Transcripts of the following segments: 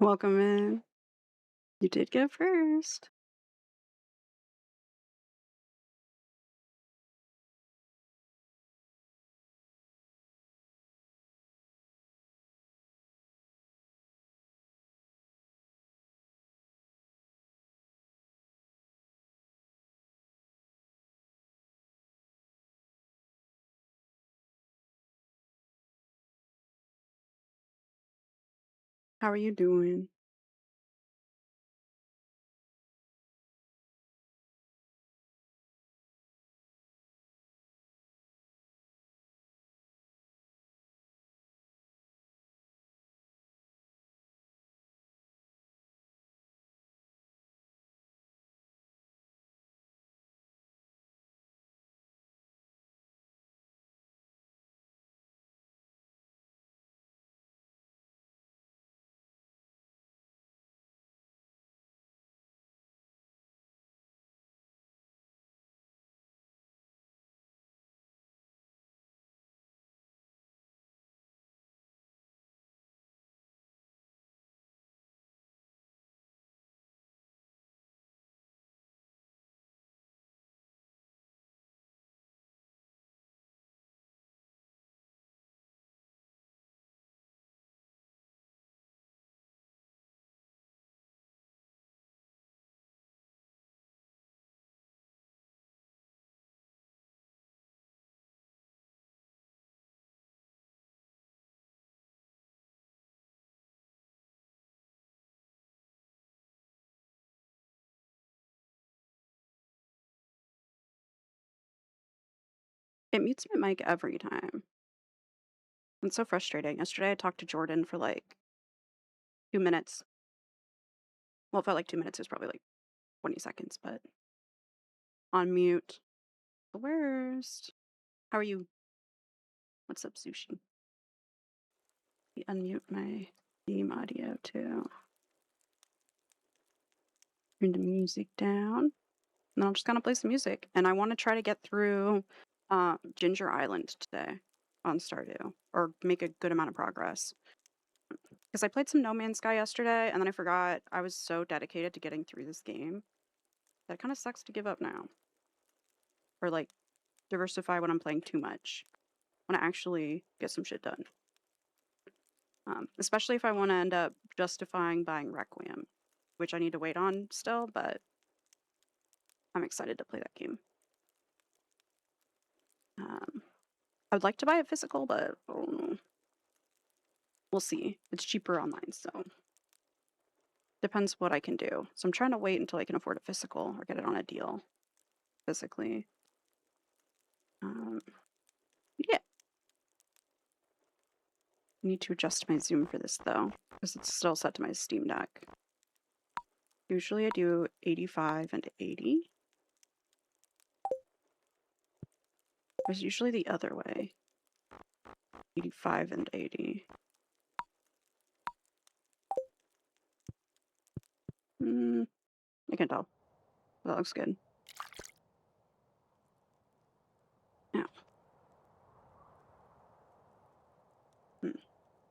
Welcome in. You did go first. How are you doing? It mutes my mic every time. It's so frustrating. Yesterday I talked to Jordan for like 2 minutes. Well, it felt like 2 minutes. It was probably like 20 seconds, but on mute. The worst. How are you? What's up, Sushi? Unmute my theme audio too. Turn the music down. And then I'm just gonna play some music. And I want to try to get through Ginger Island today on Stardew, or make a good amount of progress. Because I played some No Man's Sky yesterday, and then I forgot I was so dedicated to getting through this game that it kind of sucks to give up now. Or, like, diversify when I'm playing too much. I want to actually get some shit done. Especially if I want to end up justifying buying Requiem, which I need to wait on still, but I'm excited to play that game. I would like to buy it physical, but we'll see. It's cheaper online, so depends what I can do. So I'm trying to wait until I can afford a physical or get it on a deal physically. Yeah. I need to adjust my zoom for this though, because it's still set to my Steam Deck. Usually I do 85 and 80. It's usually the other way. 85 and 80. I can tell. That looks good. Yeah.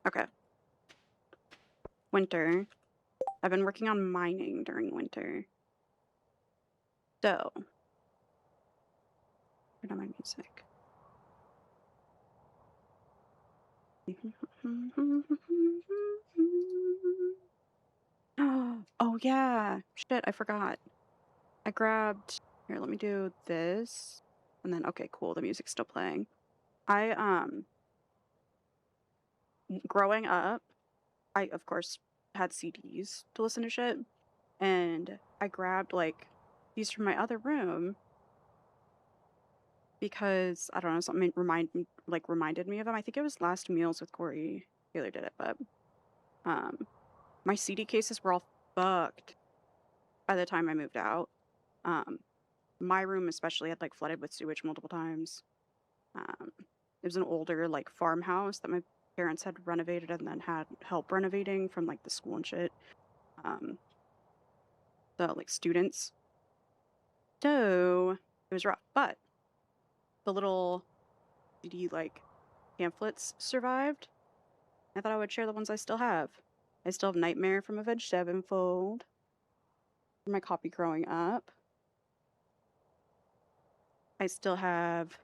Okay. Winter. I've been working on mining during winter. So, turn on my music. Oh yeah. Shit, I forgot. I grabbed, here, let me do this. And then, okay, cool, the music's still playing. Growing up, I, of course, had CDs to listen to shit. And I grabbed, like, these from my other room because, I don't know, something reminded me of them. I think it was Last Meals with Corey Taylor did it, but my CD cases were all fucked by the time I moved out. My room especially had, like, flooded with sewage multiple times. It was an older, like, farmhouse that my parents had renovated and then had help renovating from, like, the school and shit. The, like, students. So it was rough, but the little CD, like, pamphlets survived. I thought I would share the ones I still have. I still have Nightmare from Avenged Sevenfold. My copy growing up. I still have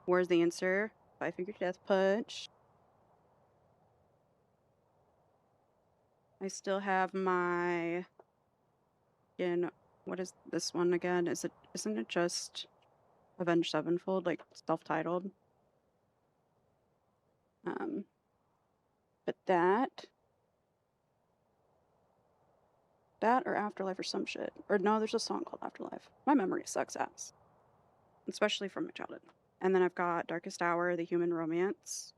Where's the Answer? Five Finger Death Punch. I still have my what is this one again? Isn't it just Avenged Sevenfold, like self-titled? But that or Afterlife or some shit. Or no, there's a song called Afterlife. My memory sucks ass. Especially from my childhood. And then I've got Darkest Hour, The Human Romance.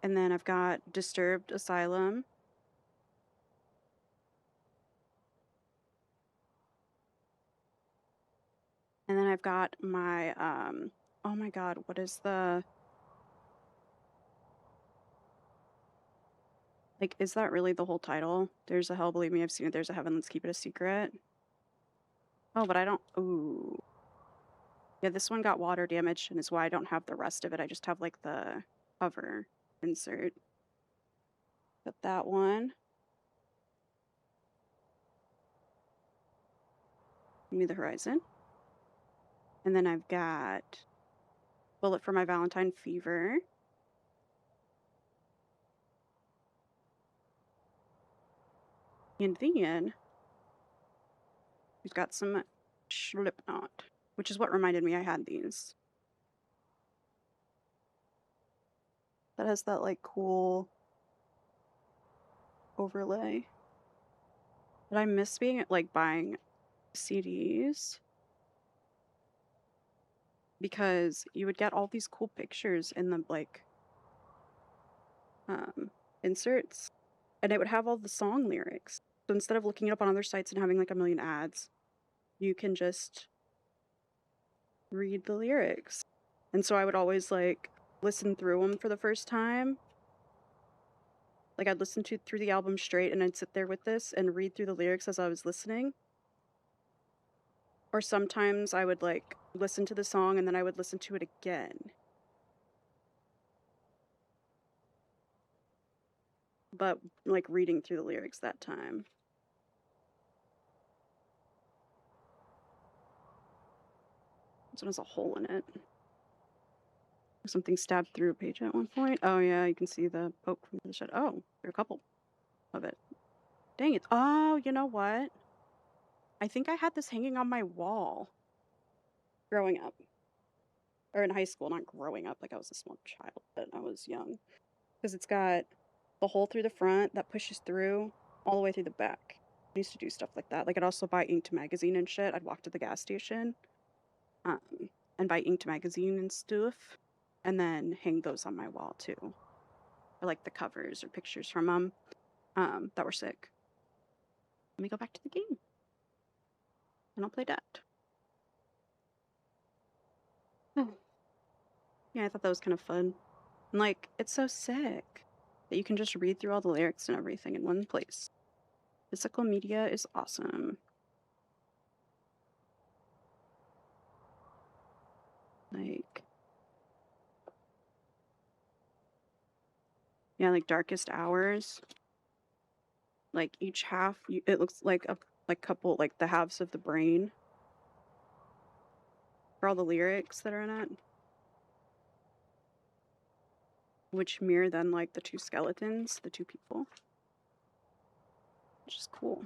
And then I've got Disturbed Asylum. And then I've got my, oh my god, what is the... Like, is that really the whole title? There's a Hell, Believe Me, I've Seen It, There's a Heaven, Let's Keep It a Secret. Oh, but I don't... Ooh. Yeah, this one got water damage and is why I don't have the rest of it. I just have, like, the cover insert. Got that one. Give Me the Horizon. And then I've got Bullet for My Valentine, Fever. And then we've got some Slipknot, which is what reminded me I had these. That has that, like, cool overlay. But I miss being, like, buying CDs because you would get all these cool pictures in the, like, inserts, and it would have all the song lyrics. So instead of looking it up on other sites and having, like, a million ads, you can just read the lyrics. And so I would always, like, listen through them for the first time. Like, I'd listen through the album straight, and I'd sit there with this and read through the lyrics as I was listening. Or sometimes I would, like, listen to the song, and then I would listen to it again. But, like, reading through the lyrics that time. This one has a hole in it. Something stabbed through a page at one point. Oh, yeah, you can see the poke from the shed. Oh, there are a couple of it. Dang it. Oh, you know what? I think I had this hanging on my wall growing up. Or in high school, not growing up. Like, I was a small child, but I was young. Because it's got the hole through the front that pushes through all the way through the back. I used to do stuff like that. Like, I'd also buy Inked magazine and shit. I'd walk to the gas station and buy Inked magazine and stuff, and then hang those on my wall too. Or like the covers or pictures from them that were sick. Let me go back to the game, and I'll play that. Yeah, I thought that was kind of fun. And like, it's so sick that you can just read through all the lyrics and everything in one place. Physical media is awesome. Like, yeah, like Darkest Hours. Like each half, it looks like a couple, like the halves of the brain for all the lyrics that are in it, which mirror then like the two skeletons, the two people, which is cool.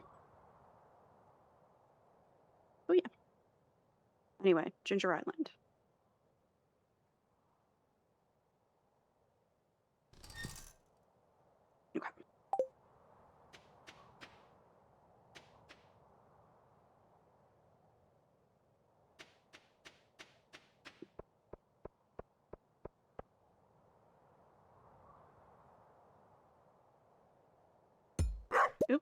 Oh yeah. Anyway, Ginger Island. Okay. Oop.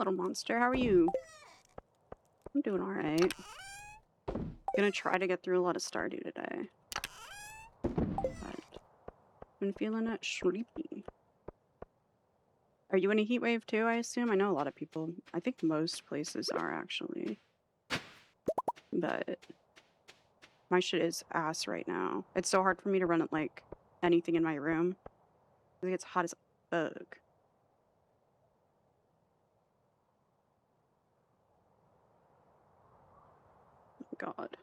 little monster. How are you? I'm doing all right. Gonna try to get through a lot of Stardew today. But been feeling it sleepy. Are you in a heat wave too, I assume? I know a lot of people. I think most places are actually. But my shit is ass right now. It's so hard for me to run like anything in my room. It gets hot as fuck. Oh my god.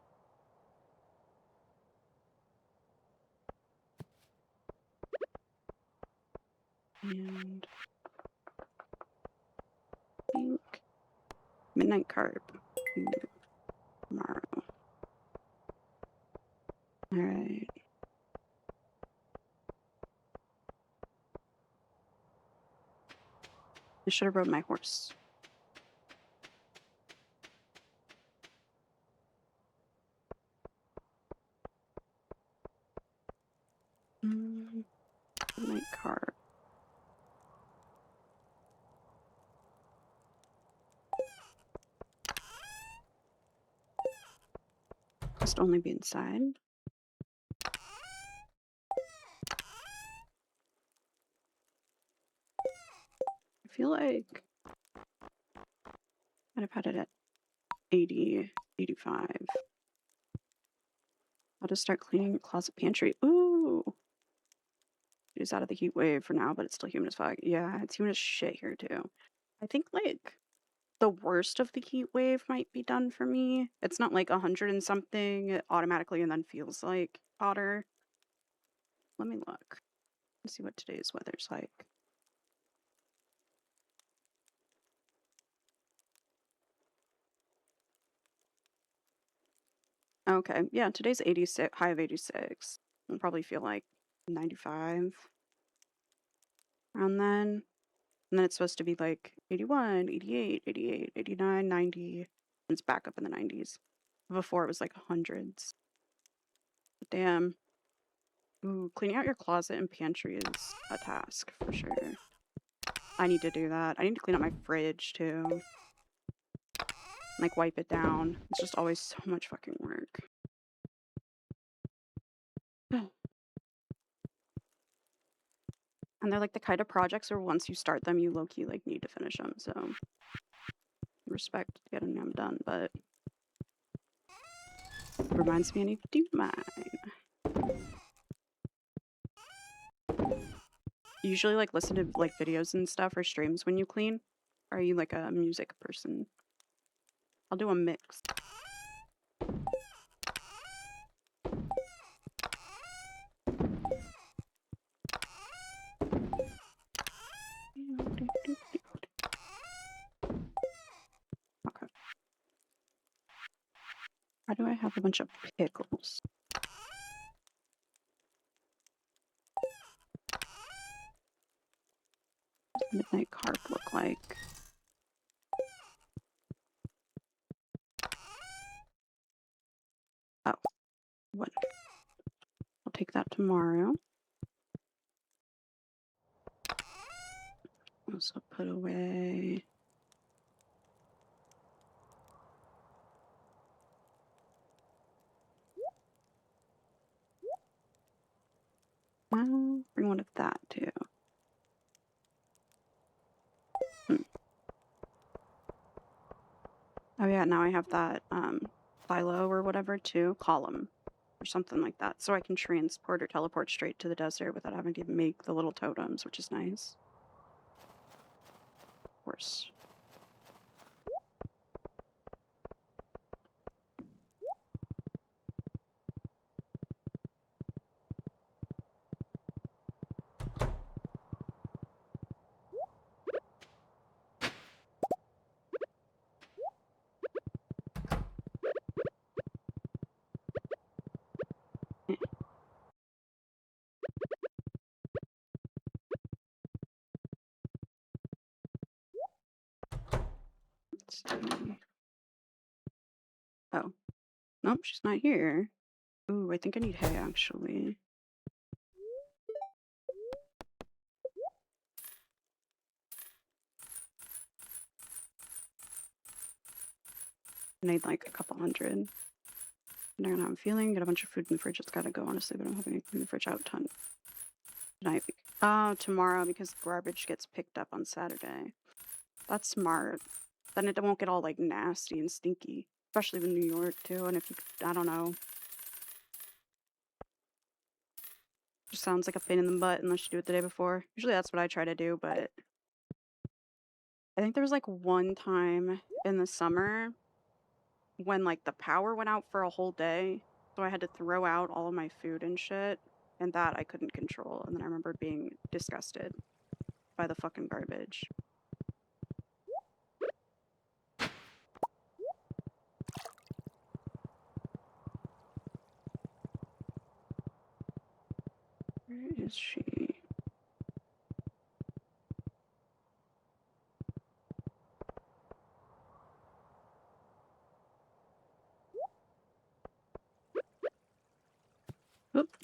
And pink. Midnight carp. Tomorrow. Alright. I should have rode my horse. Midnight carp. Must only be inside. I feel like I'd have had it at 80, 85. I'll just start cleaning the closet pantry. Ooh! It's out of the heat wave for now, but it's still humid as fuck. Yeah, it's humid as shit here too. I think like the worst of the heat wave might be done for me. It's not like 100 and something automatically and then feels like hotter. Let me look. Let's see what today's weather's like. Okay, yeah, today's 86, high of 86. I'll probably feel like 95 around then. And then it's supposed to be like 81, 88, 88, 89, 90. And it's back up in the 90s. Before it was like hundreds. Damn. Ooh, cleaning out your closet and pantry is a task for sure. I need to do that. I need to clean up my fridge too. Like wipe it down. It's just always so much fucking work. And they're like the kind of projects where once you start them, you low-key like need to finish them. So respect getting them done, but reminds me I need to do mine. You usually like listen to like videos and stuff or streams when you clean? Or are you like a music person? I'll do a mix. Okay. Why do I have a bunch of pickles? What does midnight carp look like? Oh, what? I'll take that tomorrow. Also put away. Well, bring one of that too. Oh yeah, now I have that silo or whatever too, column or something like that, so I can transport or teleport straight to the desert without having to make the little totems, which is nice. Of course. Let's see. Oh, nope, she's not here. Ooh, I think I need hay actually. I need like a couple hundred. Depending on how I'm feeling, get a bunch of food in the fridge. It's gotta go, honestly, but I'm having anything in the fridge out a ton tonight. Tomorrow because garbage gets picked up on Saturday. That's smart. Then it won't get all like nasty and stinky, especially in New York too. And if you, I don't know, just sounds like a pain in the butt unless you do it the day before. Usually that's what I try to do, but I think there was like one time in the summer when like the power went out for a whole day, so I had to throw out all of my food and shit, and that I couldn't control. And then I remember being disgusted by the fucking garbage. Where is she? Oop.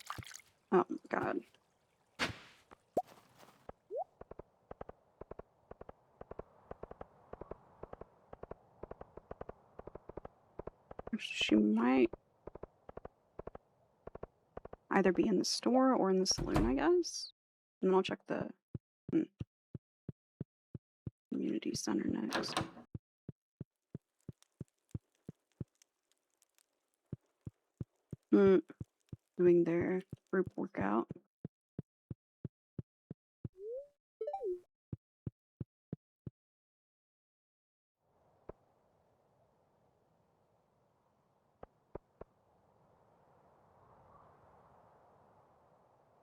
Oh my god. She might either be in the store or in the saloon, I guess. And then I'll check the community center next. Doing their group workout.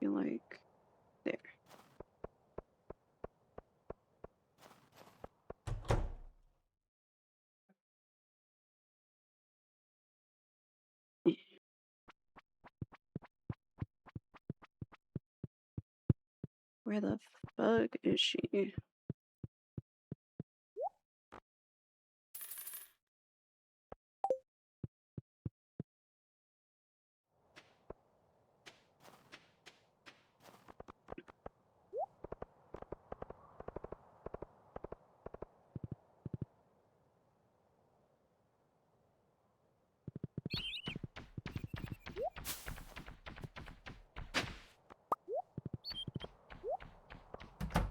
Feel like there. Where the fuck is she?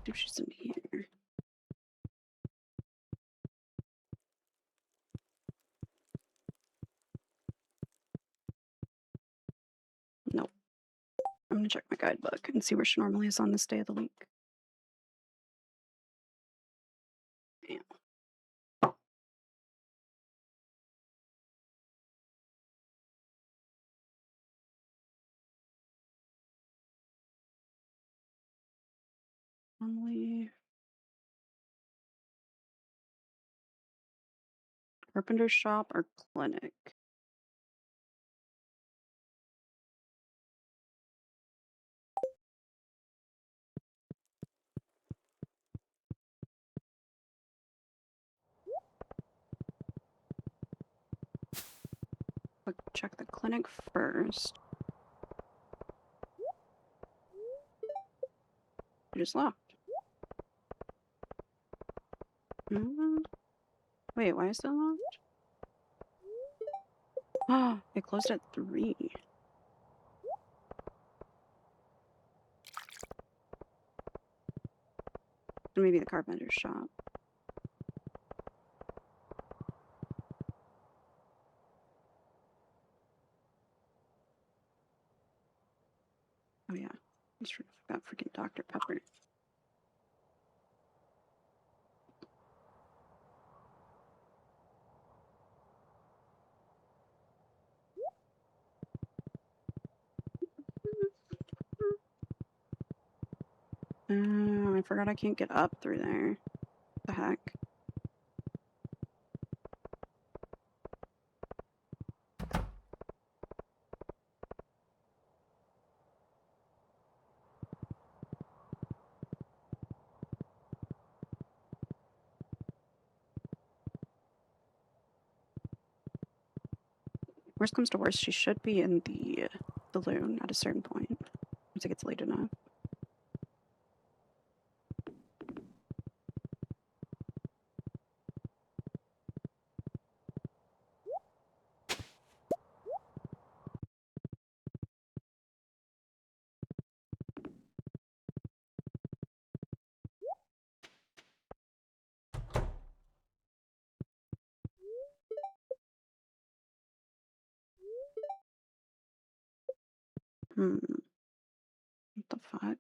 If she's in here. Nope. I'm gonna check my guidebook and see where she normally is on this day of the week. Damn. Normally carpenter shop or clinic. Check the clinic first. It is locked. Wait, why is it locked? Ah, it closed at 3. So maybe the carpenter's shop. Oh yeah, I just forgot freaking Dr. Pepper. I forgot I can't get up through there. What the heck? Worst comes to worst, she should be in the saloon at a certain point. Once it gets late enough. What the fuck?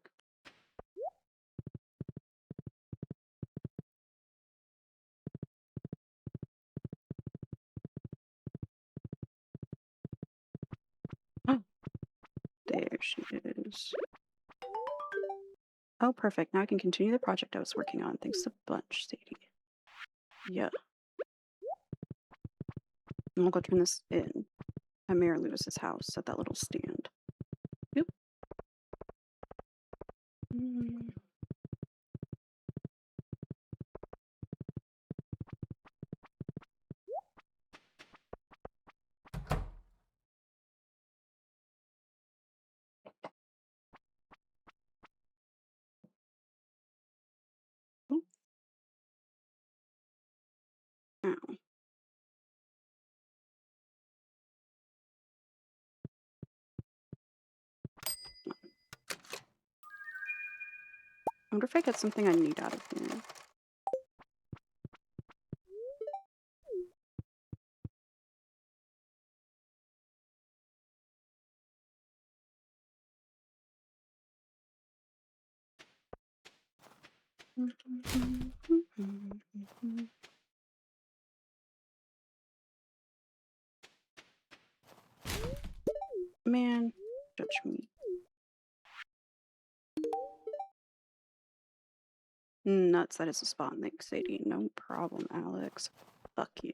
There she is. Oh, perfect. Now I can continue the project I was working on. Thanks a bunch, Sadie. Yeah. And we'll go turn this in at Mayor Lewis's house at that little stand. Yep. Ow. I wonder if I get something I need out of here. Man, judge me. Nuts, that is a spot link, Sadie. No problem, Alex. Fuck you.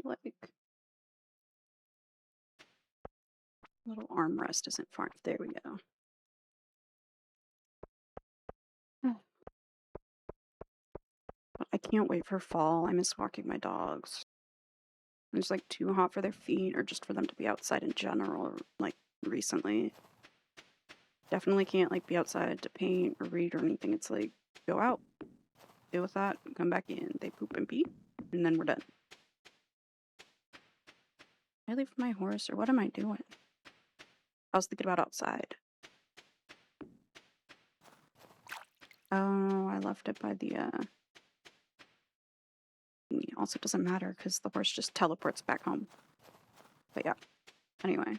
Like, little armrest isn't far. There we go. But I can't wait for fall. I miss walking my dogs. It's like too hot for their feet or just for them to be outside in general, like recently. Definitely can't like be outside to paint or read or anything. It's like go out, deal with that, come back in. They poop and pee, and then we're done. I leave my horse or what am I doing? I was thinking about outside. Oh, I left it by the also doesn't matter because the horse just teleports back home. But yeah. Anyway.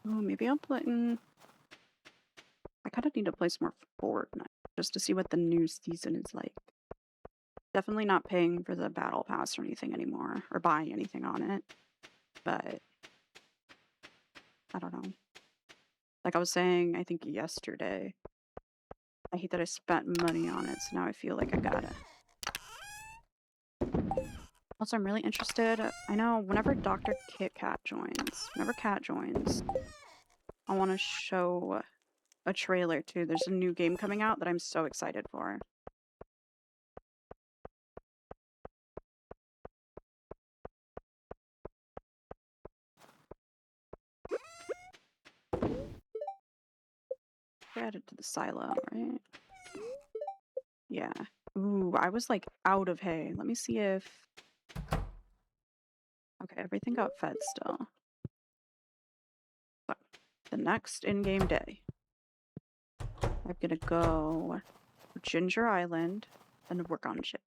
Oh, maybe I'll play. I kind of need to play some more Fortnite just to see what the new season is like. Definitely not paying for the battle pass or anything anymore, or buying anything on it. But I don't know. Like I was saying, I think yesterday, I hate that I spent money on it, so now I feel like I gotta. Also, I'm really interested. I know whenever Dr. Kit Kat joins, whenever Cat joins, I want to show a trailer too. There's a new game coming out that I'm so excited for. Added to the silo, right? Yeah. Ooh, I was like out of hay. Let me see if. Okay, everything got fed still. So, the next in-game day, I'm gonna go Ginger Island and work on shit.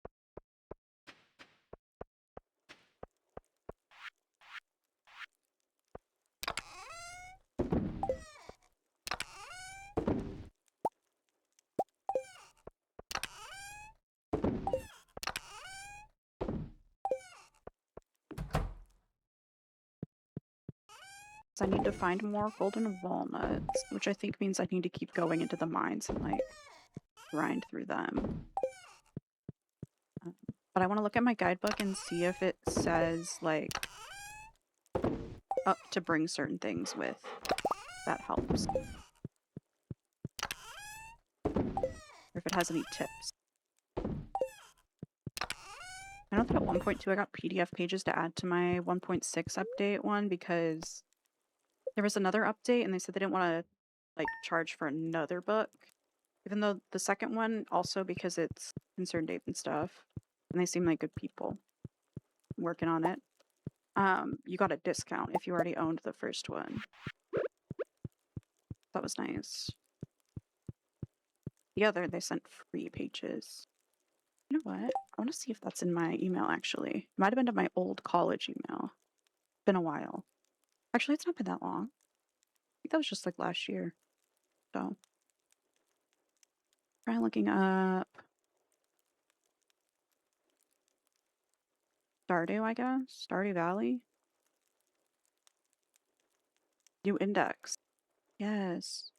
I need to find more golden walnuts, which I think means I need to keep going into the mines and like grind through them. But I want to look at my guidebook and see if it says, like, up to bring certain things with. That helps. Or if it has any tips. I know that at 1.2 I got PDF pages to add to my 1.6 update one because there was another update and they said they didn't want to like charge for another book. Even though the second one also because it's concerned ape and stuff. And they seem like good people working on it. You got a discount if you already owned the first one. That was nice. The other they sent free pages. You know what? I want to see if that's in my email actually. Might have been to my old college email. Been a while. Actually, it's not been that long. I think that was just like last year. So try looking up Stardew, I guess. Stardew Valley. New index. Yes.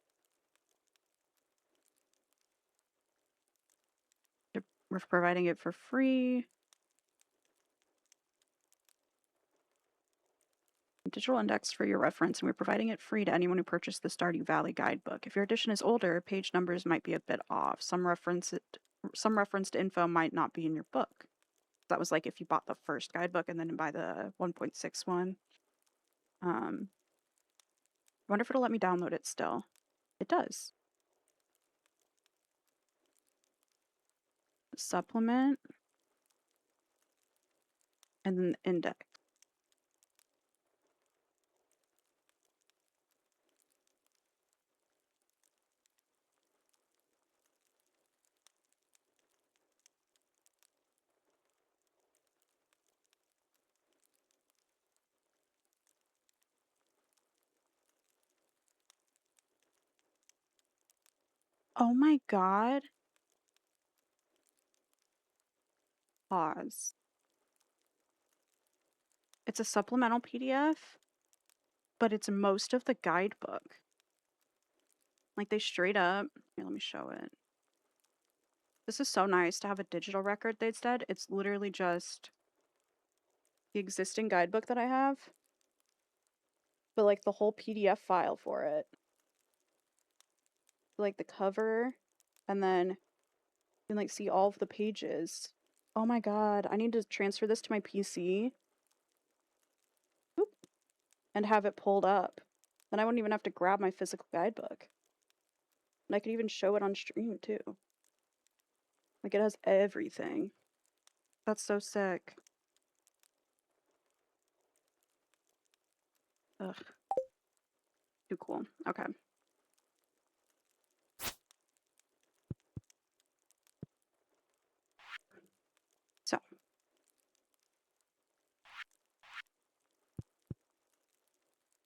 We're providing it for free. Digital index for your reference, and we're providing it free to anyone who purchased the Stardew Valley guidebook. If your edition is older, page numbers might be a bit off. Some referenced info might not be in your book. That was like if you bought the first guidebook and then buy the 1.6 one. I wonder if it'll let me download it still. It does. Supplement and then index. Oh my god. Pause. It's a supplemental PDF, but it's most of the guidebook. Like they straight up, here, let me show it. This is so nice to have a digital record, they said. It's literally just the existing guidebook that I have, but like the whole PDF file for it. Like the cover, and then you can like see all of the pages. Oh my god, I need to transfer this to my PC. Oop, and have it pulled up. Then I wouldn't even have to grab my physical guidebook. And I could even show it on stream too. Like it has everything. That's so sick. Ugh. Too cool. Okay. So.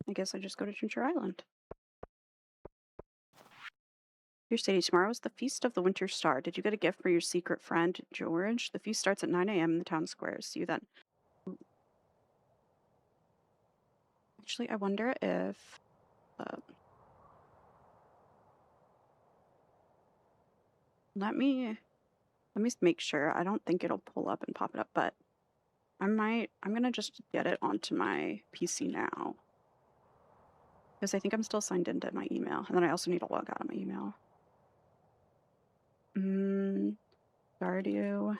I guess I just go to Ginger Island. Your city tomorrow is the Feast of the Winter Star. Did you get a gift for your secret friend, George? The feast starts at 9 a.m. in the town square. See you then. Actually, I wonder if... let me make sure. I don't think it'll pull up and pop it up, but I'm gonna just get it onto my PC now. Because I think I'm still signed into my email. And then I also need to log out of my email. Stardew.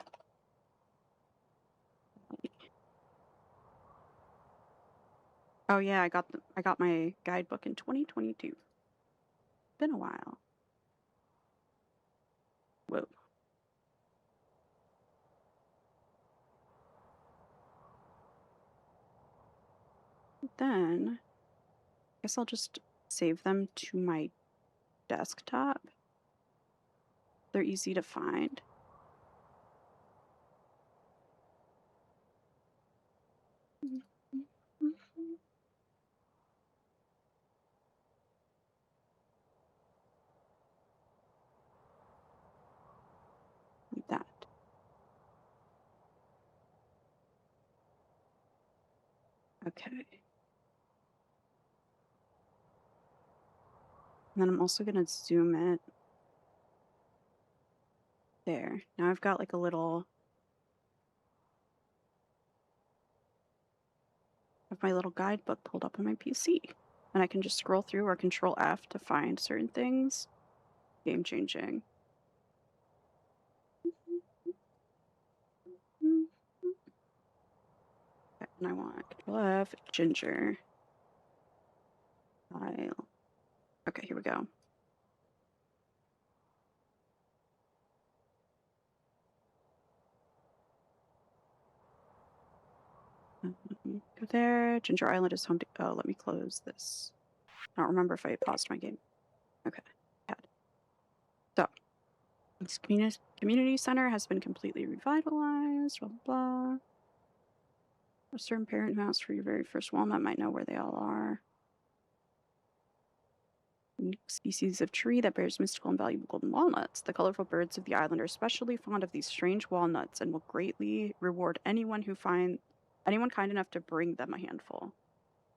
Oh yeah, I got my guidebook in 2022. Been a while. Whoa. Then I guess I'll just save them to my desktop. They're easy to find. Like that. Okay. And then I'm also gonna zoom it. There. Now I've got like a little of my little guidebook pulled up on my PC. And I can just scroll through or control F to find certain things. Game changing. And I want control F, ginger. File. Okay, here we go. Go there. Ginger Island is home to. Oh, let me close this. I don't remember if I paused my game. Okay. Had. So, this community center has been completely revitalized. Blah, blah, blah. A certain parent who asked for your very first walnut might know where they all are. Unique species of tree that bears mystical and valuable golden walnuts. The colorful birds of the island are especially fond of these strange walnuts and will greatly reward anyone kind enough to bring them a handful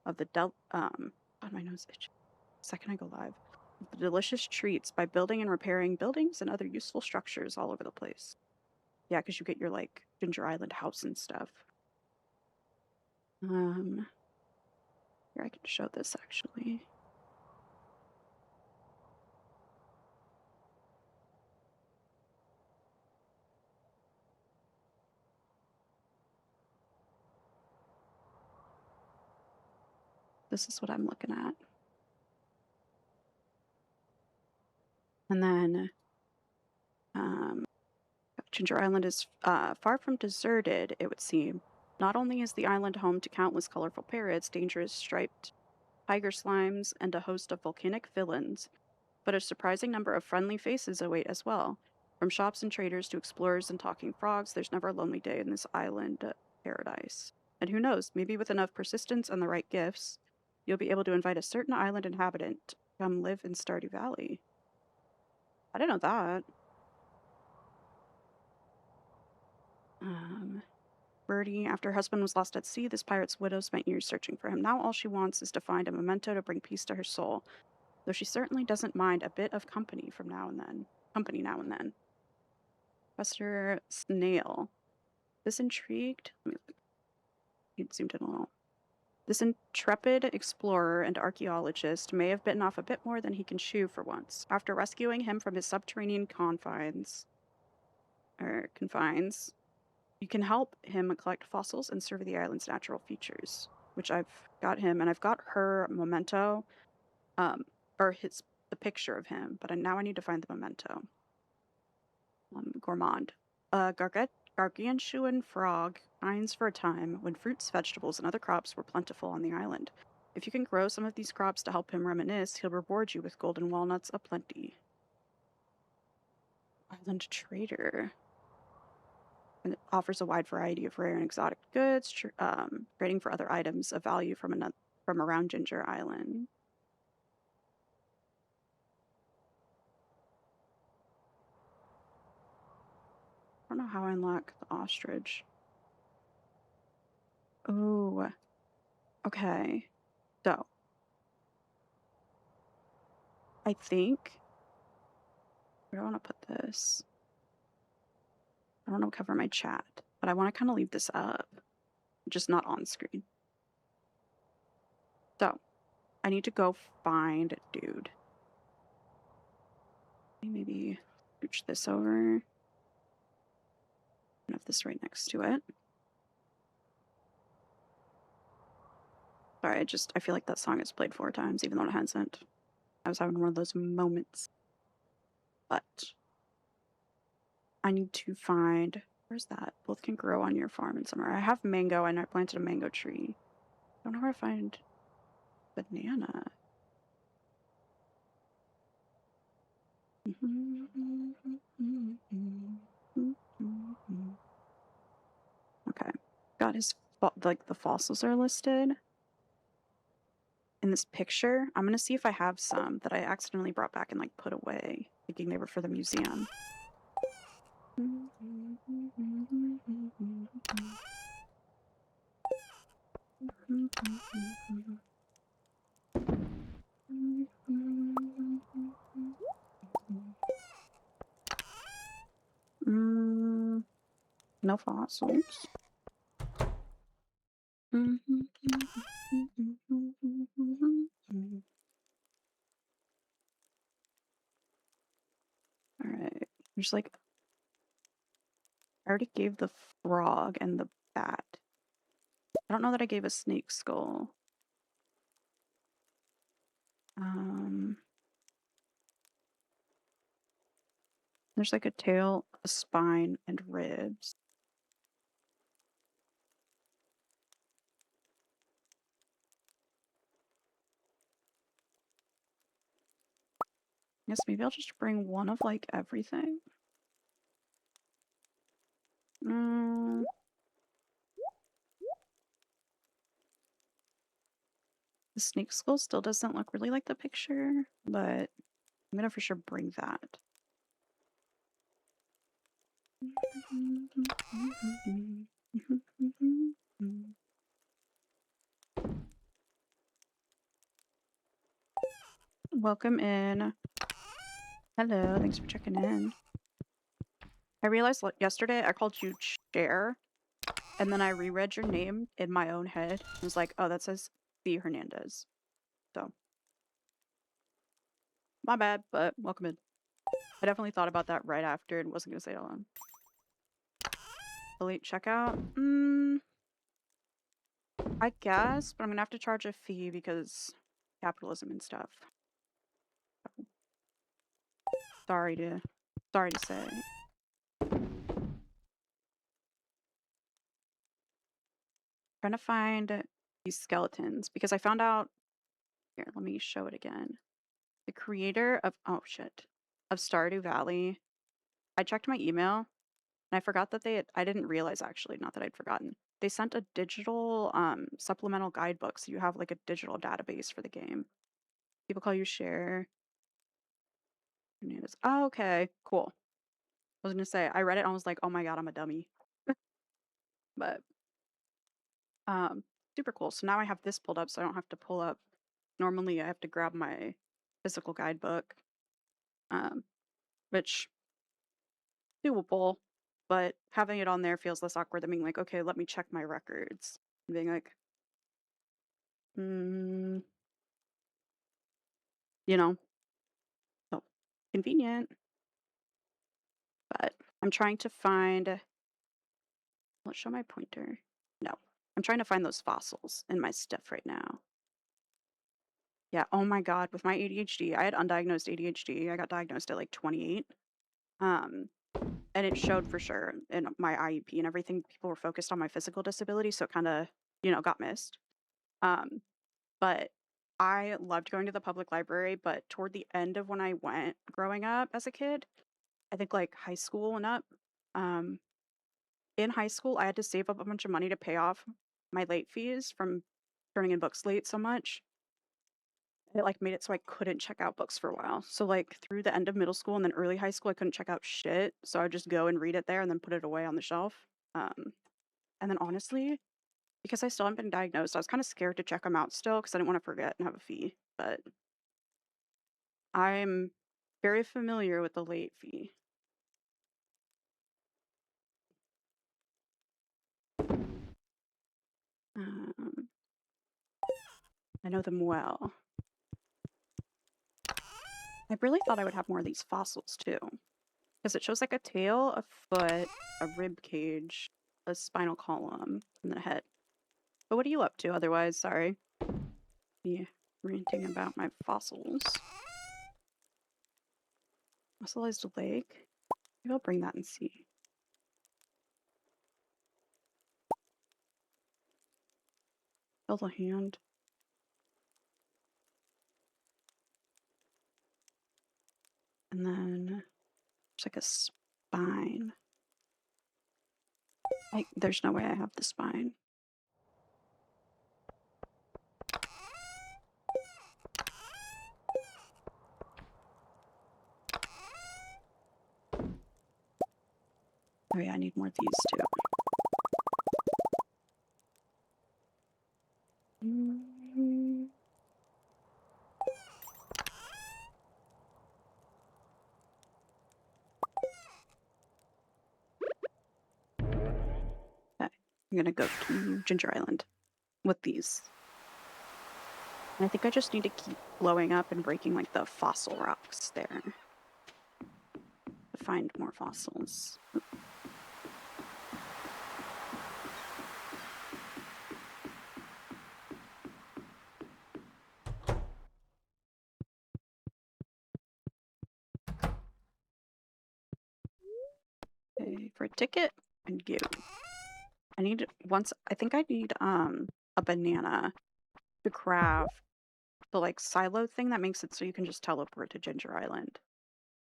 of the God, my nose itch. Second I go live. The delicious treats by building and repairing buildings and other useful structures all over the place. Yeah, because you get your like Ginger Island house and stuff. Here I can show this actually. This is what I'm looking at. And then Ginger Island is far from deserted, it would seem. Not only is the island home to countless colorful parrots, dangerous striped tiger slimes, and a host of volcanic villains, but a surprising number of friendly faces await as well. From shops and traders to explorers and talking frogs, there's never a lonely day in this island paradise. And who knows, maybe with enough persistence and the right gifts, you'll be able to invite a certain island inhabitant to come live in Stardew Valley. I didn't know that. Birdie, after her husband was lost at sea, this pirate's widow spent years searching for him. Now all she wants is to find a memento to bring peace to her soul, though she certainly doesn't mind a bit of company now and then. Professor Snail. This intrigued. He zoomed in a little. This intrepid explorer and archaeologist may have bitten off a bit more than he can chew for once. After rescuing him from his subterranean confines, you can help him collect fossils and survey the island's natural features, which I've got him, and I've got her memento, or the picture of him, but now I need to find the memento. Gourmand. Gargantuan frog shines for a time when fruits, vegetables, and other crops were plentiful on the island. If you can grow some of these crops to help him reminisce, he'll reward you with golden walnuts aplenty. Island trader. And it offers a wide variety of rare and exotic goods, trading for other items of value from around Ginger Island. I don't know how I unlock the ostrich. Oh, okay. So, I think, where do I want to put this? I don't want to cover my chat, but I want to kind of leave this up, just not on screen. So, I need to go find dude. Maybe scooch this over. I have this right next to it. Sorry, I feel like that song has played 4 times, even though it hasn't. I was having one of those moments. But I need to find, where's that? Both can grow on your farm in summer. I have mango and I planted a mango tree. I don't know where to find banana. Okay. Got his, like, the fossils are listed in this picture. I'm gonna see if I have some that I accidentally brought back and, like, put away, thinking they were for the museum. No fossils. Alright. There's like I already gave the frog and the bat. I don't know that I gave a snake skull. There's like a tail, a spine, and ribs. I guess maybe I'll just bring one of like everything. The snake skull still doesn't look really like the picture, but I'm gonna for sure bring that. Welcome in. Hello, thanks for checking in. I realized yesterday I called you Cher, and then I reread your name in my own head. I was like, oh, that says C. Hernandez. So, my bad, but welcome in. I definitely thought about that right after and wasn't gonna say it alone. Delete checkout? I guess, but I'm gonna have to charge a fee because capitalism and stuff. Sorry to say. Trying to find these skeletons because I found out here, let me show it again. The creator of oh shit. Of Stardew Valley. I checked my email and I forgot that I didn't realize actually, not that I'd forgotten. They sent a digital supplemental guidebook, so you have like a digital database for the game. People call you Share. Oh, okay, cool. I was gonna say I read it and I was like, oh my god, I'm a dummy. But um super cool. So now I have this pulled up so I don't have to pull up. Normally I have to grab my physical guidebook. Which doable, but having it on there feels less awkward than being like, okay, let me check my records. And being like, mm, you know, so convenient. But I'm trying to find, let's show my pointer. No, I'm trying to find those fossils in my stuff right now. Yeah, oh my God, with my ADHD, I had undiagnosed ADHD. I got diagnosed at like 28. Um, and it showed for sure in my IEP and everything. People were focused on my physical disability, so it kind of, got missed. Um, But I loved going to the public library, but toward the end of when I went growing up as a kid, I think like high school and up, um, in high school, I had to save up a bunch of money to pay off my late fees from turning in books late so much. It like made it so I couldn't check out books for a while. So like through the end of middle school and then early high school, I couldn't check out shit. So I'd just go and read it there and then put it away on the shelf. And then honestly, because I still haven't been diagnosed, I was kind of scared to check them out still because I didn't want to forget and have a fee. But I'm very familiar with the late fee. Um, I know them well. I really thought I would have more of these fossils too, because it shows like a tail, a foot, a rib cage, a spinal column, and then a head. But what are you up to otherwise? Sorry. Be ranting about my fossils. Fossilized lake. Maybe I'll bring that and see. Held a hand. And then there's like a spine. There's no way I have the spine. Oh yeah, I need more of these too. I'm gonna go to Ginger Island with these. And I think I just need to keep blowing up and breaking like the fossil rocks there to find more fossils. Okay, for a ticket and go. I need I think I need a banana to craft the like silo thing that makes it so you can just teleport to Ginger Island.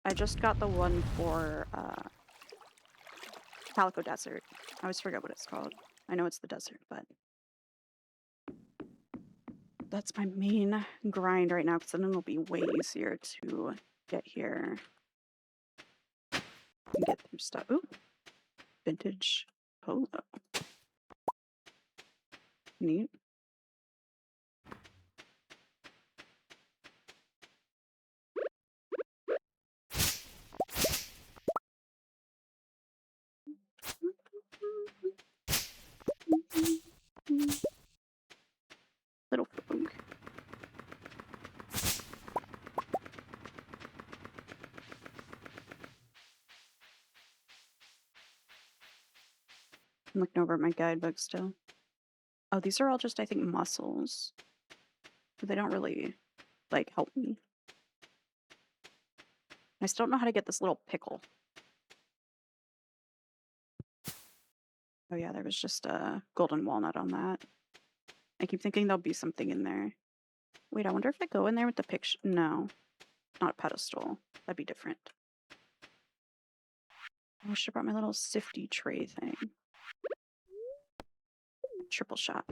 I just got the one for Calico Desert. I always forget what it's called. I know it's the desert, but that's my main grind right now because then it'll be way easier to get here and get through stuff. Ooh, vintage polo. Neat. Little frog. I'm looking over at my guidebook still. Oh, these are all just, I think, mussels. But they don't really, like, help me. I still don't know how to get this little pickle. Oh yeah, there was just a golden walnut on that. I keep thinking there'll be something in there. Wait, I wonder if I go in there with the picture. No, not a pedestal. That'd be different. I should have brought my little sifty tray thing. Triple shot.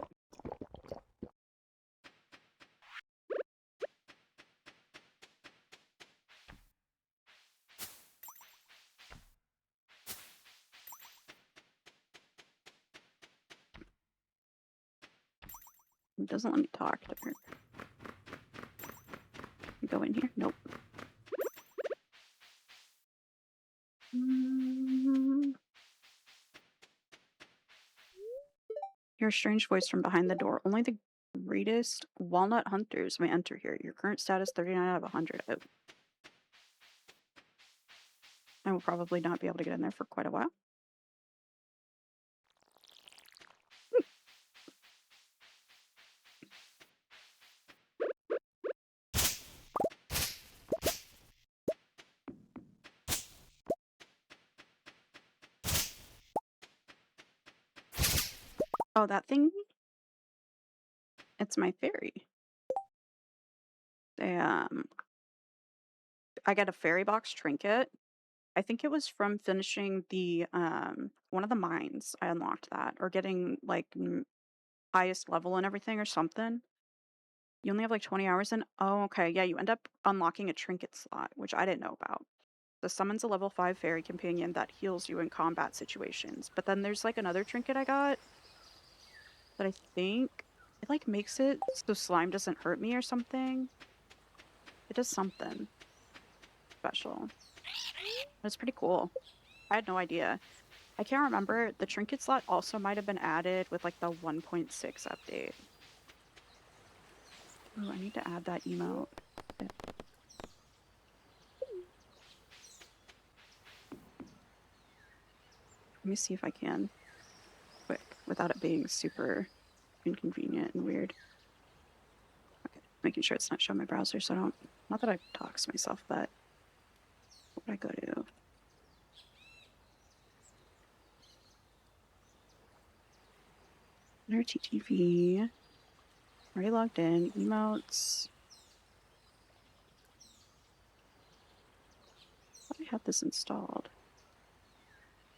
It doesn't let me talk to her. Go in here? Nope. Hear a strange voice from behind the door. Only the greatest walnut hunters may enter here. Your current status 39 out of 100. Oh. I will probably not be able to get in there for quite a while. Oh, that thing? It's my fairy. They, I got a fairy box trinket. I think it was from finishing the, one of the mines. I unlocked that. Or getting, like, highest level and everything or something. You only have, like, 20 hours in? Oh, okay. Yeah, you end up unlocking a trinket slot, which I didn't know about. This summons a level 5 fairy companion that heals you in combat situations. But then there's, like, another trinket I got that I think it like makes it so slime doesn't hurt me or something. It does something special. It's pretty cool. I had no idea. I can't remember. The trinket slot also might have been added with like the 1.6 update. Oh, I need to add that emote. Let me see if I can. Quick, without it being super inconvenient and weird. Okay, making sure it's not showing my browser so I don't. Not that I dox myself, but what would I go to? Enter TTV. Already logged in. Emotes. I thought I had this installed.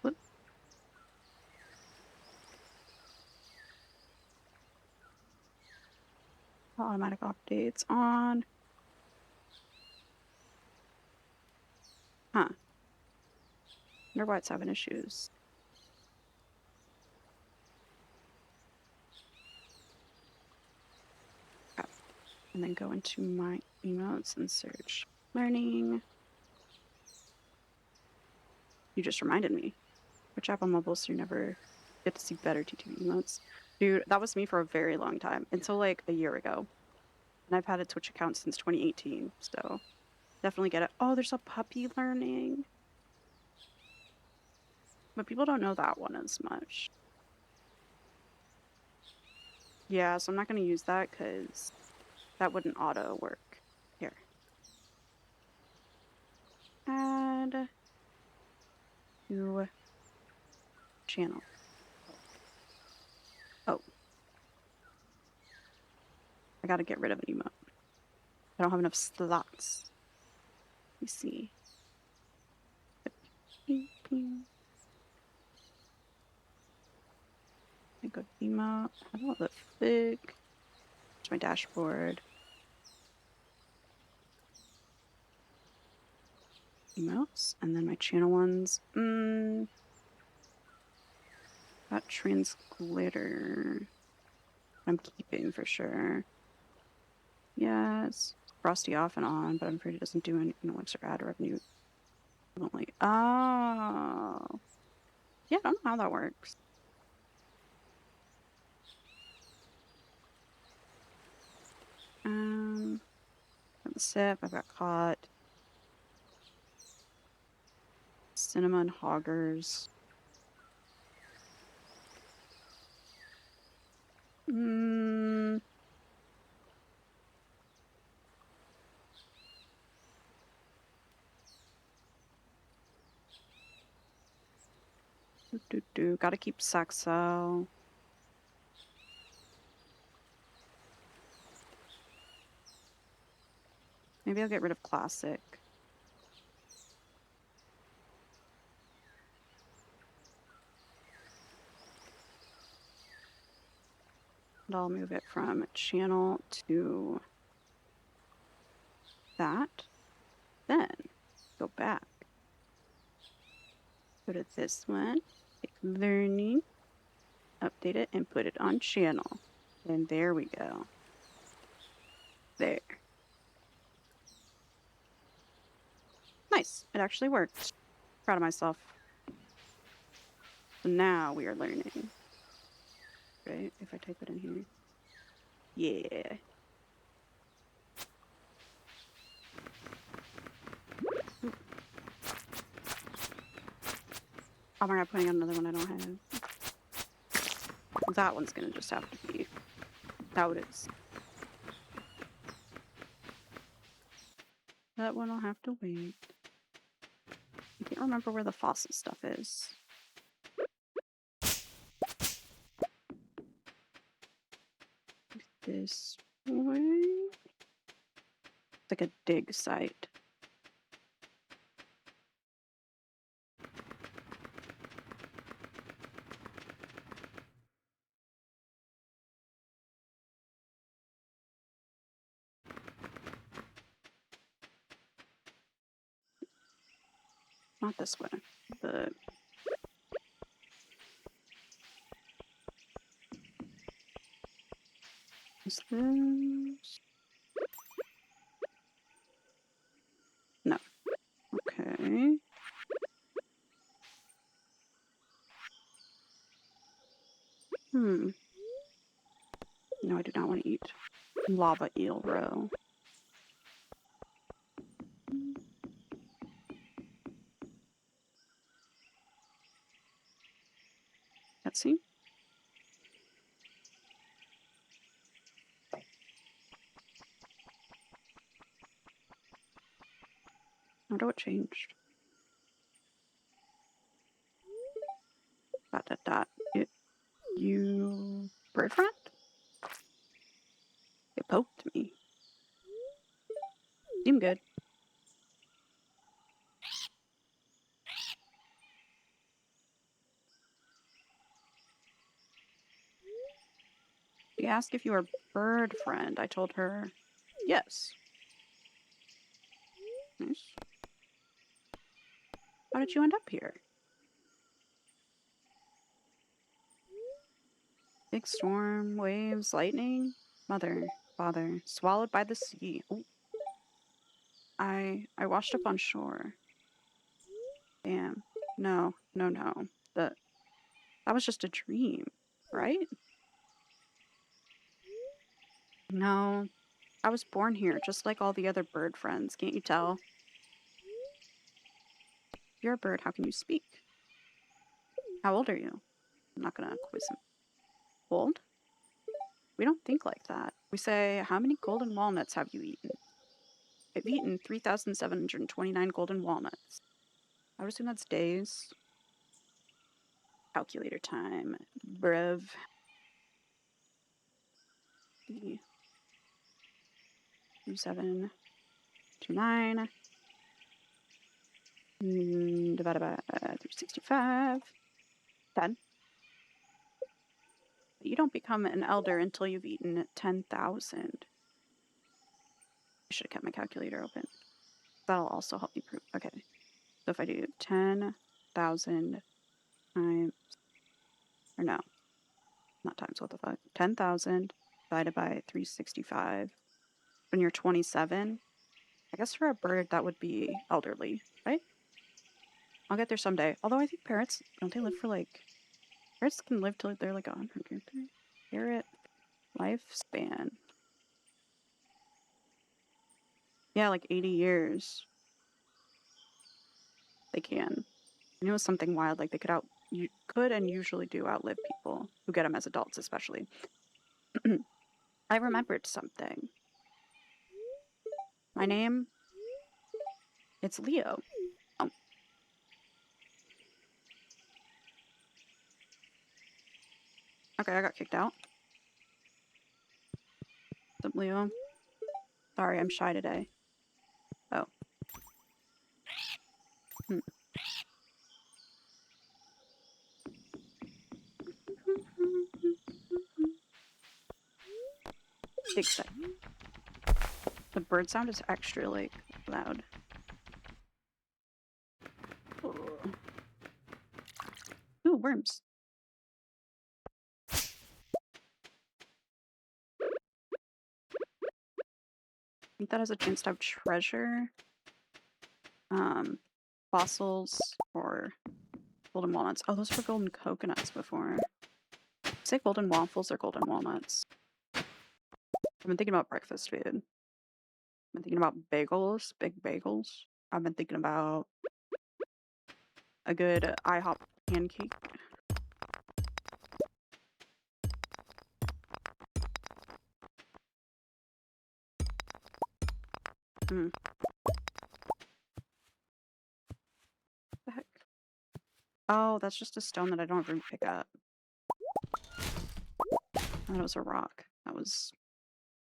Whoop. Automatic updates on. Huh. Wonder why it's having issues. Okay. And then go into my emotes and search learning. You just reminded me. Which app on mobile so you never Get to see better TTV emotes. Dude, that was me for a very long time, until like a year ago. And I've had a Twitch account since 2018, so definitely get it. Oh, there's a puppy learning. But people don't know that one as much. Yeah, so I'm not going to use that because that wouldn't auto work. Here. Add to channel. Oh. I gotta get rid of an emote. I don't have enough slots. Let me see. I go emote. How do I look big? It's my dashboard. Emotes. And then my channel ones. That trans glitter. I'm keeping for sure. Yes. Frosty off and on, but I'm afraid it doesn't do any elixir ad revenue. Only. Oh. Yeah, I don't know how that works. Got the sip. I've got caught. Cinnamon hoggers. Mm. Gotta keep Saxo. Maybe I'll get rid of classic. And I'll move it from channel to that. Then go back. Go to this one. Take learning. Update it and put it on channel. And there we go. There. Nice. It actually worked. Proud of myself. So now we are learning. Right? If I type it in here. Yeah. Ooh. Oh my god, putting on another one I don't have. That one's gonna just have to be how it is. That one will have to wait. I can't remember where the fossil stuff is. This way? It's like a dig site. Not this way. The is this? No. Okay. Hmm. No, I do not want to eat lava eel roe. Let's see. I wonder what changed. Dot dot dot. You bird friend? It poked me. Seemed good. She asked if you were bird friend. I told her yes. Nice. How did you end up here? Big storm, waves, lightning. Mother, father, swallowed by the sea. Ooh. I washed up on shore. Damn. No, no, no. That was just a dream, right? No, I was born here, just like all the other bird friends. Can't you tell? If you're a bird, how can you speak? How old are you? I'm not gonna quiz him. Old? We don't think like that. We say, how many golden walnuts have you eaten? I've eaten 3,729 golden walnuts. I would assume that's days. Calculator time. Brev. 729 divided by 365. 10. You don't become an elder until you've eaten 10,000. I should have kept my calculator open. That'll also help me prove. Okay. So if I do 10,000 times, or no, not times, what the fuck? 10,000 divided by 365. When you're 27, I guess for a bird that would be elderly, right? I'll get there someday. Although I think parrots, don't they live for like, parrots can live till they're like 100. Parrot lifespan. Yeah, like 80 years. They can. And it was something wild, like they you could and usually do outlive people who get them as adults, especially. I remembered something. My name, it's Leo. Oh, okay, I got kicked out. What's up, Leo? Sorry, I'm shy today. Oh. Hmm. Excited. The bird sound is extra, like, loud. Ooh, worms. I think that has a chance to have treasure. Fossils or golden walnuts. Oh, those were golden coconuts before. Say golden waffles or golden walnuts. I've been thinking about breakfast food. I've been thinking about bagels, big bagels. I've been thinking about a good IHOP pancake. Hmm. What the heck? Oh, that's just a stone that I don't have room to pick up. I thought it was a rock. That was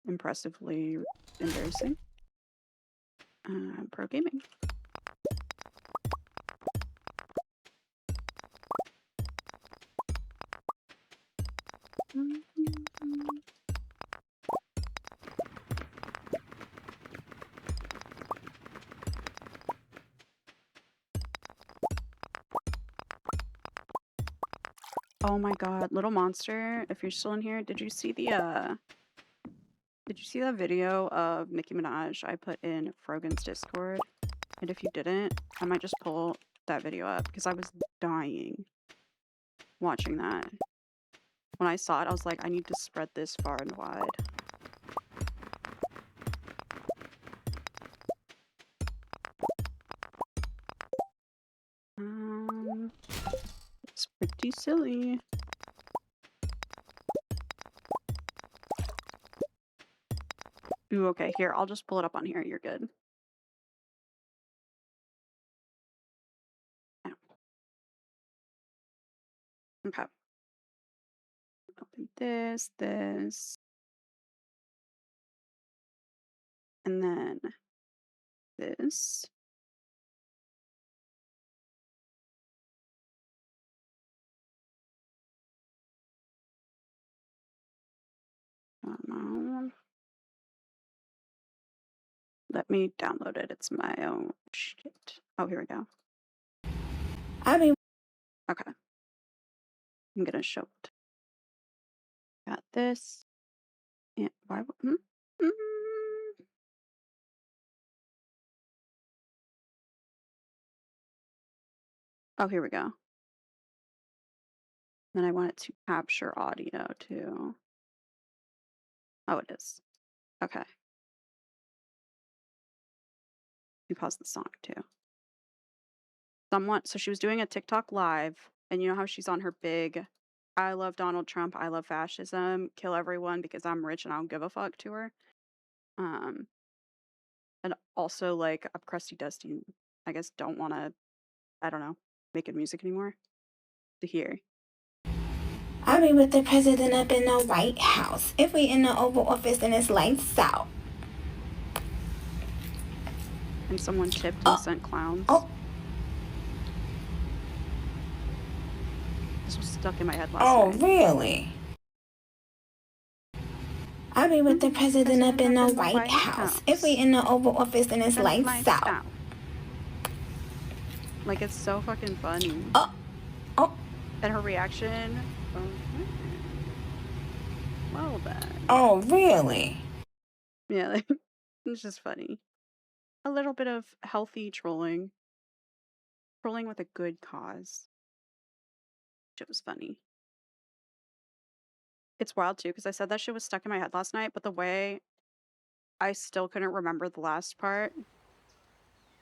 impressively embarrassing. Pro gaming. Oh my god, little monster, if you're still in here, did you see the video of Nicki Minaj I put in Frogan's Discord? And if you didn't, I might just pull that video up because I was dying watching that. When I saw it, I was like, I need to spread this far and wide. It's pretty silly. Ooh, okay, here, I'll just pull it up on here. You're good. Yeah. Okay. Open this, and then this. Let me download it. It's my own shit. Oh, here we go. Okay. I'm gonna show it. Got this. And why? Mm. Oh, here we go. Then I want it to capture audio too. Oh, it is. Okay. You pause the song too. So she was doing a TikTok live, and you know how she's on her big I love Donald Trump, I love fascism, kill everyone because I'm rich and I don't give a fuck to her. Um, and also like up crusty dusty, I guess don't wanna, I don't know, making music anymore to hear. I'll be with the president up in the White House. If we in the Oval Office, then it's lights out. And someone tipped and Oh, sent clowns. oh, This was stuck in my head last oh, night. really? I'll be with the president up in the White House. If we in the Oval Office, then it's lights out. Like, it's so fucking funny. Oh, oh. And her reaction, okay. Well then. Oh, really? Yeah, like, it's just funny. A little bit of healthy trolling. Trolling with a good cause. It was funny. It's wild too, because I said that shit was stuck in my head last night, but the way I still couldn't remember the last part,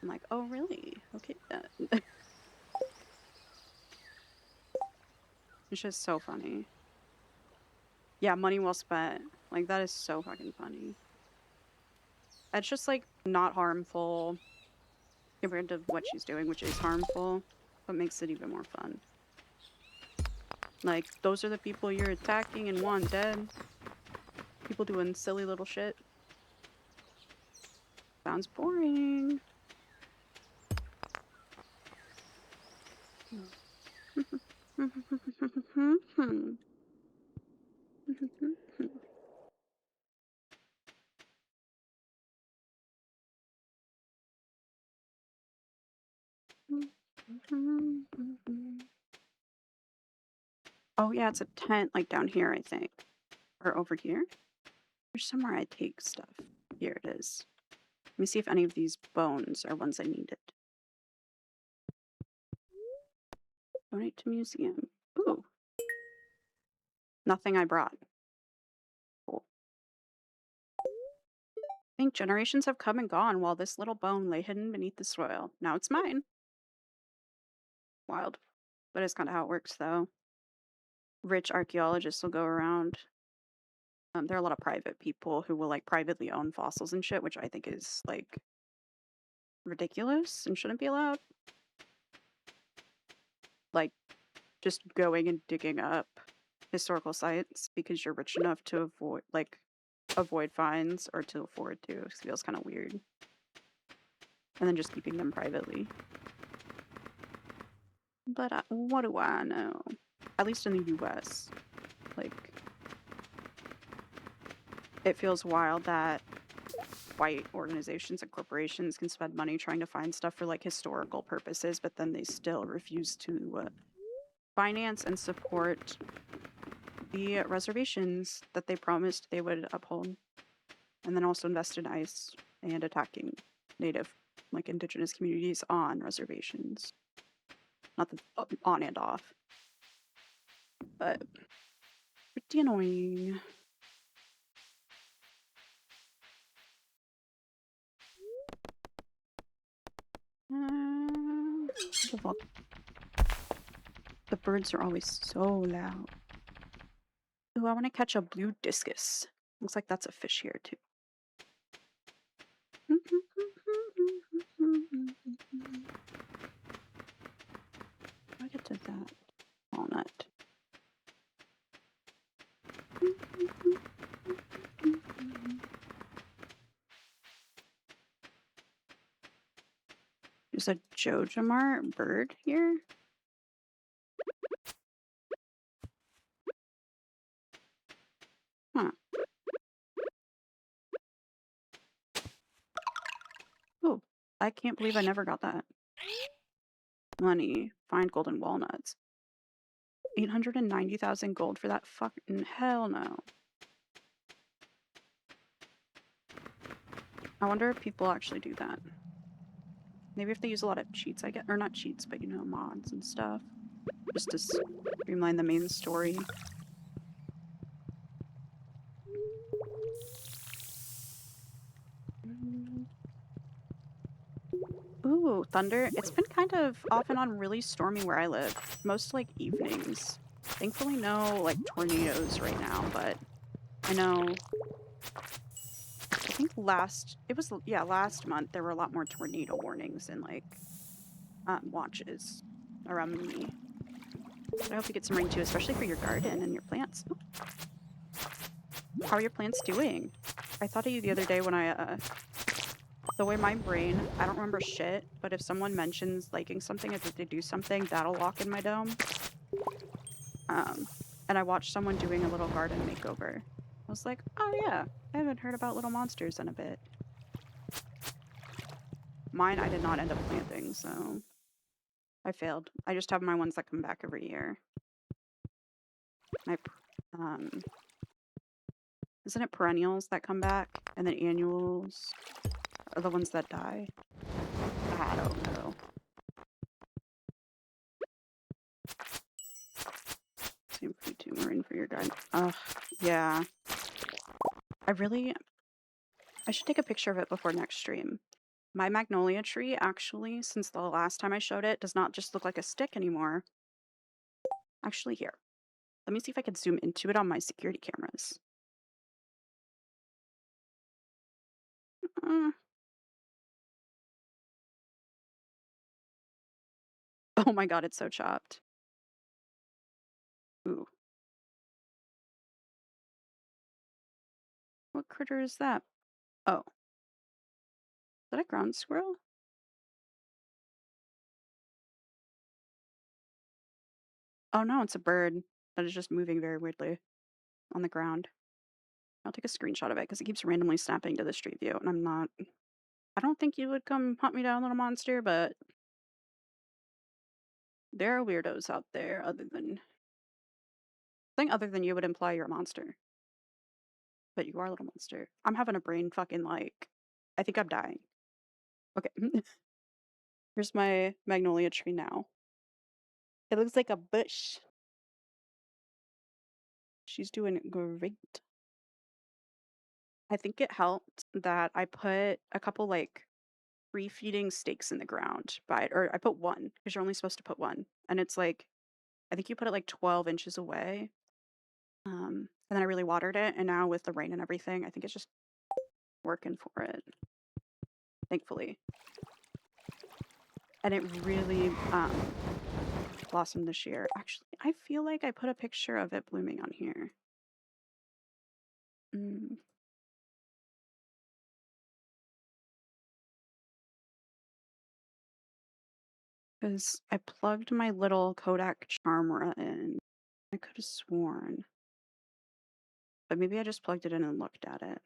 I'm like, oh really? Okay then. It's just so funny. Yeah, money well spent. Like, that is so fucking funny. It's just like not harmful compared to what she's doing, which is harmful, but makes it even more fun. Like, those are the people you're attacking and want dead. People doing silly little shit. Sounds boring. Oh yeah, it's a tent like down here, I think. Or over here? There's somewhere I take stuff. Here it is. Let me see if any of these bones are ones I needed. Donate to museum. Ooh. Nothing I brought. Cool. I think generations have come and gone while this little bone lay hidden beneath the soil. Now it's mine. Wild. That is kind of how it works, though. Rich archaeologists will go around. There are a lot of private people who will like privately own fossils and shit, which I think is like ridiculous and shouldn't be allowed. Like, just going and digging up historical sites because you're rich enough to avoid fines or to afford to. It feels kind of weird. And then just keeping them privately. But what do I know? At least in the US, like, it feels wild that white organizations and corporations can spend money trying to find stuff for like historical purposes, but then they still refuse to finance and support the reservations that they promised they would uphold, and then also invest in ICE and attacking native, like, indigenous communities on reservations. Not the on and off, but pretty annoying. The fuck? The birds are always so loud. Ooh, I want to catch a blue discus. Looks like that's a fish here too. I get to that walnut. There's a Jojamar bird here. Huh. Oh, I can't believe I never got that. Money. Find golden walnuts. 890,000 gold for that fucking hell no. I wonder if people actually do that. Maybe if they use a lot of cheats, I get, or not cheats, but you know, mods and stuff. just to streamline the main story. Ooh, thunder. It's been kind of off and on really stormy where I live. Most like evenings. Thankfully no like tornadoes right now, but I know I think last month there were a lot more tornado warnings and like watches around me. But I hope you get some rain too, especially for your garden and your plants. Ooh, how are your plants doing? I thought of you the other day when the way my brain, I don't remember shit, but if someone mentions liking something, if they do something, that'll lock in my dome. Um, and I watched someone doing a little garden makeover. I was like, oh yeah, I haven't heard about little monsters in a bit. Mine, I did not end up planting, so I failed. I just have my ones that come back every year. My, um, isn't it perennials that come back? And then annuals are the ones that die? I don't know. Same for you too, Maureen, for your garden. Ugh, yeah. I should take a picture of it before next stream. My magnolia tree, actually, since the last time I showed it, does not just look like a stick anymore. Actually, here. Let me see if I can zoom into it on my security cameras. Uh, oh my god, it's so chopped. Ooh. What critter is that? Oh. Is that a ground squirrel? Oh no, it's a bird that is just moving very weirdly on the ground. I'll take a screenshot of it because it keeps randomly snapping to the street view, and I don't think you would come hunt me down, little monster, but there are weirdos out there other than you would imply you're a monster. But you are a little monster. I'm having a brain fucking like I think I'm dying. Okay. Here's my magnolia tree now. It looks like a bush. She's doing great. I think it helped that I put a couple like free feeding stakes in the ground by it, or I put one because you're only supposed to put one, and it's like I think you put it like 12 inches away. And then I really watered it, and now with the rain and everything, I think it's just working for it. Thankfully, and it really blossomed this year. Actually, I feel like I put a picture of it blooming on here. Mm. Because I plugged my little Kodak Charmera in. I could have sworn. But maybe I just plugged it in and looked at it.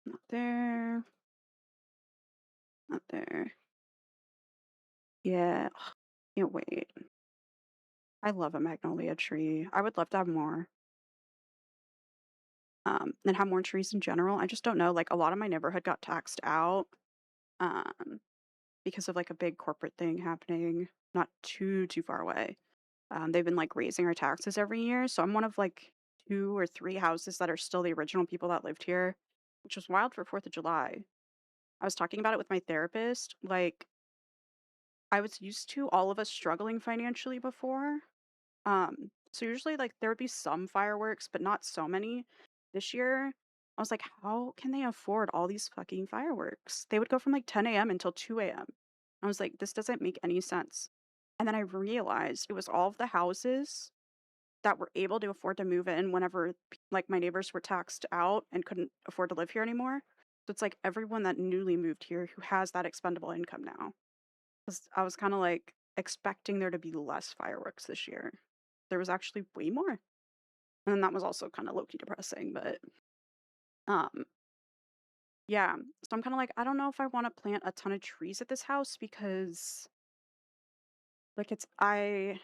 Not there. Not there. Yeah. Can't wait. I love a magnolia tree. I would love to have more. And have more trees in general. I just don't know. Like a lot of my neighborhood got taxed out. Um, because of like a big corporate thing happening not too far away. They've been like raising our taxes every year, so I'm one of like 2 or 3 houses that are still the original people that lived here, which was wild for 4th of July. I was talking about it with my therapist. Like I was used to all of us struggling financially before. So usually like there would be some fireworks, but not so many. This year, I was like, how can they afford all these fucking fireworks? They would go from like 10 a.m. until 2 a.m. I was like, this doesn't make any sense. And then I realized it was all of the houses that were able to afford to move in whenever like my neighbors were taxed out and couldn't afford to live here anymore. So it's like everyone that newly moved here who has that expendable income now. 'Cause I was kind of like expecting there to be less fireworks this year. There was actually way more. And then that was also kind of low-key depressing, but um yeah. So I'm kind of like I don't know if I want to plant a ton of trees at this house because like I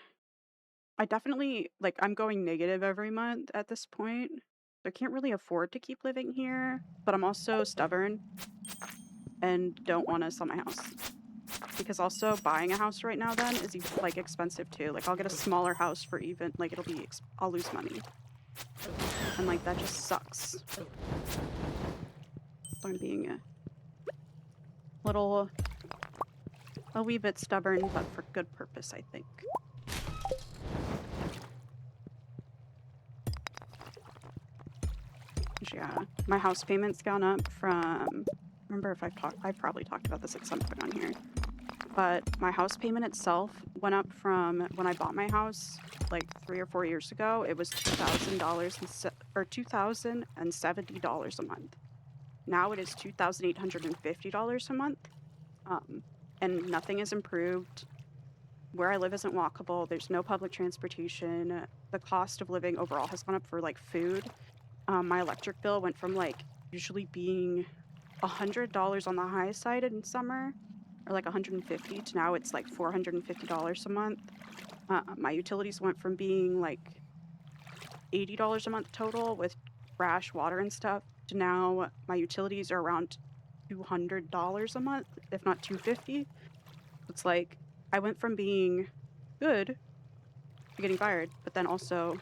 definitely like I'm going negative every month at this point. I can't really afford to keep living here, but I'm also stubborn and don't want to sell my house. because also buying a house right now then is like expensive too. Like I'll get a smaller house for even like I'll lose money. And like that just sucks. So I'm being little a wee bit stubborn, but for good purpose, I think. Yeah, my house payment's gone up from, remember if I've probably talked about this at some point on here, but my house payment itself went up from when I bought my house like 3 or 4 years ago. It was $2,000 or $2,070 a month. Now it is $2,850 a month. And nothing is improved. Where I live isn't walkable. There's no public transportation. The cost of living overall has gone up for like food. My electric bill went from like usually being $100 on the high side in summer, or like $150, to now it's like $450 a month. My utilities went from being like $80 a month total with trash, water, and stuff, to now my utilities are around $200 a month, if not $250. It's like I went from being good to getting fired, but then also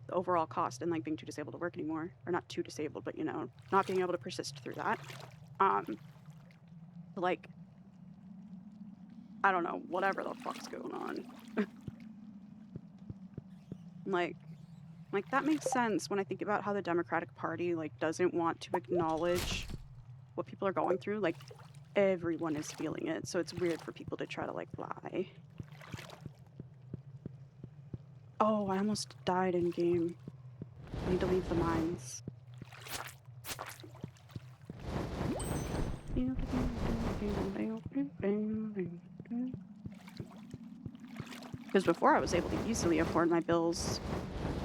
the overall cost and like being too disabled to work anymore, or not too disabled, but not being able to persist through that. Like I don't know, whatever the fuck's going on. like that makes sense when I think about how the Democratic Party like doesn't want to acknowledge what people are going through. Like everyone is feeling it, so it's weird for people to try to like lie. Oh, I almost died in game. I need to leave the mines. Because before I was able to easily afford my bills,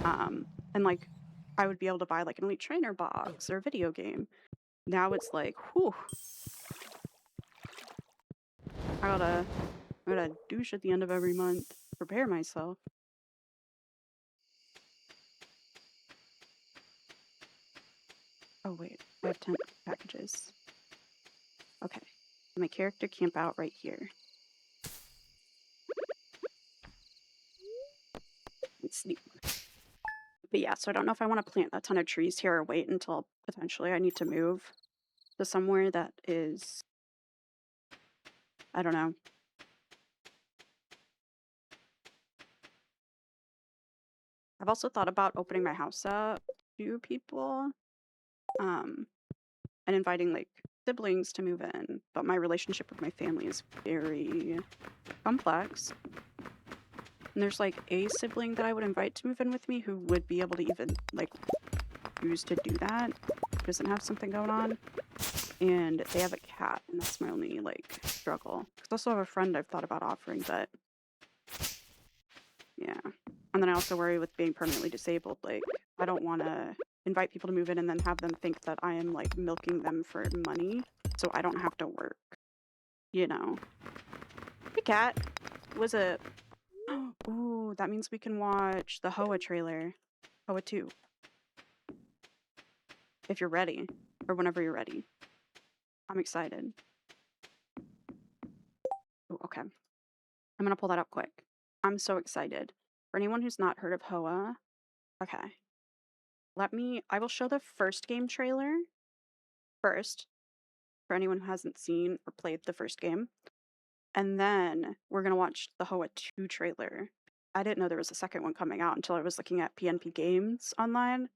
and like I would be able to buy like an Elite Trainer box or a video game. Now it's like, whew, I gotta douche at the end of every month, prepare myself. Oh wait, I have 10 packages. Okay, my character camp out right here. And sleep. But yeah, so I don't know if I want to plant a ton of trees here or wait until potentially I need to move to somewhere that is, I don't know. I've also thought about opening my house up to people, and inviting like siblings to move in, but my relationship with my family is very complex. And there's like a sibling that I would invite to move in with me who would be able to even like choose to do that, who doesn't have something going on. And they have a cat, and that's my only like struggle. Because I also have a friend I've thought about offering, but yeah. And then I also worry with being permanently disabled, like I don't want to invite people to move in and then have them think that I am like milking them for money so I don't have to work, you know. Hey cat, was a ooh, that means we can watch the Hoa trailer. Hoa 2. If you're ready. Or whenever you're ready. I'm excited. Ooh, okay. I'm gonna pull that up quick. I'm so excited. For anyone who's not heard of Hoa, okay. I will show the first game trailer first, for anyone who hasn't seen or played the first game. And then we're gonna watch the Hoa 2 trailer. I didn't know there was a second one coming out until I was looking at PNP Games online.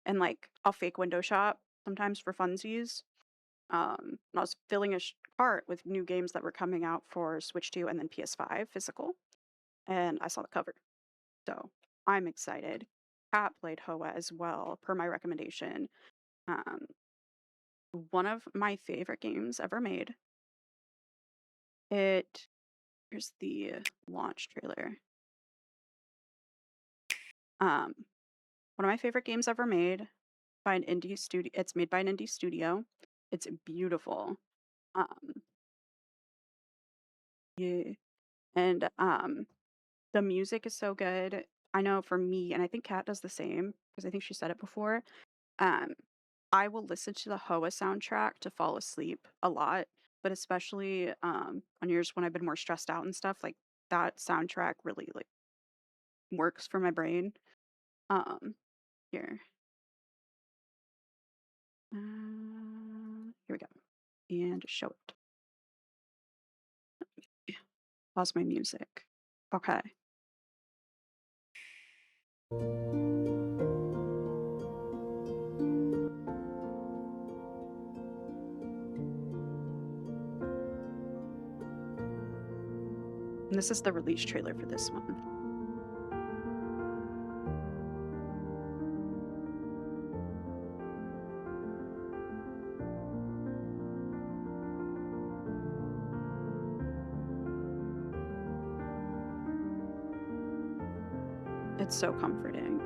And like I'll fake window shop sometimes for funsies. And I was filling a cart with new games that were coming out for Switch 2 and then PS5 physical. And I saw the cover. So I'm excited. Kat played Hoa as well, per my recommendation. Um, one of my favorite games ever made. Here's the launch trailer. Um, one of my favorite games ever made by an indie studio. It's made by an indie studio. It's beautiful. Um, yeah. And the music is so good. I know for me, and I think Kat does the same because I think she said it before. Um, I will listen to the Hoa soundtrack to fall asleep a lot. but especially on years when I've been more stressed out and stuff, like that soundtrack really like works for my brain. Um, here, here we go, and just show it. Yeah, pause my music. Okay. And this is the release trailer for this one. It's so comforting.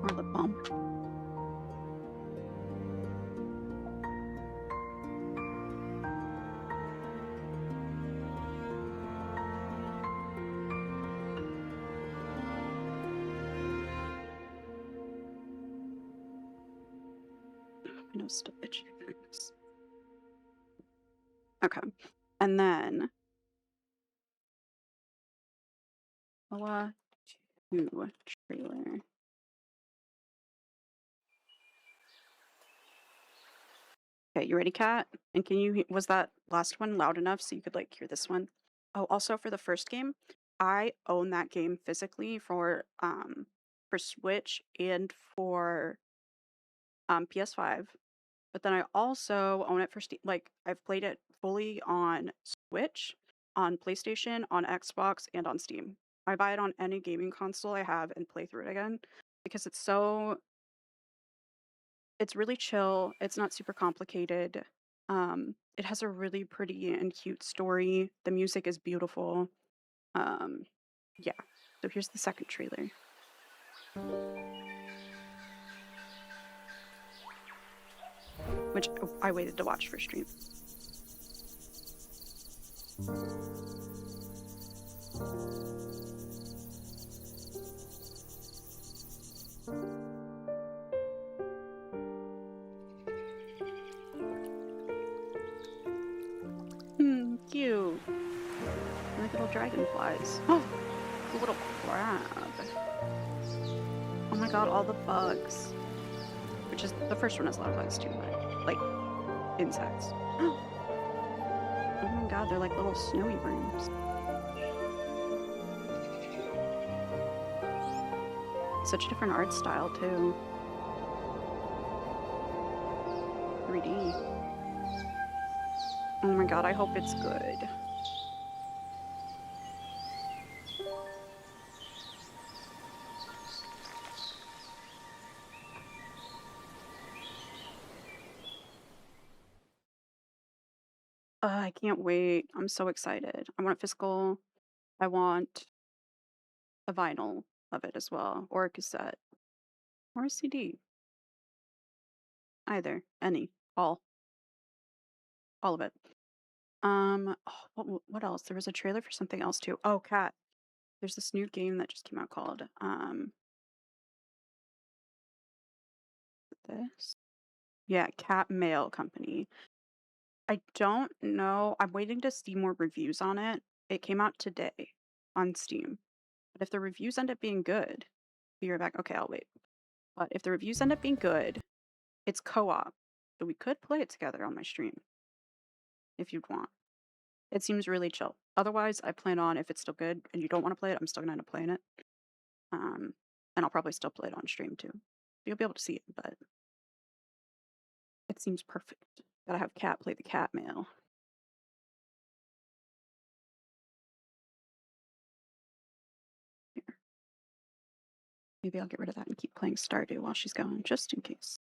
Or lip balm. My nose still itchy. Okay. And then Noah 2 trailer. Okay, you ready, Kat? And can you was that last one loud enough so you could like hear this one? Oh, also for the first game, I own that game physically for Switch and for PS5. But then I also own it for Steam. Like I've played it fully on Switch, on PlayStation, on Xbox, and on Steam. I buy it on any gaming console I have and play through it again because it's really chill. It's not super complicated. It has a really pretty and cute story. The music is beautiful. Um, yeah. So here's the second trailer, which I waited to watch for stream. Cute. Like little dragonflies. Oh, the little crab. Oh my god, all the bugs. Which is the first one has a lot of bugs too, but like insects. Oh my god, they're like little snowy worms. Such a different art style too. 3D. Oh my god, I hope it's good. I can't wait. I'm so excited. I want a physical. I want a vinyl of it as well, or a cassette, or a CD. Either, any, all of it. Oh, what else? There was a trailer for something else too. Oh, Cat. There's this new game that just came out called this. Yeah, Cat Mail Company. I don't know. I'm waiting to see more reviews on it. It came out today on Steam. But if the reviews end up being good, be right back. Okay, I'll wait. But if the reviews end up being good, it's co-op. So we could play it together on my stream if you'd want. It seems really chill. Otherwise, I plan on if it's still good and you don't want to play it, I'm still gonna end up playing it. And I'll probably still play it on stream too. You'll be able to see it, but it seems perfect. Gotta have Cat play the cat mail. Maybe I'll get rid of that and keep playing Stardew while she's going, just in case.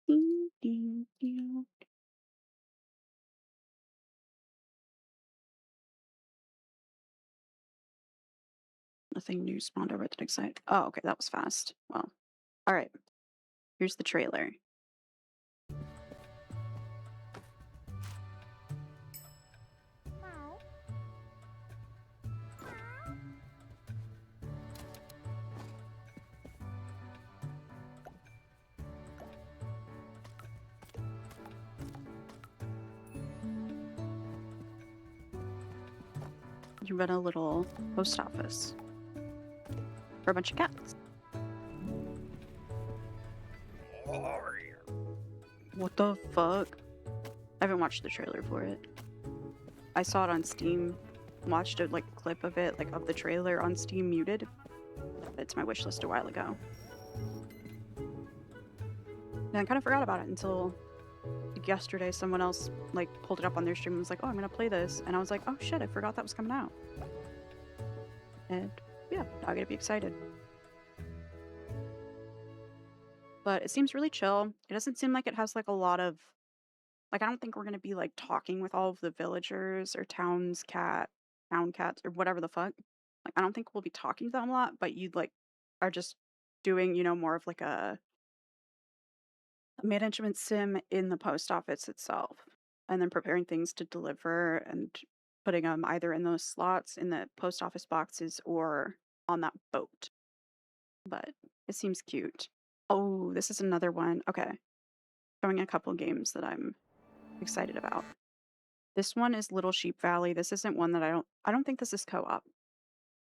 Ding, ding, ding. Nothing new spawned over that exciting. Oh, okay, that was fast. Well, all right. Here's the trailer. You run a little post office for a bunch of cats. What the fuck? I haven't watched the trailer for it. I saw it on Steam. Watched a clip of it, of the trailer on Steam muted. It's my wish list a while ago. And I kind of forgot about it until yesterday. Someone else pulled it up on their stream and was like, "Oh, I'm gonna play this," and I was like, "Oh shit, I forgot that was coming out." And yeah, now I gotta be excited. But it seems really chill. It doesn't seem like it has a lot of I don't think we're gonna be talking with all of the villagers or town cats or whatever the fuck. I don't think we'll be talking to them a lot, but you are just doing, more of a management sim in the post office itself, and then preparing things to deliver and putting them either in those slots in the post office boxes or on that boat. But it seems cute. Oh, this is another one. Okay. Showing a couple games that I'm excited about. This one is Little Sheep Valley. This isn't one that I don't think this is co-op,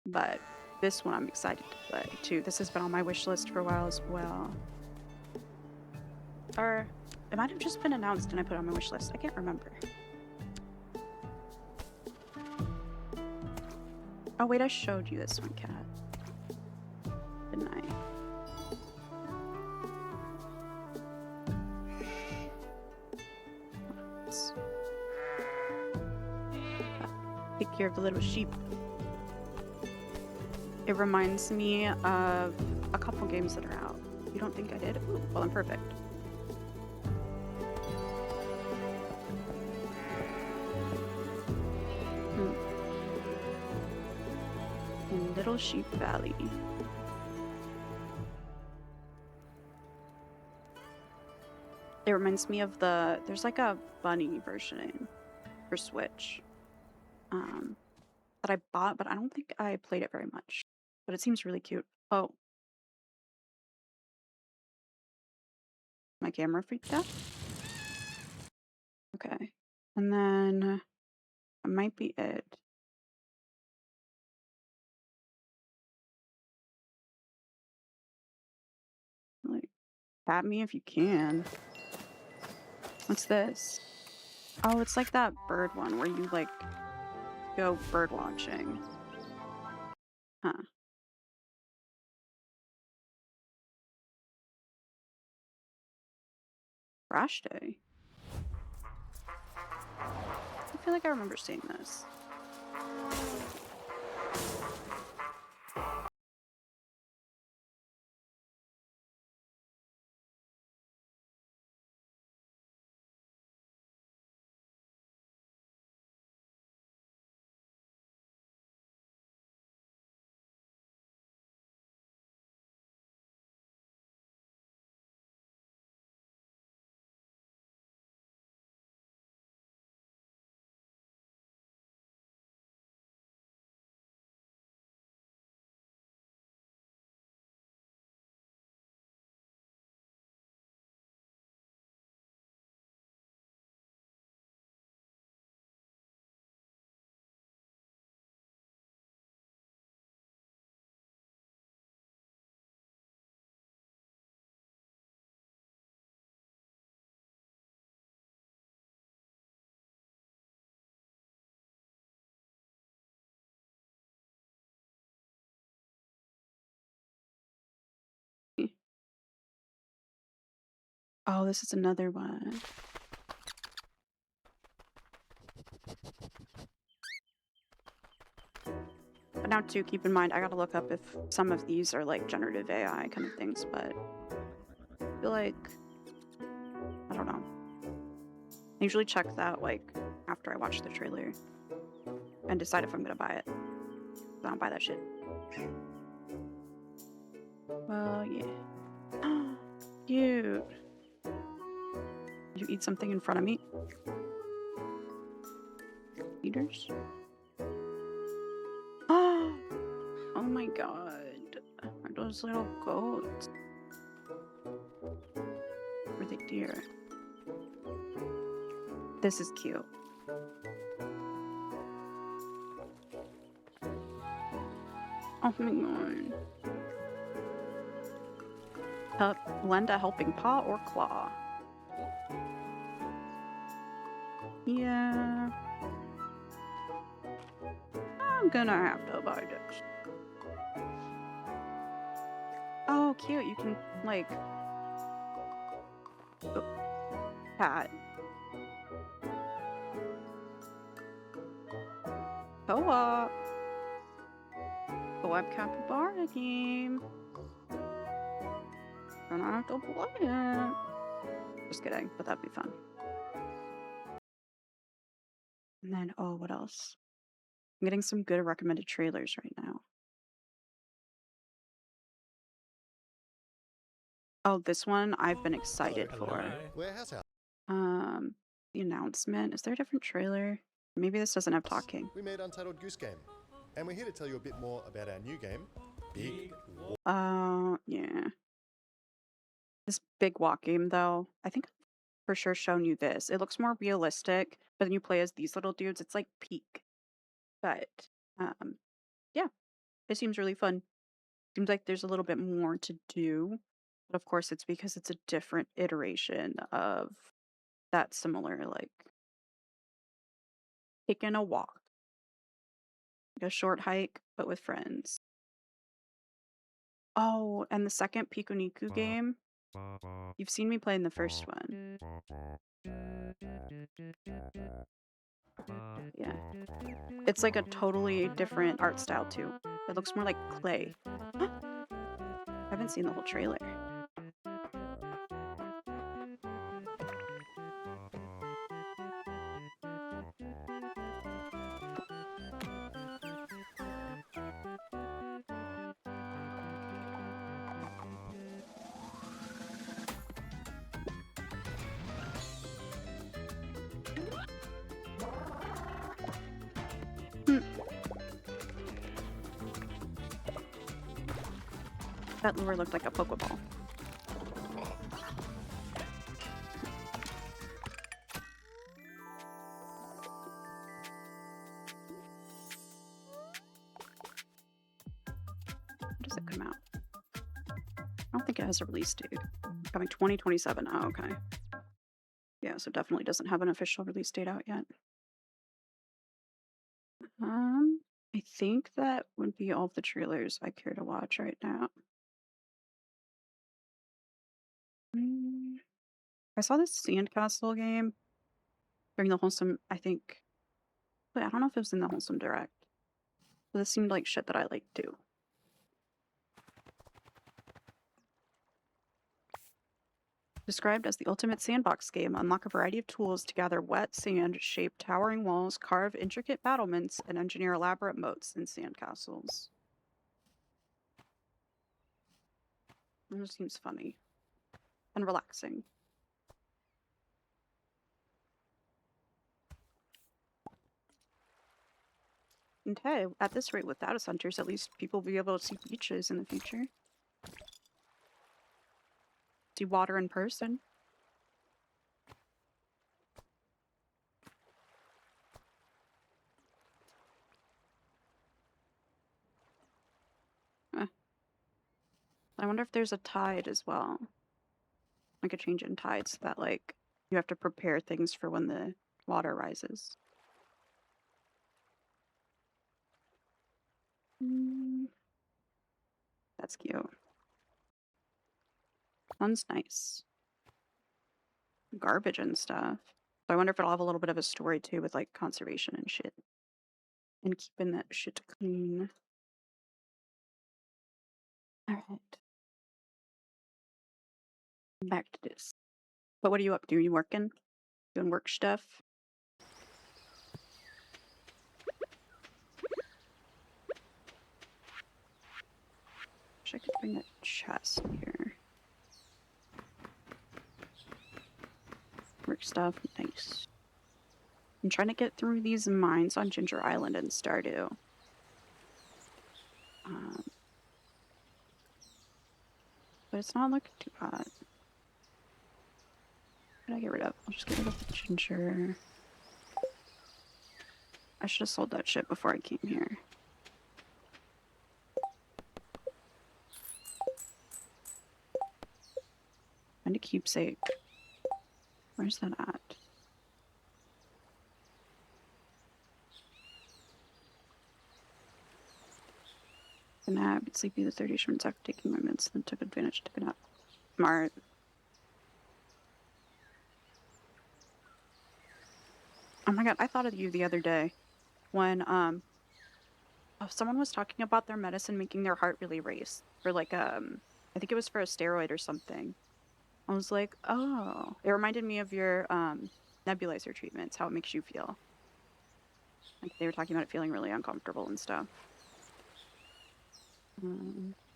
but this one I'm excited to play too. This has been on my wish list for a while as well. Or it might have just been announced and I put it on my wish list. I can't remember. Oh wait, I showed you this one, Cat. Didn't I? Take care of the little sheep. It reminds me of a couple games that are out. You don't think I did? Ooh, well, I'm perfect. In Little Sheep Valley. It reminds me of there's a bunny version for Switch that I bought, but I don't think I played it very much. But it seems really cute. Oh. My camera freaked out? Okay. And then that might be it. Tap me if you can. What's this? Oh, it's like that bird one where you go bird watching. Huh. Crash Day. I feel like I remember seeing this. Oh, this is another one. But now too, keep in mind, I gotta look up if some of these are like generative AI kind of things, but I feel like, I don't know. I usually check that like after I watch the trailer and decide if I'm gonna buy it. I don't buy that shit. Well, yeah. Cute. You eat something in front of me? Eaters? Oh my god. Are those little goats? Or the deer? This is cute. Oh my god. Lend a helping paw or claw. Yeah. I'm gonna have to buy this. Oh, cute. You can, like, pat. Co-op. Co-op capybara game. And I have to play it. Just kidding, but that'd be fun. And then, oh, what else? I'm getting some good recommended trailers right now. Oh, this one I've been excited for. Warehouse house. Um, the announcement. Is there a different trailer? Maybe this doesn't have talking. We made Untitled Goose Game, and we're here to tell you a bit more about our new game, Big Walk. Yeah. This big walk game, though, I think I've for sure shown you this. It looks more realistic, but then you play as these little dudes. It's like Peak. But, um, yeah, it seems really fun. Seems like there's a little bit more to do. But of course, it's because it's a different iteration of that similar, like, taking a walk, like a short hike, but with friends. Oh, and the second Pikuniku game, you've seen me play in the first one. Yeah. It's like a totally different art style too. It looks more like clay. I haven't seen the whole trailer. Hmm. That lure looked like a Pokeball. When does it come out? I don't think it has a release date. Coming 2027. Oh, okay. Yeah, so definitely doesn't have an official release date out yet. I think that would be all of the trailers I care to watch right now. Mm, I saw this Sandcastle game during the Wholesome, I think. But I don't know if it was in the Wholesome Direct. But this seemed like shit that I like too. Described as the ultimate sandbox game, unlock a variety of tools to gather wet sand, shape towering walls, carve intricate battlements, and engineer elaborate moats in sandcastles. It just seems funny and relaxing. And hey, at this rate with data centers, at least people will be able to see beaches in the future. See water in person. Eh. I wonder if there's a tide as well. Like a change in tide so that like you have to prepare things for when the water rises. That's cute. Sounds nice. Garbage and stuff. So I wonder if it'll have a little bit of a story too with like conservation and shit. And keeping that shit clean. Alright. Back to this. But what are you up to? Are you working? Doing work stuff? Wish I could bring a chest here. Work stuff, nice. I'm trying to get through these mines on Ginger Island and Stardew. But it's not looking too hot. What did I get rid of? I'll just get rid of the ginger. I should have sold that shit before I came here. Find a keepsake. Where's that at? A nap, it's sleepy the 30 minutes after taking my meds, then took advantage, took a nap. Smart. Oh my god, I thought of you the other day when someone was talking about their medicine making their heart really race for like I think it was for a steroid or something. I was like, oh, it reminded me of your nebulizer treatments, how it makes you feel. Like they were talking about it feeling really uncomfortable and stuff.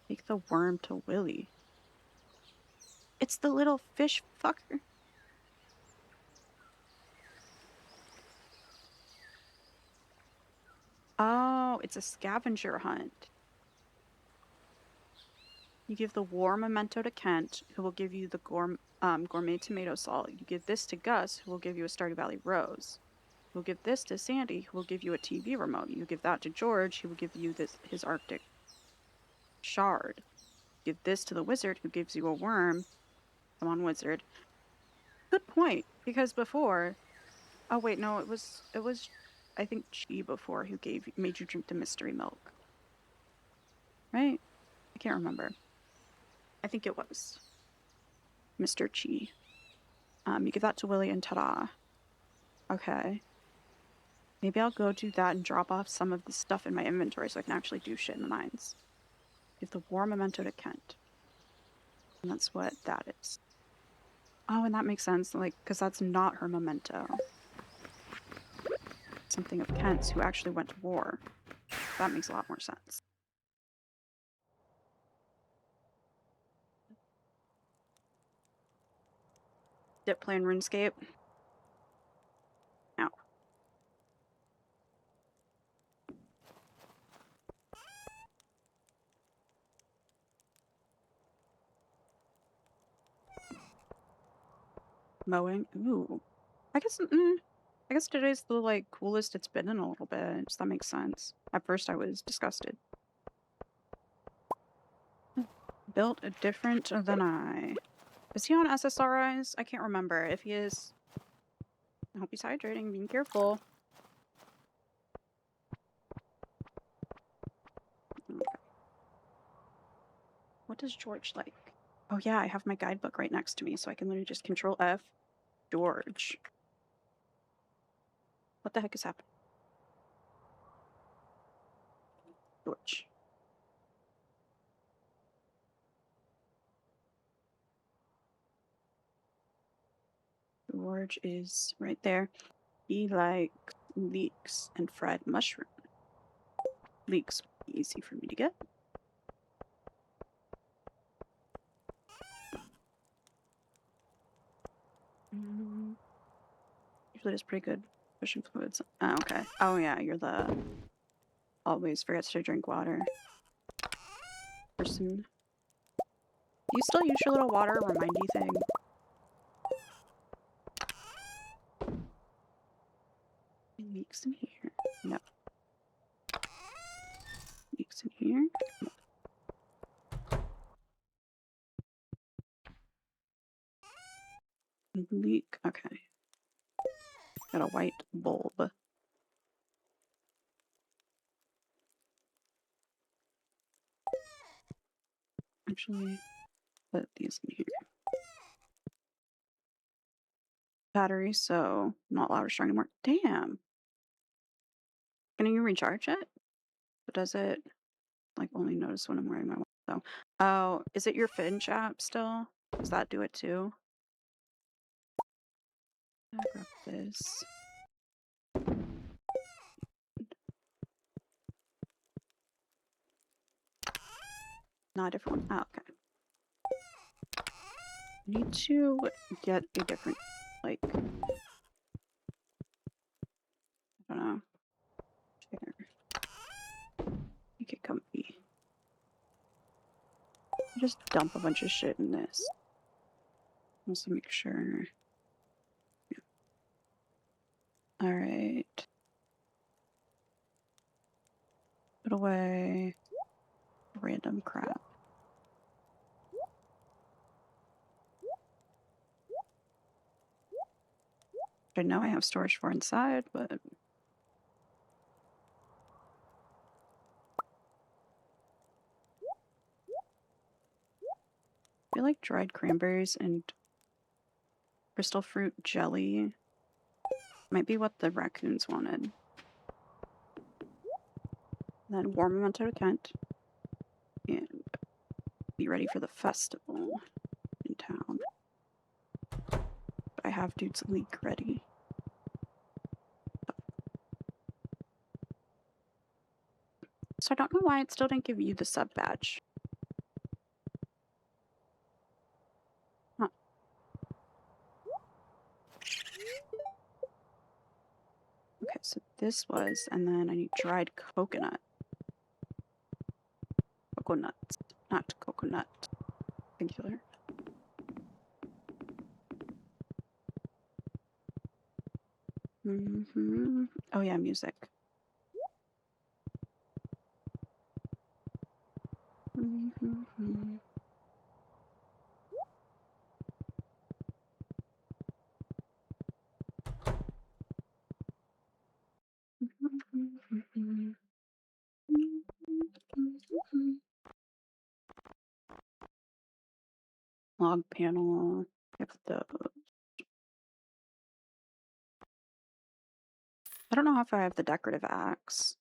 Take the worm to Willy. It's the little fish fucker. Oh, it's a scavenger hunt. You give the war memento to Kent, who will give you the gourmet tomato salt. You give this to Gus, who will give you a Stardew Valley rose. You'll give this to Sandy, who will give you a TV remote. You give that to George, who will give you his Arctic shard. Give this to the wizard, who gives you a worm. Come on, wizard. Good point, because before, oh wait, no, it was I think Chi before who made you drink the mystery milk. Right? I can't remember. I think it was Mr. Chi. You give that to Willy and ta-da. Okay. Maybe I'll go do that and drop off some of the stuff in my inventory so I can actually do shit in the mines. Give the war memento to Kent. And that's what that is. Oh, and that makes sense, like, because that's not her memento. Something of Kent's who actually went to war. That makes a lot more sense. Dip playing RuneScape. Ow. Mowing. Ooh. I guess today's the like coolest it's been in a little bit. So that makes sense. At first I was disgusted. Built a different than I. Is he on SSRIs? I can't remember. If he is, I hope he's hydrating. Being careful. Okay. What does George like? Oh yeah, I have my guidebook right next to me, so I can literally just Control F. George. What the heck is happening? George. George is right there. He likes leeks and fried mushroom. Leeks would be easy for me to get. Usually it's pretty good pushing fluids. Oh, okay. Oh yeah, you're the always forgets to drink water person. Do you still use your little water remindy thing? Leeks in here. Yep. Leeks in here. Leek. Okay. Got a white bulb. Actually, put these in here. Battery, so not loud or strong anymore. Damn. Can you recharge it? But does it like only notice when I'm wearing my So, oh, is it your Finch app still? Does that do it too? I'll grab this. Not a different one. Oh, okay. I need to get a different, like, I don't know, chair. Make it comfy. Just dump a bunch of shit in this. Also make sure. Yeah. All right. Put away random crap. I know I have storage for inside, but I feel like dried cranberries and crystal fruit jelly might be what the raccoons wanted. And then warm them onto a tent and be ready for the festival in town. I have Dude's League ready. So I don't know why it still didn't give you the sub badge. Huh. Okay, so this was, and then I need dried coconut. Coconuts, not coconut. Singular. Oh yeah, music. Log panel. If the I don't know if I have the decorative axe.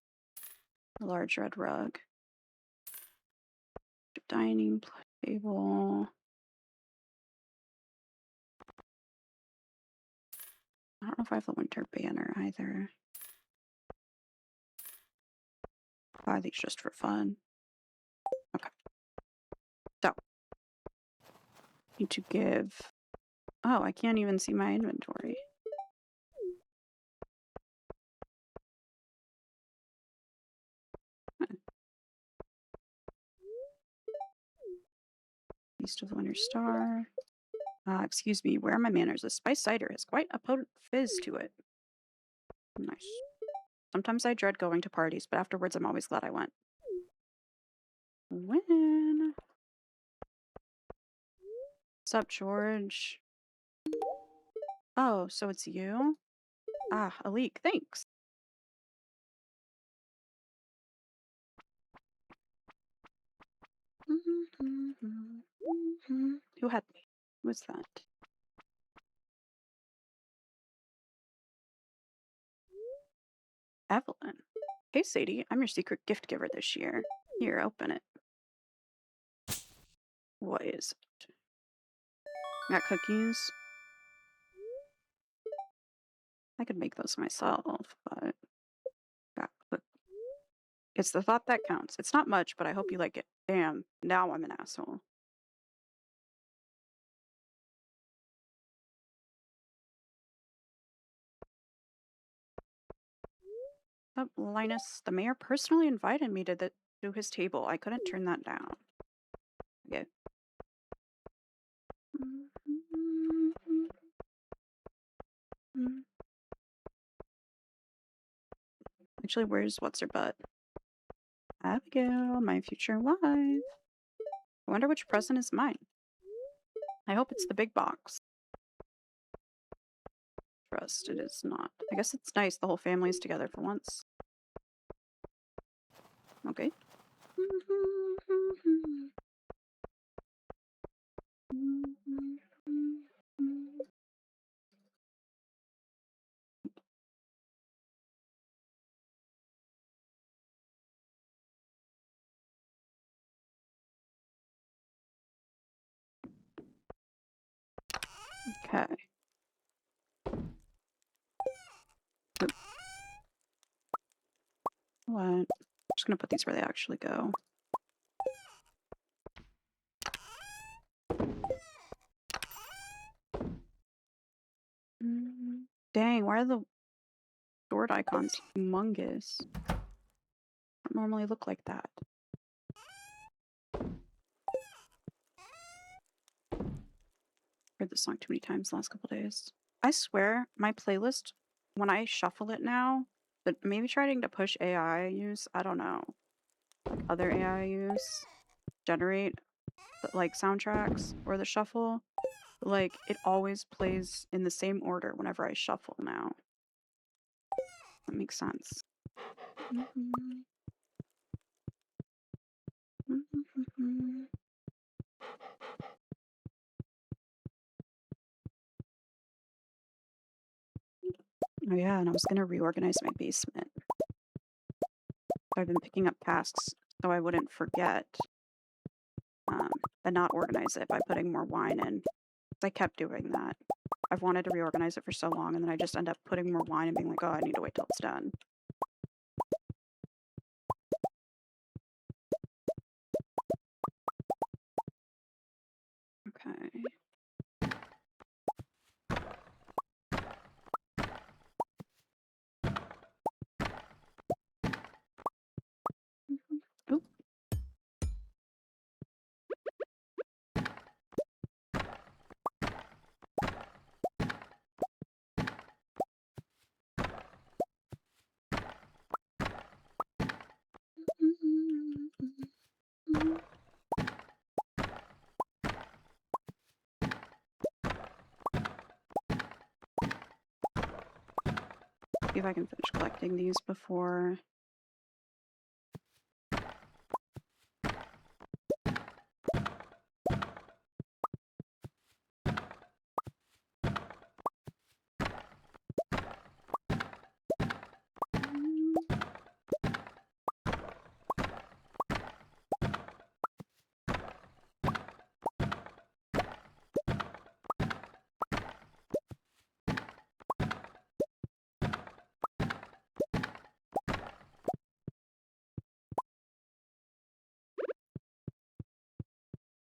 A large red rug. Dining table. I don't know if I have the winter banner either. Buy these just for fun. Okay. So, need to give. Oh, I can't even see my inventory. Feast of the Winter Star. Excuse me, where are my manners? This spice cider has quite a potent fizz to it. Nice. Sometimes I dread going to parties, but afterwards I'm always glad I went. When? What's up, George? Oh, so it's you? Ah, a leak. Thanks. Who had me? What's that? Evelyn. Hey, Sadie, I'm your secret gift giver this year. Here, open it. What is it? Got cookies? I could make those myself, but it's the thought that counts. It's not much, but I hope you like it. Damn, now I'm an asshole. Oh, Linus, the mayor personally invited me to his table. I couldn't turn that down. Okay. Actually, where's what's her butt? Abigail, my future wife. I wonder which present is mine. I hope it's the big box. Trust it is not. I guess it's nice the whole family's together for once. Okay. Okay. Oop. What? I'm just gonna put these where they actually go. Dang, why are the sword icons humongous? Don't normally look like that. Heard this song too many times the last couple days. I swear, my playlist, when I shuffle it now, but maybe trying to push AI use, I don't know, like other AI use, generate like soundtracks or the shuffle, like it always plays in the same order whenever I shuffle now. That makes sense. Oh yeah, and I was gonna reorganize my basement. I've been picking up tasks so I wouldn't forget, and not organize it by putting more wine in. I kept doing that. I've wanted to reorganize it for so long, and then I just end up putting more wine and being like, oh, I need to wait till it's done. Okay. Oop. See if I can finish collecting these before.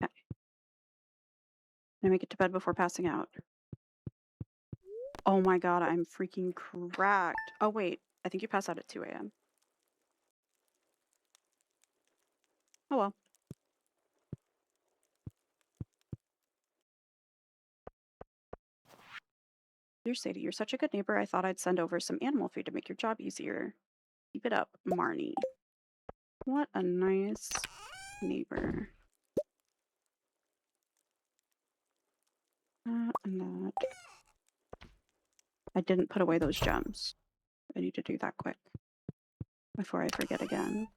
Okay. Can I make it to bed before passing out? Oh my god, I'm freaking cracked. Oh wait, I think you pass out at 2 a.m. Oh well. Dear Sadie, you're such a good neighbor, I thought I'd send over some animal food to make your job easier. Keep it up, Marnie. What a nice neighbor. That and that. I didn't put away those gems. I need to do that quick before I forget again.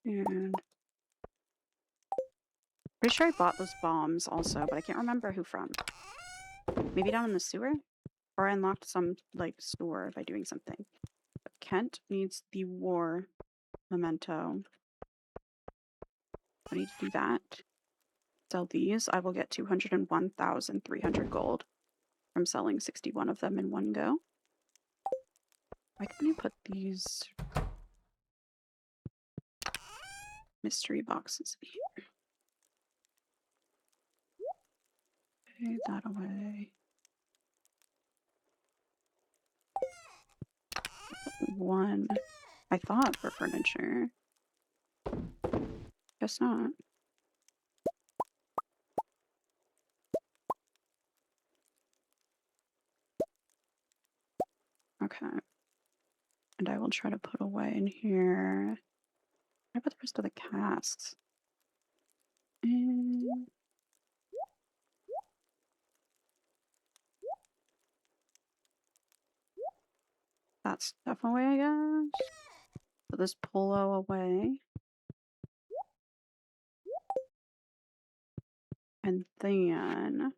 And pretty sure I bought those bombs also, but I can't remember who from. Maybe down in the sewer? Or I unlocked some, like, store by doing something. But Kent needs the war memento. I need to do that. Sell these. I will get 201,300 gold from selling 61 of them in one go. Why couldn't I put these mystery boxes in here? Okay, that away. One, I thought, for furniture. Guess not. Okay. And I will try to put away in here. I put the rest of the casks. And that stuff away, I guess. Put this polo away. And then...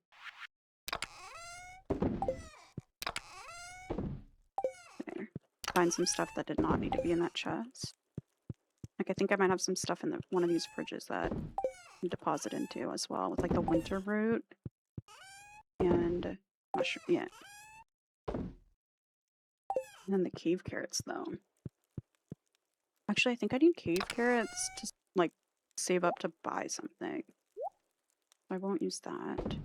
there. Find some stuff that did not need to be in that chest. Like, I think I might have some stuff in one of these fridges that I can deposit into as well, with like the winter root and mushroom. Yeah. And then the cave carrots, though. Actually, I think I need cave carrots to like save up to buy something. I won't use that.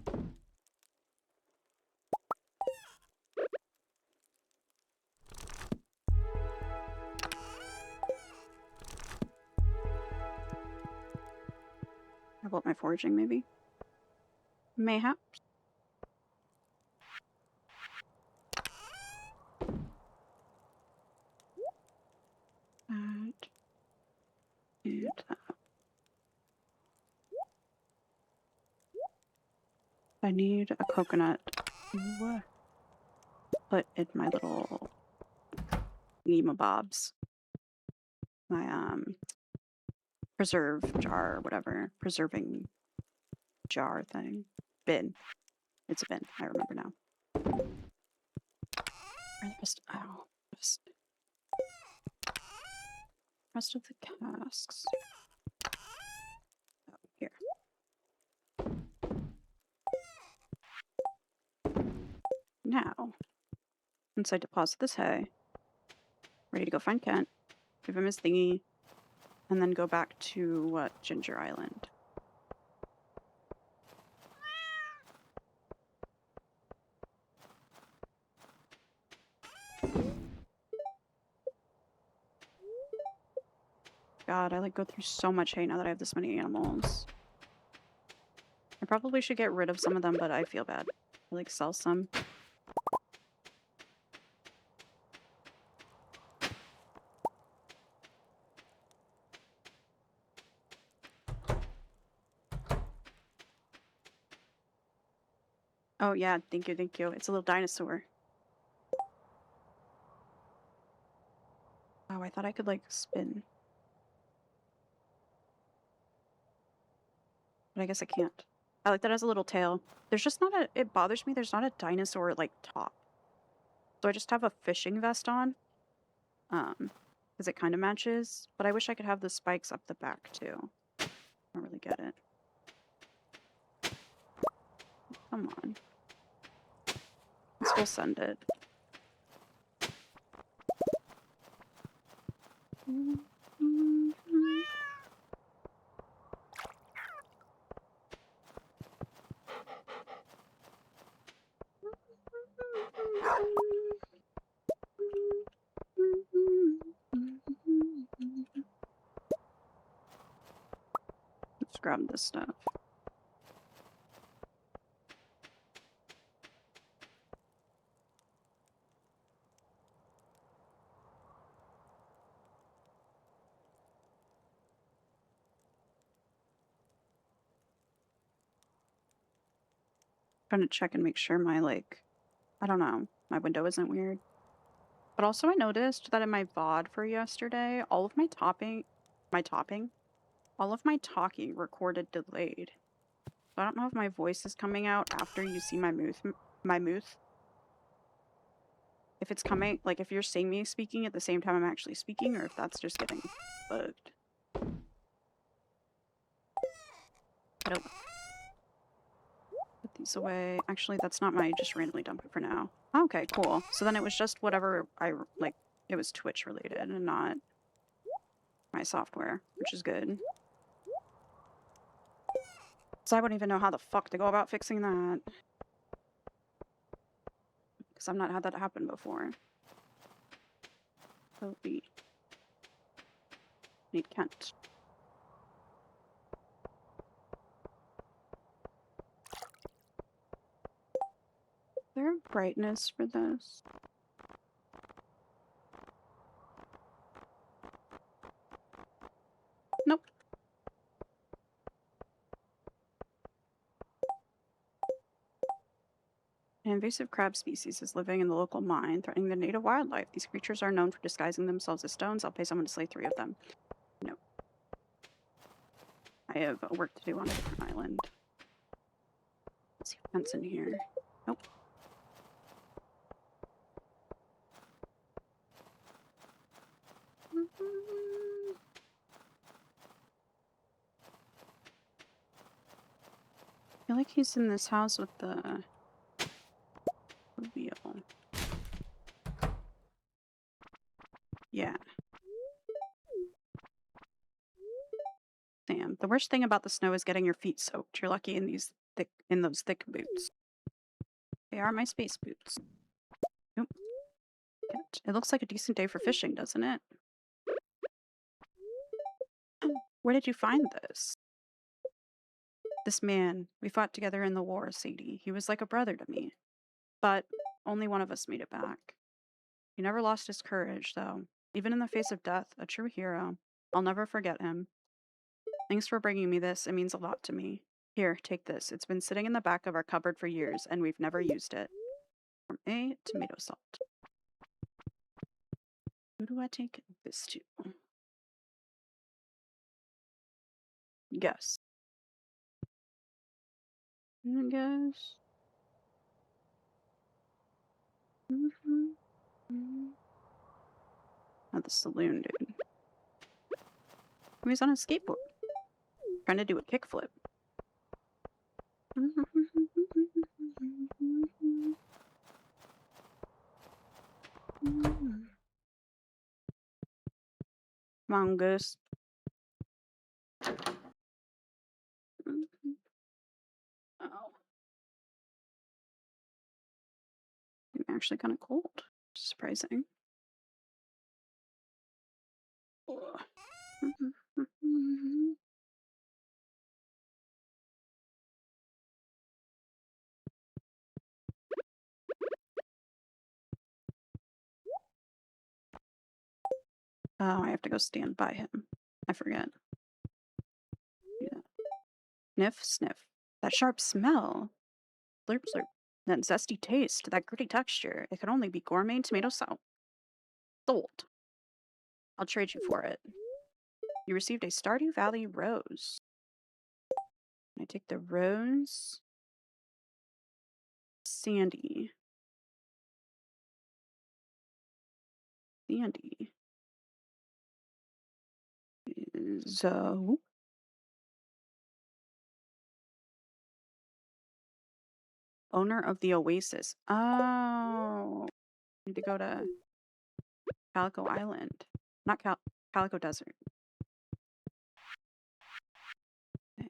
How about my foraging, maybe? Mayhaps. That and that. I need a coconut to put in my little bobs. My preserve jar or whatever. Preserving jar thing. Bin. It's a bin. I remember now. Where the rest? Oh, rest of the casks. Oh, here. Now, once I deposit this hay, ready to go find Kent, give him his thingy, and then go back to Ginger Island. God, I like go through so much hay now that I have this many animals. I probably should get rid of some of them, but I feel bad. I like sell some. Oh yeah, thank you, thank you. It's a little dinosaur. Oh, I thought I could like spin. But I guess I can't. I like that it has a little tail. There's just not a, it bothers me there's not a dinosaur like top. So I just have a fishing vest on. Because it kind of matches. But I wish I could have the spikes up the back too. I don't really get it. Come on. Let's will send it. Let's grab this stuff. Trying to check and make sure my like, I don't know, my window isn't weird. But also I noticed that in my VOD for yesterday, all of my all of my talking recorded delayed. So I don't know if my voice is coming out after you see my mouth. If it's coming, like if you're seeing me speaking at the same time I'm actually speaking, or if that's just getting bugged. I don't know. Put these away. Actually, that's not my, just randomly dump it for now. Okay, cool. So then it was just whatever I, like, it was Twitch related and not my software, which is good. So I wouldn't even know how the fuck to go about fixing that. Because I've not had that happen before. So we need Kent. Is there a brightness for this? Nope. invasive crab species is living in the local mine, threatening the native wildlife. These creatures are known for disguising themselves as stones. I'll pay someone to slay 3 of them. No. I have work to do on a different island. Let's see what's in here. Nope. I feel like he's in this house with the wheel. Yeah. Damn. The worst thing about the snow is getting your feet soaked. You're lucky in those thick boots. They are my space boots. Nope. It looks like a decent day for fishing, doesn't it? Where did you find this? This man. We fought together in the war, Sadie. He was like a brother to me. But only one of us made it back. He never lost his courage, though. Even in the face of death, a true hero. I'll never forget him. Thanks for bringing me this. It means a lot to me. Here, take this. It's been sitting in the back of our cupboard for years, and we've never used it. From A, tomato salt. Who do I take this to? Guess. I guess. Oh, the saloon dude. He's on a skateboard. Trying to do a kickflip. Mongoose. Oh. I'm actually kind of cold. Surprising. Oh, I have to go stand by him. I forget. Yeah. Sniff, sniff. That sharp smell. Slurp, slurp. That zesty taste, that gritty texture. It could only be gourmet tomato salt. Sold. I'll trade you for it. You received a Stardew Valley rose. Can I take the rose? Sandy. Sandy. So. Owner of the Oasis. Oh. Need to go to Calico Island. Not Calico Desert. Okay.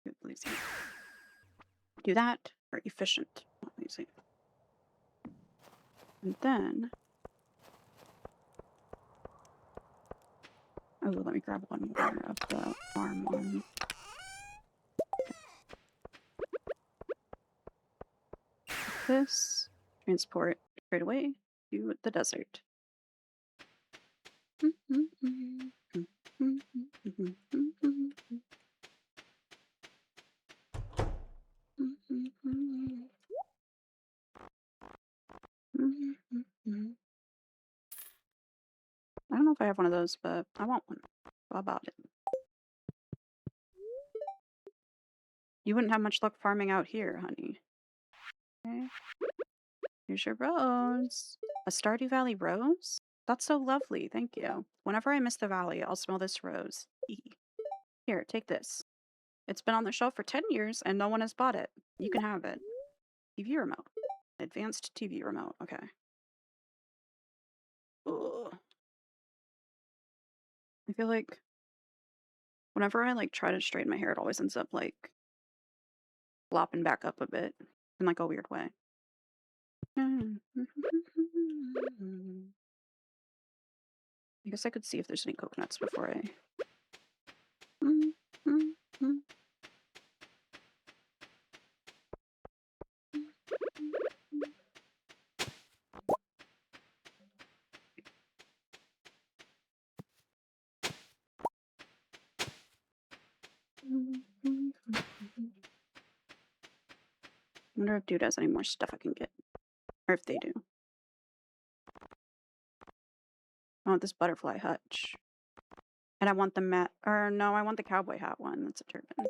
Good, lazy. Do that or efficient. Not lazy. And then. Oh, let me grab one more of the farm one. This. Transport straight away to the desert. I don't know if I have one of those, but I want one. How about it? You wouldn't have much luck farming out here, honey. Okay. Here's your rose. A Stardew Valley rose? That's so lovely, thank you. Whenever I miss the valley, I'll smell this rose. Here, take this. It's been on the shelf for 10 years and no one has bought it. You can have it. TV remote. Advanced TV remote. Okay. Ugh. I feel like whenever I try to straighten my hair, it always ends up flopping back up a bit in a weird way. I guess I could see if there's any coconuts before I. wonder if Dude has any more stuff I can get. Or if they do. I want this butterfly hutch. And I want the I want the cowboy hat one. That's a turban.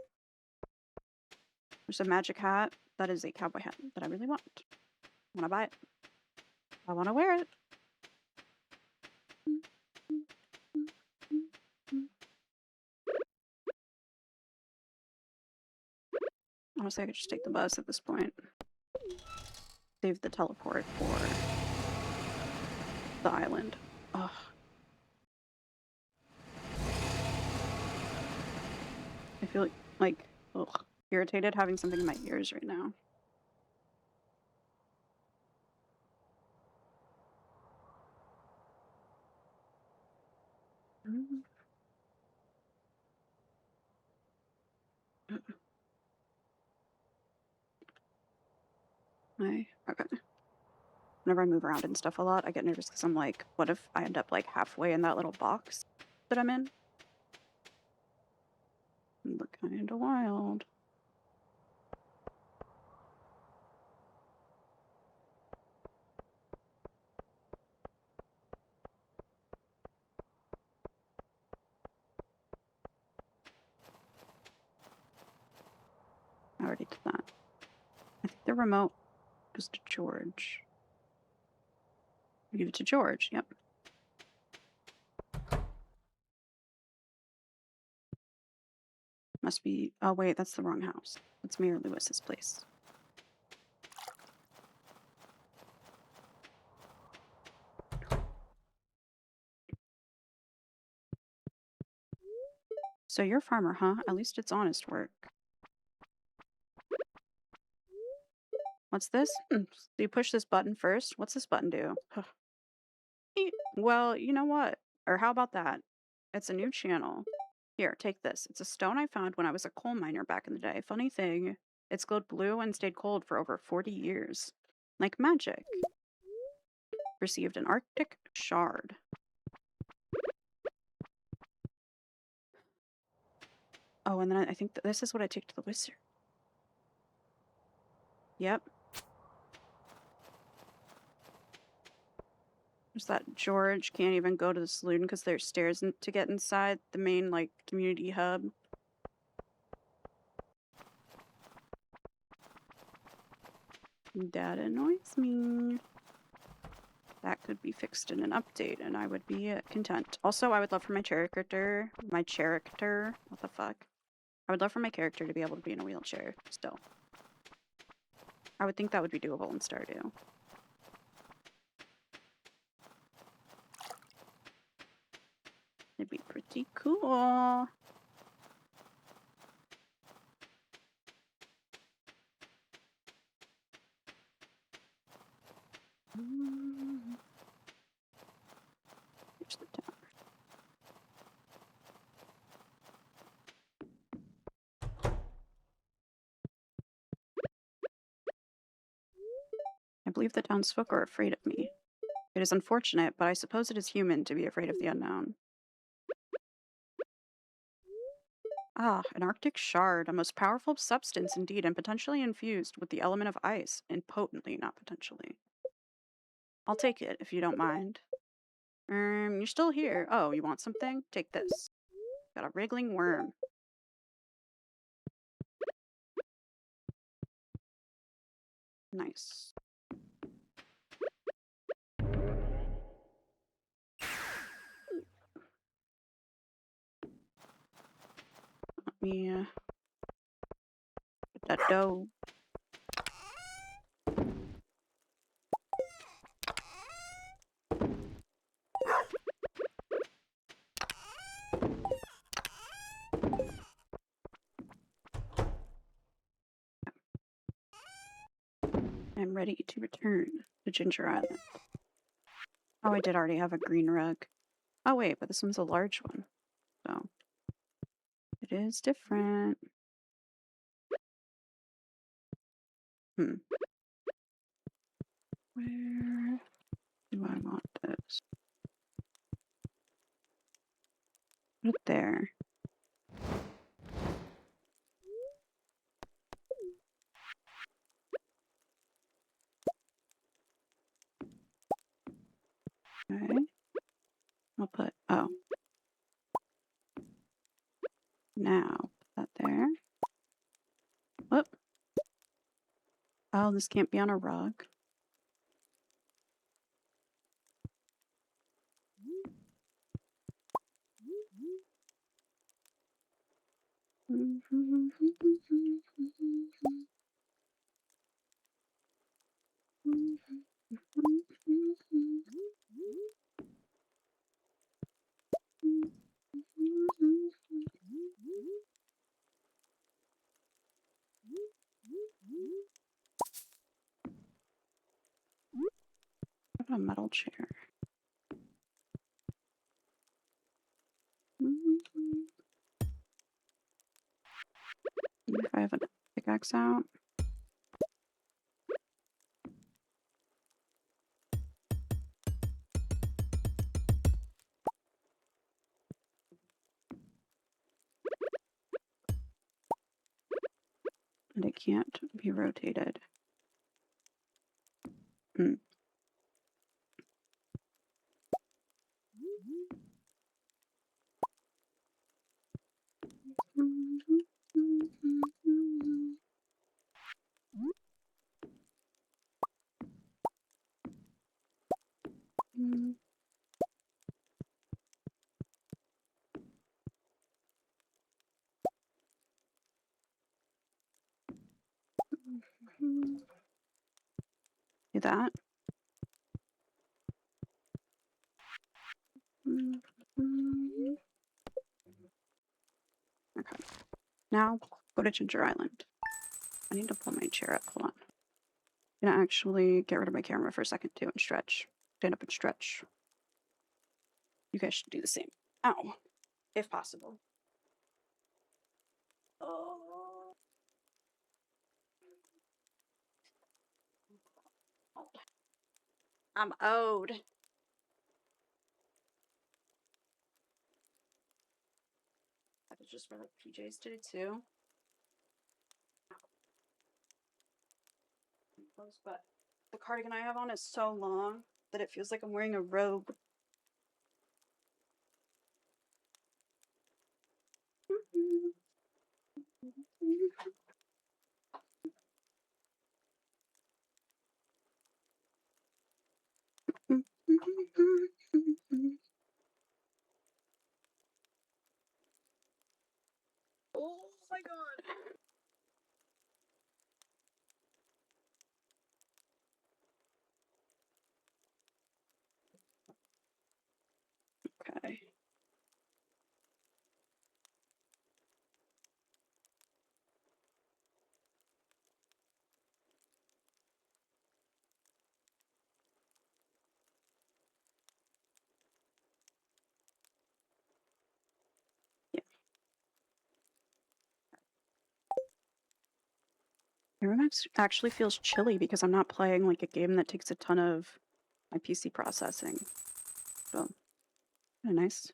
There's a magic hat. That is a cowboy hat that I really want. I want to buy it. I want to wear it. Honestly, I could just take the bus at this point. Save the teleport for the island. Ugh. I feel like ugh, irritated having something in my ears right now. Okay. Whenever I move around and stuff a lot, I get nervous because I'm like, what if I end up like halfway in that little box that I'm in? It'd look kinda wild. I already did that. I think the remote goes to George. I give it to George, yep. Must be, oh wait, that's the wrong house. That's Mayor Lewis's place. So you're a farmer, huh? At least it's honest work. What's this? So you push this button first? What's this button do? Well, you know what? Or how about that? It's a new channel. Here, take this. It's a stone I found when I was a coal miner back in the day. Funny thing, it's glowed blue and stayed cold for over 40 years. Like magic. Received an Arctic shard. Oh, and then I think this is what I take to the wizard. Yep. There's that George can't even go to the saloon because there's stairs to get inside the main, like, community hub. That annoys me. That could be fixed in an update, and I would be content. Also, I would love for my character, what the fuck? I would love for my character to be able to be in a wheelchair, still. I would think that would be doable in Stardew. It'd be pretty cool. Here's the tower. I believe the townsfolk are afraid of me. It is unfortunate, but I suppose it is human to be afraid of the unknown. Ah, an Arctic shard, a most powerful substance indeed, and potentially infused with the element of ice, and potently, not potentially. I'll take it, if you don't mind. You're still here. Oh, you want something? Take this. Got a wriggling worm. Nice. Let me, put that dough. I'm ready to return to Ginger Island. Oh, I did already have a green rug. Oh, wait, but this one's a large one. So, it is different. Where do I want this? Put it there. Okay. I'll put, oh. Now, put that there. Whoop. Oh, this can't be on a rug. What about a metal chair? If I have a pickaxe out. And it can't be rotated. Mm. See that? Okay. Now go to Ginger Island. I need to pull my chair up. Hold on. I'm gonna actually get rid of my camera for a second too and stretch. Stand up and stretch. You guys should do the same. Ow. If possible. Oh. I'm owed. I could just wear like PJs today too. But the cardigan I have on is so long that it feels like I'm wearing a robe. Oh my god. Okay. Yeah. My room actually feels chilly because I'm not playing like a game that takes a ton of my PC processing. So, kind of nice.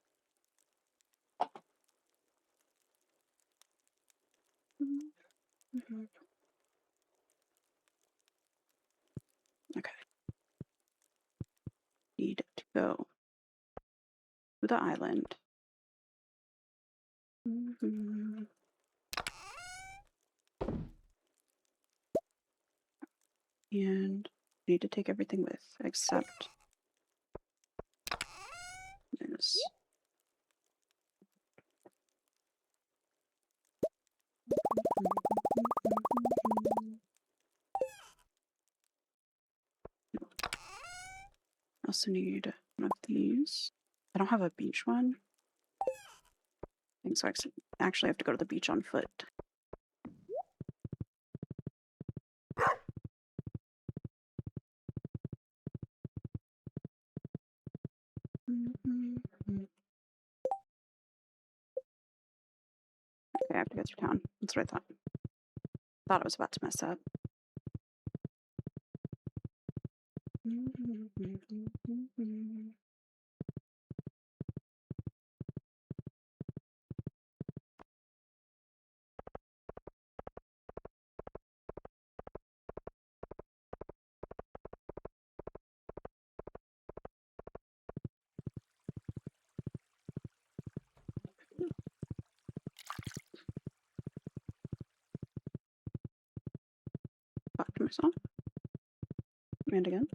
Okay. Need to go to the island. And need to take everything with except this. I also need one of these. I don't have a beach one. I think so. I actually have to go to the beach on foot. Okay, I have to go through town. That's what I thought. Thought I was about to mess up. like so. And again.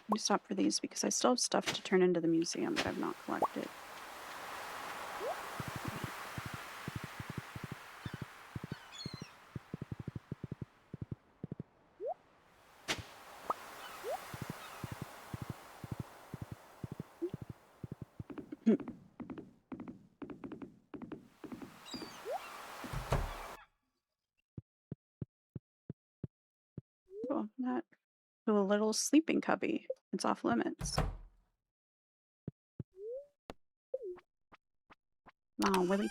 Let me stop for these because I still have stuff to turn into the museum that I've not collected. Oh, that to a little sleeping cubby. It's off limits. Oh, Willie.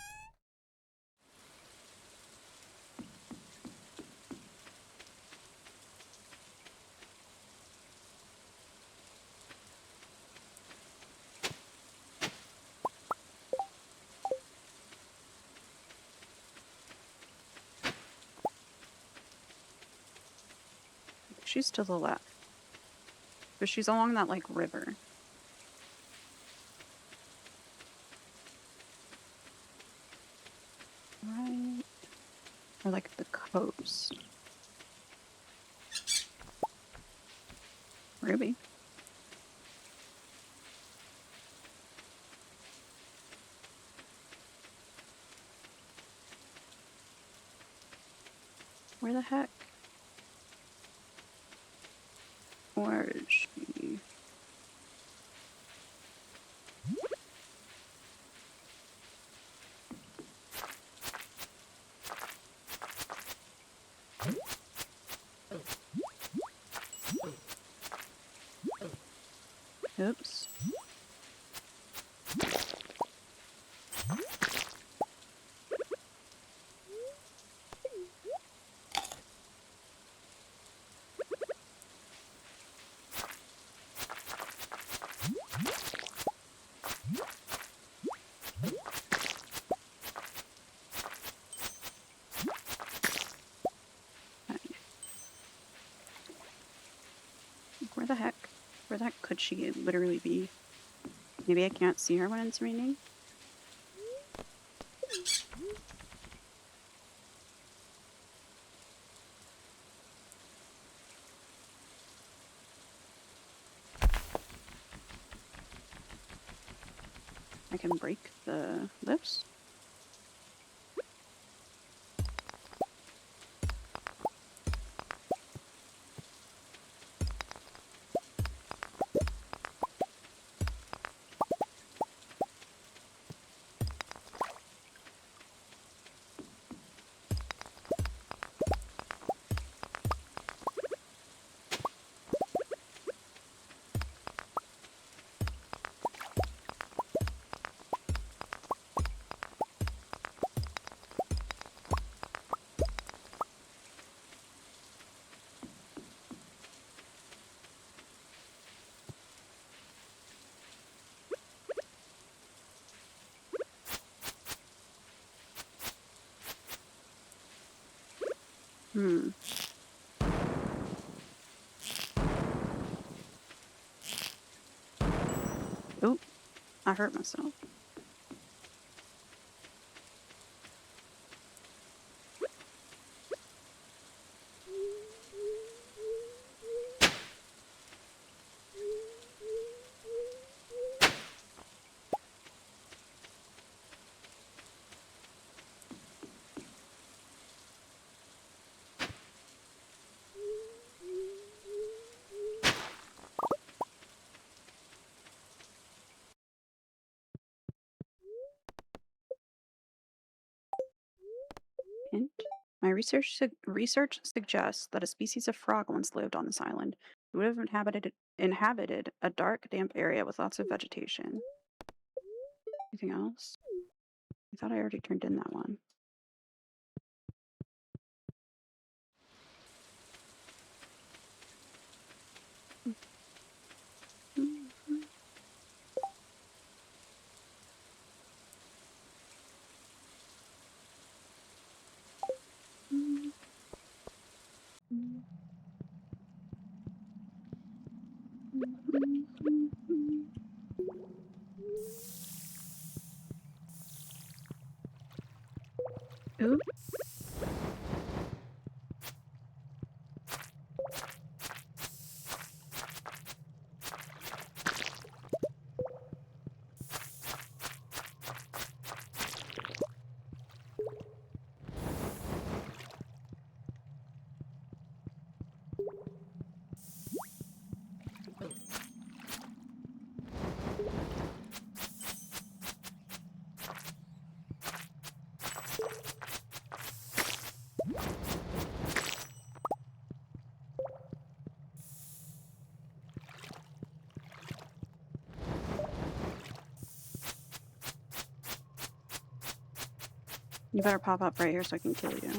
She's to the left. But she's along that, like, river. Right? Or, like, the coast. Ruby. Where the heck? Where is she? Oops. Where the heck? Where the heck could she literally be? Maybe I can't see her when it's raining? I can break the lifts. Hmm. Oh, I hurt myself. Hint. My research suggests that a species of frog once lived on this island. It would have inhabited a dark, damp area with lots of vegetation. Anything else? I thought I already turned in that one. Ooh. You better pop up right here so I can kill you.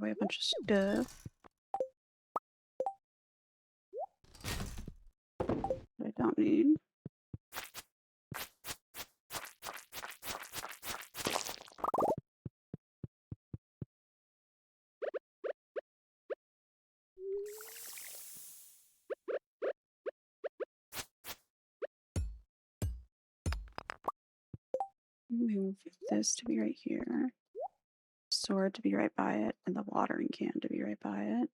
Away a bunch of stuff that I don't need. Move this to be right here. Sword to be right by it, and the watering can to be right by it.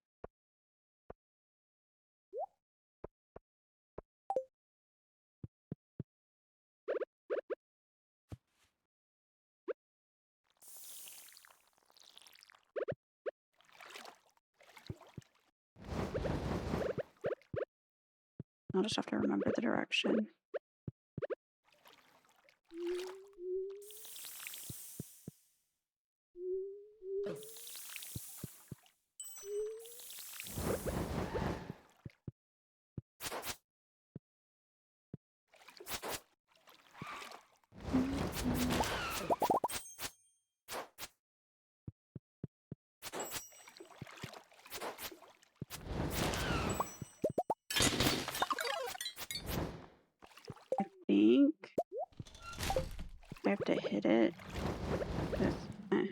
I'll just have to remember the direction. I think I have to hit it with. I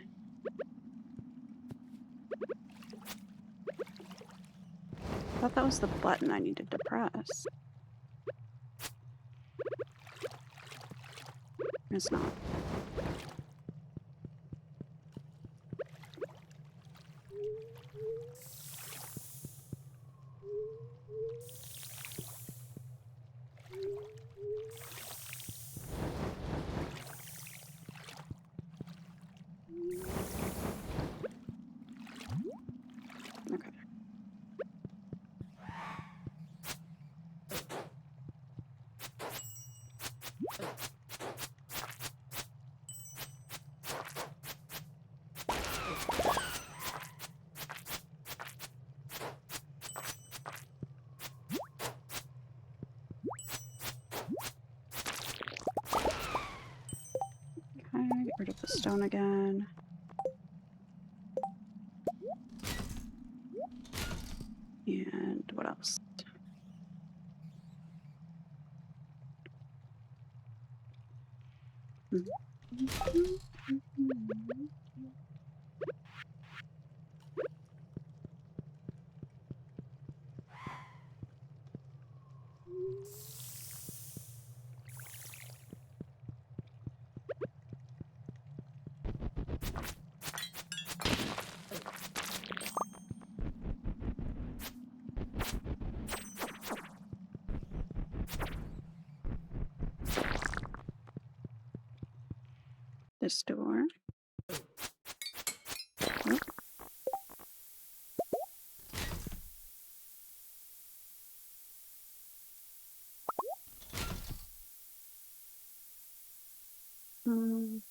thought that was the button I needed to press. It's not. Okay. Okay, get rid of the stone again. And what else? This door. Oh. Mm.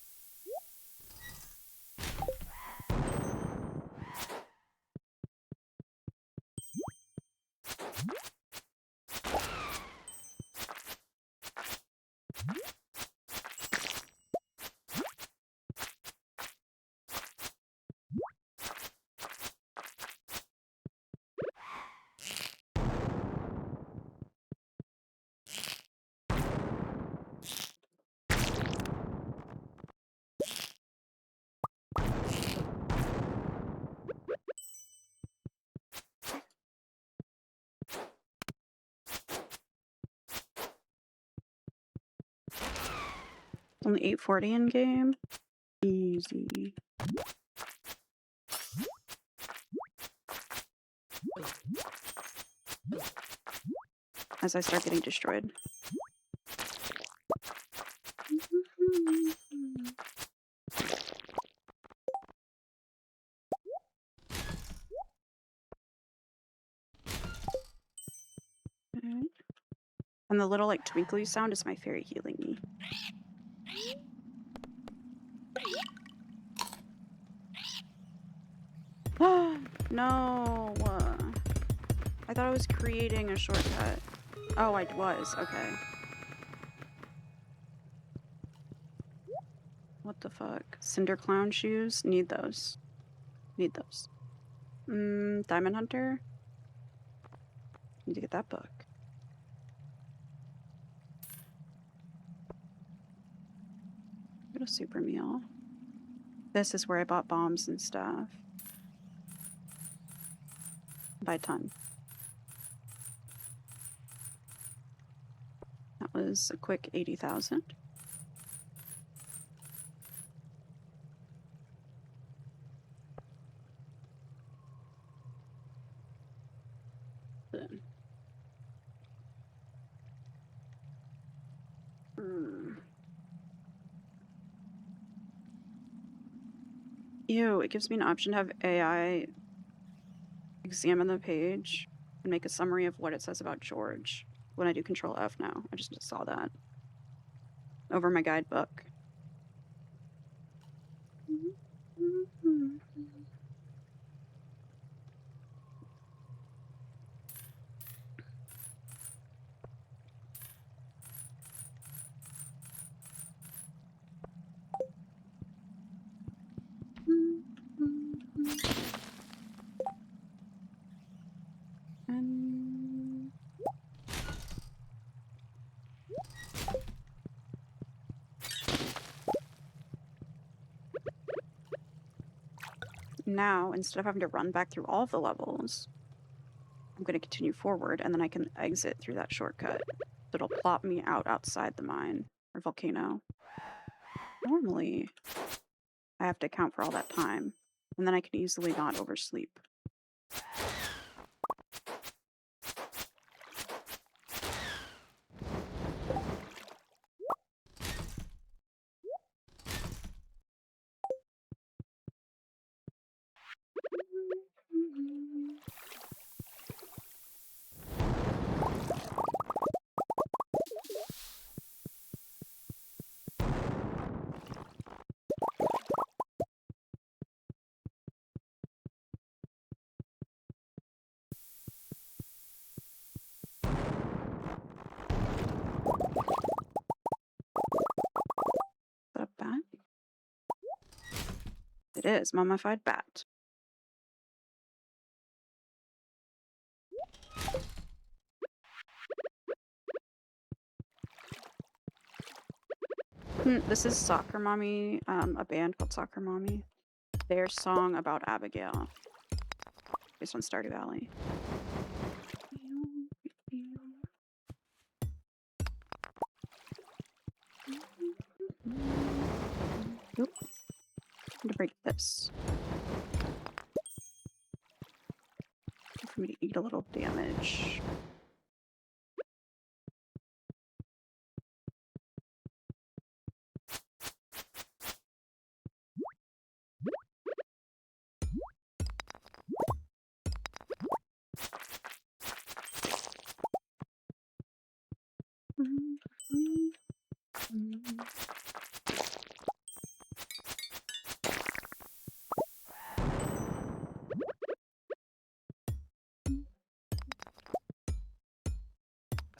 Only 840 in game. Easy. As I start getting destroyed. Okay. And the little like twinkly sound is my fairy healing me. No. I thought I was creating a shortcut. Oh, I was. Okay. What the fuck? Cinder clown shoes? Need those. Need those. Diamond Hunter? Need to get that book. Get a super meal. This is where I bought bombs and stuff. By ton. That was a quick 80,000. Ew, it gives me an option to have AI examine the page and make a summary of what it says about George when I do Control F now. I just saw that over my guidebook. And now, instead of having to run back through all of the levels, I'm going to continue forward, and then I can exit through that shortcut. It'll plop me outside the mine or volcano. Normally, I have to account for all that time, and then I can easily not oversleep. Is that a bat? It is, mummified bat. This is Soccer Mommy, a band called Soccer Mommy. Their song about Abigail, based on Stardew Valley. Nope. I'm gonna break this. For me to eat a little damage.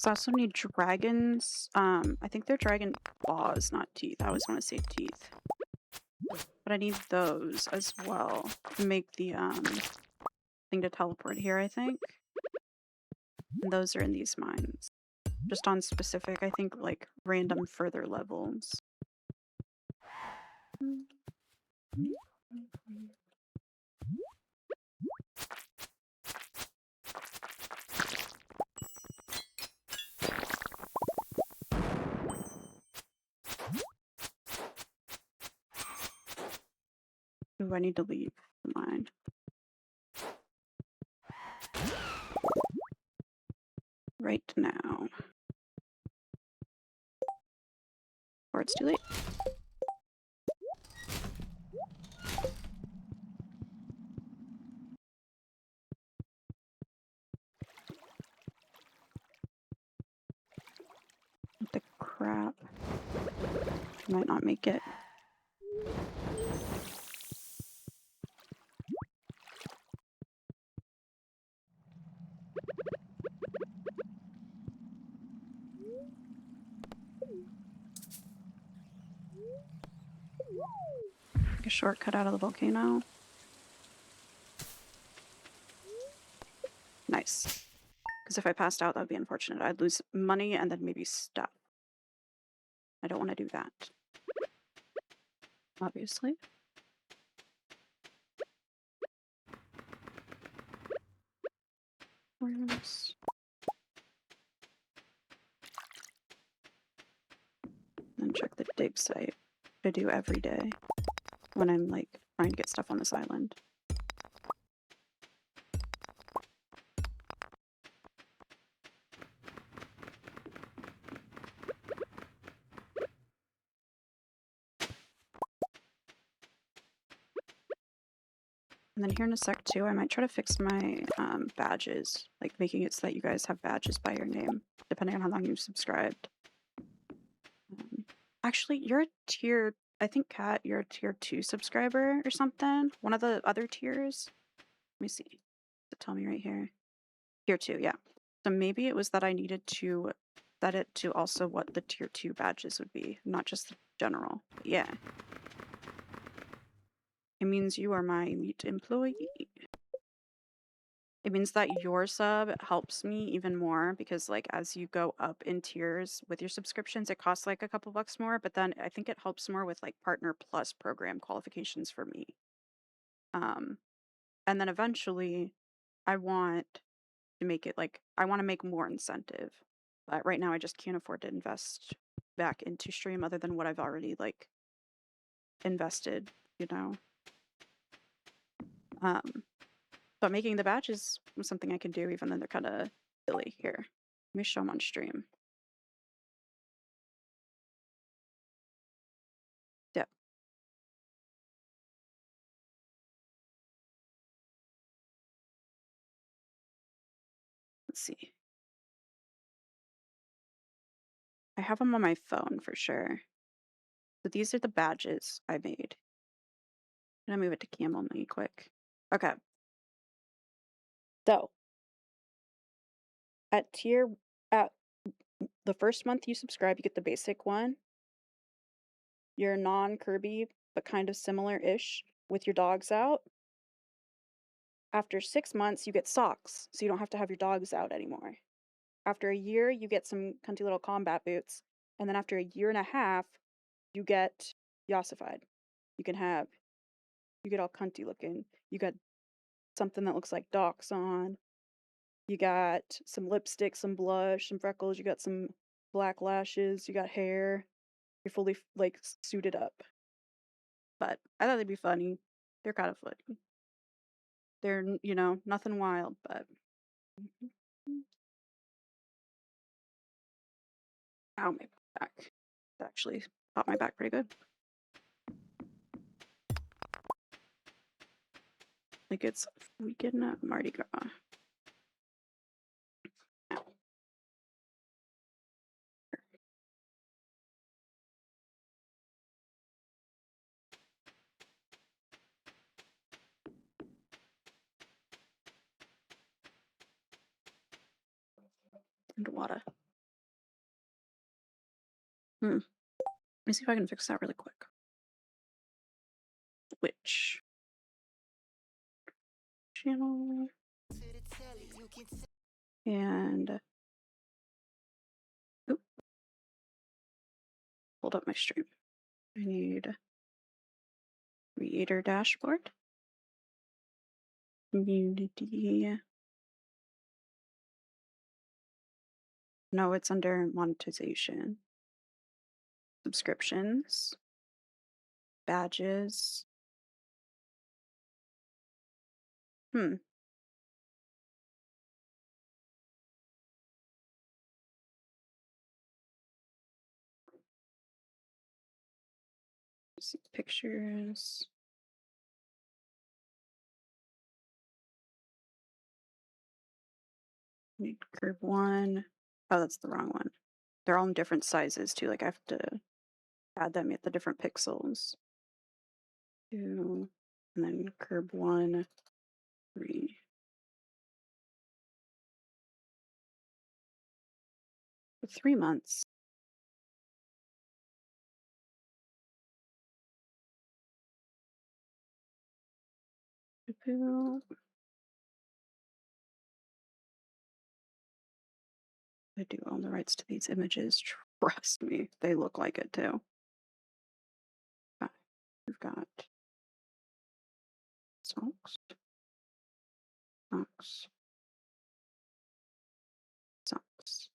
I also need dragons. I think they're dragon claws, not teeth. I always want to say teeth. But I need those as well to make the thing to teleport here, I think. And those are in these mines. Just on specific, I think, like random further levels. Ooh, I need to leave the mine. Right now. Or it's too late. What the crap? Might not make it. Take a shortcut out of the volcano. Nice. Because if I passed out, that would be unfortunate. I'd lose money and then maybe stuff. I don't want to do that. Obviously. Where's... And check the dig site. I do every day when I'm like trying to get stuff on this island. And then here in a sec too, I might try to fix my badges, like making it so that you guys have badges by your name, depending on how long you've subscribed. Actually, you're a tier, I think, Kat, you're a tier 2 subscriber or something. One of the other tiers. Let me see. Does it tell me right here? Tier 2, yeah. So maybe it was that I needed to set it to also what the tier 2 badges would be, not just the general. But yeah. It means you are my elite employee. It means that your sub helps me even more because, like, as you go up in tiers with your subscriptions, it costs like a couple bucks more, but then I think it helps more with like Partner Plus program qualifications for me. And then eventually I want to make it like, I want to make more incentive. But right now I just can't afford to invest back into stream other than what I've already like invested, you know. But making the badges was something I can do even though they're kind of silly. Here, let me show them on stream. Yep. Let's see. I have them on my phone for sure. So these are the badges I made. I'm gonna move it to camel knee quick. Okay. So at the first month you subscribe, you get the basic one. Your non-Kirby, but kind of similar-ish with your dogs out. After 6 months, you get socks, so you don't have to have your dogs out anymore. After a year, you get some cunty little combat boots. And then after a year and a half, you get Yossified. You get all cunty looking. You got something that looks like docs on. You got some lipstick, some blush, some freckles. You got some black lashes. You got hair. You're fully like suited up. But I thought they'd be funny. They're kind of funny. They're nothing wild, but ow, my back. It actually popped my back pretty good. Like it's freaking Mardi Gras. Ow. And water. Let me see if I can fix that really quick. Which channel? And oop, hold up my stream. I need creator dashboard, community. No, it's under monetization, subscriptions, badges. Let's see, pictures. Need curve one. Oh, that's the wrong one. They're all in different sizes too. Like I have to add them at the different pixels. 2, and then curb 1, 3. For 3 months. I do own the rights to these images. Trust me, they look like it too. We've got socks, socks, socks.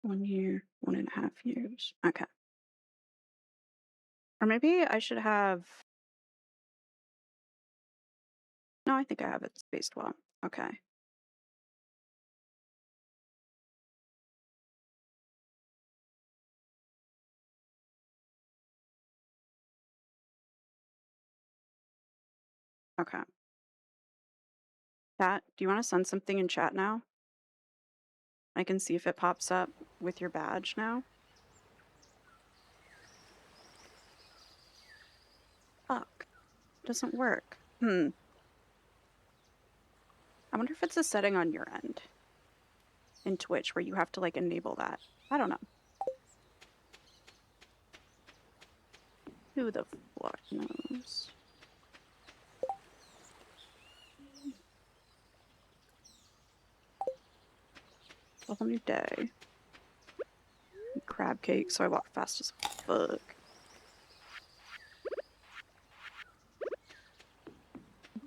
1 year, 1.5 years. Okay. Or maybe I should have. No, I think I have it spaced well. Okay. Okay. Chat, do you want to send something in chat now? I can see if it pops up with your badge now. Fuck. Doesn't work. I wonder if it's a setting on your end in Twitch where you have to like enable that. I don't know. Who the fuck knows? A whole new day. Crab cake, so I walk fast as fuck.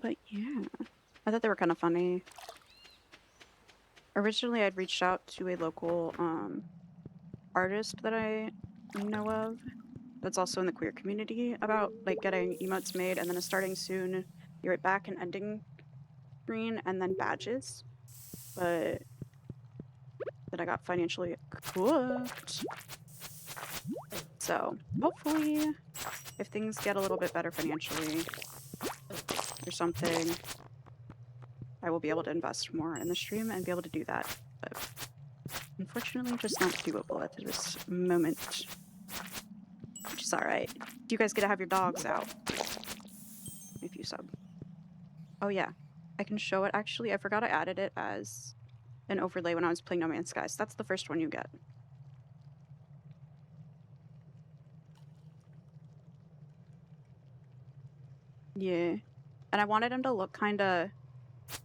But yeah, I thought they were kind of funny. Originally, I'd reached out to a local artist that I know of that's also in the queer community about like getting emotes made and then a starting soon, be right back, and ending screen, and then badges. But then I got financially cooked. So hopefully, if things get a little bit better financially or something, I will be able to invest more in the stream and be able to do that. But unfortunately, just not doable at this moment. Which is alright. You guys get to have your dogs out if you sub. Oh yeah, I can show it. Actually, I forgot I added it as an overlay when I was playing No Man's Sky. So that's the first one you get. Yeah. And I wanted him to look kind of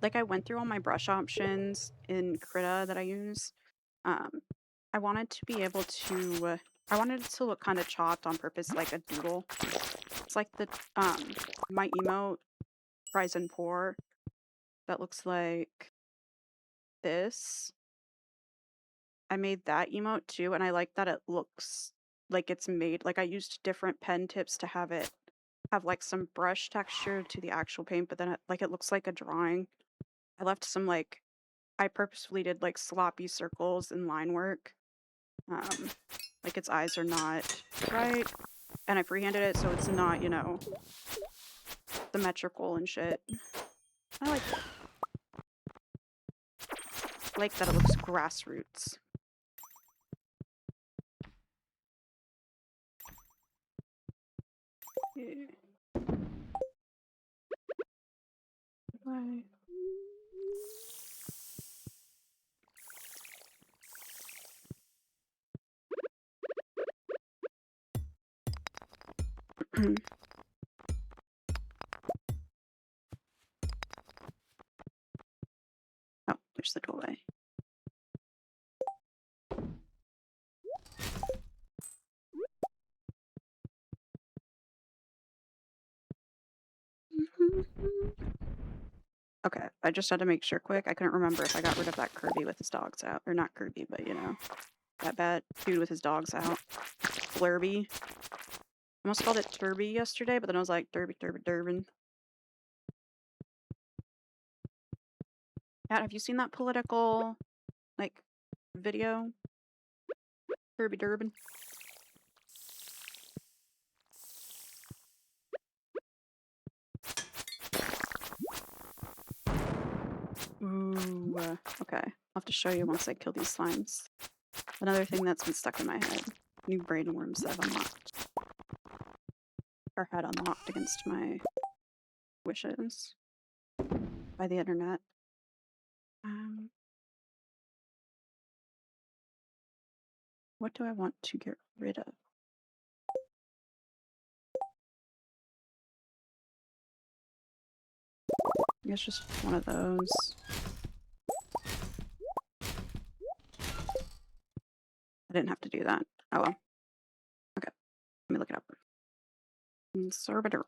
like I went through all my brush options in Krita that I use, I wanted to be able to. I wanted it to look kind of chopped on purpose, like a doodle. It's like the my emote Rise and Pour that looks like this. I made that emote too, and I like that it looks like it's made. Like I used different pen tips to have it have like some brush texture to the actual paint, but then it looks like a drawing. I left some like I purposefully did like sloppy circles and line work. Like its eyes are not right, and I freehanded it so it's not, symmetrical and shit. I like it. I like that it looks grassroots. Yeah. Bye. Oh, there's the doorway. Okay, I just had to make sure quick. I couldn't remember if I got rid of that Kirby with his dogs out. Or not Kirby, but that bad dude with his dogs out. Flurby. I almost called it Turby yesterday, but then I was like, Durbin. Kat, have you seen that political, like, video? Kirby Durbin? Ooh, okay. I'll have to show you once I kill these slimes. Another thing that's been stuck in my head. New brain worms that I've unlocked. Or had unlocked against my wishes. By the internet. What do I want to get rid of? I guess just one of those. I didn't have to do that. Oh well. Okay. Let me look it up. Conservator.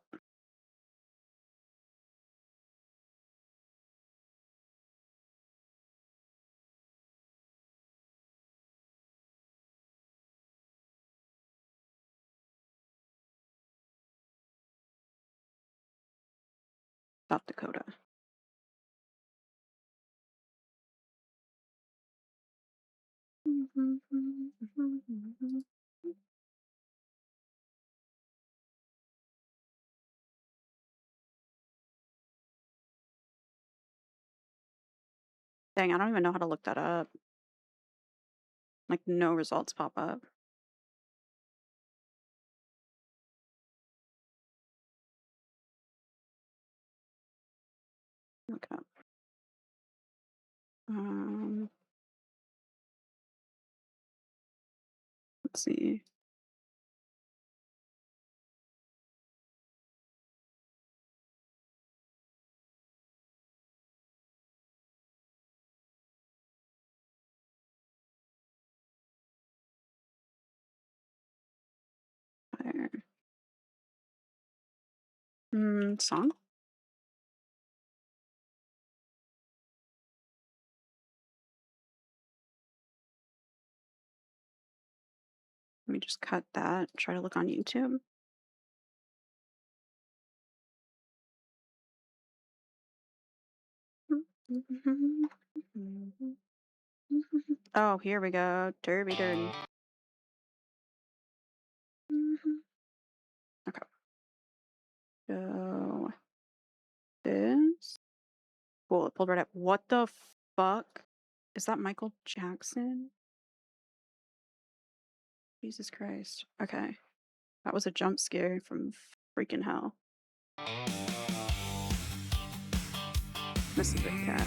South Dakota. Dang, I don't even know how to look that up. Like, no results pop up. Look it up. Let's see. Fire. Song? Let me just cut that. Try to look on YouTube. Oh, here we go. Derby Durden. Okay. So this. Cool, it pulled right up. What the fuck? Is that Michael Jackson? Jesus Christ. Okay. That was a jump scare from freaking hell. This is a cat.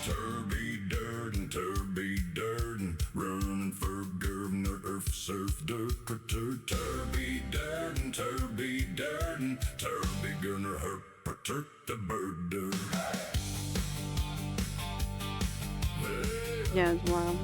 Turby Durden, running for governor of Surf Turby Durden, Turby gonna help protect the bird. Yeah, it's wild.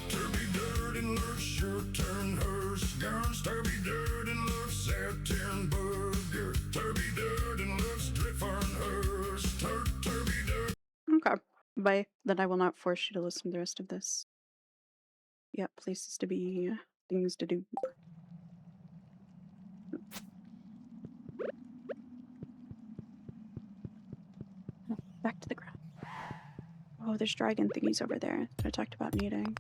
Turby Durden loves your turn, hers guns. Turby Durden loves Saturn burger. Turby Durden loves Driffarn, hers. Turby Durden. Okay. Bye. Then I will not force you to listen to the rest of this. Yeah, places to be, things to do. Back to the ground. Oh, there's dragon thingies over there that I talked about needing.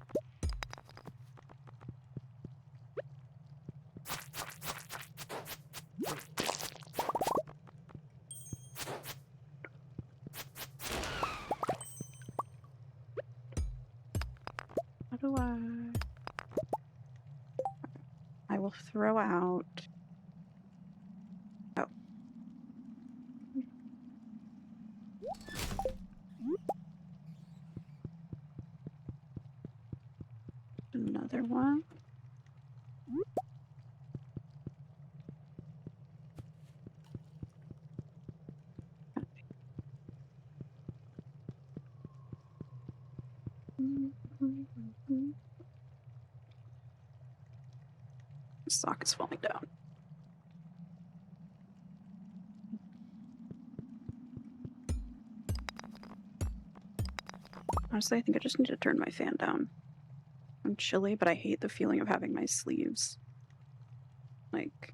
How do I will throw out. Oh. Another one. The sock is falling down. Honestly, I think I just need to turn my fan down. I'm chilly, but I hate the feeling of having my sleeves like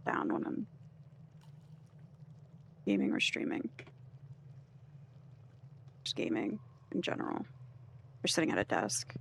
down when I'm gaming or streaming. Just gaming in general. Or sitting at a desk.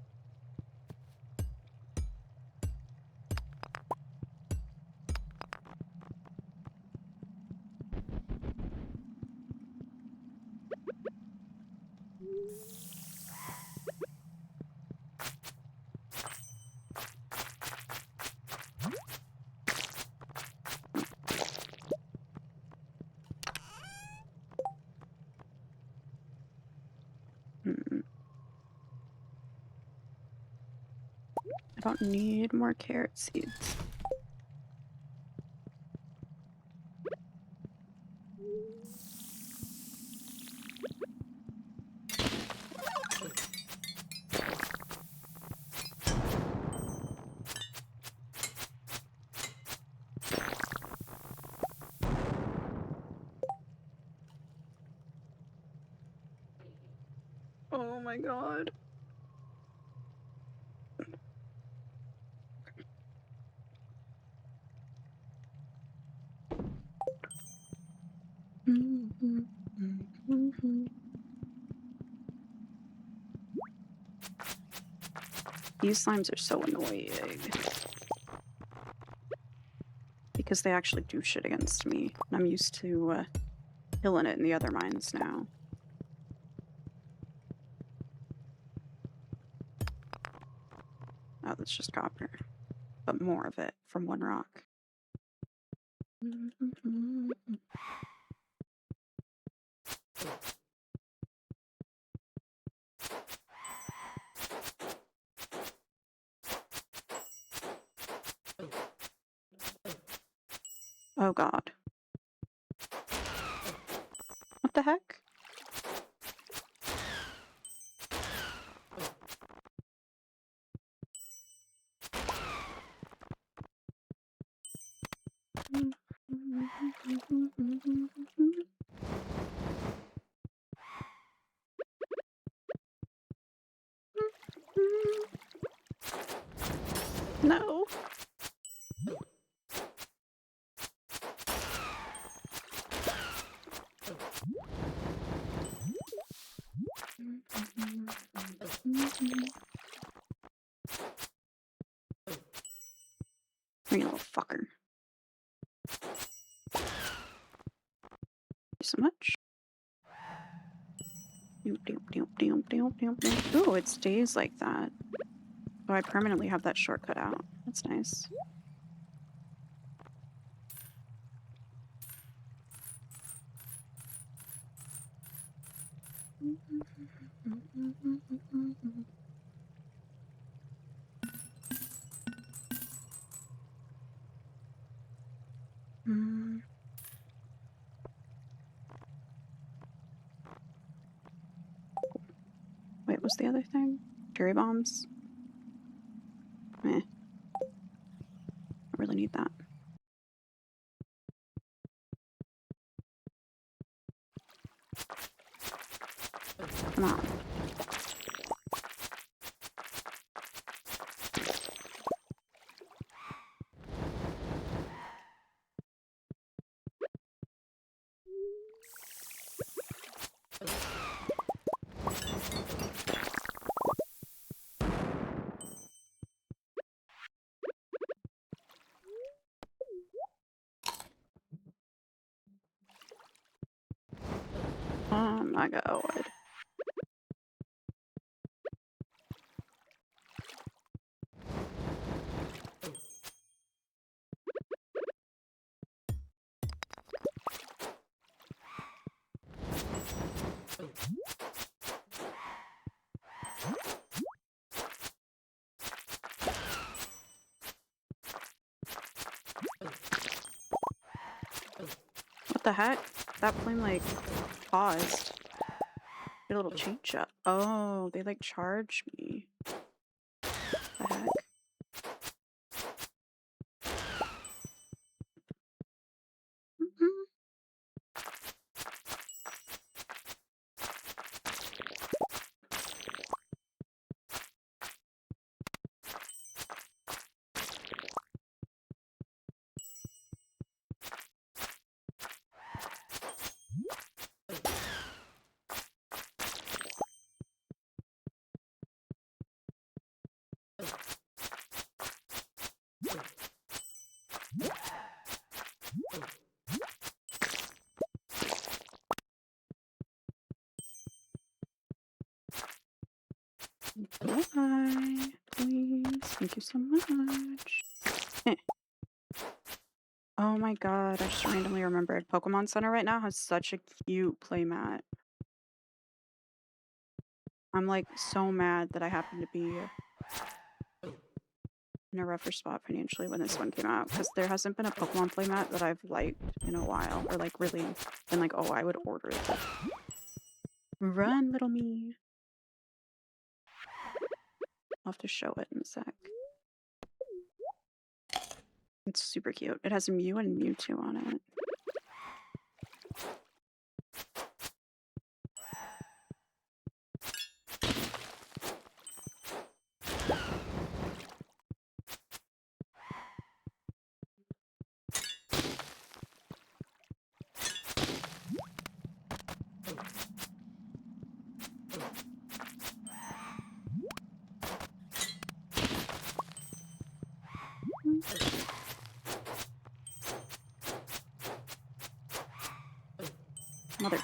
Mm-mm. I don't need more carrot seeds. Oh my god. These slimes are so annoying. Because they actually do shit against me. And I'm used to killing it in the other mines now. Oh, that's just copper. But more of it from one rock. Oh god. What the heck? No. You little fucker. Thank you so much. Ooh, it stays like that. So I permanently have that shortcut out. That's nice. was the other thing? Cherry bombs? Meh. I really need that. Come on. Oh my god. What the heck? That flame like paused. Did a little change up. Oh, they like charge me. The heck? Mhm. Bye, please. Thank you so much. Eh. Oh my god, I just randomly remembered. Pokemon Center right now has such a cute playmat. I'm like so mad that I happened to be in a rougher spot financially when this one came out because there hasn't been a Pokemon playmat that I've liked in a while or like really been like, oh, I would order it. Run, little me. I'll have to show it in a sec. It's super cute. It has Mew and Mewtwo on it. Mother.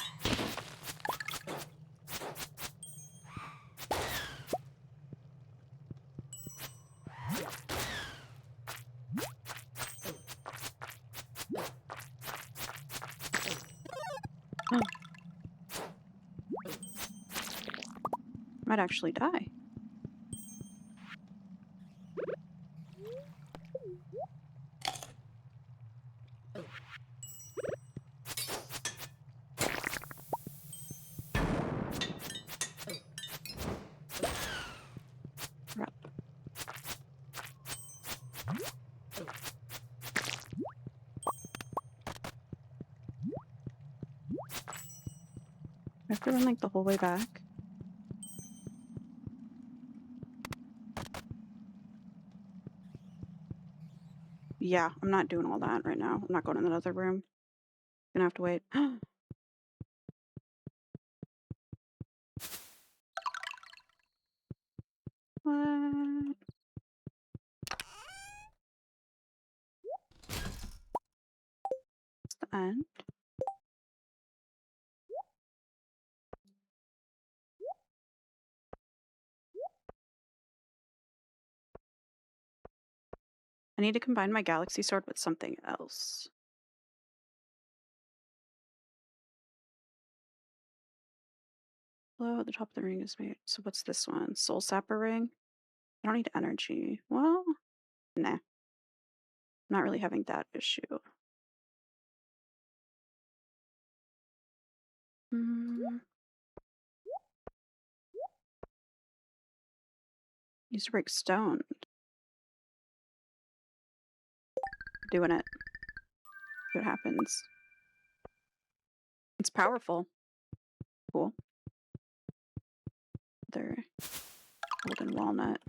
Might actually die. Crap. I have to run like the whole way back. Yeah, I'm not doing all that right now. I'm not going in that other room. Gonna have to wait. What? It's the end. I need to combine my Galaxy Sword with something else. Hello, at the top of the ring is made. So what's this one? Soul Sapper ring? I don't need energy. Well, nah. I'm not really having that issue. Mm, Used to break stone. Doing it. See what happens. It's powerful. Cool. There. Golden walnut.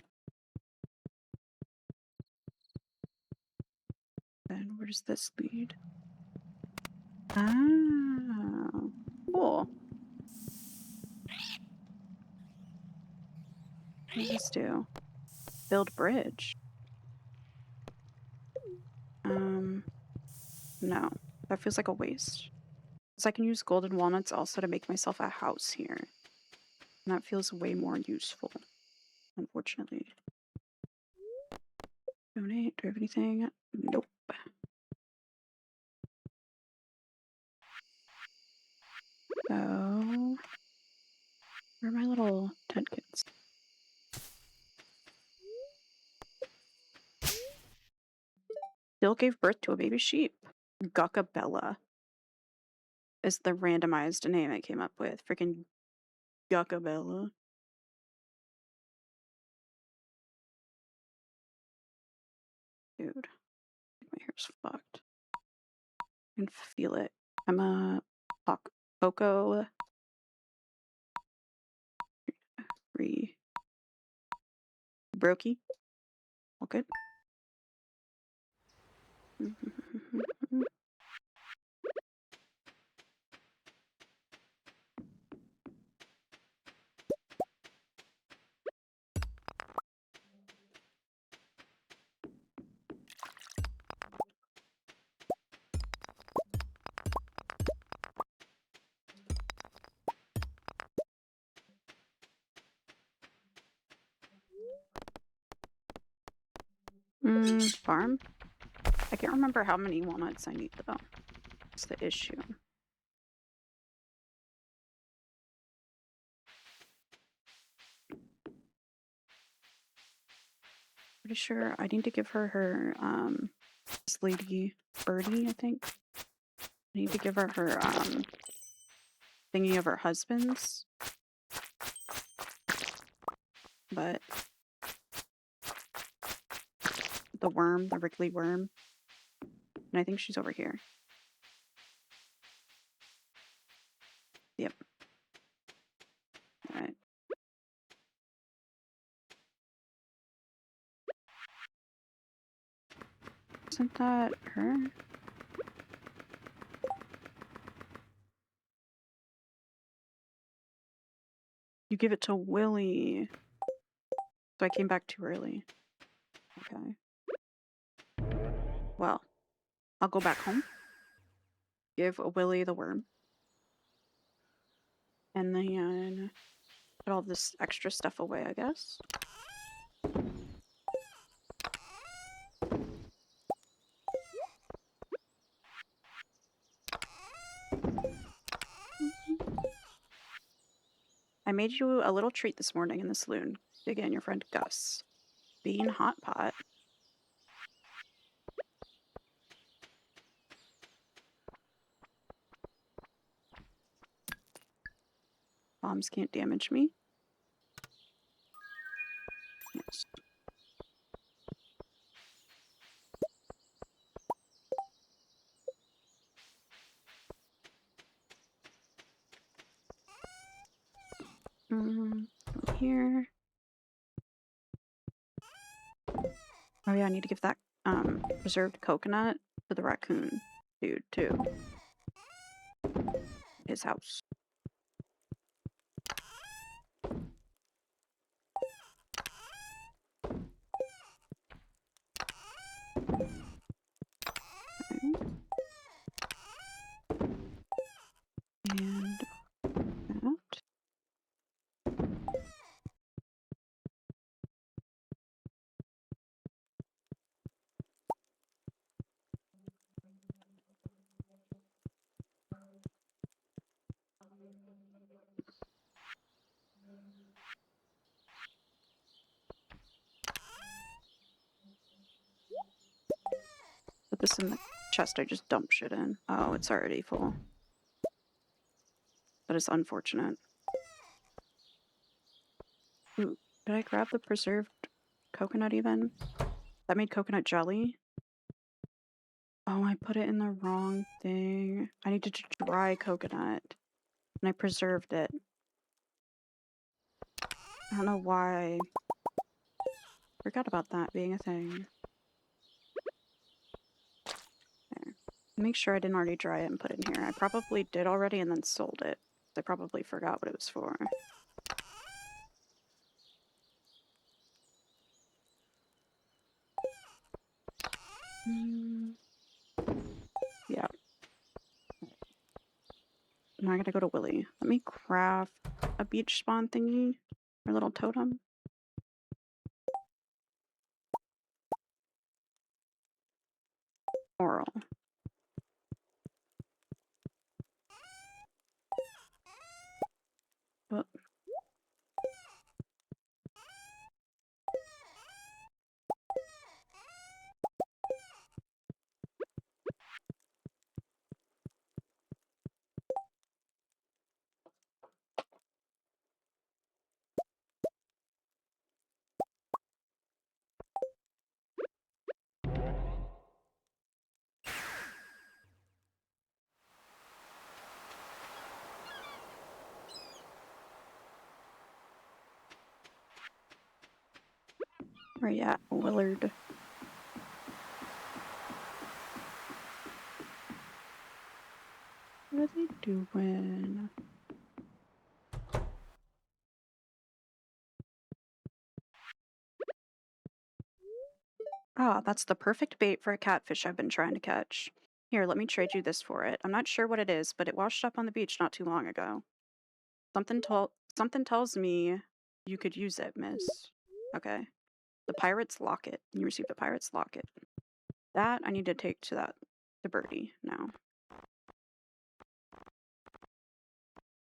Then where does this lead? Ah, cool. What does this do? Build bridge. No. That feels like a waste. Because I can use golden walnuts also to make myself a house here. And that feels way more useful, unfortunately. Donate. Do I have anything? Nope. So, where are my little tent kits? Bill gave birth to a baby sheep. Guccabella is the randomized name I came up with. Freaking Guccabella. Dude, my hair's fucked. I can feel it. I'm a Poco Brokey. All good. Farm? I can't remember how many walnuts I need though. That's the issue. Pretty sure I need to give her this lady Birdie, I think. I need to give her thingy of her husband's. But the worm, the wriggly worm. And I think she's over here. Yep. Alright. Isn't that her? You give it to Willie. So I came back too early. Okay. Well, I'll go back home. Give Willie the worm. And then put all this extra stuff away, I guess. I made you a little treat this morning in the saloon. Again, your friend Gus. Bean hot pot. Bombs can't damage me. Yes. Here. Oh yeah, I need to give that preserved coconut to the raccoon dude too. His house. Okay. And that. Put this in the chest I just dumped shit in. Oh, it's already full. But it's unfortunate. Ooh, did I grab the preserved coconut even? That made coconut jelly? Oh, I put it in the wrong thing. I needed to dry coconut. And I preserved it. I don't know why. Forgot about that being a thing. There. Make sure I didn't already dry it and put it in here. I probably did already and then sold it. I probably forgot what it was for. Yeah. Now I gotta go to Willy. Let me craft a beach spawn thingy. Our little totem. Oral. But where you at, Willard? What are they doing? Ah, that's the perfect bait for a catfish I've been trying to catch. Here, let me trade you this for it. I'm not sure what it is, but it washed up on the beach not too long ago. Something tells me you could use it, miss. Okay. The pirate's locket. You received the pirate's locket. That I need to take to Birdie now.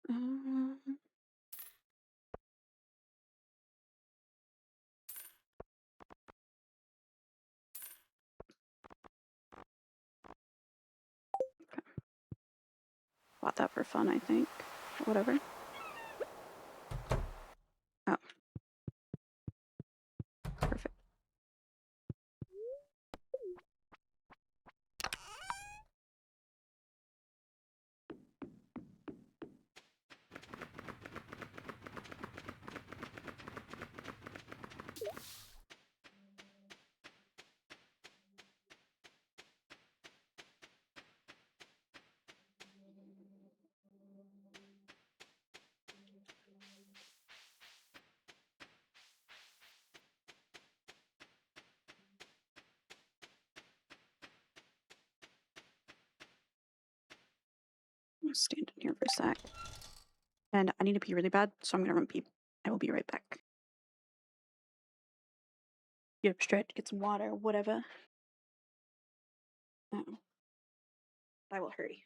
Um, Bought that for fun, I think. Whatever. Oh, perfect. I'm gonna stand in here for a sec. And I need to pee really bad, so I'm gonna run pee. I will be right back. Get up, stretch, get some water, whatever. Oh, I will hurry.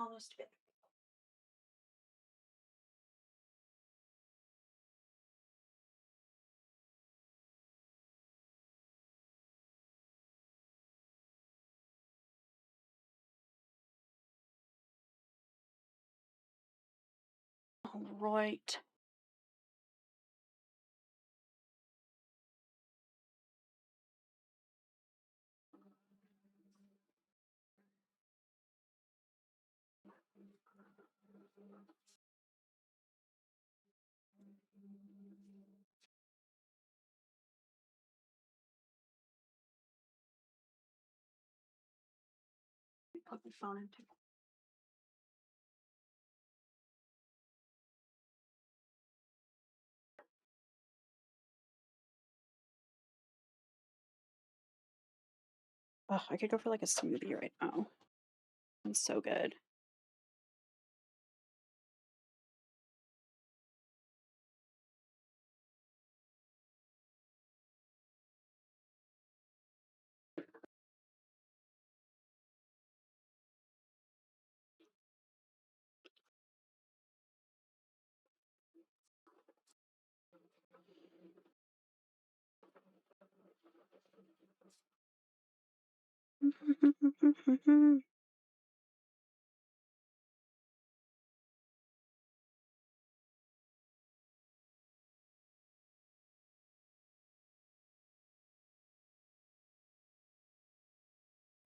Almost bit. All right. Put my phone into. Oh, I could go for like a smoothie right now. It's so good.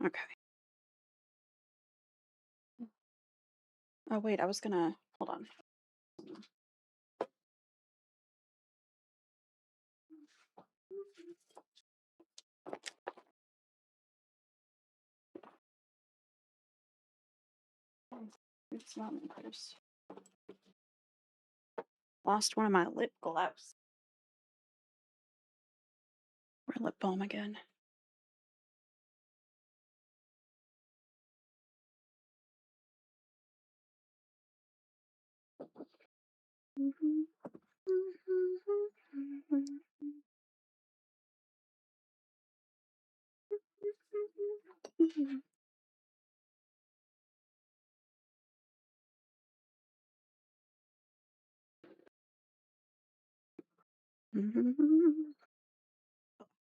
Okay. Oh wait, I was gonna hold on. It's not my purse. Lost one of my lip gloss. Or lip balm again.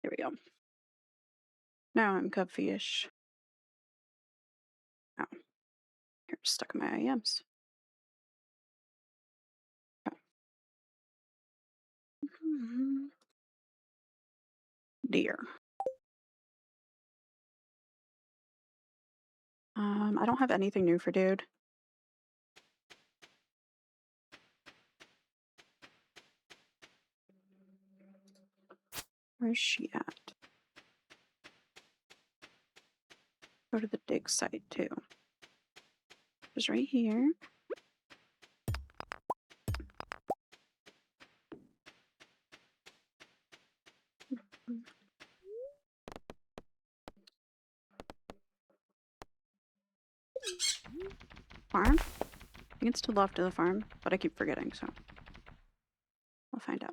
There we go. Now I'm comfy-ish. Oh, here, stuck in my IMs. Okay. Dear. I don't have anything new for dude. Where's she at? Go to the dig site too. It's right here. Farm? I think it's to the left of the farm, but I keep forgetting, so I'll find out.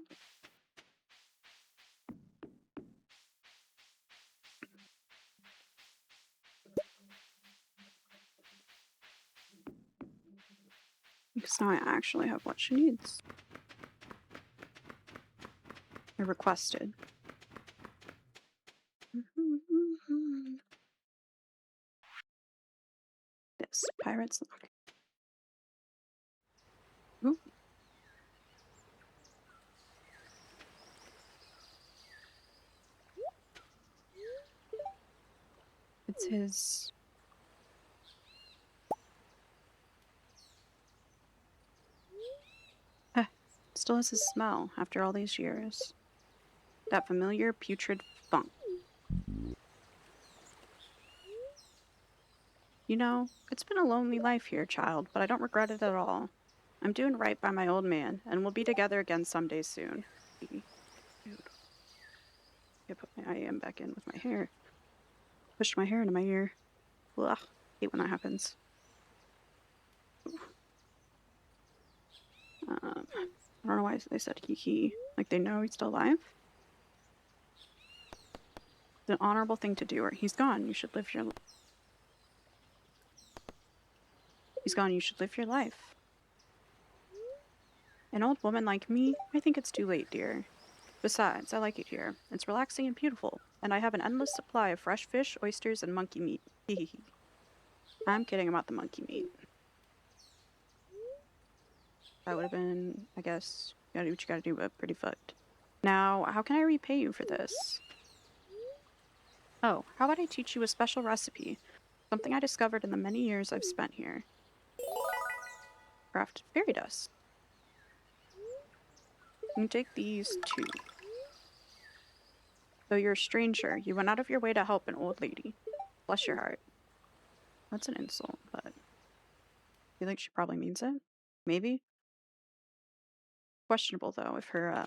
Because now I actually have what she needs. I requested. This pirate's lock. Ooh. It's his. Still has his smell after all these years. That familiar putrid funk. You know, it's been a lonely life here, child, but I don't regret it at all. I'm doing right by my old man, and we'll be together again someday soon. Dude. I put my IM back in with my hair. Pushed my hair into my ear. Ugh, hate when that happens. I don't know why they said he. Like they know he's still alive? It's an honorable thing to do, or he's gone. You should live your life. He's gone. You should live your life. An old woman like me? I think it's too late, dear. Besides, I like it here. It's relaxing and beautiful, and I have an endless supply of fresh fish, oysters, and monkey meat. Hehehe. I'm kidding about the monkey meat. That would have been, I guess, you gotta do what you gotta do, but pretty fucked. Now, how can I repay you for this? Oh, how about I teach you a special recipe? Something I discovered in the many years I've spent here. Crafted fairy dust. You can take these too. Though you're a stranger, you went out of your way to help an old lady. Bless your heart. That's an insult, but I feel like she probably means it. Maybe. Questionable though if her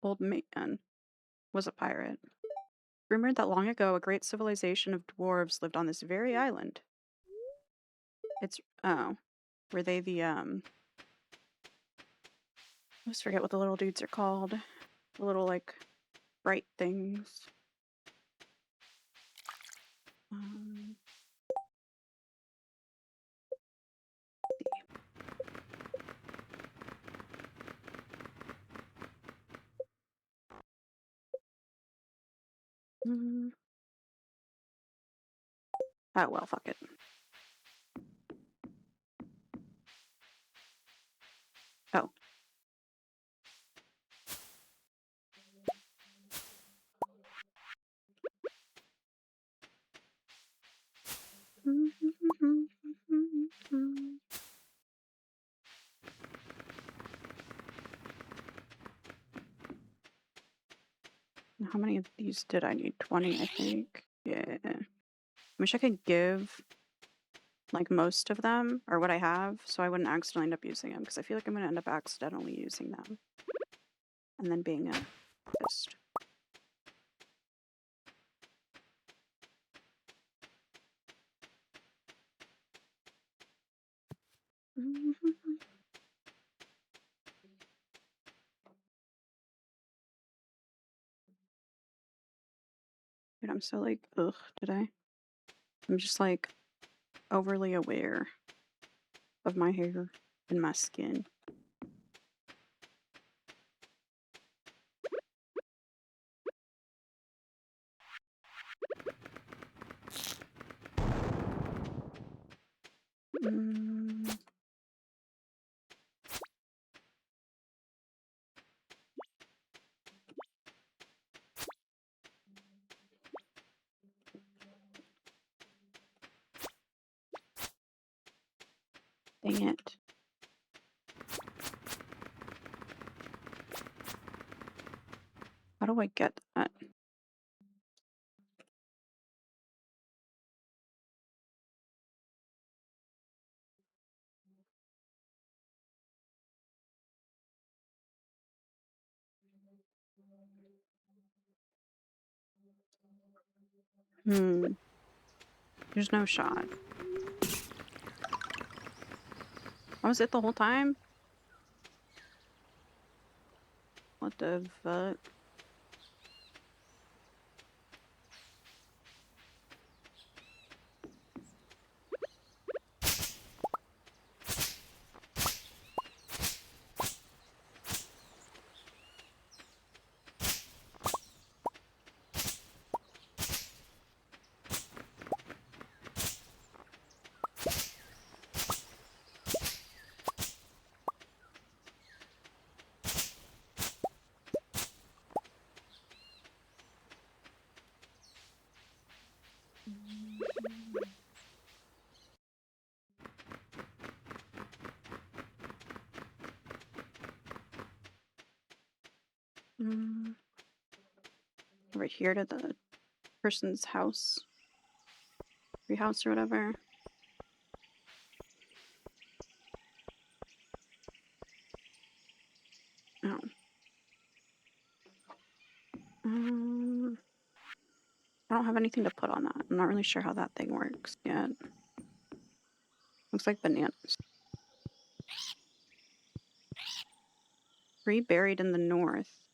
old man was a pirate. Rumored that long ago a great civilization of dwarves lived on this very island. It's were they the I always forget what the little dudes are called. The little like bright things. Um, mm, oh well, fuck it. Oh. How many of these did I need? 20, I think. Yeah. I wish I could give like most of them or what I have so I wouldn't accidentally end up using them because I feel like I'm going to end up accidentally using them and then being a pissed. Dude, I'm so like, ugh, today. I'm just like overly aware of my hair and my skin. Mm. Dang it. How do I get that? There's no shot. I was it the whole time? What the fuck? Mm. Right here to the person's house. Free house or whatever. Oh. I don't have anything to put on that. I'm not really sure how that thing works yet. Looks like bananas. Tree buried in the north.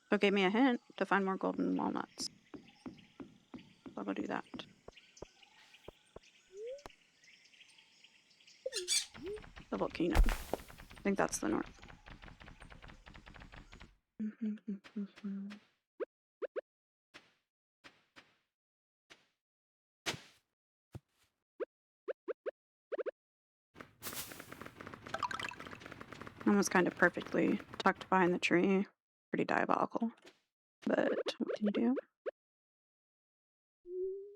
So it gave me a hint to find more golden walnuts. I'll go do that. The volcano. I think that's the north. Almost kind of perfectly tucked behind the tree. Pretty diabolical. But what can you do?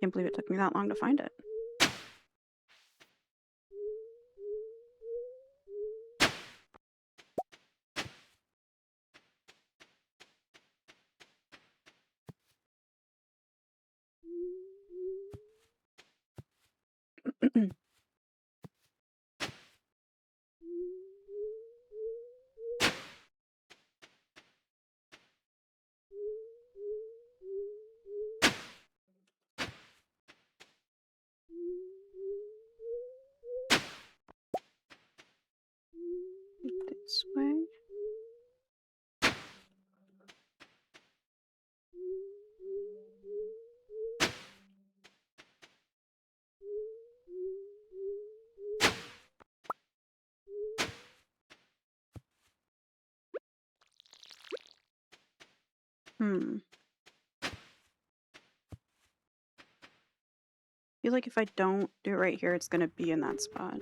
Can't believe it took me that long to find it. This way. I feel like if I don't do it right here, it's gonna be in that spot.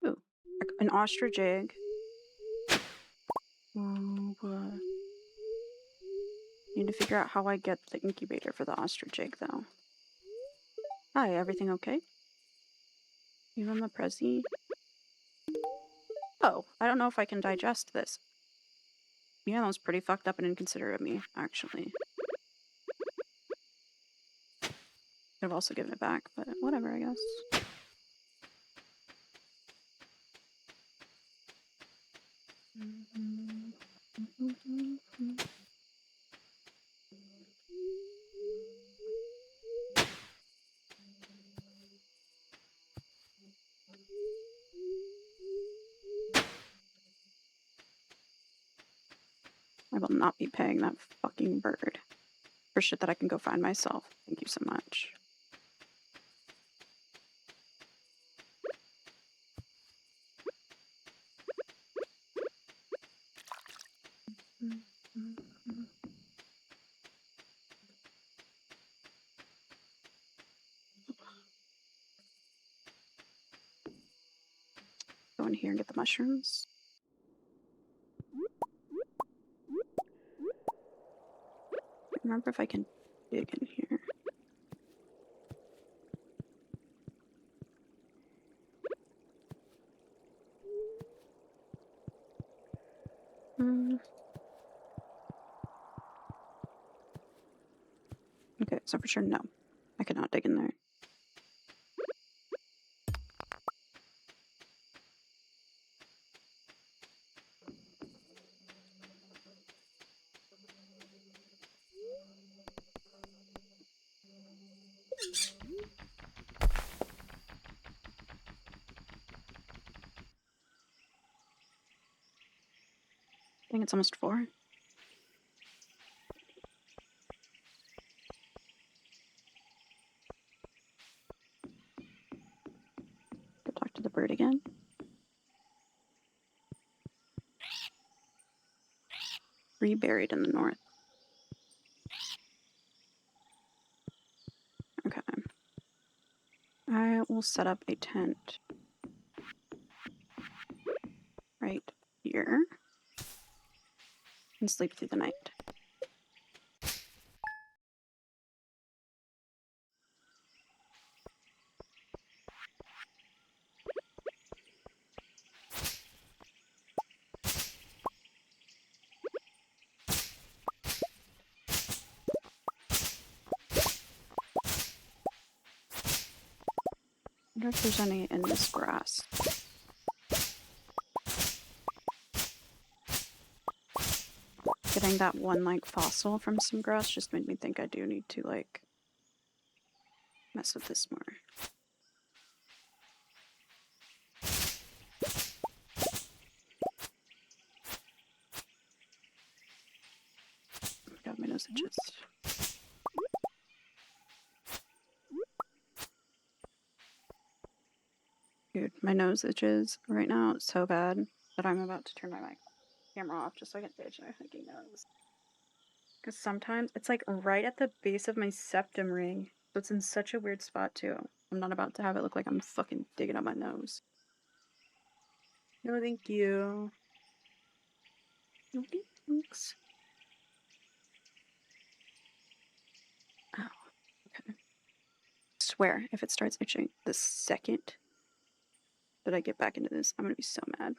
Ooh, an ostrich egg. Need to figure out how I get the incubator for the ostrich egg, though. Hi, everything okay? You on the Prezi? Oh, I don't know if I can digest this. Yeah, that was pretty fucked up and inconsiderate of me, actually. Could have also given it back, but whatever, I guess. I will not be paying that fucking bird for shit that I can go find myself. Thank you so much. Go in here and get the mushrooms. I remember if I can dig in here. Okay, so for sure, no. I cannot dig in there. I think it's almost 4. Go talk to the bird again. Reburied in the north. Okay. I will set up a tent right here and sleep through the night. I wonder if there's any in this grass. getting that one, like, fossil from some grass just made me think I do need to, like, mess with this more. Oh my god, my nose itches. Dude, my nose itches right now so bad that I'm about to turn my camera off just so I can itch my fucking nose. Because sometimes it's like right at the base of my septum ring. So it's in such a weird spot too. I'm not about to have it look like I'm fucking digging up my nose. No, thank you. No, thanks. Oh, okay. Swear, if it starts itching the second that I get back into this, I'm gonna be so mad.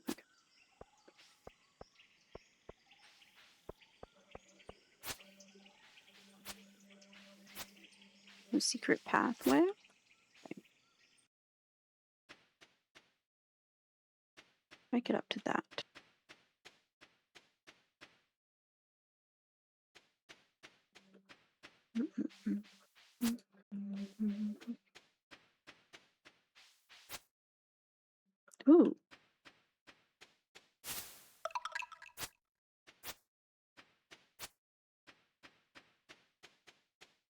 Okay. No secret pathway. I get up to that. Ooh.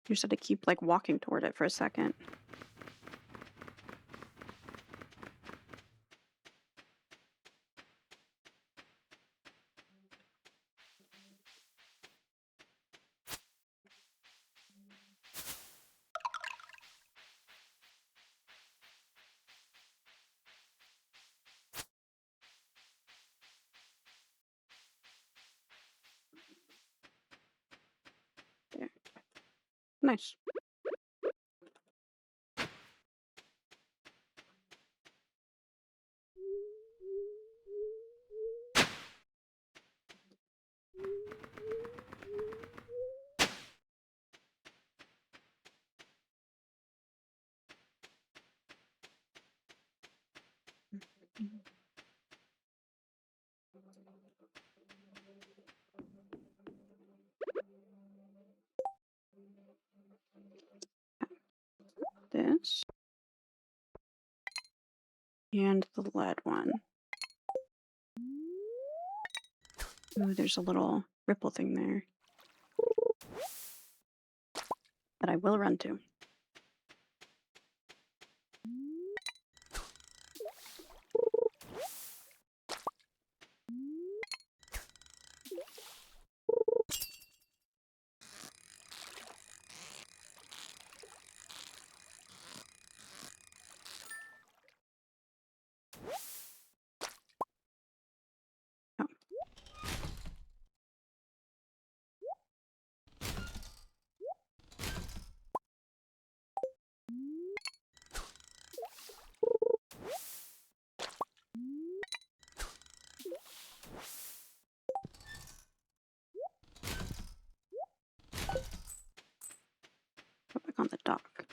You just had to keep like walking toward it for a second. There. Nice. This. And the lead one. Ooh, there's a little ripple thing there that I will run to. Oh. Put back on the dock.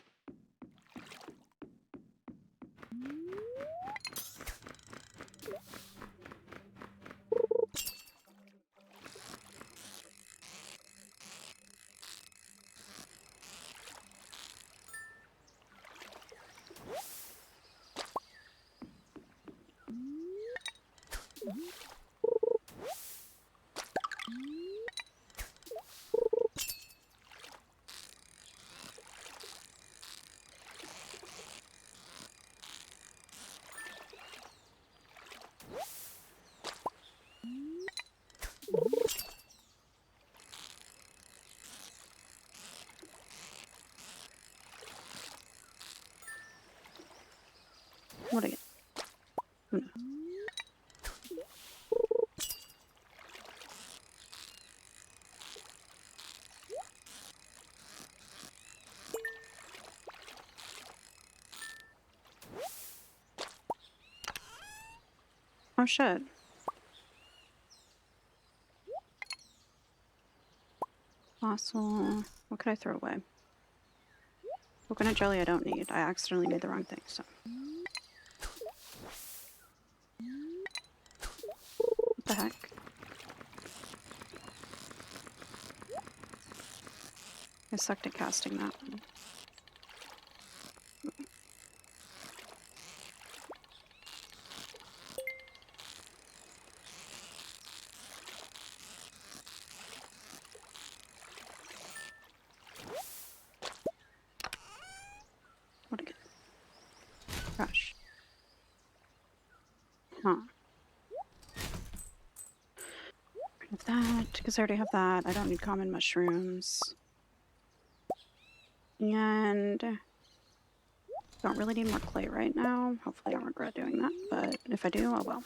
What I get? Who knows? Oh shit. Fossil. What could I throw away? Coconut jelly I don't need. I accidentally made the wrong thing, so. What the heck? I sucked at casting that one. What again? Gosh. Huh. Rid of that, because I already have that. I don't need common mushrooms. And don't really need more clay right now. Hopefully I don't regret doing that, but if I do, oh well.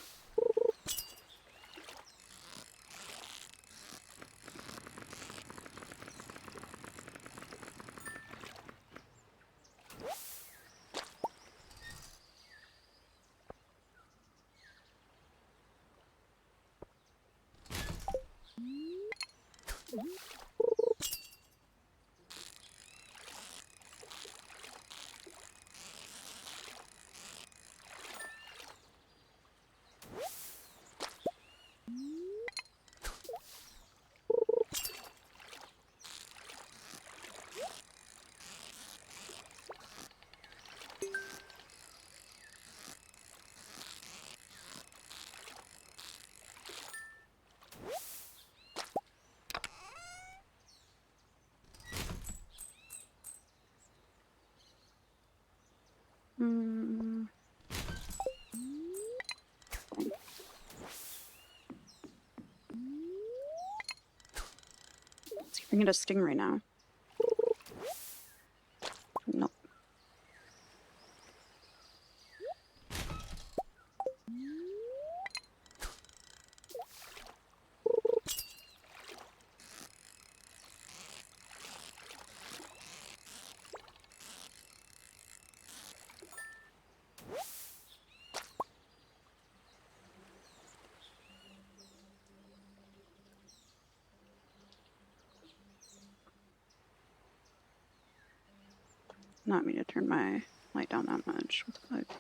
Hmm. Let's see if we can get a stingray now. Nope. Not me to turn my light down that much. What the fuck?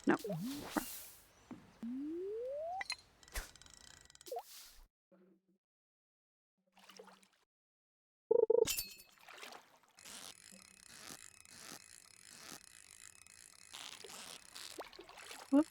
Nope. Whoop.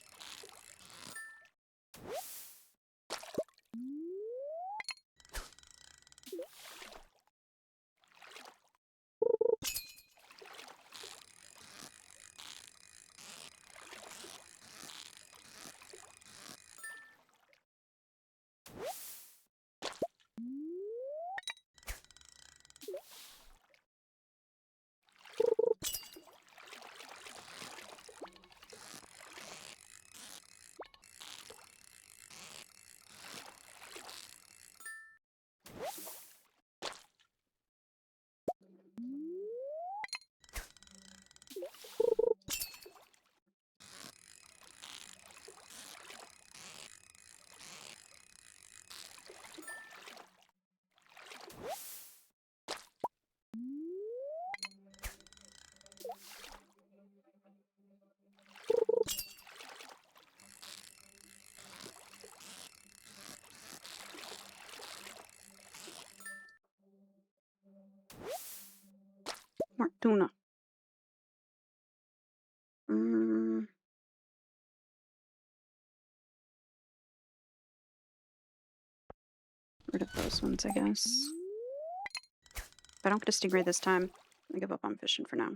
More tuna. Mm. Rid of those ones, I guess. If I don't get a stingray this time, I give up on fishing for now.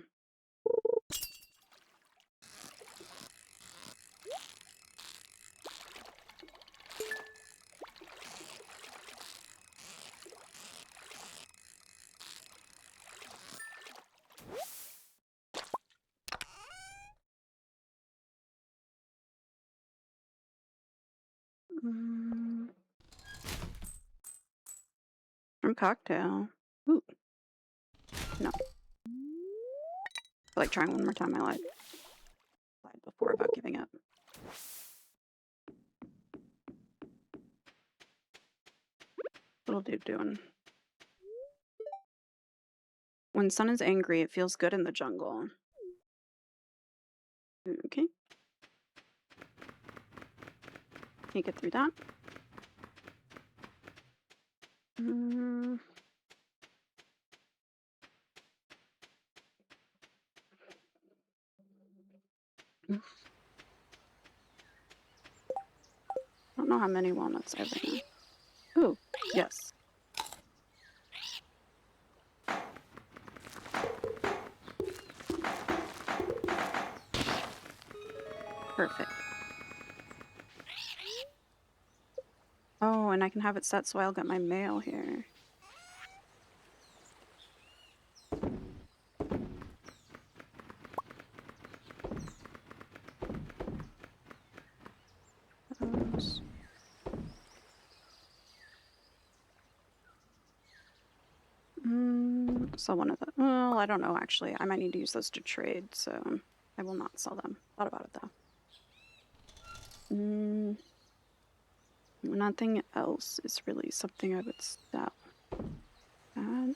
Mm. From cocktail. Ooh. No. I like trying one more time. I lied before about giving up. little dude doing? When sun is angry, it feels good in the jungle. Okay. Can't get through that. Mm. I don't know how many walnuts I have right now. Ooh, yes. Perfect. Oh, and I can have it set so I'll get my mail here. Those. Sell one of the. Well, I don't know actually. I might need to use those to trade, so I will not sell them. Thought about it though. Nothing else is really something I would sell. Add.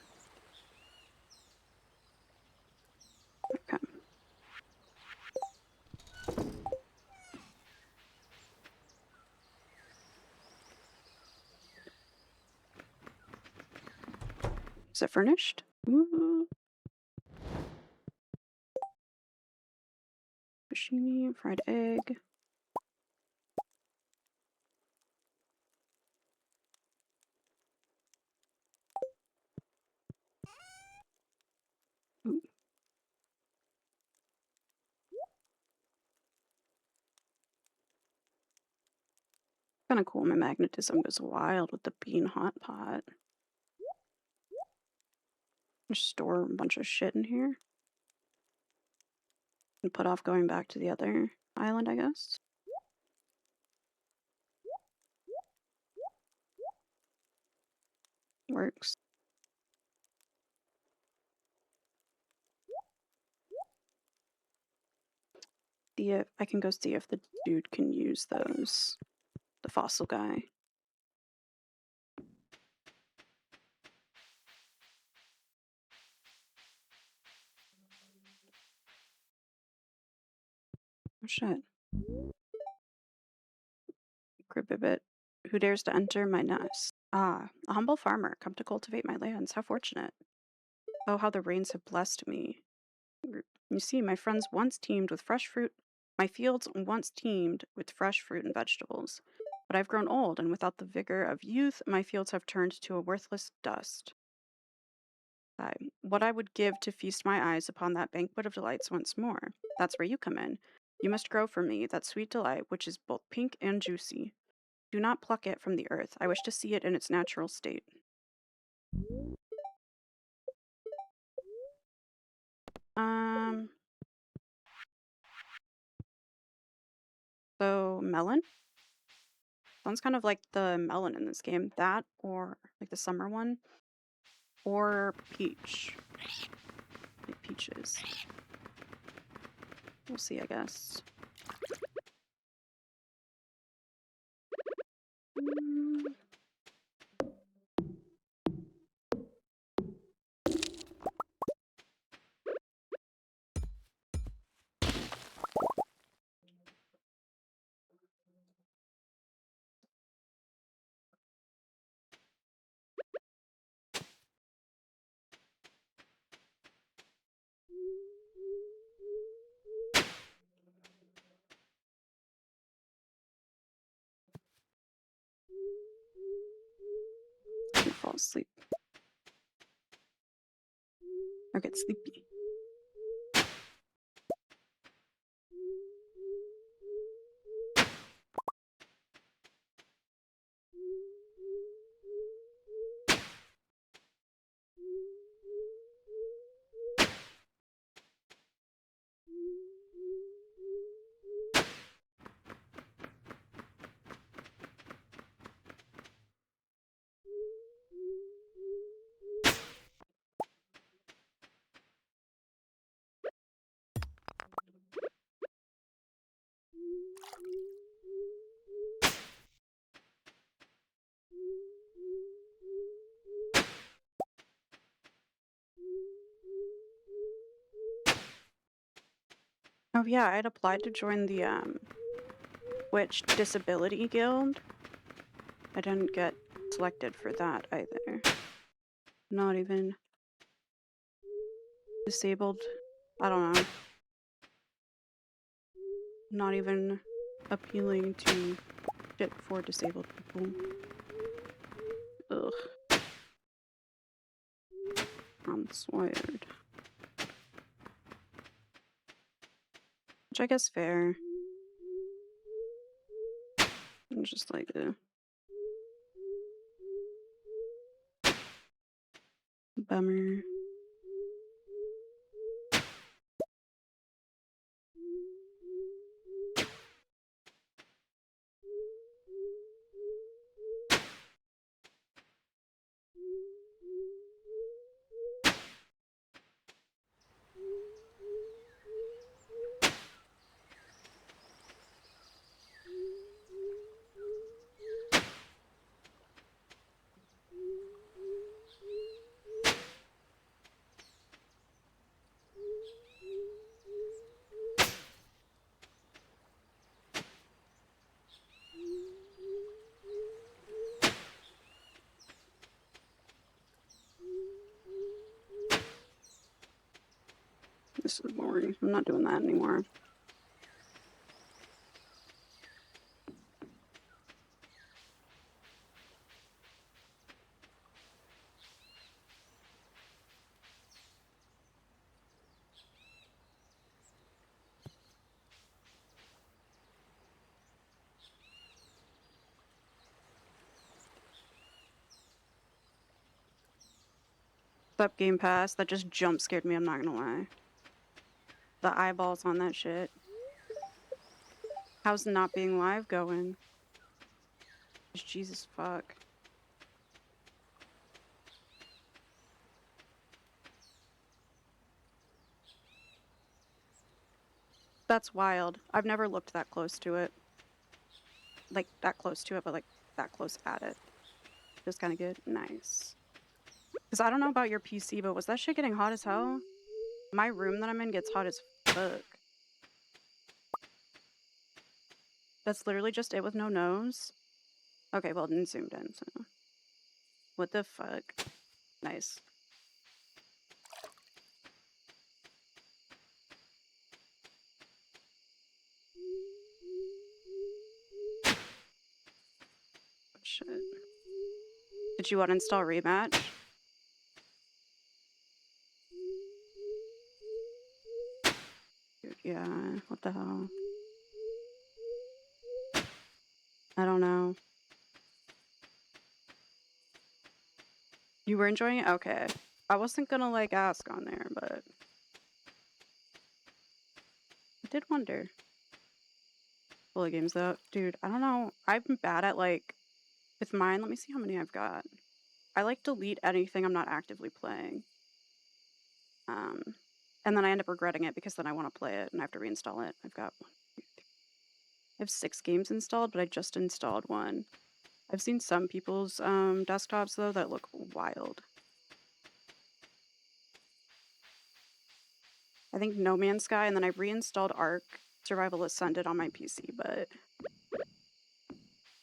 Okay. Is it furnished? Ooh. Sashimi, fried egg. Ooh. Kind of cool. My magnetism goes wild with the bean hot pot. Just store a bunch of shit in here. And put off going back to the other island, I guess. Works. See if I can go see if the dude can use those. The fossil guy. Oh shit. Cribbit. Who dares to enter my nest? Ah, a humble farmer, come to cultivate my lands. How fortunate. Oh, how the rains have blessed me. You see, my friends once teemed with fresh fruit. My fields once teemed with fresh fruit and vegetables. But I've grown old, and without the vigor of youth, my fields have turned to a worthless dust. What I would give to feast my eyes upon that banquet of delights once more. That's where you come in. You must grow for me that sweet delight which is both pink and juicy. Do not pluck it from the earth. I wish to see it in its natural state. Um, so melon? Sounds kind of like the melon in this game. That or like the summer one. Or peach. Like peaches. We'll see, I guess. Mm, I'm gonna fall asleep. Or get sleepy. Oh yeah, I'd applied to join the Twitch Disability Guild. I didn't get selected for that either. Not even disabled. I don't know. Not even appealing to shit for disabled people. Ugh. I'm sweared. Which I guess fair. I'm just like, bummer. This is boring. I'm not doing that anymore. Up Game Pass, that just jump scared me, I'm not gonna lie. The eyeballs on that shit. How's not being live going? Jesus fuck. That's wild. I've never looked that close to it. Like, that close to it, but like, that close at it. Feels kind of good. Nice. Because I don't know about your PC, but was that shit getting hot as hell? My room that I'm in gets hot as fuck. That's literally just it with no nose? Okay, well, it zoomed in, so... What the fuck? Nice. Shit. Did you uninstall Rematch? Dude, yeah, what the hell? I don't know. You were enjoying it? Okay. I wasn't gonna, like, ask on there, but... I did wonder. Full of games, though. Dude, I don't know. I'm bad at, like... With mine, let me see how many I've got. I, like, delete anything I'm not actively playing. And then I end up regretting it because then I want to play it and I have to reinstall it. I've got 1, 2, 3. I have 6 games installed, but I just installed one. I've seen some people's desktops, though, that look wild. I think No Man's Sky, and then I reinstalled Ark Survival Ascended on my PC, but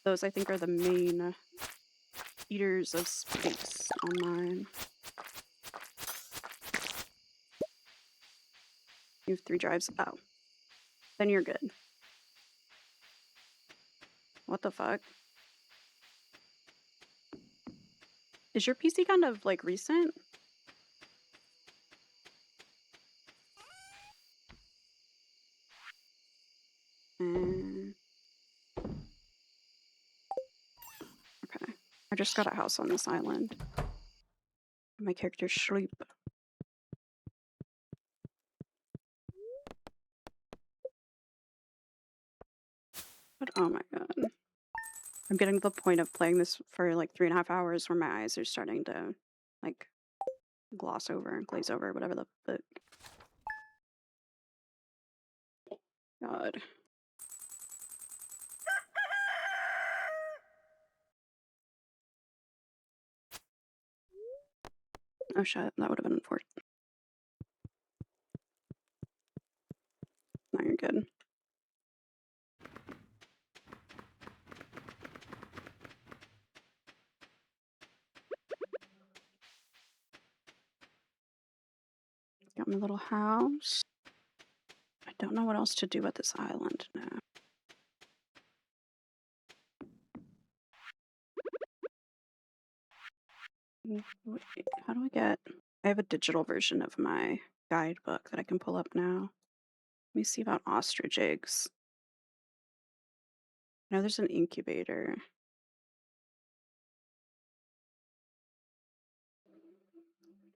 those I think are the main eaters of space on mine. You have 3 drives? Oh. Then you're good. What the fuck? Is your PC kind of, like, recent? Okay. I just got a house on this island. My character's sleep. But oh my god. I'm getting to the point of playing this for like 3.5 hours where my eyes are starting to like gloss over, glaze over, whatever the fuck. God. Oh shit, that would have been unfortunate. No, you're Got my little house. I don't know what else to do at this island now. Wait, how do I get... I have a digital version of my guidebook that I can pull up now. Let me see about ostrich eggs. I know there's an incubator.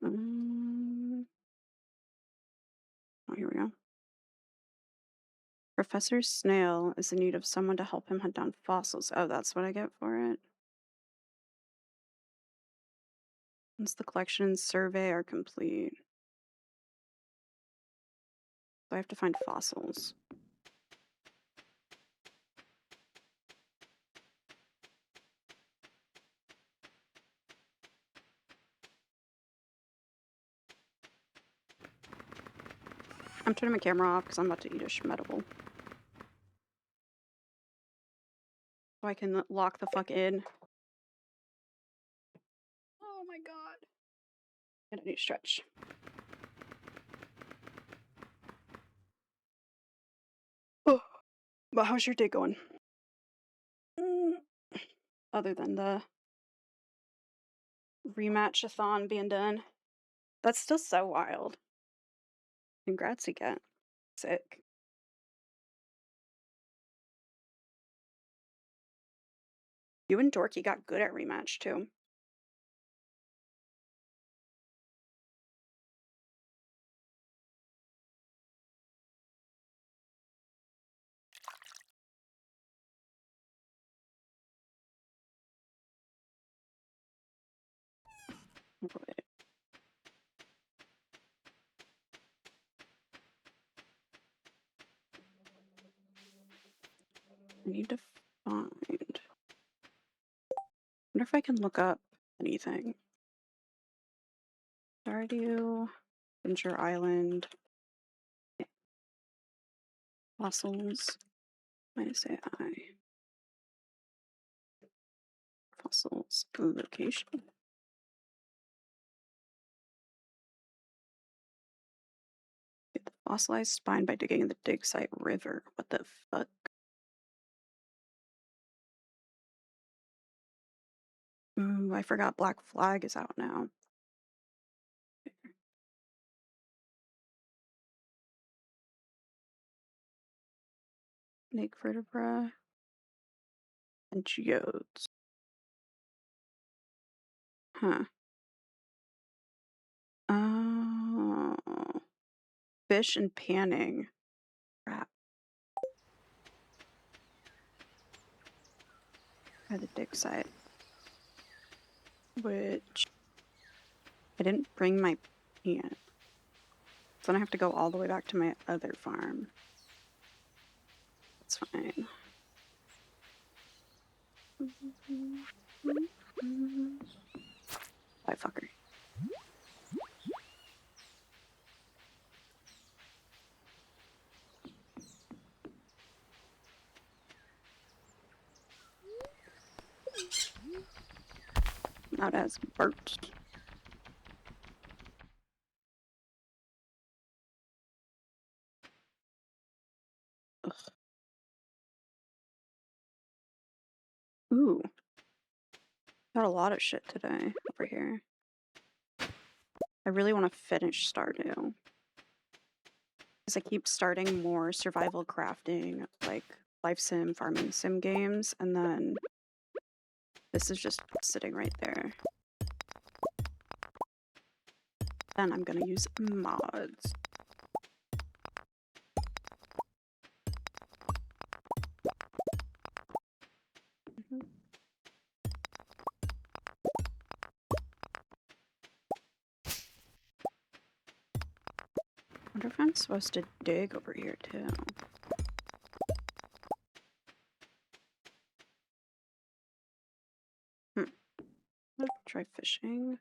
Oh, here we go. Professor Snail is in need of someone to help him hunt down fossils. Oh, that's what I get for it. Once the collection and survey are complete. So I have to find fossils. I'm turning my camera off because I'm about to eat a schmedible. So I can lock the fuck in. Oh my god. And I need to stretch. Oh, but how's your day going? Other than the rematch-a-thon being done. That's still so wild. Congrats again. Sick. You and Dorky got good at rematch too. Wait. I need to find... wonder if I can look up anything. Stardew, Ginger Island, fossils, minus AI, fossils, location. Get the fossilized spine by digging in the dig site river. What the fuck? Ooh, I forgot Black Flag is out now. Snake vertebra and geodes. Huh. Oh. Fish and panning. Crap. By the dig site. Which I didn't bring my pan. So then I have to go all the way back to my other farm. That's fine. Bye, fucker. Not as burnt. Ugh. Ooh. Got a lot of shit today over here. I really want to finish Stardew. Because I keep starting more survival crafting, like life sim, farming sim games, and then this is just sitting right there. Then I'm gonna use mods. Wonder if I'm supposed to dig over here too. Let's try fishing.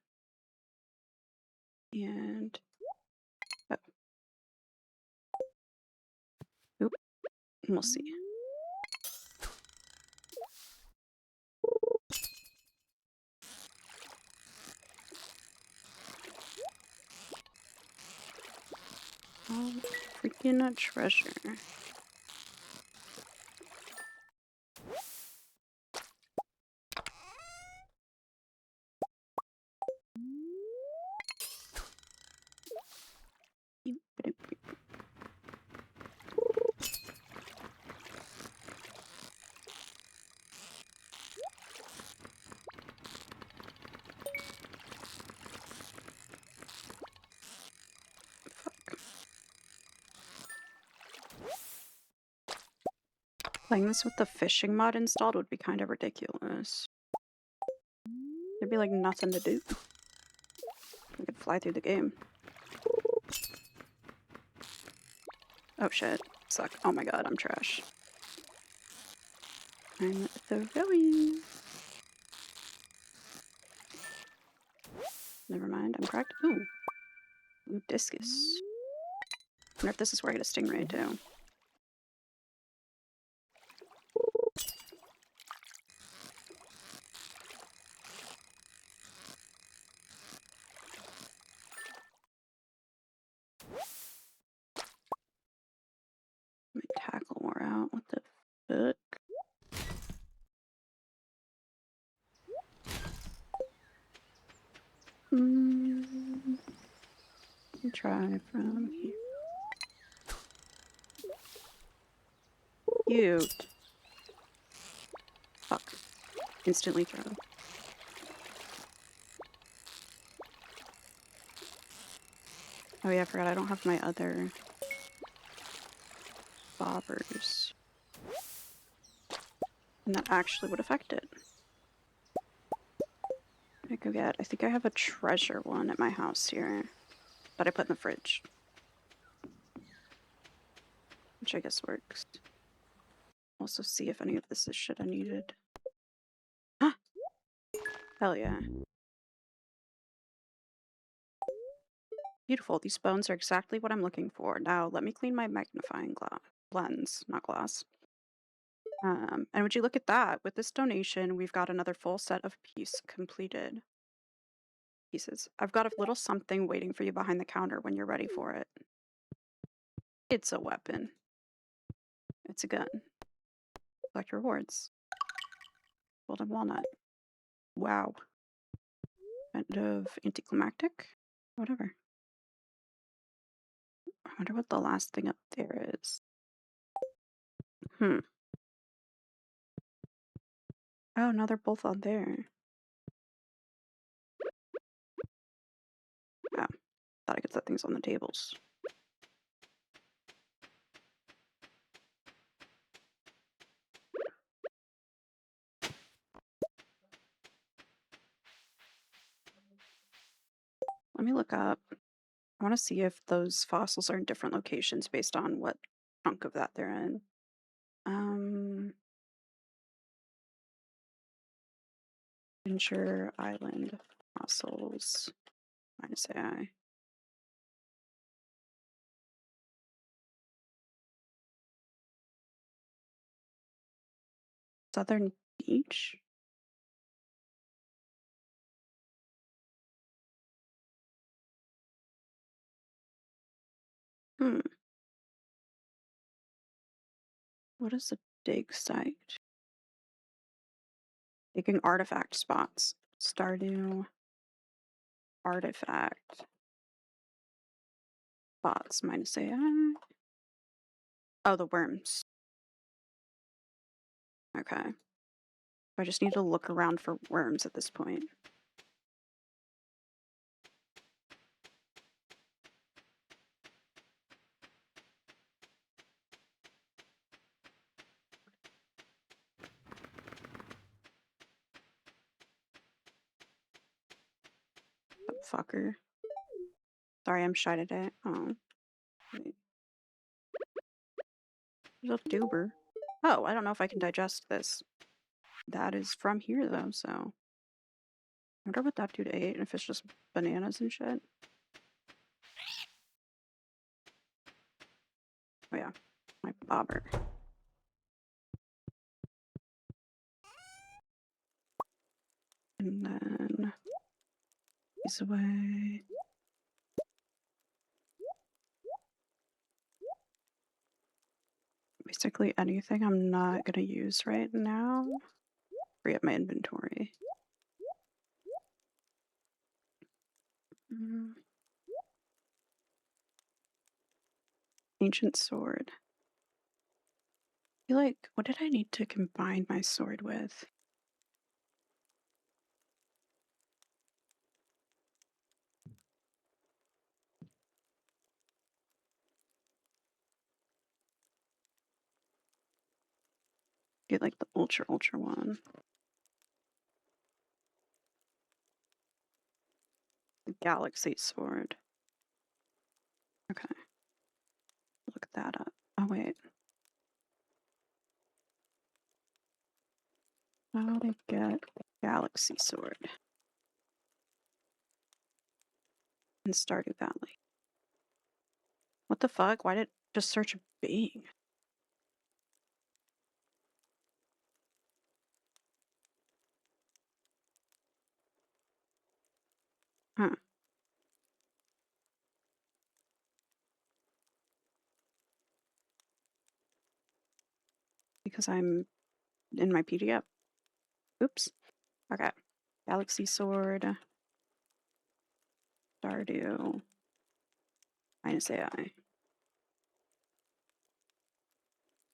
And oh. Oop. We'll see. Oh, freaking treasure. Playing this with the fishing mod installed would be kind of ridiculous. There'd be like nothing to do. I could fly through the game. Oh shit. Suck. Oh my god, I'm trash. I'm throwing. Never mind, I'm correct. Ooh. Ooh, discus. I wonder if this is where I get a stingray too. Let me tackle more out. What the fuck? Try from here. Cute. Fuck. Instantly throw. Oh yeah, I forgot I don't have my other bobbers. And that actually would affect it. I go get. I think I have a treasure one at my house here that I put in the fridge. Which I guess works. Also see if any of this is shit I needed. Ah! Hell yeah. Beautiful. These bones are exactly what I'm looking for. Now let me clean my magnifying lens, not glass. And would you look at that? With this donation, we've got another full set of completed pieces. I've got a little something waiting for you behind the counter when you're ready for it. It's a weapon. It's a gun. Collect rewards. Golden walnut. Wow. Kind of anticlimactic. Whatever. I wonder what the last thing up there is. Oh, now they're both on there. Oh, thought I could set things on the tables. Let me look up. I want to see if those fossils are in different locations based on what chunk of that they're in. Venture Island fossils minus AI. Southern Beach? What is a dig site? Digging artifact spots. Stardew artifact spots minus AI. Oh, the worms. Okay. I just need to look around for worms at this point. Fucker. Sorry, I'm shy today. Oh. Wait. There's a duber. Oh, I don't know if I can digest this. That is from here, though, so... I wonder what that dude ate, and if it's just bananas and shit. Oh yeah, my bobber. And then... He's away. Basically anything I'm not gonna use right now. Free up my inventory. Mm. Ancient sword. I feel like, what did I need to combine my sword with? Get like the ultra one. The galaxy sword. Okay. Look that up. Oh wait. How to get galaxy sword in Stardew Valley. What the fuck? Why did it just search Bing? Huh. Because I'm in my PDF. Oops. Okay. Galaxy sword. Stardew. Minus AI.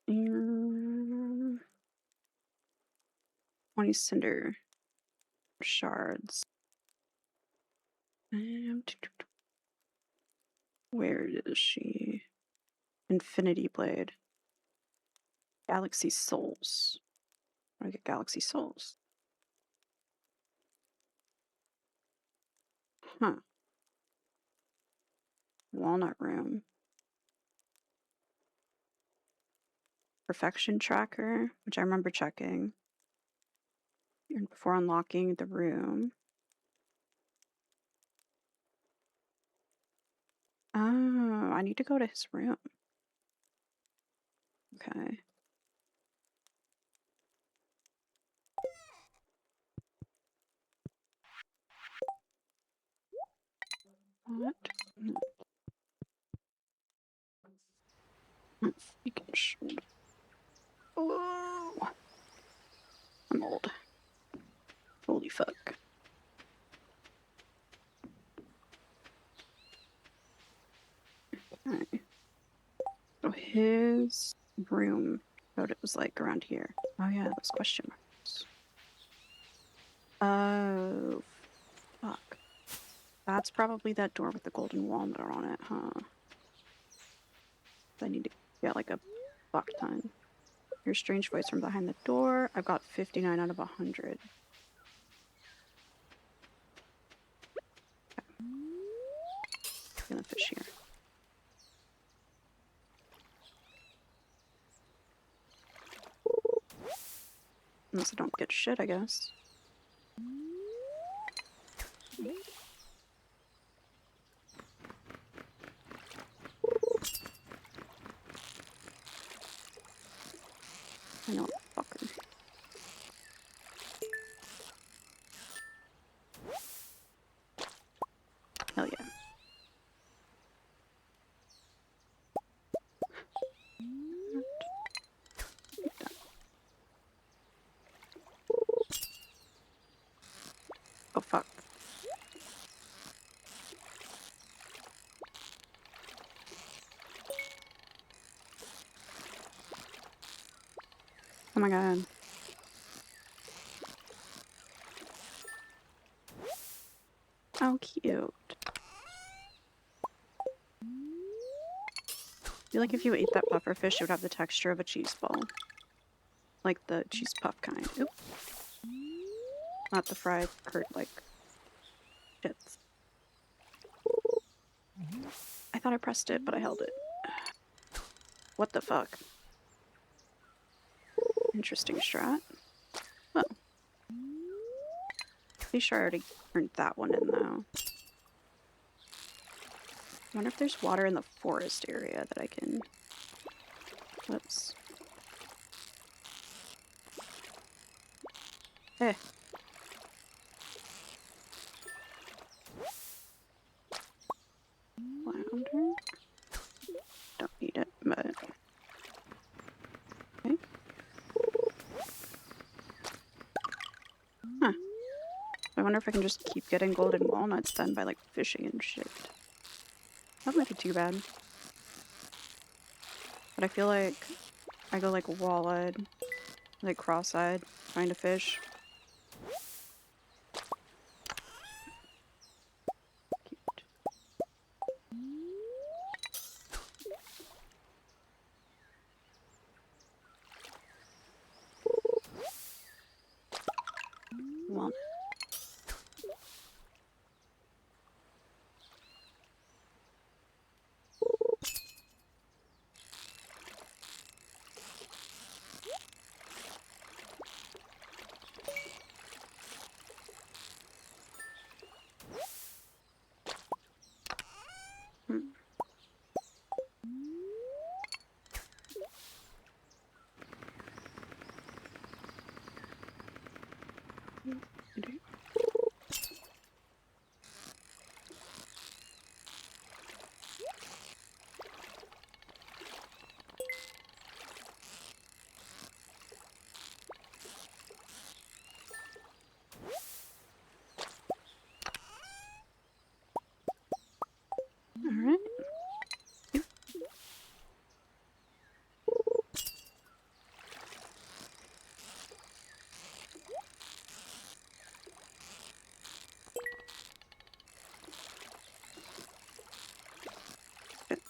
20 cinder shards. Where is she? Infinity blade. Galaxy souls. Where do I get galaxy souls? Huh. Walnut room. Perfection tracker, which I remember checking. And before unlocking the room. Oh, I need to go to his room. Okay. What? Freaking shit. Oh, I'm old. Holy fuck. Okay. So his room, what it was like around here. Oh yeah, those question marks. Oh, fuck. That's probably that door with the golden walnut on it, huh? I need to get like a fuck ton. Your strange voice from behind the door. I've got 59 out of 100. Okay. Gonna fish here. Unless I don't get shit, I guess. I know, fucker. Hell yeah. Oh fuck. Oh my god. Oh, cute. I feel like if you ate that puffer fish, it would have the texture of a cheese ball. Like the cheese puff kind. Oop. Not the fried curd like shits. I thought I pressed it, but I held it. What the fuck? Interesting strat. Well. Pretty sure I already turned that one in though. I wonder if there's water in the forest area that I can... Whoops. Eh. Flounder. Don't need it, but... wonder if I can just keep getting golden walnuts then by like fishing and shit. That might be too bad. But I feel like I go like wall-eyed, like cross-eyed, trying to fish. Cute. Walnut. Hmm. Alright. Good.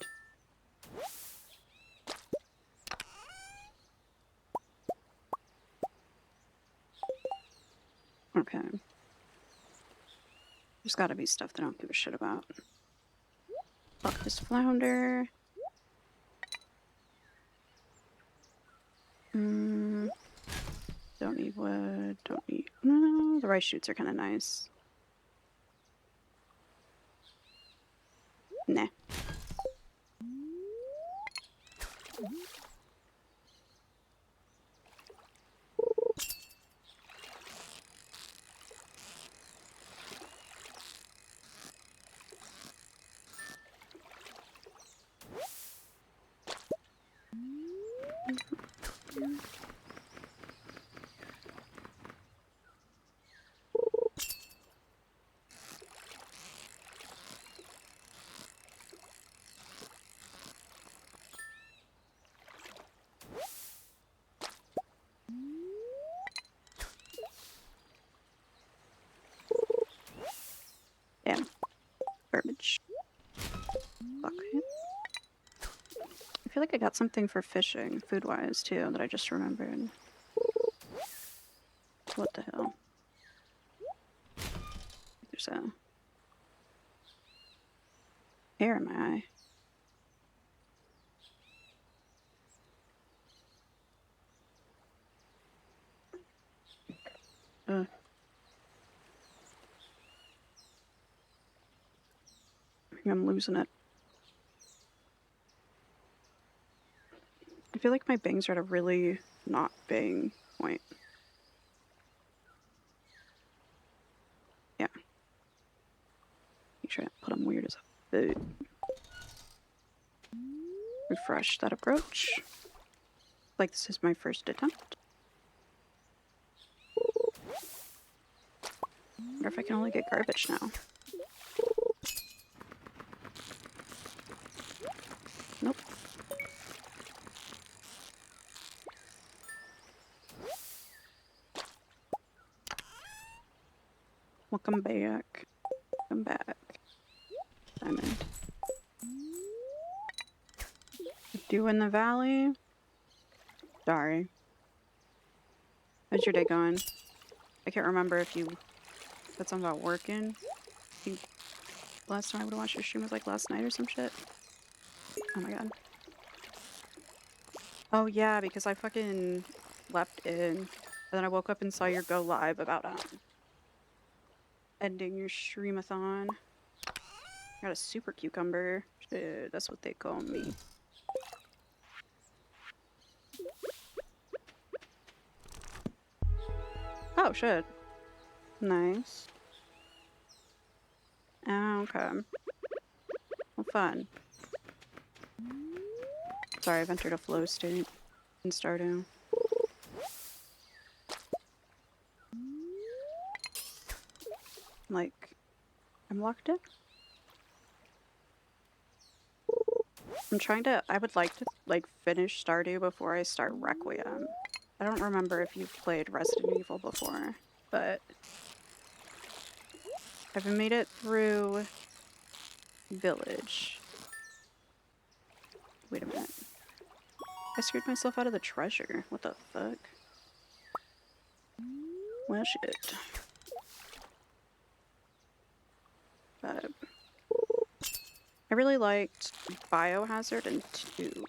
Okay. There's gotta be stuff that I don't give a shit about. Fuck this flounder. Don't need wood. Don't need. No, the rice shoots are kind of nice. Nah. Damn. Garbage. Fuck it. I feel like I got something for fishing, food-wise, too, that I just remembered. What the hell? There's a hair in my eye. I think I'm losing it. I feel like my bangs are at a really not bang point. Yeah. Make sure I put them weird as a food. Refresh that approach. Like this is my first attempt. Wonder if I can only get garbage now. Nope. Welcome back. Welcome back. Diamond. Dew in the valley. Sorry. How's your day going? I can't remember if you said something about working. I think last time I would have watched your stream was like last night or some shit. Oh my god. Oh yeah, because I fucking slept in. And then I woke up and saw your go live about ending your streamathon. Got a super cucumber. Shit, that's what they call me. Oh shit. Nice. Okay. Well, fun. Sorry, I've entered a flow state in Stardew. unlocked it. I would like to, like, finish Stardew before I start Requiem. I don't remember if you've played Resident Evil before, but I haven't made it through Village. Wait a minute. I screwed myself out of the treasure. What the fuck? Well, shit. But I really liked Biohazard and 2.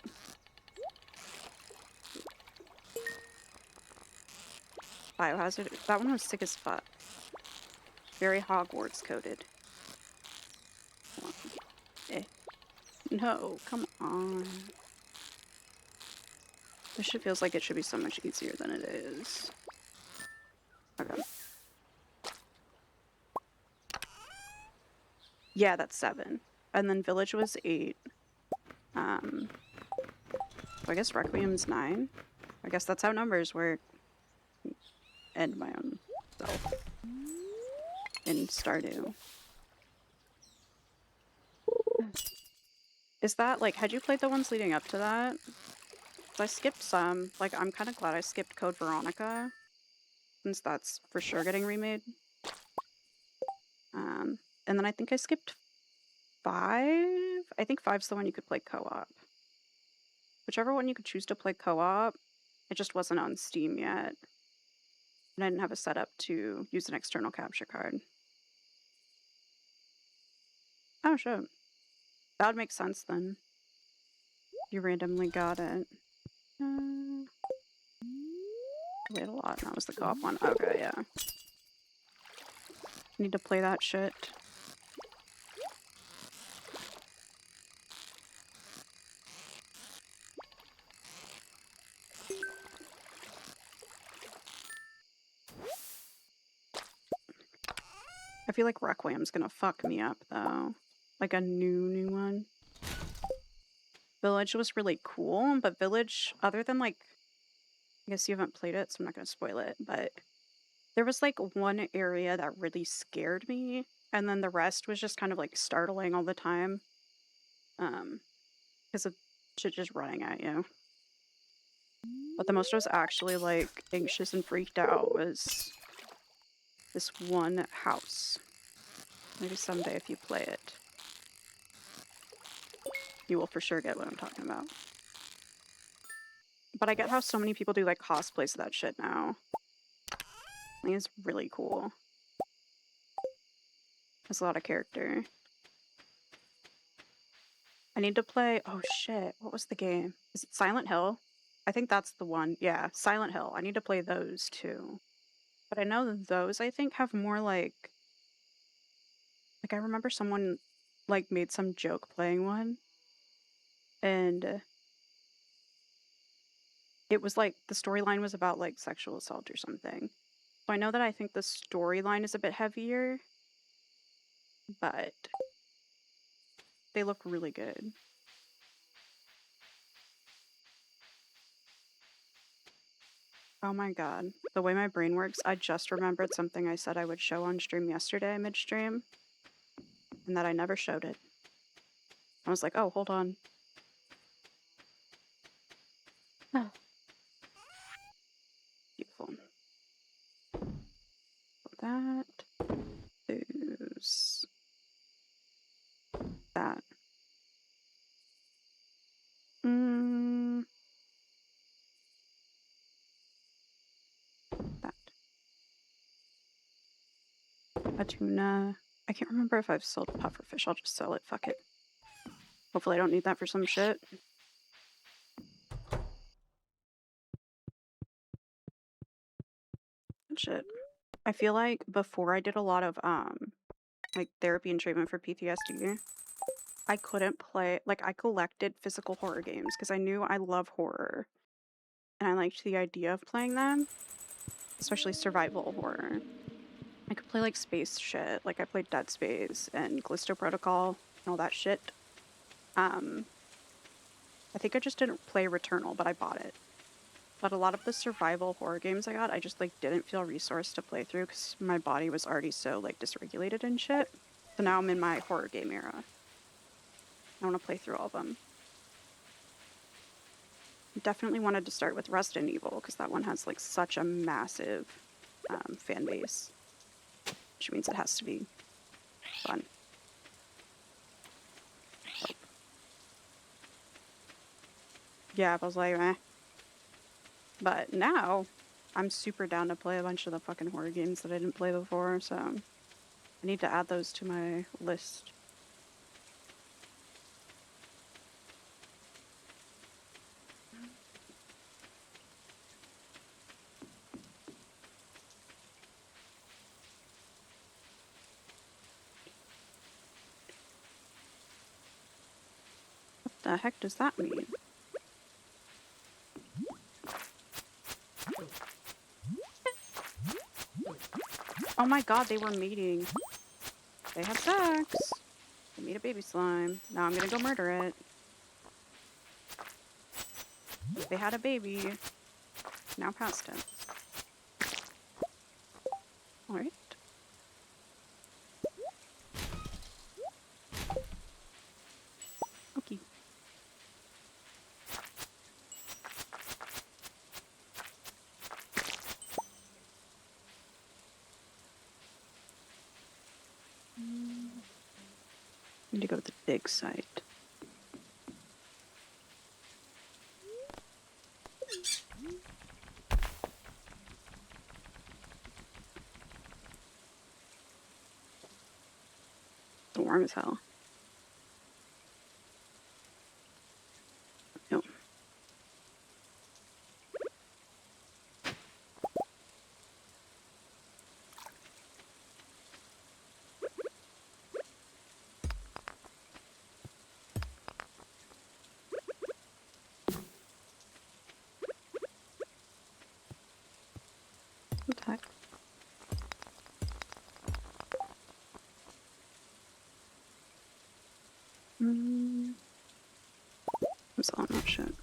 Biohazard, that one was sick as fuck. Very Hogwarts coded. Eh. No, come on. This shit feels like it should be so much easier than it is. Okay. Yeah, that's 7. And then Village was 8. So I guess Requiem's 9. I guess that's how numbers work. And my own self. In Stardew. Is that, like, had you played the ones leading up to that? I skipped some. Like, I'm kind of glad I skipped Code Veronica, since that's for sure getting remade. And then I think I skipped 5? I think 5's the one you could play co-op. Whichever one you could choose to play co-op, it just wasn't on Steam yet. And I didn't have a setup to use an external capture card. Oh, shit. That would make sense then. You randomly got it. Played a lot, and that was the co-op one. Okay, yeah. Need to play that shit. I feel like Requiem's gonna fuck me up, though. Like a new one. Village was really cool, but Village, other than, like, I guess you haven't played it, so I'm not gonna spoil it, but there was, like, one area that really scared me, and then the rest was just kind of, like, startling all the time. Because of shit just running at you. But the most I was actually, like, anxious and freaked out was this one house. Maybe someday if you play it, you will for sure get what I'm talking about. But I get how so many people do, like, cosplays of that shit now. I think it's really cool. There's a lot of character. I need to play... Oh, shit. What was the game? Is it Silent Hill? I think that's the one. Yeah, Silent Hill. I need to play those, too. But I know that those, I think, have more, like... Like, I remember someone, like, made some joke playing one. And... it was, like, the storyline was about, like, sexual assault or something. So I know that I think the storyline is a bit heavier. But... they look really good. Oh my god. The way my brain works, I just remembered something I said I would show on stream yesterday, midstream. And that I never showed it. I was like, oh, hold on. Oh. Beautiful. Put that. Those. That. That. A tuna. I can't remember if I've sold pufferfish. I'll just sell it. Fuck it. Hopefully I don't need that for some shit. Shit. I feel like before I did a lot of like therapy and treatment for PTSD, I couldn't play, like, I collected physical horror games because I knew I love horror and I liked the idea of playing them, especially survival horror. I could play like space shit, like I played Dead Space and Callisto Protocol and all that shit. I think I just didn't play Returnal, but I bought it. But a lot of the survival horror games I got, I just, like, didn't feel resourced to play through because my body was already so, like, dysregulated and shit. So now I'm in my horror game era. I want to play through all of them. Definitely wanted to start with Resident Evil because that one has like such a massive fan base, which means it has to be fun. Oh. Yeah, I was like, eh. But now I'm super down to play a bunch of the fucking horror games that I didn't play before, so I need to add those to my list. What the heck does that mean? Oh my god, they were mating. They had sex. They made a baby slime. Now I'm gonna go murder it. They had a baby. Now past tense. Alright. Okay. Need to go to the dig site. It's warm as hell. No. What the heck? I'm selling that shit.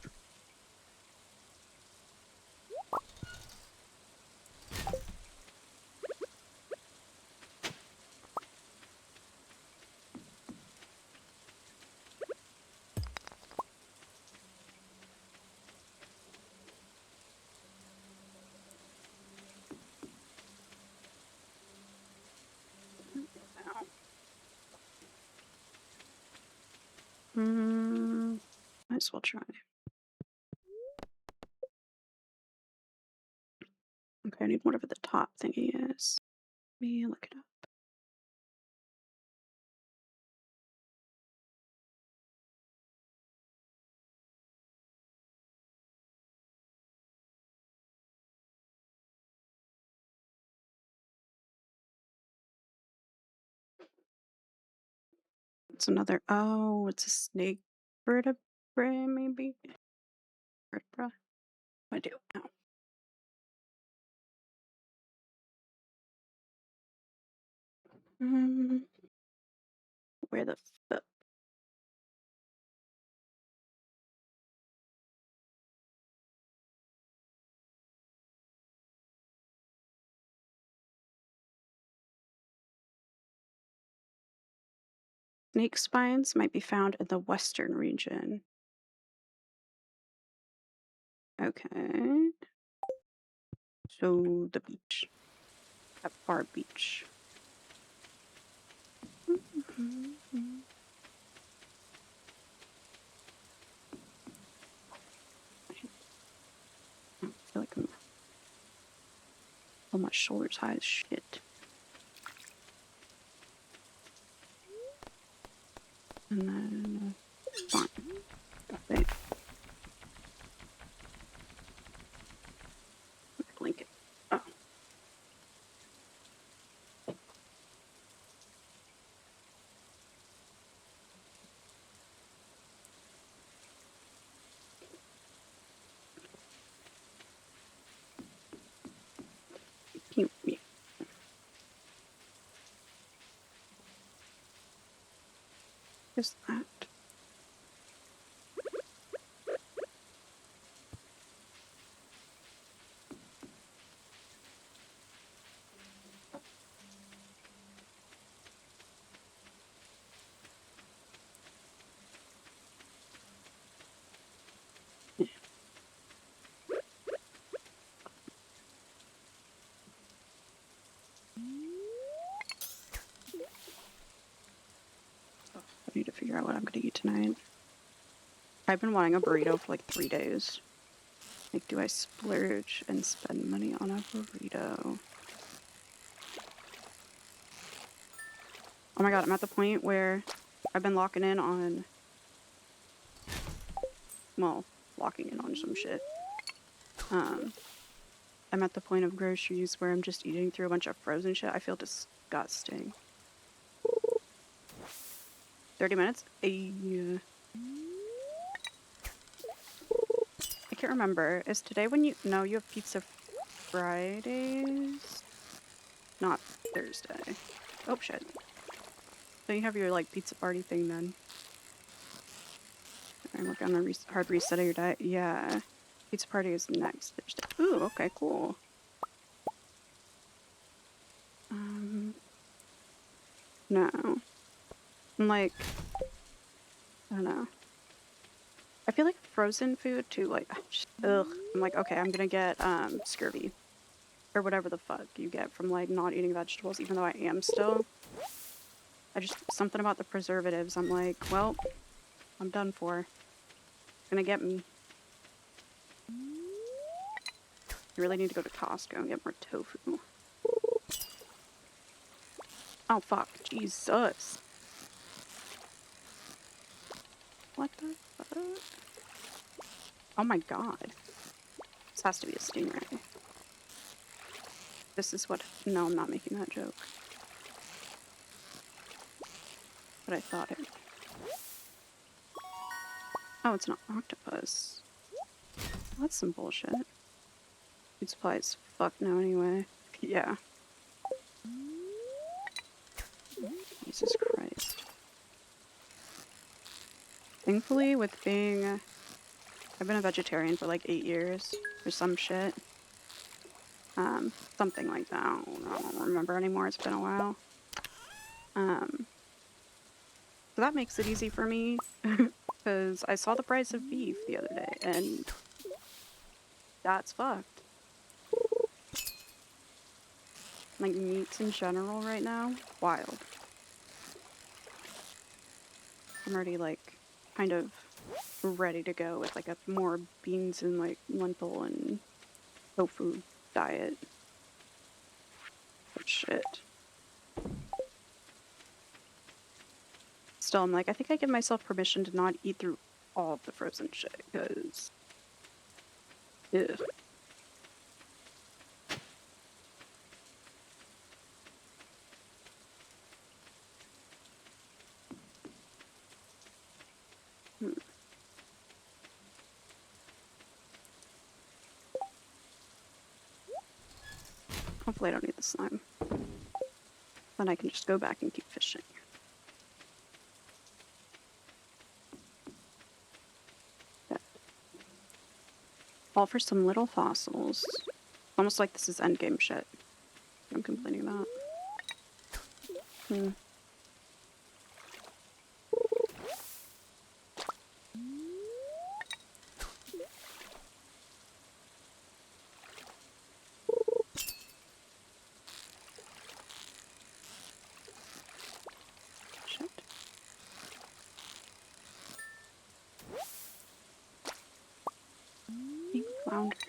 Might as well try. Okay, I need whatever the top thingy is. Let me look it up. It's another. Oh, it's a snake vertebrae, maybe? Vertebra? I do. No. Where the fuck? Snake spines might be found in the western region. Okay. So the beach. At Bar Beach. I feel like I'm. Oh, my shoulder's high as shit. And then. Fine. Wait. Blink it. Oh. Cute. Yeah. Just that. tonight. I've been wanting a burrito for like 3 days. Like, do I splurge and spend money on a burrito? Oh my god, I'm at the point where I've been locking in on... Well, locking in on some shit. I'm at the point of groceries where I'm just eating through a bunch of frozen shit. I feel disgusting. 30 minutes? I can't remember. Is today when you... No, you have pizza Fridays? Not Thursday. Oh, shit. So you have your, like, pizza party thing then. I'm working on a hard reset of your diet. Yeah. Pizza party is next Thursday. Ooh, okay, cool. No. I'm like... I don't know. I feel like frozen food too, like, ugh. I'm like, okay, I'm gonna get, scurvy. Or whatever the fuck you get from, like, not eating vegetables, even though I am still. Something about the preservatives, I'm like, well, I'm done for. It's gonna get me. I really need to go to Costco and get more tofu. Oh, fuck. Jesus. What the fuck? Oh my god. This has to be a stingray. This is what... No, I'm not making that joke. But I thought it... Oh, it's an octopus. That's some bullshit. Food supply is fucked now anyway. Yeah. Jesus Christ. Thankfully, with being... I've been a vegetarian for like 8 years. Or some shit. Something like that. I don't remember anymore. It's been a while. So that makes it easy for me. Because I saw the price of beef the other day. And... that's fucked. Like, meats in general right now? Wild. I'm already, like, kind of ready to go with, like, a more beans and, like, lentil and tofu diet. Oh, shit. Still, I'm like, I think I give myself permission to not eat through all of the frozen shit, because... Ugh. Hopefully I don't need the slime. Then I can just go back and keep fishing. Yeah. All for some little fossils. Almost like this is endgame shit. I'm complaining about. Shit. Pink flounders.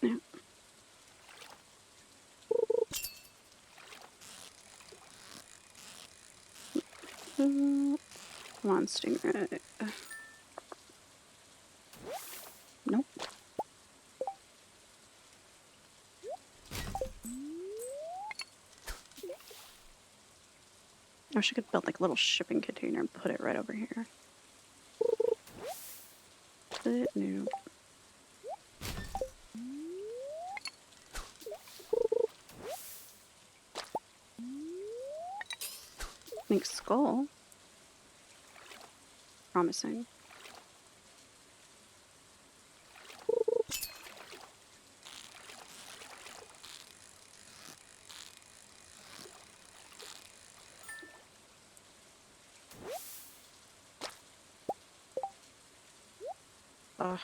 Yeah. Come on, stingray. Nope. I wish I could build like a little shipping container and put it right over here. But no. Make skull. Promising. Ugh.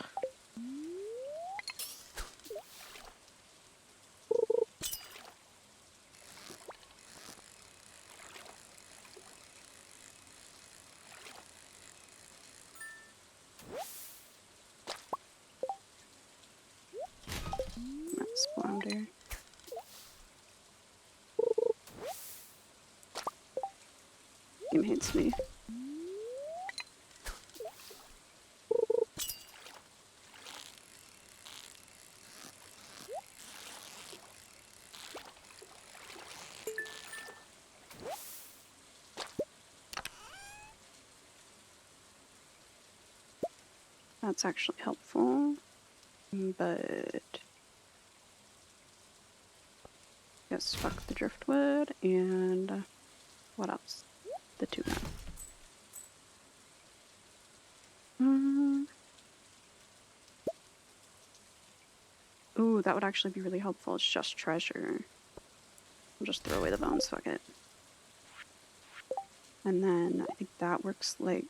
That's flounder. Game hates me. That's actually helpful, but yes, fuck the driftwood and what else? The tuna. Ooh, that would actually be really helpful. It's just treasure. I'll just throw away the bones, fuck it. And then I think that works like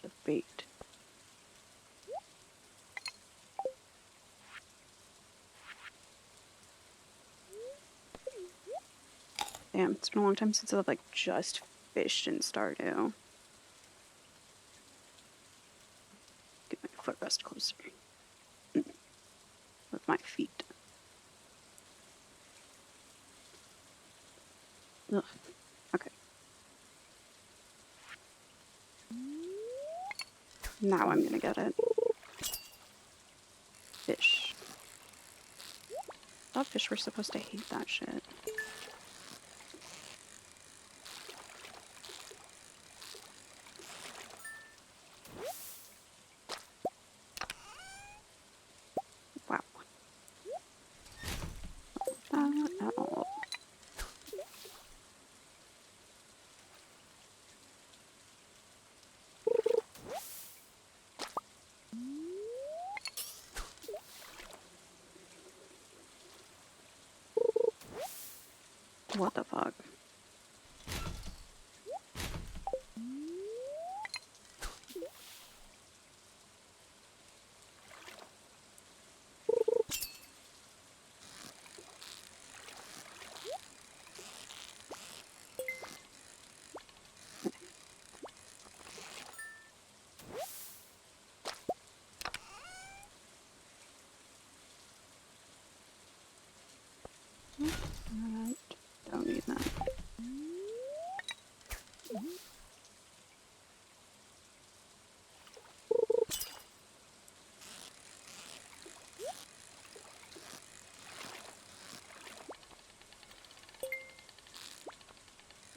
the bait. Damn, it's been a long time since I've like just fished in Stardew. Get my footrest closer. With my feet. Ugh. Okay. Now I'm gonna get it. Fish. I thought fish were supposed to hate that shit. Wow. Not at all. What the fuck? Alright. Don't need that.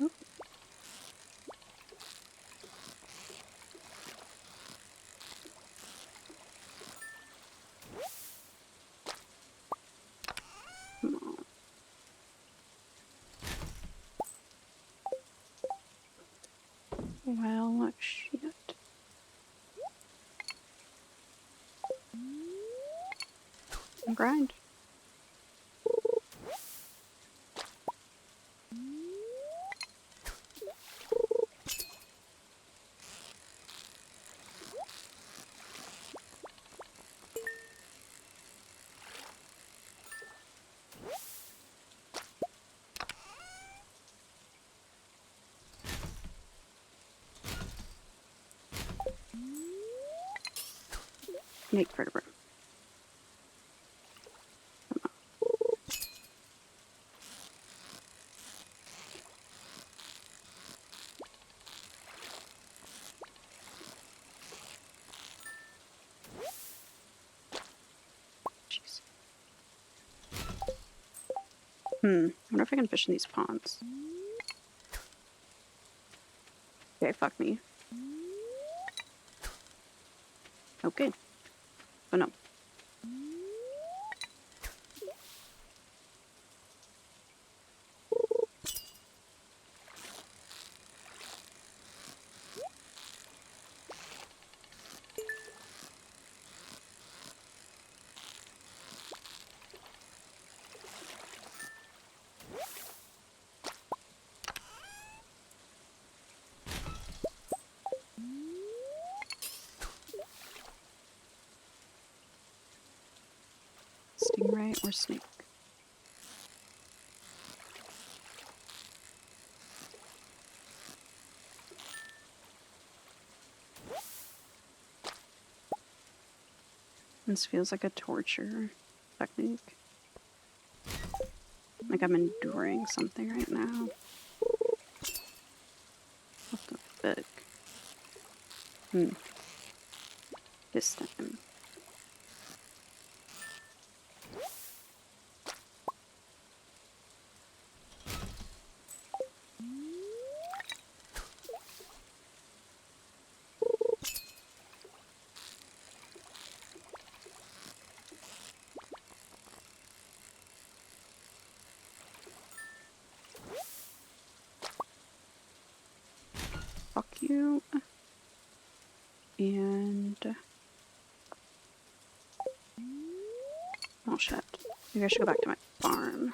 Oop. Come on. Well, shit. Grind. Make vertebra. Jeez. I wonder if I can fish in these ponds. Okay, fuck me. Okay. Oh no. Stingray or snake? This feels like a torture technique. Like I'm enduring something right now. What the fuck? This time. Fuck you. And... oh shit. Maybe I should go back to my farm.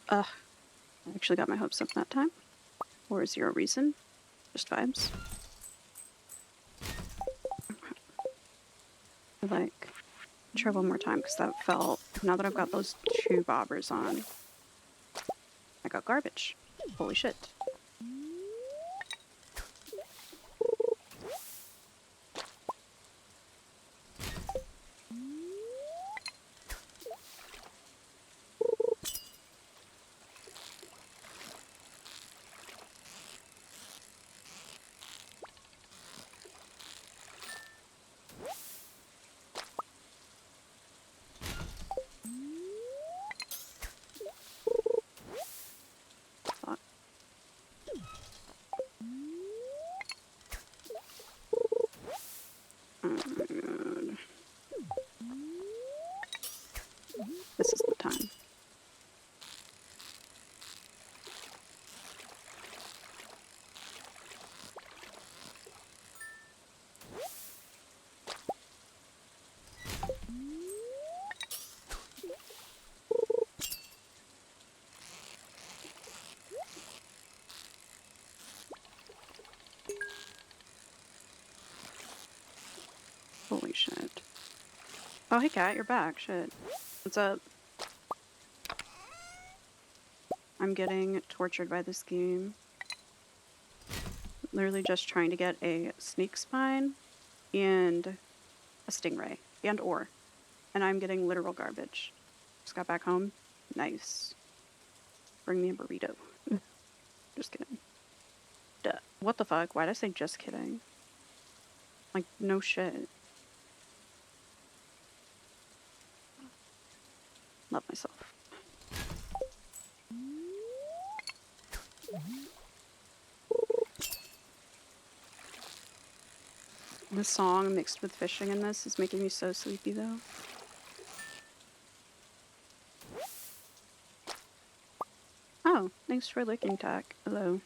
Ugh. I actually got my hopes up that time. Or 0 reason. Just vibes. I'd like try one more time because that felt, now that I've got those 2 bobbers on, I got garbage. Holy shit. Oh my god. This is the time. Holy shit. Oh, hey cat, you're back. Shit. What's up? I'm getting tortured by this game. Literally just trying to get a snake spine and a stingray and ore. And I'm getting literal garbage. Just got back home. Nice. Bring me a burrito. Just kidding. Duh. What the fuck? Why'd I say just kidding? Like, no shit. Love myself. The song mixed with fishing in this is making me so sleepy though. Oh, thanks for licking, Tack. Hello.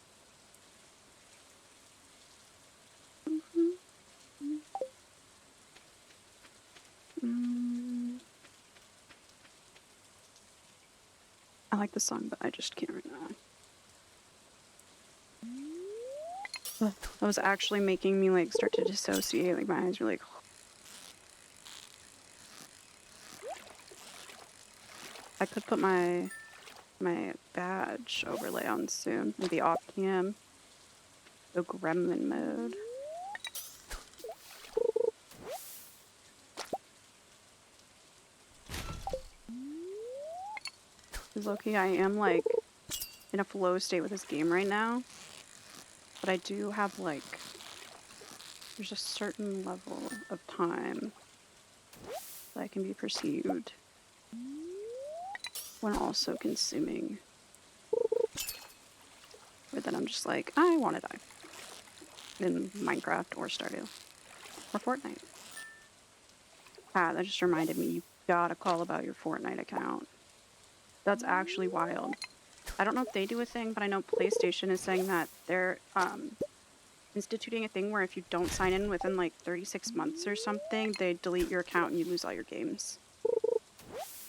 I like the song, but I just can't right now. That was actually making me like start to dissociate. Like my eyes were like. I could put my badge overlay on soon. Maybe off cam. Go gremlin mode. Because low-key, I am like in a flow state with this game right now. But I do have like, there's a certain level of time that can be perceived when also consuming. Or that I'm just like, I want to die. In Minecraft or Stardew. Or Fortnite. Ah, that just reminded me, you gotta call about your Fortnite account. That's actually wild. I don't know if they do a thing, but I know PlayStation is saying that their instituting a thing where if you don't sign in within like 36 months or something, they delete your account and you lose all your games.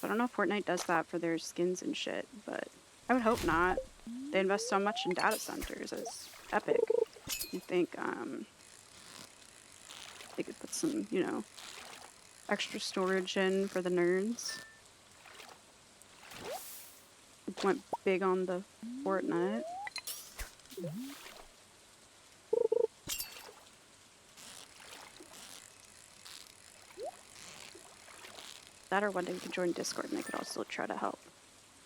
I don't know if Fortnite does that for their skins and shit, but I would hope not. They invest so much in data centers. It's epic. You think they could put some, you know, extra storage in for the nerds. Went big on the Fortnite. That or one day we can join Discord and they could also try to help.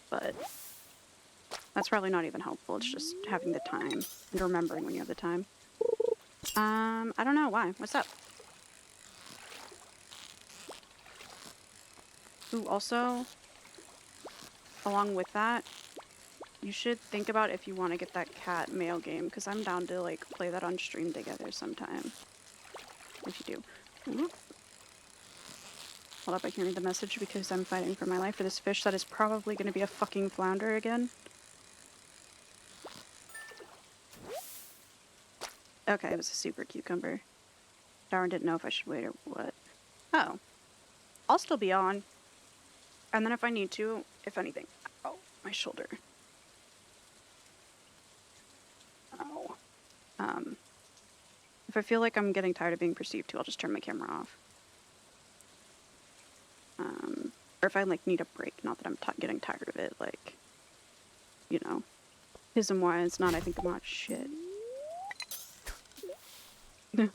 But that's probably not even helpful. It's just having the time and remembering when you have the time. I don't know why. What's up? Ooh, also, along with that, you should think about if you want to get that cat mail game, because I'm down to like play that on stream together sometime. If you do. Ooh. Hold up, I can read the message because I'm fighting for my life for this fish that is probably going to be a fucking flounder again. Okay, it was a super cucumber. Darren didn't know if I should wait or what. Oh. I'll still be on. And then if I need to, if anything. Oh, my shoulder. Ow. If I feel like I'm getting tired of being perceived to, I'll just turn my camera off. Or if I like need a break, not that I'm getting tired of it, like, you know, ism-wise, not I think I'm hot shit. And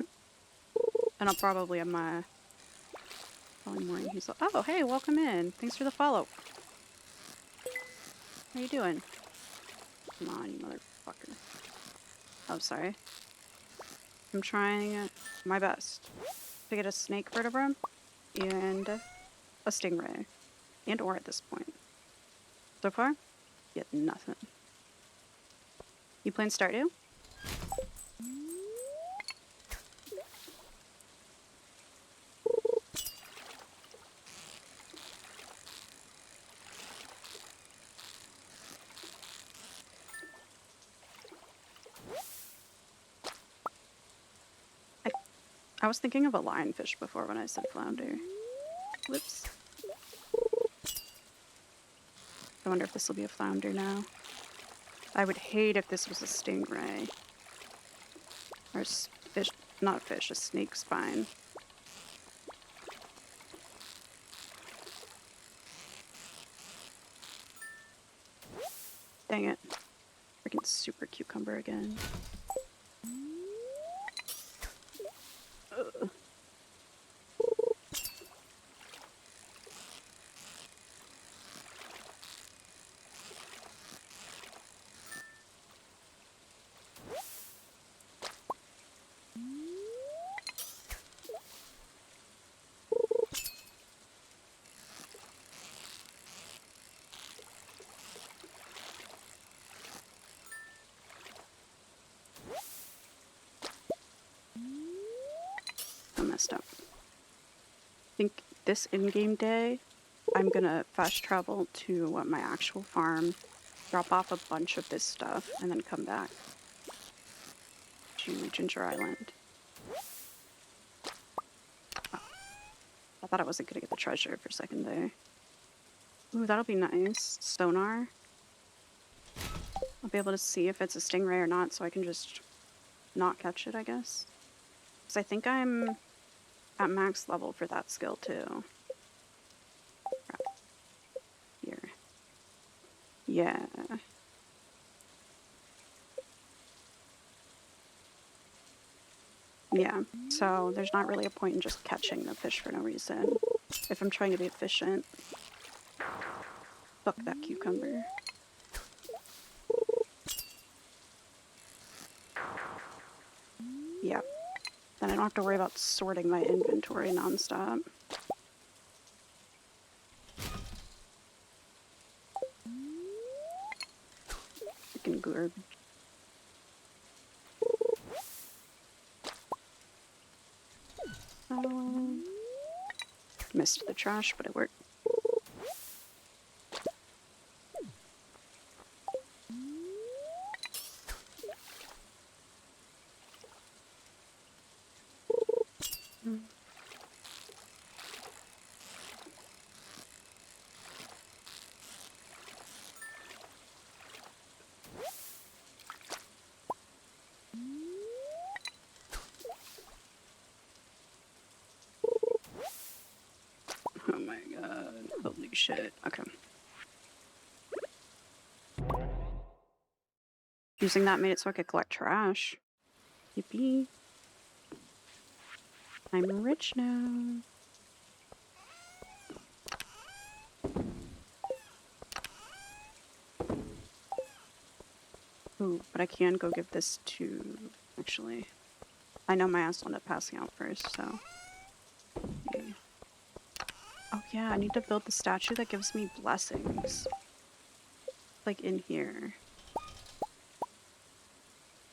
I'll probably have my following morning. He's like, oh, hey, welcome in. Thanks for the follow. How you doing? Come on, you motherfucker. Oh, sorry. I'm trying my best to get a snake vertebra and a stingray. And or at this point. So far, get nothing. You playing Stardew? I was thinking of a lionfish before when I said flounder. Whoops. I wonder if this will be a flounder now. I would hate if this was a stingray. Or a fish, not a fish, a snake spine. Dang it. Freaking super cucumber again. Ugh. I messed up. I think this in-game day, I'm gonna fast travel to my actual farm, drop off a bunch of this stuff, and then come back to Ginger Island. Oh, I thought I wasn't gonna get the treasure for a second there. Ooh, that'll be nice. Sonar. I'll be able to see if it's a stingray or not, so I can just not catch it, I guess. Because I think I'm at max level for that skill, too. Here. Yeah. Yeah, so there's not really a point in just catching the fish for no reason. If I'm trying to be efficient. Fuck that cucumber. Yep. Then I don't have to worry about sorting my inventory nonstop. Freaking garbage. Missed the trash, but it worked. Oh my god. Holy shit. Okay. Using that made it so I could collect trash. Yippee. I'm rich now. Ooh, but I can go give this to... Actually, I know my ass will end up passing out first, so... Okay. Oh yeah, I need to build the statue that gives me blessings. Like in here.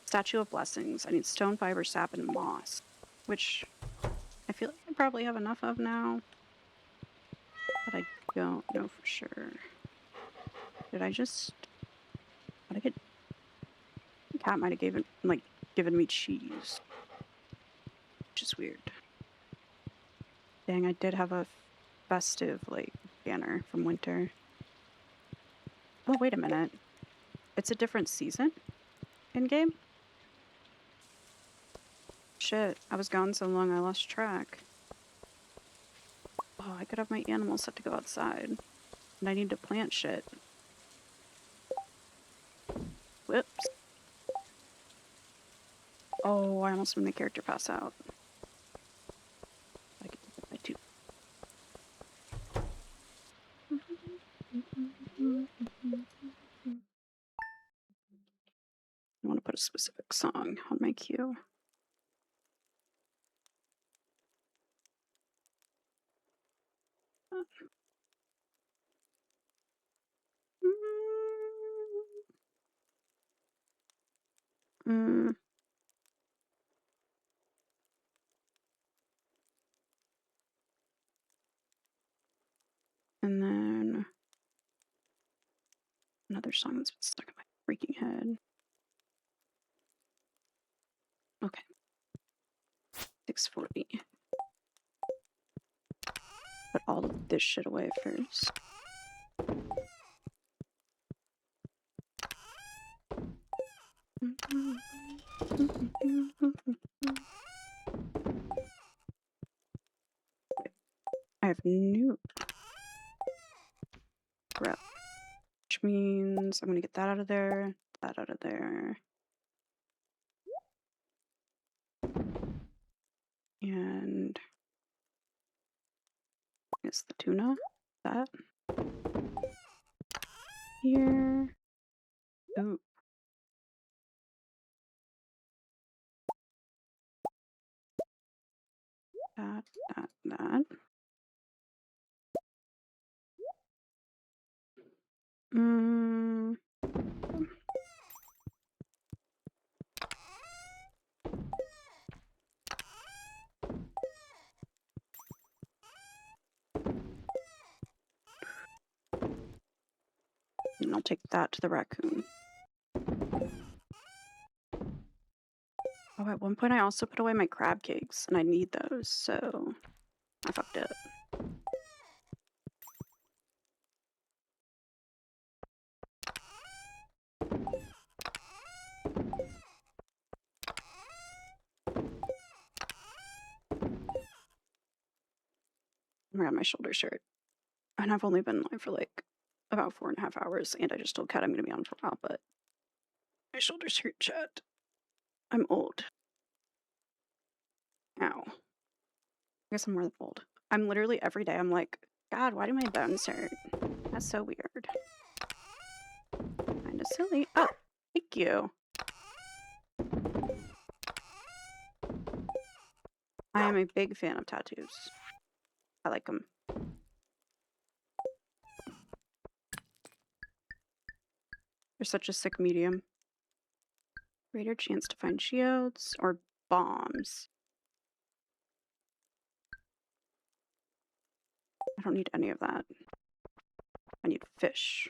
Statue of Blessings. I need stone, fiber, sap, and moss. Which I feel like I probably have enough of now. But I don't know for sure. Did I just... What did I get? The cat might have given me cheese. Which is weird. Dang, I did have a festive, banner from winter. Oh, wait a minute. It's a different season in-game? Shit, I was gone so long I lost track. Oh, I could have my animals set to go outside. And I need to plant shit. Whoops. Oh, I almost made my character pass out. I could do that too. I want to put a specific song on my queue. Mm. And then another song that's been stuck in my freaking head. Okay. 640. Put all of this shit away first. I have new rep, which means I'm gonna get that out of there, that out of there. And it's the tuna. That. Here. Ooh. That. Mm. And I'll take that to the raccoon. Oh, at one point I also put away my crab cakes, and I need those, so I fucked up. Around my shoulders hurt. And I've only been live for about 4.5 hours, and I just told Kat I'm gonna be on for a while, but my shoulders hurt, chat. I'm old. Ow. I guess I'm more than old. I'm literally every day, I'm like, God, why do my bones hurt? That's so weird. Kinda silly. Oh, thank you. I am a big fan of tattoos. I like them. They're such a sick medium. Greater chance to find geodes or bombs. I don't need any of that. I need fish.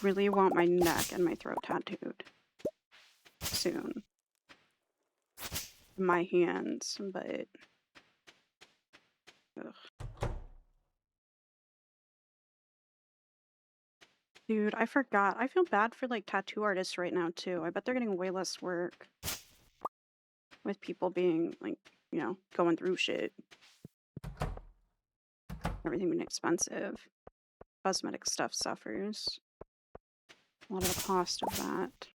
really want my neck and my throat tattooed soon. My hands, but ugh. Dude, I forgot. I feel bad for like tattoo artists right now too. I bet they're getting way less work with people being like, you know, going through shit. Everything being expensive. Cosmetic stuff suffers. A lot of the cost of that.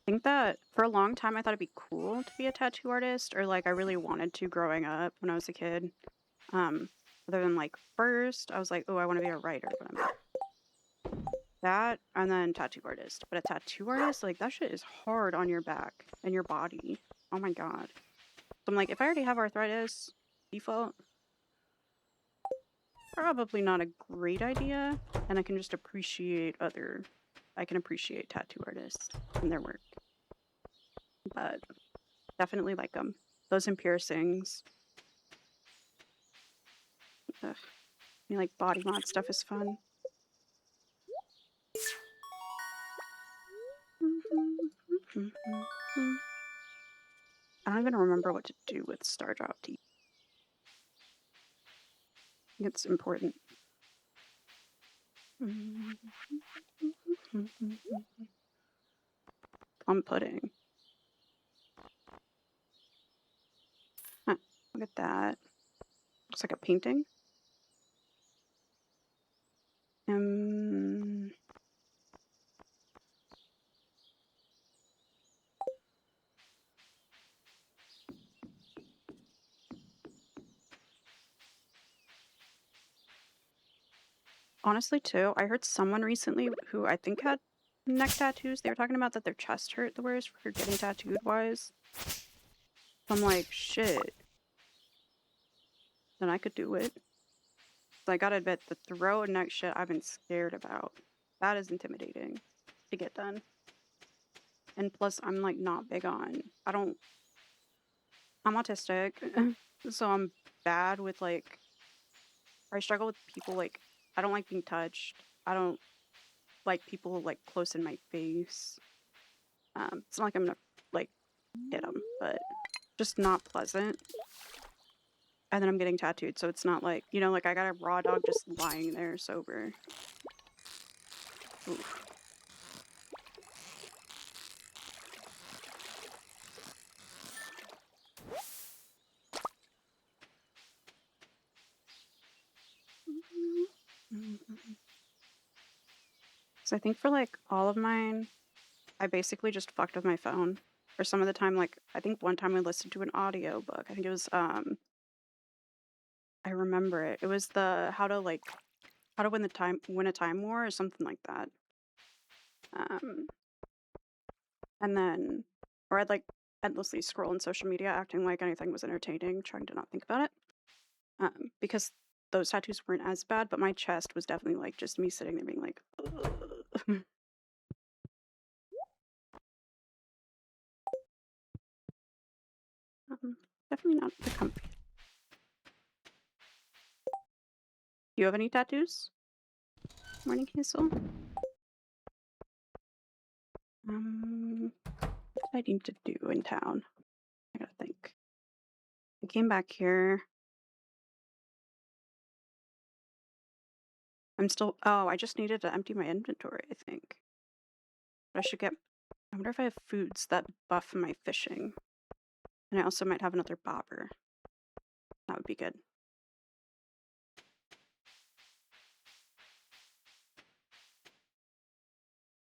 I think that for a long time I thought it'd be cool to be a tattoo artist, or like I really wanted to growing up when I was a kid. Other than like first, I was like, oh, I want to be a writer, but I'm not. That and then tattoo artist. But a tattoo artist, like that shit is hard on your back and your body. Oh my god. So I'm like, if I already have arthritis, default, probably not a great idea. And I can just appreciate I can appreciate tattoo artists and their work. But definitely like them. Those and piercings. Ugh. I mean, like body mod stuff is fun. I don't even remember what to do with Stardew tea. I think it's important. Plum pudding. Huh, look at that. Looks like a painting. Honestly, too, I heard someone recently who I think had neck tattoos. They were talking about that their chest hurt the worst for getting tattooed wise. I'm like, shit. Then I could do it. So I gotta admit, the throat and neck shit I've been scared about. That is intimidating to get done. And plus, I'm like not big on. I'm autistic, so I'm bad with like. I struggle with people like. I don't like being touched. I don't like people like close in my face. It's not like I'm gonna like hit them, but just not pleasant. And then I'm getting tattooed, so it's not like, you know, like I got a raw dog just lying there sober. Oof. So I think for like all of mine, I basically just fucked with my phone. Or some of the time, like I think one time I listened to an audio book. I think it was I remember it. It was the how to win a time war or something like that. Um and then or I'd like endlessly scroll on social media acting like anything was entertaining, trying to not think about it. Because those tattoos weren't as bad, but my chest was definitely like just me sitting there being like, ugh. Definitely not the comfy. Do you have any tattoos? Morning Hazel? What did I need to do in town? I gotta think. I came back here. I just needed to empty my inventory, I think. But I wonder if I have foods that buff my fishing. And I also might have another bobber. That would be good.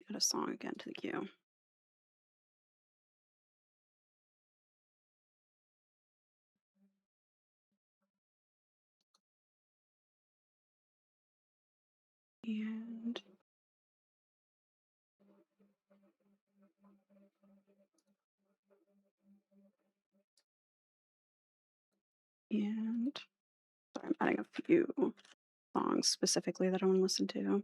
Add a song again to the queue. And I'm adding a few songs specifically that I want to listen to.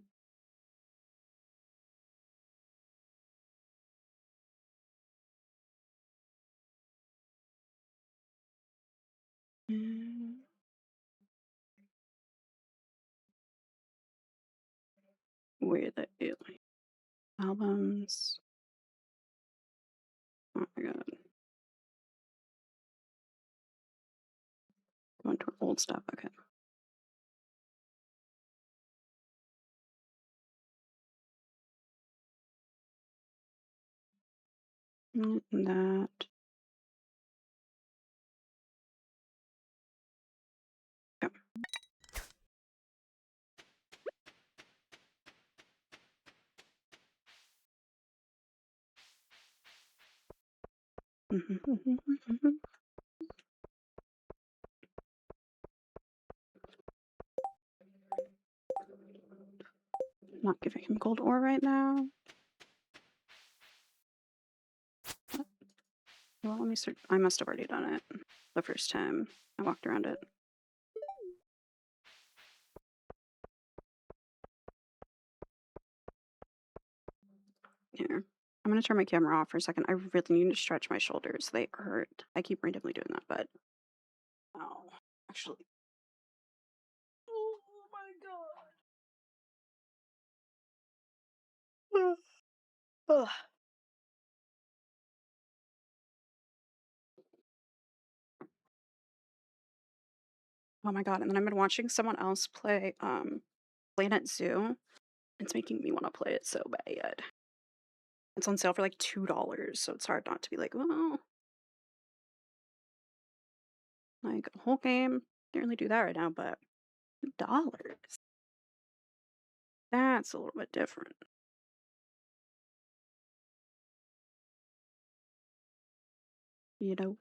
Mm, where the albums? Oh my god. Going to old stuff. Okay. That. Okay. Not giving him gold ore right now. Well, let me search. I must have already done it the first time I walked around it. Here. I'm gonna turn my camera off for a second. I really need to stretch my shoulders. They hurt. I keep randomly doing that, but oh, actually. Oh my god. Ugh. Oh my god. And then I've been watching someone else play Planet Zoo. It's making me want to play it so bad. It's on sale for like $2, so it's hard not to be like, oh, like a whole game. Can't really do that right now, but $2. That's a little bit different. You know,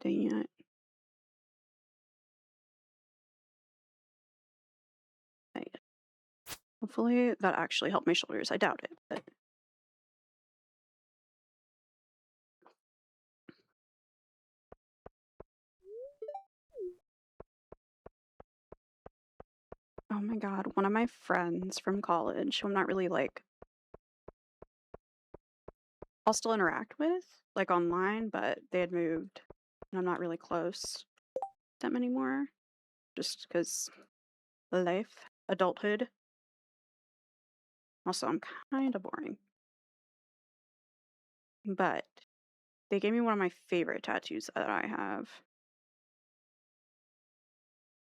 dang it. Dang it. Hopefully that actually helped my shoulders. I doubt it, but oh my god, one of my friends from college, who I'm not really like, I'll still interact with, like online, but they had moved, and I'm not really close to them anymore, just because life, adulthood. Also, I'm kind of boring, but they gave me one of my favorite tattoos that I have.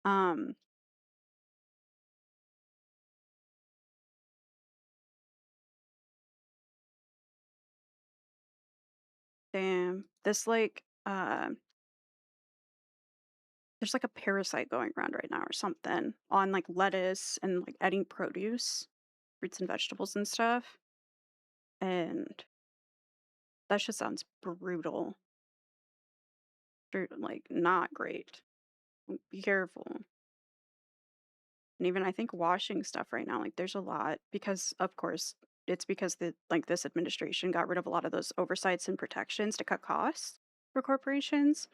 Um, damn, this like, there's like a parasite going around right now or something on like lettuce and like eating produce, fruits and vegetables and stuff. And that just sounds brutal. Like not great. Be careful. And even I think washing stuff right now, like there's a lot because of course it's because the like this administration got rid of a lot of those oversights and protections to cut costs for corporations.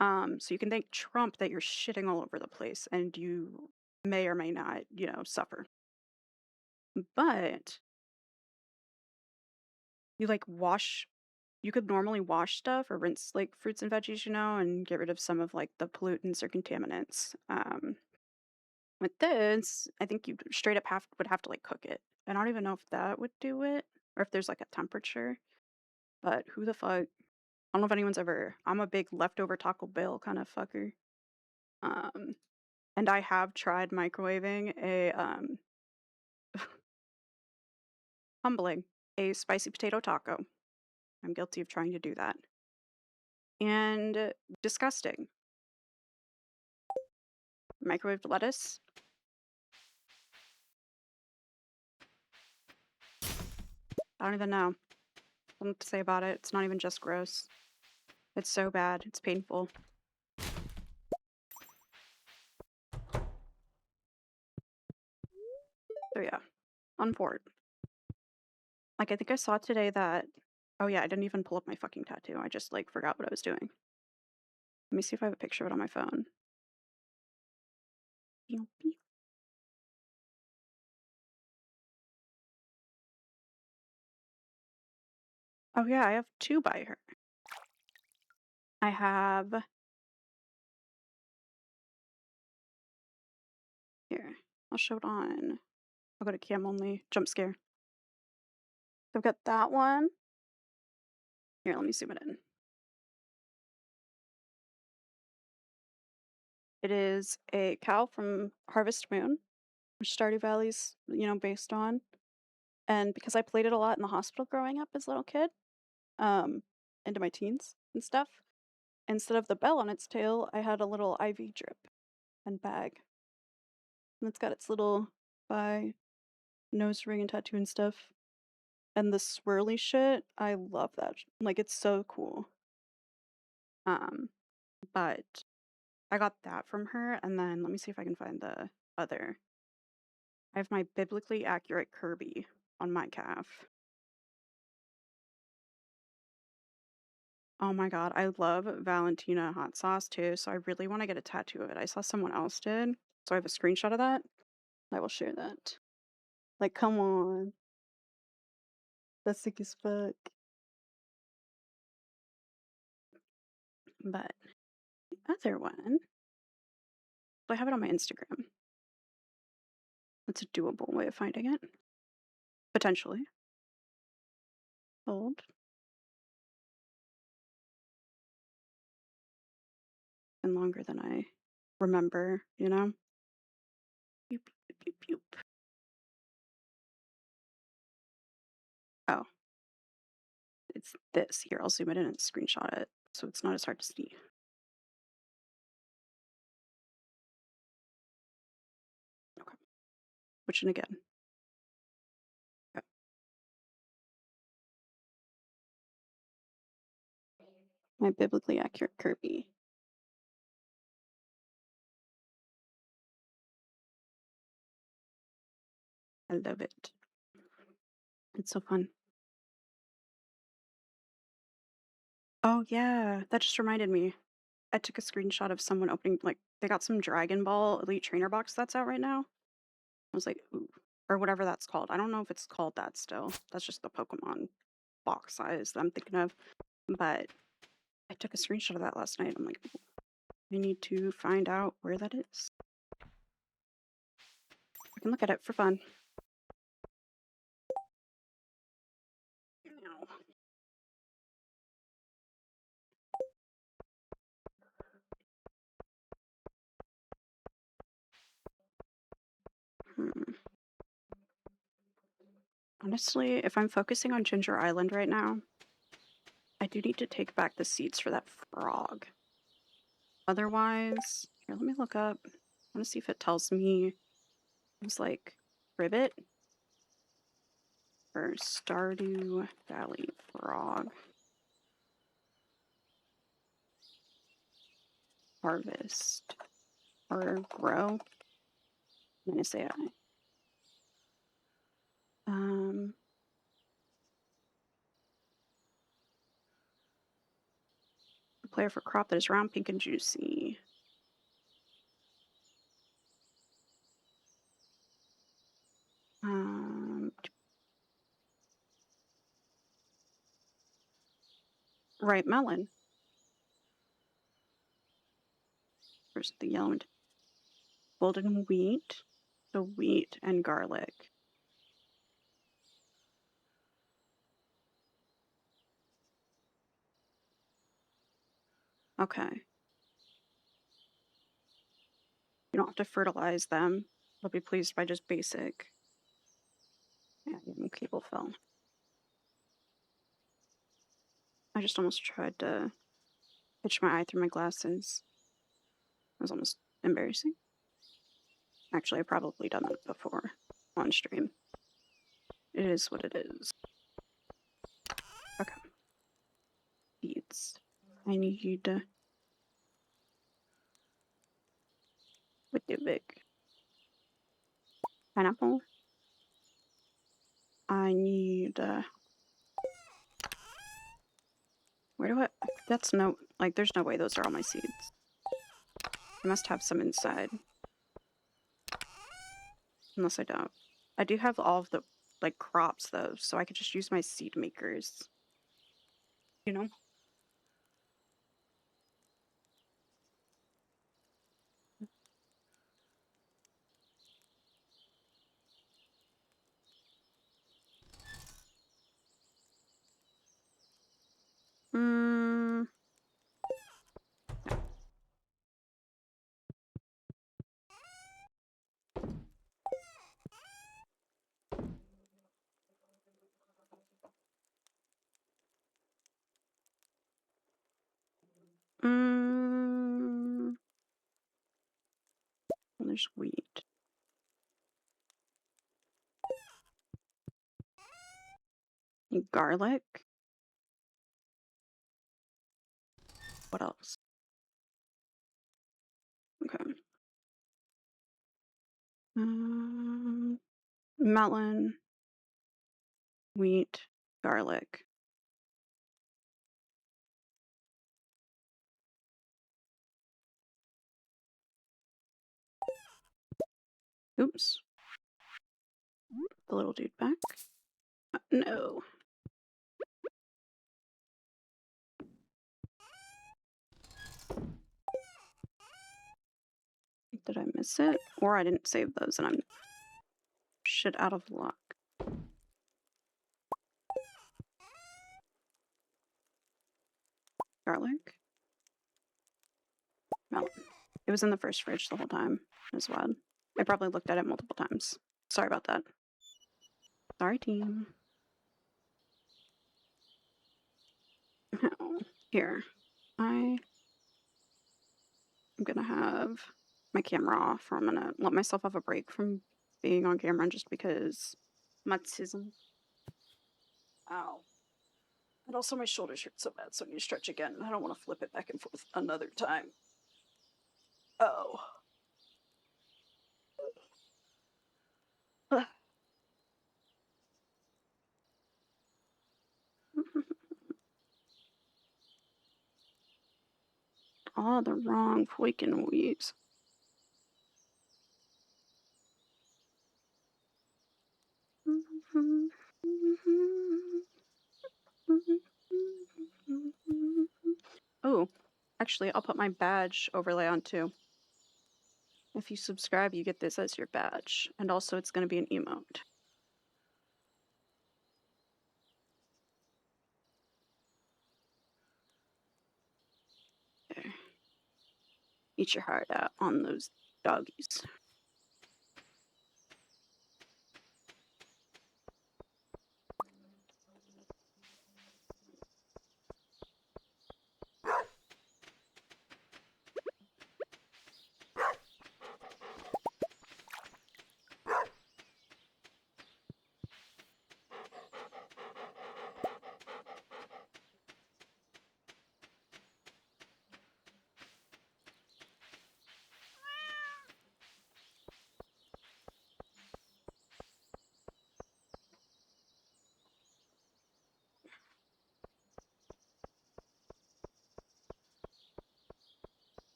So you can thank Trump that you're shitting all over the place and you may or may not, suffer. But you like wash you could normally wash stuff or rinse like fruits and veggies, and get rid of some of like the pollutants or contaminants. With this, I think you straight up would have to like cook it. I don't even know if that would do it or if there's like a temperature. But who the fuck? I don't know if anyone's ever. I'm a big leftover Taco Bell kind of fucker. Um, and I have tried microwaving humbling, a spicy potato taco. I'm guilty of trying to do that. And disgusting. Microwaved lettuce. I don't even know what to say about it. It's not even just gross. It's so bad. It's painful. So yeah, on board. Like I think I saw today that oh yeah, I didn't even pull up my fucking tattoo. I just like forgot what I was doing. Let me see if I have a picture of it on my phone. Beep, beep. Oh yeah, I have two by her. I have here. I'll show it on. I'll go to cam only. Jump scare. I've got that one. Here, let me zoom it in. It is a cow from Harvest Moon, which Stardew Valley's, based on. And because I played it a lot in the hospital growing up as a little kid, um, into my teens and stuff, instead of the bell on its tail, I had a little IV drip and bag. And it's got its little nose ring and tattoo and stuff. And the swirly shit, I love that. Like, it's so cool. But I got that from her, and then let me see if I can find the other. I have my biblically accurate Kirby on my calf. Oh my god, I love Valentina hot sauce too, so I really want to get a tattoo of it. I saw someone else did, so I have a screenshot of that. I will share that. Like, come on. That's sick as fuck. But the other one, I have it on my Instagram. That's a doable way of finding it. Potentially. Hold. And longer than I remember, you know? Boop, boop, boop, boop. Oh. It's this. Here, I'll zoom it in and screenshot it so it's not as hard to see. Okay. Which one again? Okay. My biblically accurate Kirby. I love it. It's so fun. Oh yeah, that just reminded me. I took a screenshot of someone opening, like, they got some Dragon Ball Elite Trainer box that's out right now. I was like, ooh, or whatever that's called. I don't know if it's called that still. That's just the Pokemon box size that I'm thinking of. But I took a screenshot of that last night. I'm like, I need to find out where that is. I can look at it for fun. Ow. Hmm. Honestly, if I'm focusing on Ginger Island right now, I do need to take back the seeds for that frog. Otherwise, here, let me look up. I want to see if it tells me it's like Ribbit or Stardew Valley frog. Harvest or grow. I'm gonna say player for crop that is round, pink, and juicy. Ripe melon. Where's the yellow and golden wheat? So wheat and garlic. Okay. You don't have to fertilize them. They'll be pleased by just basic. Yeah, even cable fell. I just almost tried to pitch my eye through my glasses. It was almost embarrassing. Actually, I've probably done that before on stream. It is what it is. Okay. Beets. I need with the big pineapple. I need Where do I... That's no... Like, there's no way those are all my seeds. I must have some inside. Unless I don't. I do have all of the, like, crops, though, so I could just use my seed makers. You know? Hmm... Mm, there's wheat. Garlic. What else? Okay. Melon, wheat, garlic. Oops. The little dude back. No. Did I miss it? Or I didn't save those and I'm shit out of luck. Garlic. Melon. It was in the first fridge the whole time as well. I probably looked at it multiple times. Sorry about that. Sorry, team. Here. I'm gonna have my camera off for a minute. Let myself have a break from being on camera just because mutism. Ow. And also my shoulders hurt so bad, so I need to stretch again. I don't want to flip it back and forth another time. Oh. Oh, the wrong freaking weeds. Oh, actually, I'll put my badge overlay on too. If you subscribe, you get this as your badge. And also, it's going to be an emote. There. Eat your heart out on those doggies.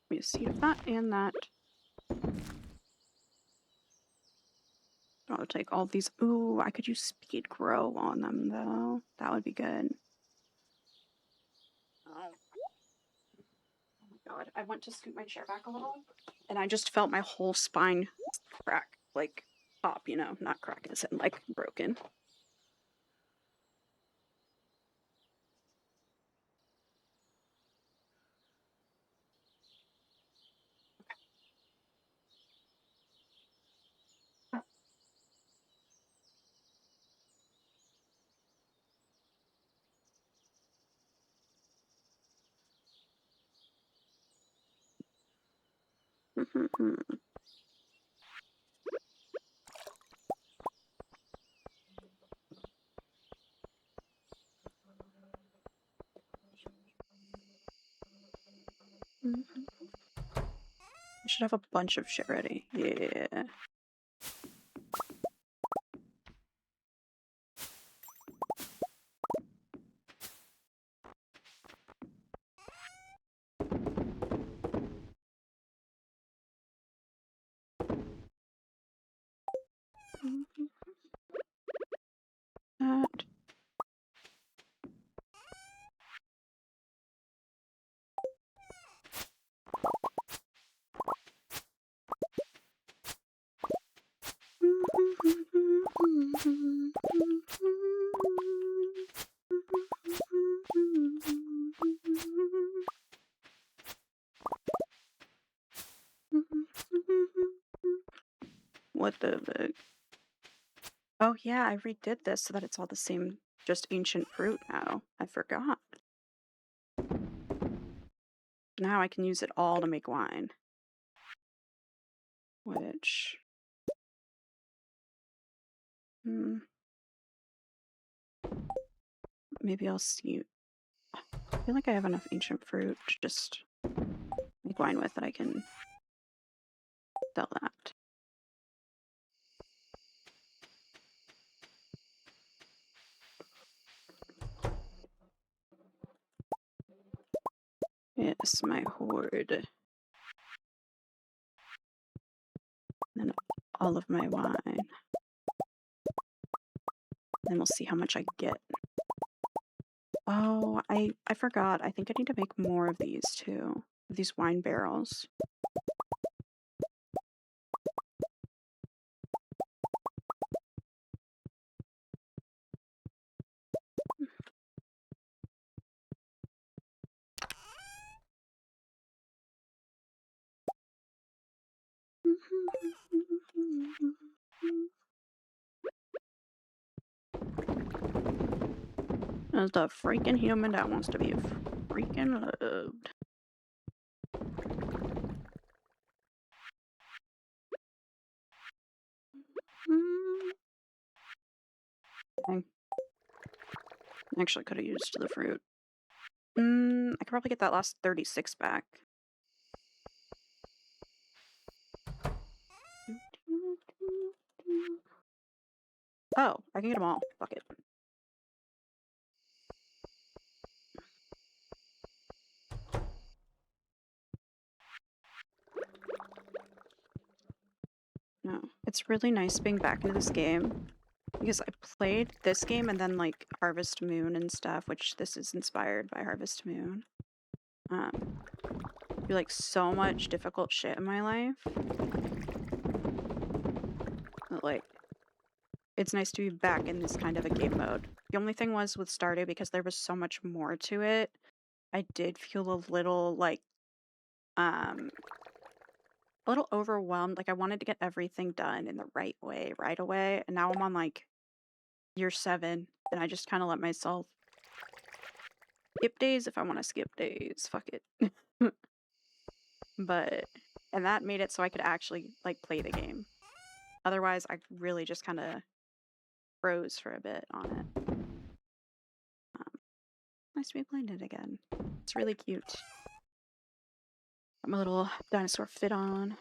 Me a seed of that and that. I'll take all these. Ooh, I could use speed grow on them though. That would be good. Oh my god. I went to scoot my chair back a little and I just felt my whole spine crack. Like pop, you know, not crack as in like broken. should have a bunch of shit ready. Yeah. That. What the fuck? Oh yeah, I redid this so that it's all the same, just ancient fruit now. I forgot. Now I can use it all to make wine. Which... maybe I'll see. I feel like I have enough ancient fruit to just make wine with that I can sell that. Yes, my hoard. And all of my wine. Then we'll see how much I get. Oh, I forgot. I think I need to make more of these too. These wine barrels. There's the freaking human that wants to be freaking loved. Dang. Actually, could have used the fruit. I could probably get that last 36 back. Oh, I can get them all. Fuck it. No, it's really nice being back into this game because I played this game and then like Harvest Moon and stuff, which this is inspired by Harvest Moon. Do like so much difficult shit in my life. That, like, it's nice to be back in this kind of a game mode. The only thing was with Stardew, because there was so much more to it, I did feel a little like a little overwhelmed. Like I wanted to get everything done in the right way right away, and now I'm on like year 7, and I just kind of let myself skip days if I want to skip days. Fuck it. But and that made it so I could actually like play the game. Otherwise, I really just kind of froze for a bit on it. Nice to be playing it again. It's really cute. Got my little dinosaur fit on.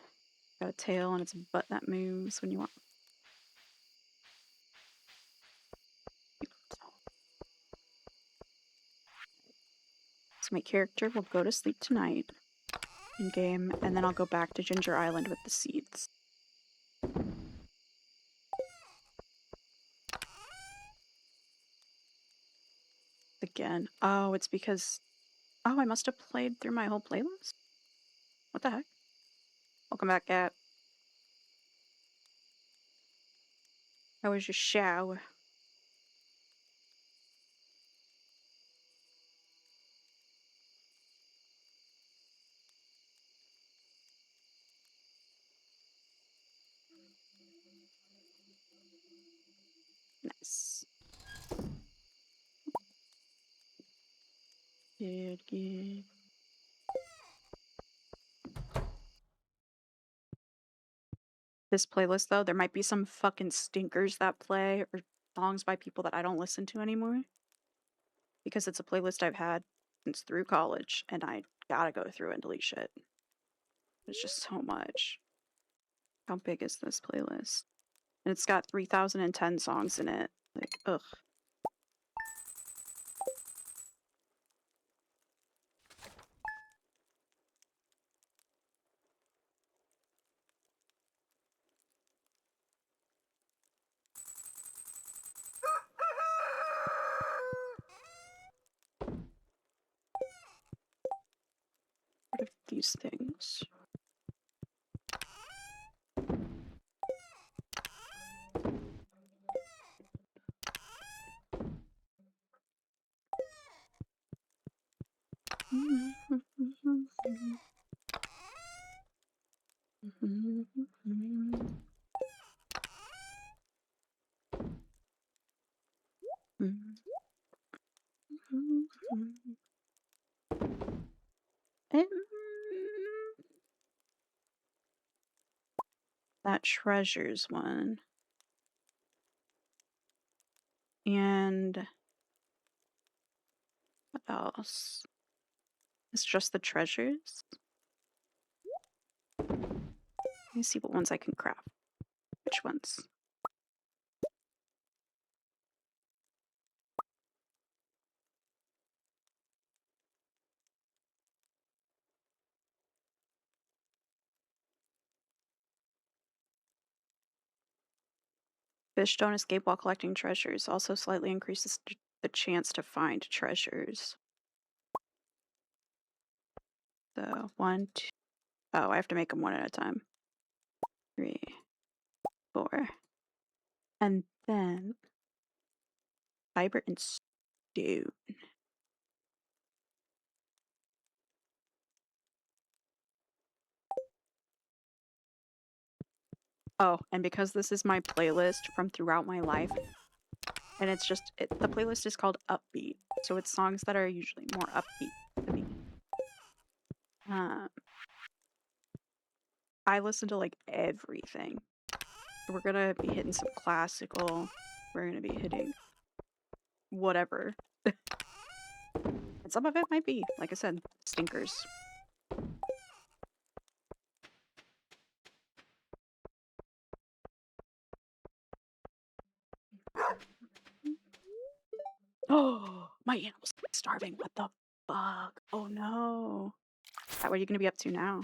Got a tail and its butt that moves when you want. So my character will go to sleep tonight in game, and then I'll go back to Ginger Island with the seeds. Again. Oh, it's because... oh, I must have played through my whole playlist? What the heck? Welcome back, Cat. How was your shower? Nice. Good. This playlist, though, there might be some fucking stinkers that play, or songs by people that I don't listen to anymore. Because it's a playlist I've had since through college, and I gotta go through and delete shit. It's just so much. How big is this playlist? And it's got 3,010 songs in it. Like, ugh. What are these things? That treasures one. And what else? It's just the treasures. Let me see what ones I can craft. Which ones? Fish don't escape while collecting treasures. Also slightly increases the chance to find treasures. So 1, 2. Oh, I have to make them one at a time. 3, 4. And then fiber and stone. Oh, and because this is my playlist from throughout my life, and it's just, the playlist is called Upbeat. So it's songs that are usually more upbeat to me. I listen to like everything. So we're gonna be hitting some classical. We're gonna be hitting whatever. And some of it might be, like I said, stinkers. Oh, my animal's starving. What the fuck? Oh no. What are you gonna be up to now?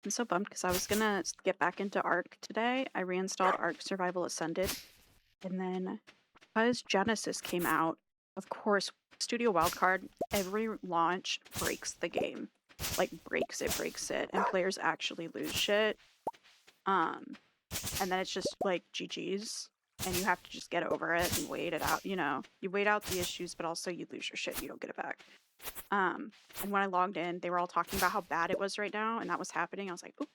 I'm so bummed because I was gonna get back into Ark today. I reinstalled Ark Survival Ascended. And then because Genesis came out, of course, Studio Wildcard, every launch breaks the game. Like breaks it, and players actually lose shit. And then it's just like GG's, and you have to just get over it and wait it out. You know, you wait out the issues, but also you lose your shit. You don't get it back. And when I logged in, they were all talking about how bad it was right now, and that was happening. I was like, ooh.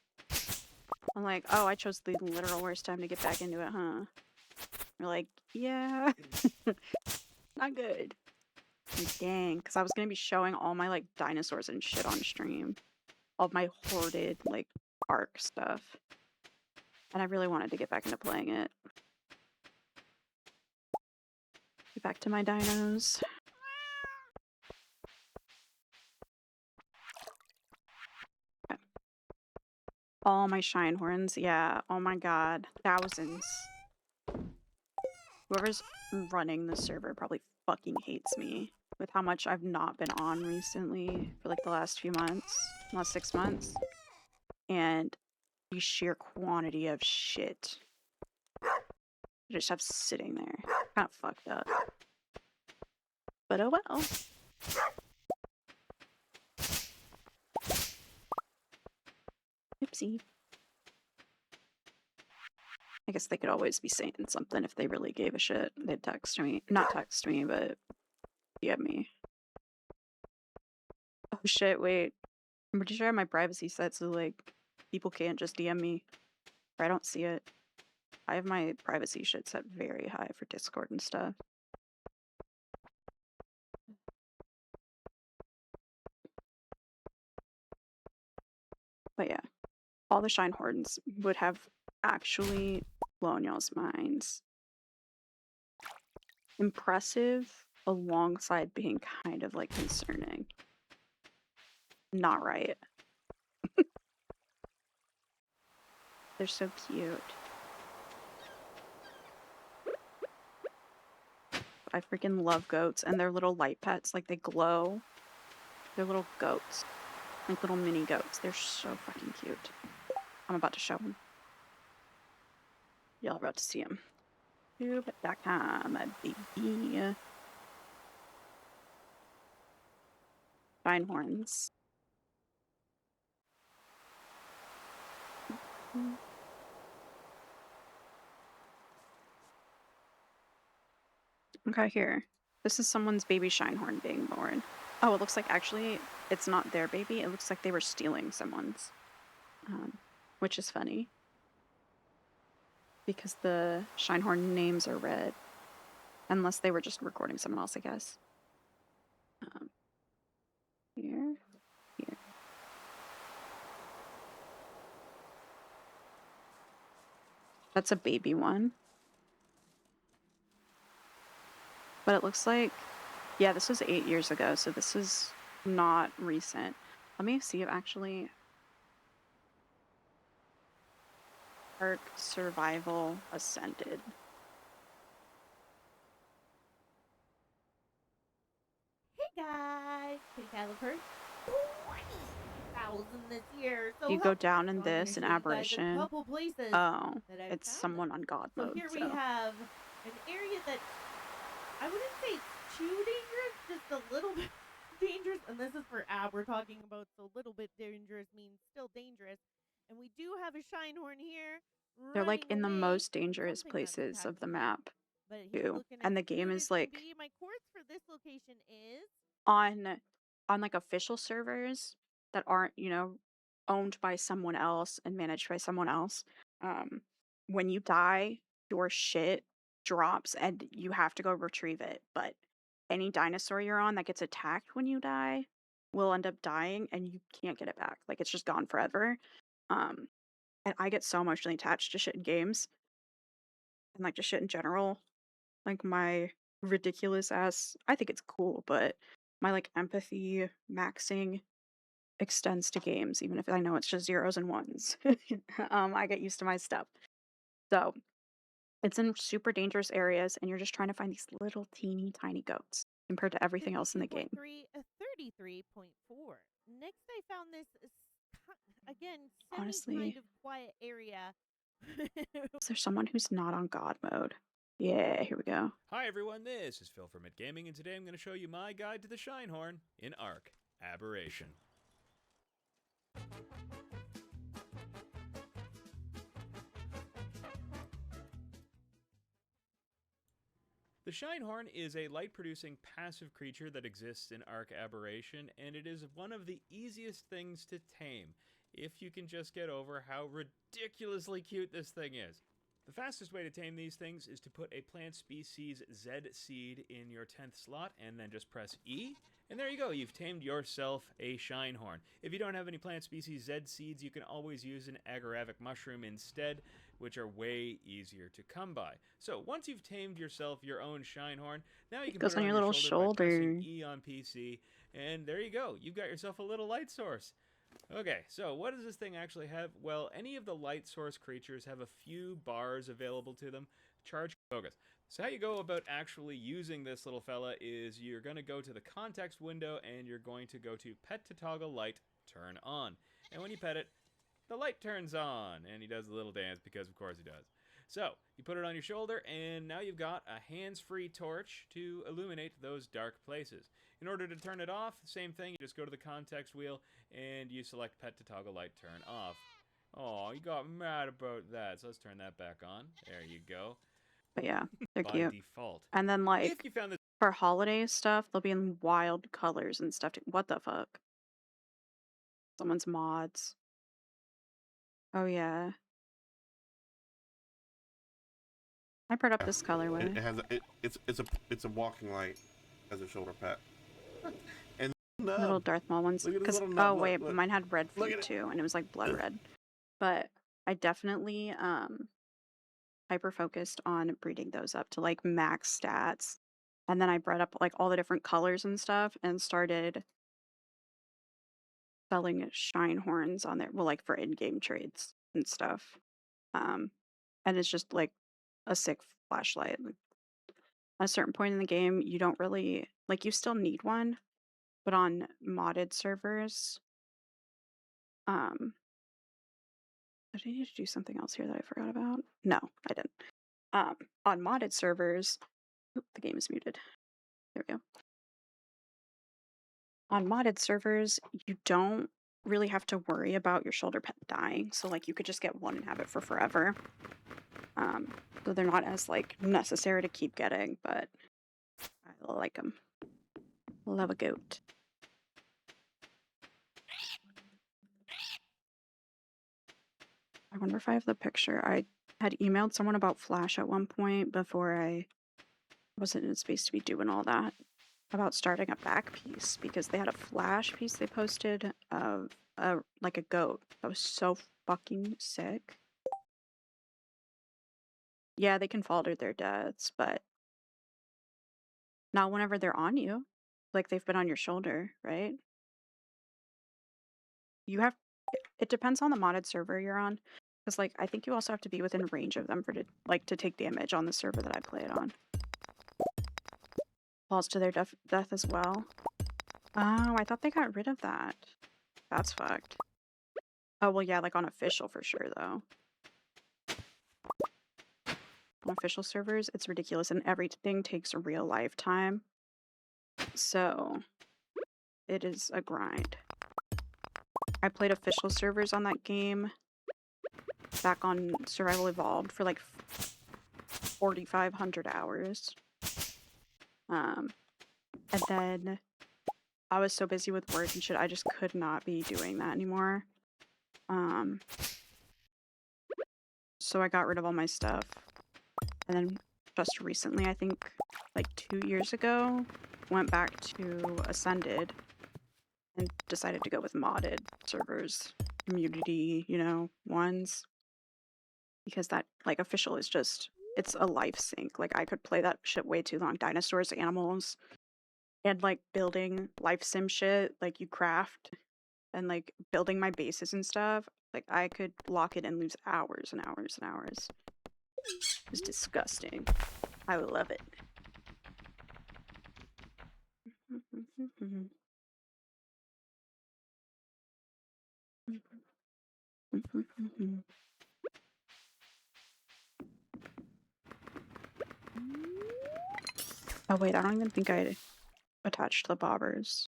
I'm like, oh, I chose the literal worst time to get back into it, huh? They're like, yeah, not good. Like, dang, because I was gonna be showing all my like dinosaurs and shit on stream, all my hoarded like Ark stuff, and I really wanted to get back into playing it. Get back to my dinos. Okay. All my shine horns, yeah. Oh my god, thousands. Whoever's running the server probably fucking hates me with how much I've not been on recently for like the last few months, last 6 months, and the sheer quantity of shit I just have sitting there. Kind of fucked up. But oh well. Oopsie. I guess they could always be saying something if they really gave a shit. They'd text me. Not text me, but DM me. Oh shit, wait. I'm pretty sure I have my privacy set so like people can't just DM me or I don't see it. I have my privacy shit set very high for Discord and stuff. But yeah, all the shine horns would have actually blown y'all's minds. Impressive alongside being kind of like concerning. Not right. They're so cute. I freaking love goats and their little light pets. Like they glow. They're little goats. Like little mini goats. They're so fucking cute. I'm about to show them. Y'all are about to see them. YouTube.com, baby. Fine-horns. Okay, here. This is someone's baby Shinehorn being born. Oh, it looks like actually it's not their baby. It looks like they were stealing someone's. Which is funny. Because the Shinehorn names are red. Unless they were just recording someone else, I guess. Here. That's a baby one. But it looks like, yeah, this was 8 years ago, so this is not recent. Let me see if actually Ark Survival Ascended. Hey guys, Kitty Caliper. 20,000 this year. So You go down in this in Aberration. A couple places Oh, that I've it's found someone them. on God So mode. here we have an area that I wouldn't say it's too dangerous, just a little bit dangerous. And this is for we're talking about, so a little bit dangerous means still dangerous. And we do have a Shinehorn here. They're like in the away most from dangerous something that's places of the attacking him. map. But he's Too. looking And as the game good is as can like be. My course for this location is on like official servers that aren't, you know, owned by someone else and managed by someone else. When you die, your shit drops and you have to go retrieve it. But any dinosaur you're on that gets attacked when you die will end up dying and you can't get it back. Like it's just gone forever. And I get so emotionally attached to shit in games and like just shit in general. Like my ridiculous ass, I think it's cool, but my like empathy maxing extends to games, even if I know it's just zeros and ones. I get used to my stuff. So it's in super dangerous areas, and you're just trying to find these little teeny tiny goats compared to everything else in the game. 33.4. Next, I found this again Honestly, kind of quiet area. is there someone who's not on God mode? Yeah, here we go. Hi everyone, this is Phil from It Gaming, and today I'm going to show you my guide to the Shinehorn in Ark Aberration. The Shinehorn is a light-producing passive creature that exists in Ark Aberration, and it is one of the easiest things to tame, if you can just get over how ridiculously cute this thing is. The fastest way to tame these things is to put a plant species Z seed in your 10th slot and then just press E, and there you go, you've tamed yourself a Shinehorn. If you don't have any plant species Z seeds, you can always use an agaric mushroom instead, which are way easier to come by. So once you've tamed yourself your own Shinehorn, now you can put it on your little shoulder by pressing E on PC, and there you go, you've got yourself a little light source. Okay, so what does this thing actually have? Well, any of the light source creatures have a few bars available to them. Charge focus. So how you go about actually using this little fella is you're going to go to the context window and you're going to go to pet to toggle light, turn on. And when you pet it, the light turns on. And he does a little dance because of course he does. So you put it on your shoulder and now you've got a hands-free torch to illuminate those dark places. In order to turn it off, same thing, you just go to the context wheel and you select pet to toggle light turn off. Oh, you got mad about that, so let's turn that back on. There you go. But yeah, they're By cute. default. And then like If you found this for holiday stuff, they'll be in wild colors and stuff. What the fuck? Someone's mods. Oh yeah. I brought up this colorway. It has it's a walking light as a shoulder pad. And little Darth Maul ones. Because oh wait, mine had red feet too, and it was like blood red. But I definitely hyper focused on breeding those up to like max stats And then I bred up like all the different colors and stuff and started selling shine horns on there. Well, like for in-game trades and stuff. And it's just like a sick flashlight. Like, at a certain point in the game, you don't really like you still need one, but on modded servers, did I need to do something else here that I forgot about? No, I didn't. On modded servers, oop, the game is muted. There we go. On modded servers, you don't really have to worry about your shoulder pet dying. So like you could just get one and have it for forever. So they're not as like necessary to keep getting, but I like them. Love a goat. I wonder if I have the picture. I had emailed someone about Flash at one point before I wasn't in space to be doing all that. About starting a back piece because they had a Flash piece they posted of like a goat. That was so fucking sick. Yeah, they can fall to their deaths, but not whenever they're on you. Like they've been on your shoulder, right? You have it depends on the modded server you're on. Because like I think you also have to be within range of them for to take damage on the server that I play it on. Falls to their death as well. Oh, I thought they got rid of that. That's fucked. Oh well yeah, like on official for sure though. On official servers, it's ridiculous and everything takes a real lifetime. So it is a grind. I played official servers on that game back on Survival Evolved for like 4,500 hours. And then I was so busy with work and shit, I just could not be doing that anymore. So I got rid of all my stuff. And then just recently, I think like 2 years ago, went back to Ascended and decided to go with modded servers, community, ones. Because that, like, official is just, it's a life sink. Like, I could play that shit way too long. Dinosaurs, animals, and, like, building life sim shit, like, you craft, and, like, building my bases and stuff. Like, I could lock it and lose hours and hours and hours. It was disgusting. I love it. Oh wait, I don't even think I attached the bobbers.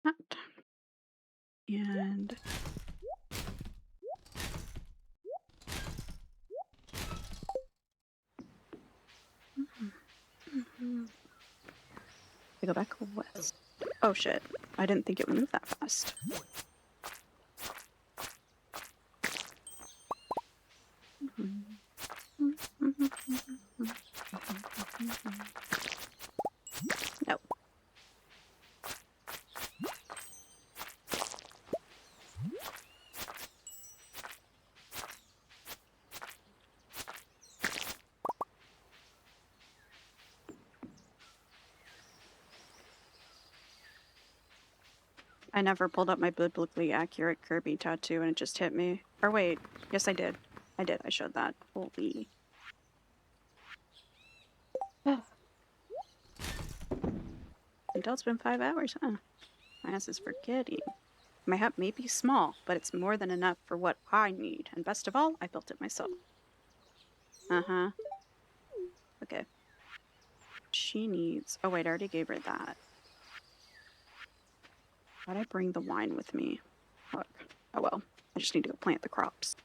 Not. And I go back west. Oh shit, I didn't think it would move that fast. No. I never pulled up my biblically accurate Kirby tattoo and it just hit me. Or wait, yes I did. I did, I showed that. Holy. Until it's been 5 hours, huh? My ass is forgetting. My hut may be small, but it's more than enough for what I need. And best of all, I built it myself. Uh-huh. Okay. She needs... Oh wait, I already gave her that. Why'd I bring the wine with me? Look. Oh well. I just need to go plant the crops.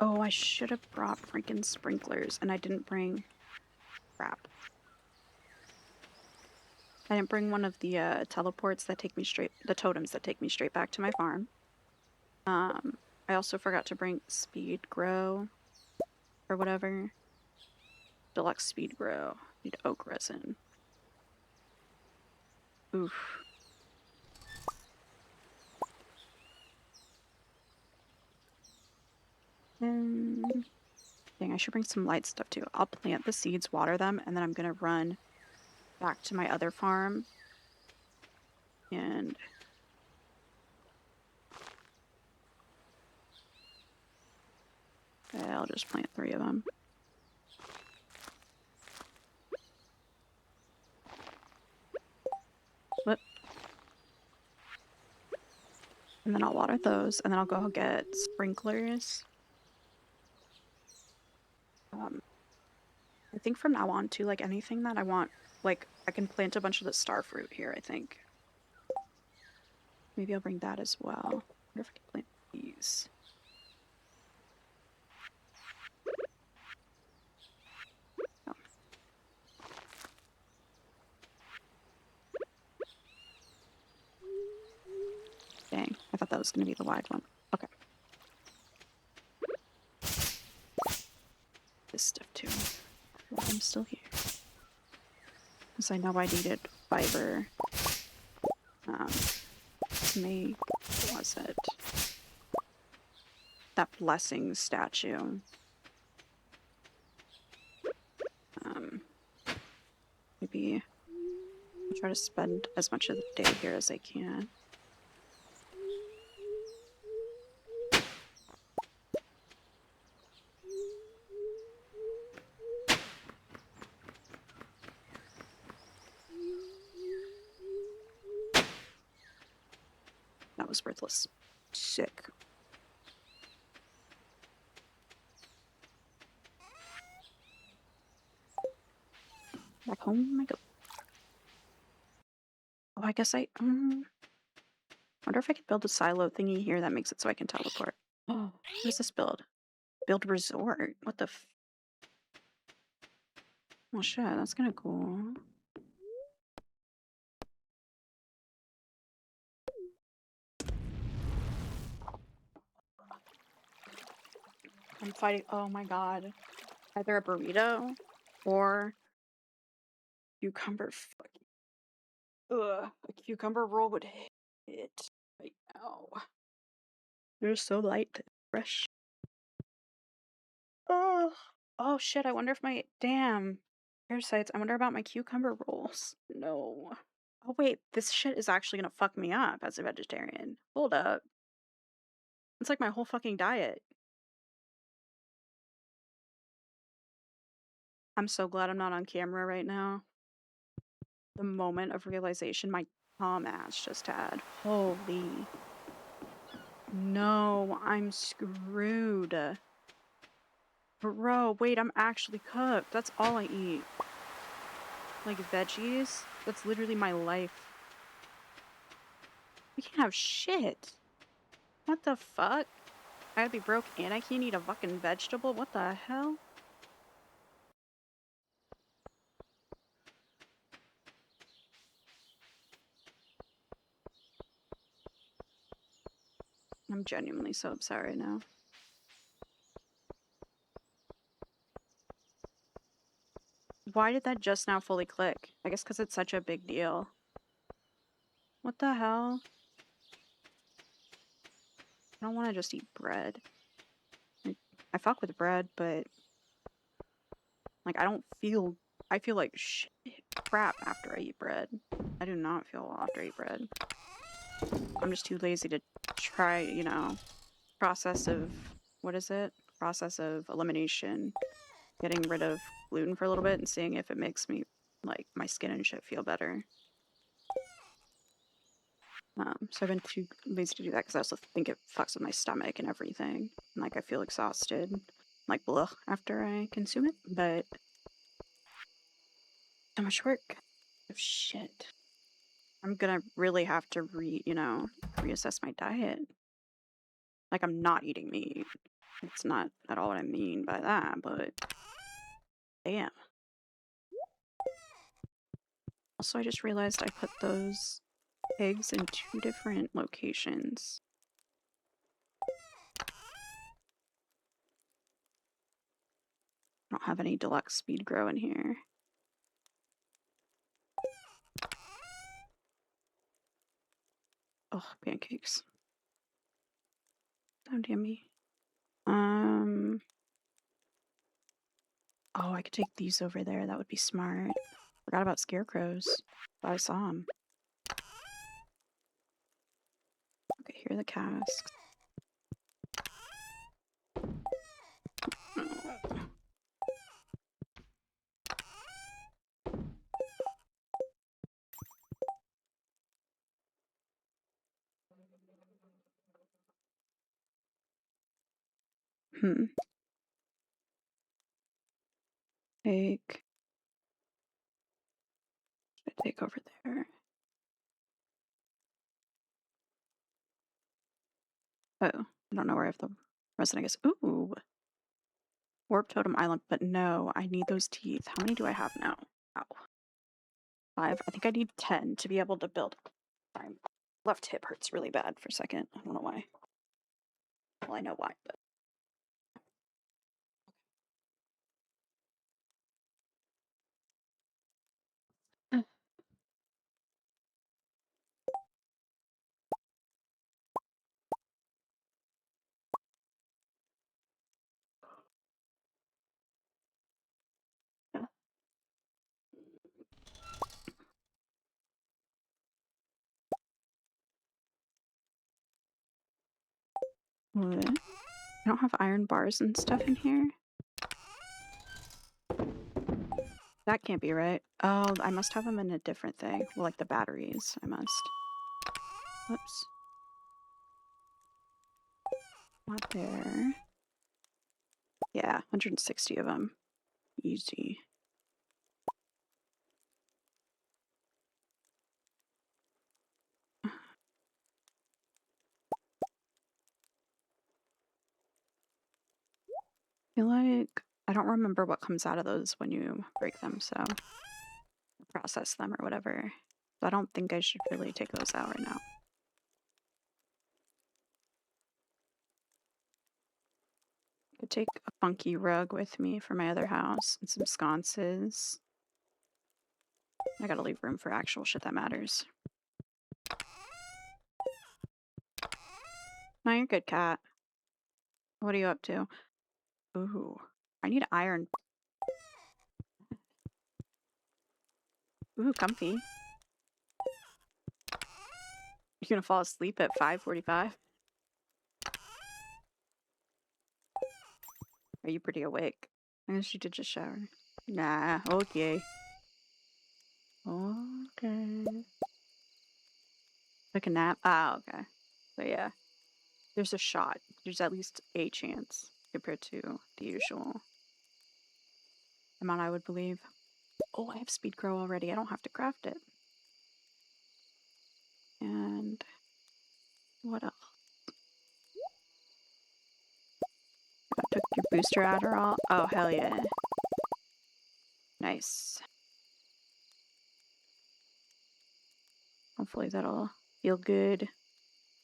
Oh, I should have brought freaking sprinklers, and I didn't bring... Crap. I didn't bring one of the teleports that take me straight... The totems that take me straight back to my farm. I also forgot to bring speed grow or whatever. Deluxe speed grow. Need oak resin. Oof. Dang, I should bring some light stuff too. I'll plant the seeds, water them, and then I'm gonna run back to my other farm. And I'll just plant 3 of them. What? And then I'll water those, and then I'll go get sprinklers. I think from now on too, like anything that I want, like I can plant a bunch of the star fruit here, I think. Maybe I'll bring that as well. I wonder if I can plant these. Oh. Dang, I thought that was going to be the wide one. Okay. This stuff too. I'm still here. Because I know I needed fiber. To make, what was it? That blessing statue. Maybe I'll try to spend as much of the day here as I can. That was worthless. Sick. Back home I go. Oh, I guess I wonder if I could build a silo thingy here that makes it so I can teleport. Oh, what is this build? Build resort? What the f— well, shit, that's kind of cool. I'm fighting— oh my god. Either a burrito or cucumber fucking— ugh, a cucumber roll would hit right now. They're so light and fresh. Oh, oh shit, I wonder if my— damn. Parasites, I wonder about my cucumber rolls. No. Oh wait, this shit is actually gonna fuck me up as a vegetarian. Hold up. It's like my whole fucking diet. I'm so glad I'm not on camera right now. The moment of realization my calm ass just had. Holy. No, I'm screwed. Bro, wait, I'm actually cooked. That's all I eat. Like veggies? That's literally my life. We can't have shit. What the fuck? I gotta be broke and I can't eat a fucking vegetable? What the hell? I'm genuinely so upset right now. Why did that just now fully click? I guess because it's such a big deal. What the hell? I don't want to just eat bread. Like, I fuck with bread, but like I don't feel— I feel like shit, crap after I eat bread. I do not feel well after I eat bread. I'm just too lazy to try, you know, process of— what is it? Process of elimination. Getting rid of gluten for a little bit and seeing if it makes me, like, my skin and shit feel better. So I've been too lazy to do that because I also think it fucks with my stomach and everything. And, like, I feel exhausted, like, blah, after I consume it. But so much work. Oh, shit. I'm gonna really have to reassess my diet. Like, I'm not eating meat. It's not at all what I mean by that, but damn. Also, I just realized I put those pigs in 2 different locations. don't have any deluxe speed grow in here. Oh, pancakes. Sound yummy. Oh, I could take these over there. That would be smart. Forgot about scarecrows. Thought I saw them. Okay, here are the casks. Hmm. Take. Take over there. Oh, I don't know where I have the rest, I guess. Ooh. Warp Totem Island, but no, I need those teeth. How many do I have now? Wow. 5. I think I need 10 to be able to build. Sorry, my left hip hurts really bad for a second. I don't know why. Well, I know why, but. What? I don't have iron bars and stuff in here. That can't be right. Oh, I must have them in a different thing. Well, like the batteries, I must. Whoops. Not there. Yeah, 160 of them. Easy. I feel like I don't remember what comes out of those when you break them, so process them or whatever. So I don't think I should really take those out right now. Could take a funky rug with me for my other house and some sconces. I gotta leave room for actual shit that matters. No, you're good, cat. What are you up to? Ooh, I need iron. Ooh, comfy. You're gonna fall asleep at 5:45? Are you pretty awake? I guess you did just shower. Nah, okay. Okay. Took a nap? Ah, okay. So yeah, there's a shot. There's at least a chance compared to the usual amount I would believe. Oh, I have speed grow already. I don't have to craft it. And what else? I took your booster Adderall. Oh, hell yeah. Nice. Hopefully that'll feel good.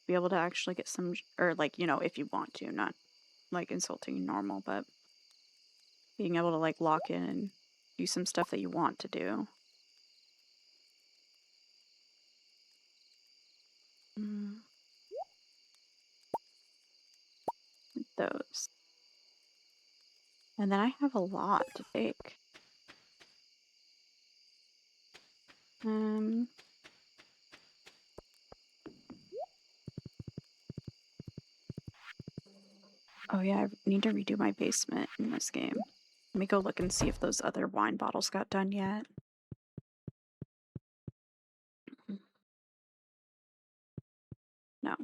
Be able to actually get some, or like, you know, if you want to, not like insulting normal, but being able to like lock in and do some stuff that you want to do. Those. And then I have a lot to take. Oh yeah, I need to redo my basement in this game. Let me go look and see if those other wine bottles got done yet. No. I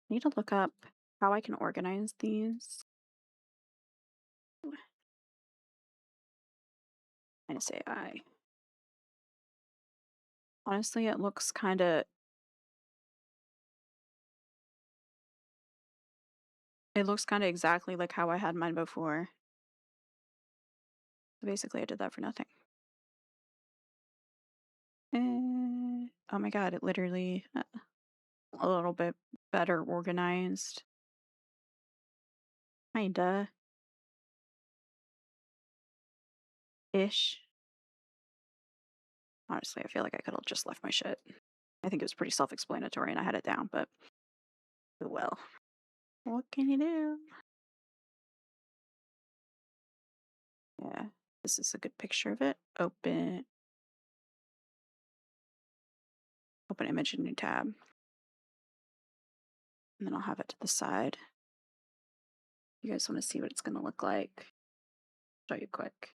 need to look up how I can organize these. NSAI. Honestly, it looks kind of... It looks kind of exactly like how I had mine before. So basically, I did that for nothing. Oh my god, it literally... a little bit better organized. Kinda. ish. Honestly, I feel like I could have just left my shit. I think it was pretty self-explanatory and I had it down, but oh well. What can you do? Yeah, this is a good picture of it. Open image in new tab. And then I'll have it to the side. You guys want to see what it's going to look like? Show you quick.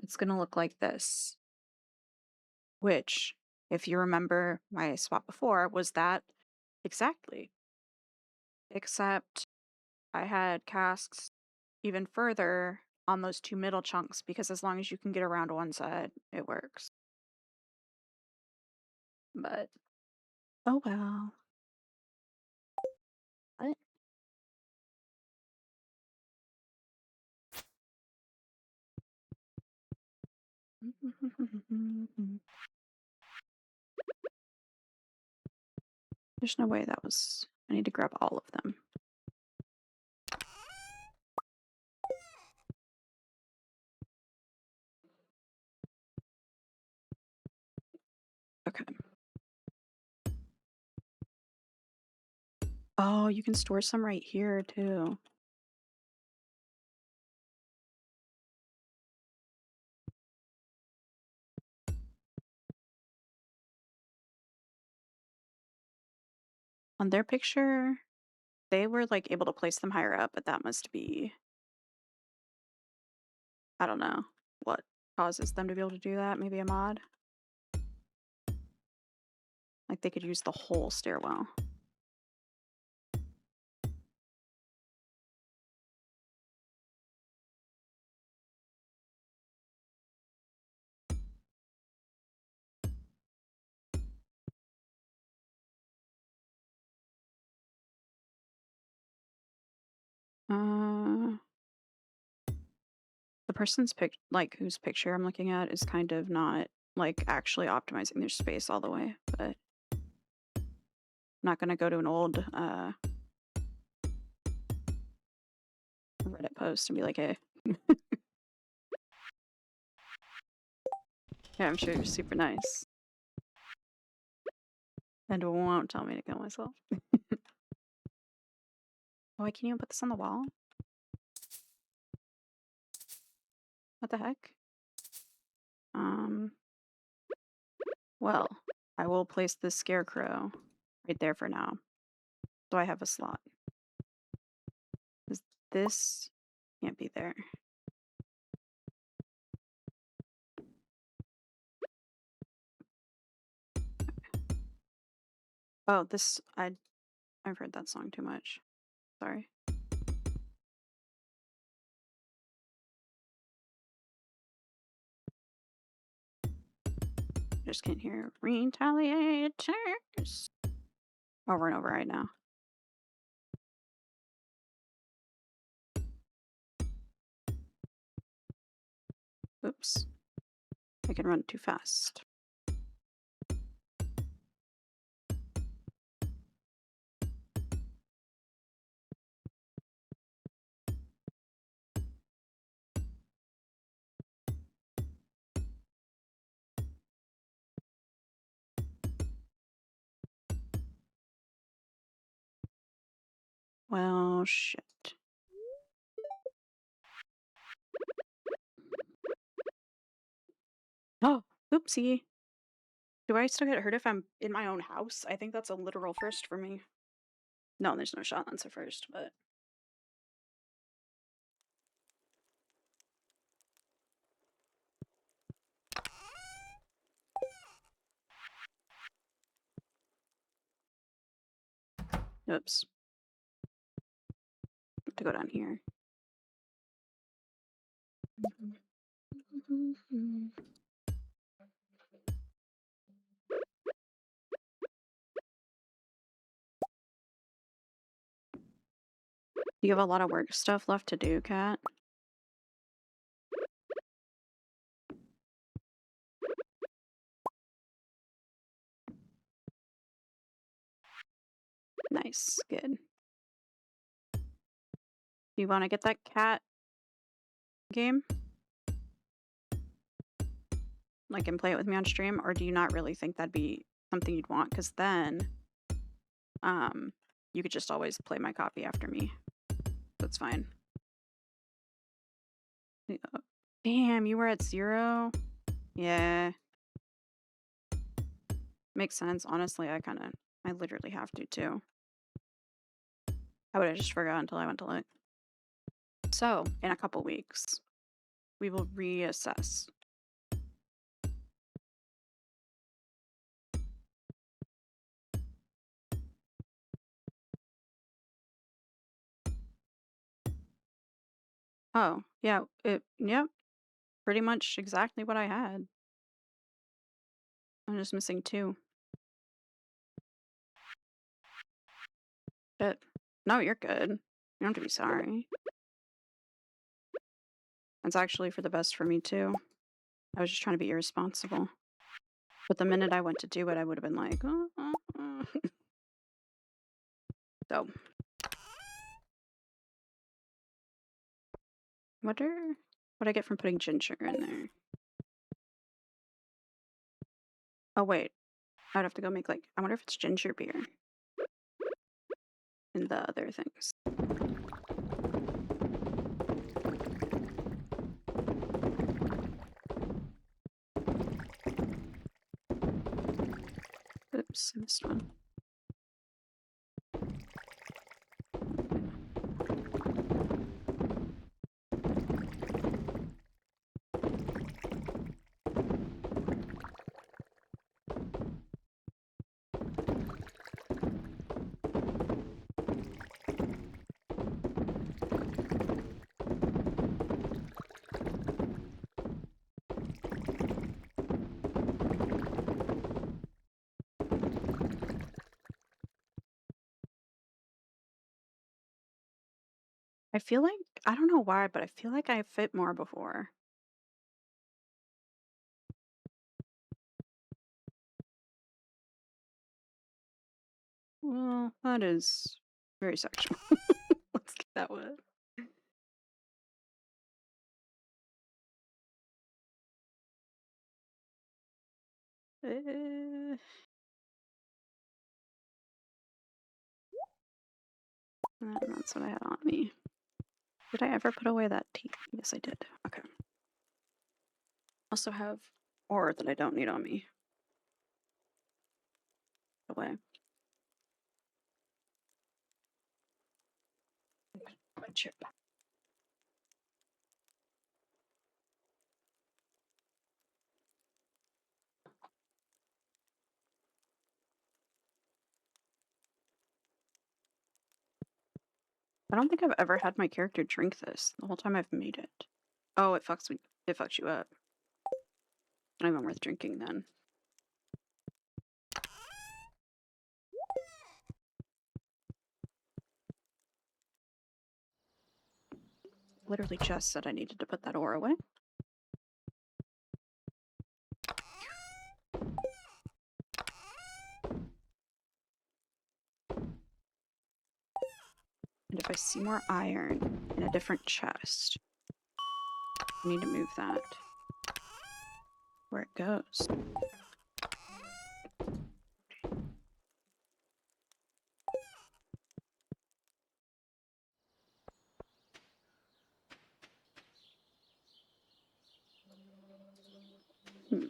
It's going to look like this, which, if you remember my spot before, was that exactly. Except I had casks even further on those two middle chunks because as long as you can get around one side, it works. But, oh well. What? There's no way that was. I need to grab all of them. Okay. Oh, you can store some right here too. On their picture, they were like able to place them higher up, but that must be, I don't know what causes them to be able to do that. Maybe a mod? Like they could use the whole stairwell. The person's whose picture I'm looking at is kind of not like actually optimizing their space all the way, but I'm not gonna go to an old Reddit post and be like, hey. Yeah, I'm sure you're super nice. And won't tell me to kill myself. Oh, I can't even put this on the wall? What the heck? Well, I will place this scarecrow right there for now. So I have a slot. This can't be there. Oh, I've heard that song too much. Sorry. Just can't hear retaliators over and over right now. Oops. I can run too fast. Well, shit. Oh, oopsie. Do I still get hurt if I'm in my own house? I think that's a literal first for me. No, there's no shot that's a first, but. Oops. To go down here. You have a lot of work stuff left to do, Kat? Nice, good. Do you want to get that cat game? like, and play it with me on stream, or do you not really think that'd be something you'd want? Because then, you could just always play my copy after me. That's fine. Yeah. Damn, you were at 0? Yeah. Makes sense. Honestly, I literally have to too. I would have just forgot until I went to look. So, in a couple weeks, we will reassess. Oh, yeah, yep, pretty much exactly what I had. I'm just missing 2. But no, you're good. You don't have to be sorry. It's actually for the best for me too. I was just trying to be irresponsible. But the minute I went to do it, I would have been like, So, wonder what I get from putting ginger in there. Oh wait, I'd have to go make I wonder if it's ginger beer in the other things. Oops, I missed one. I feel like, I don't know why, but I feel like I fit more before. Well, that is very sexual. Let's get that one. That's what I had on me. Did I ever put away that tea? Yes, I did. Okay. Also have ore that I don't need on me. Away. My chip. I don't think I've ever had my character drink this the whole time I've made it. Oh, it fucks you up. Not even worth drinking then. Literally just said I needed to put that ore away. And if I see more iron in a different chest, I need to move that where it goes. Hmm.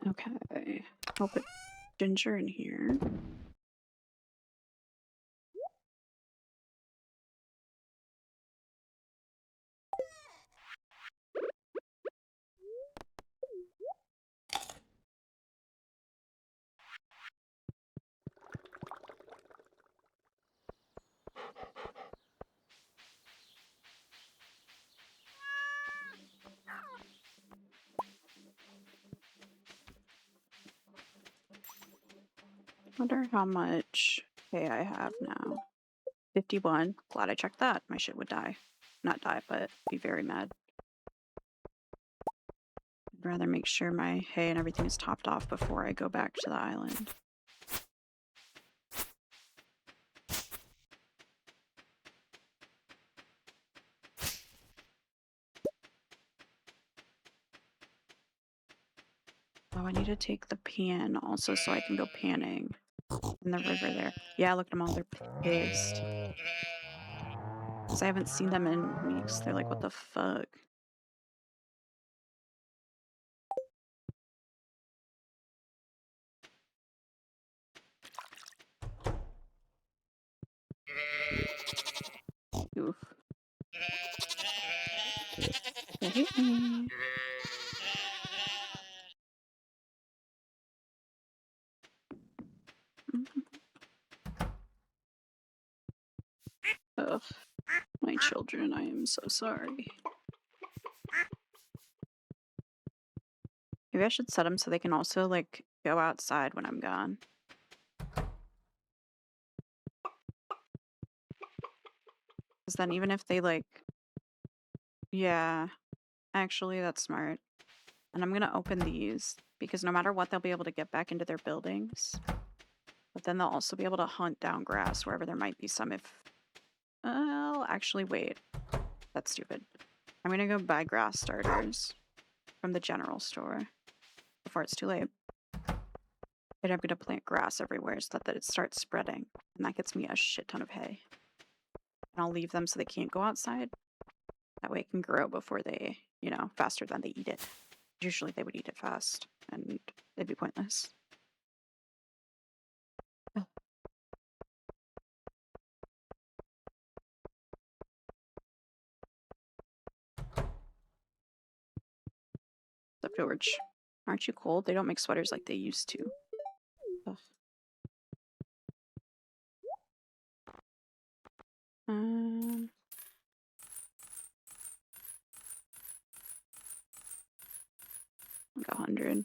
Okay. I'll put ginger in here. Wonder how much hay I have now. 51. Glad I checked that. My shit would die. Not die, but be very mad. I'd rather make sure my hay and everything is topped off before I go back to the island. Oh, I need to take the pan also so I can go panning in the river there. Yeah, look at them all. They're pissed. Because I haven't seen them in weeks. They're like, what the fuck? Oof. They hate me. Ugh. My children, I am so sorry. Maybe I should set them so they can also, like, go outside when I'm gone. Because then even if they, like... Yeah, actually, that's smart. And I'm gonna open these, because no matter what, they'll be able to get back into their buildings. But then they'll also be able to hunt down grass wherever there might be some if... Oh, actually, wait. That's stupid. I'm gonna go buy grass starters from the general store before it's too late. And I'm gonna plant grass everywhere so that it starts spreading. And that gets me a shit ton of hay. And I'll leave them so they can't go outside. That way it can grow before they, you know, faster than they eat it. Usually they would eat it fast, and it'd be pointless. Oh. What's up, George? Aren't you cold? They don't make sweaters like they used to. Ugh. Like 100. I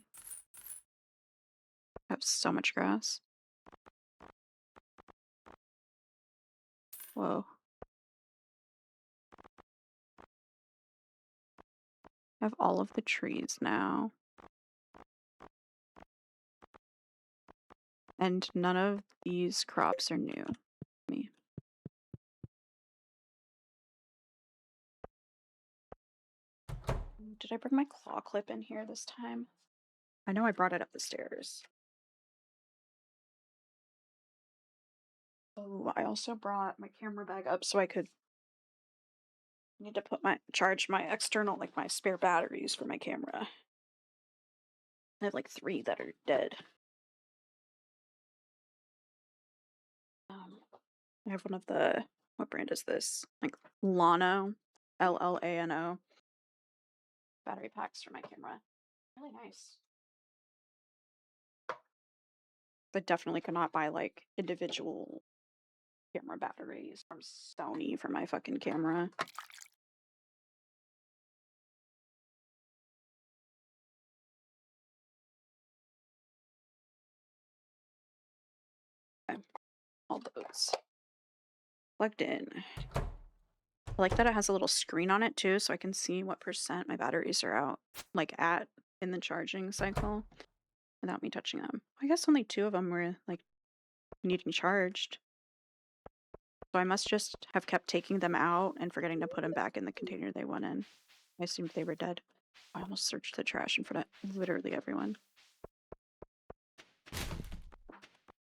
have so much grass. Whoa. I have all of the trees now. And none of these crops are new to me. Did I bring my claw clip in here this time? I know I brought it up the stairs. Oh, I also brought my camera bag up so I could need to charge my external, like my spare batteries for my camera. I have like 3 that are dead. I have one of the, what brand is this? Like Lano, Llano battery packs for my camera. Really nice. But definitely could not buy like individual camera batteries from Sony for my fucking camera. Okay. All those plugged in. I like that it has a little screen on it too, so I can see what percent my batteries are out, like at in the charging cycle without me touching them. I guess only 2 of them were like needing charged. So I must just have kept taking them out and forgetting to put them back in the container they went in. I assumed they were dead. I almost searched the trash in front of literally everyone.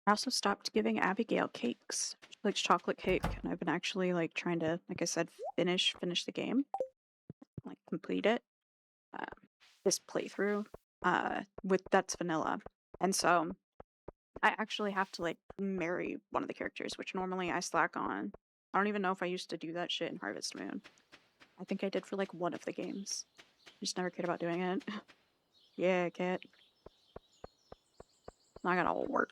I also stopped giving Abigail cakes. She likes chocolate cake, and I've been actually like trying to, like I said, finish the game, like complete it. This playthrough, with that's vanilla, and so I actually have to like marry one of the characters, which normally I slack on. I don't even know if I used to do that shit in Harvest Moon. I think I did for like one of the games. Just never cared about doing it. Yeah, cat. I gotta work.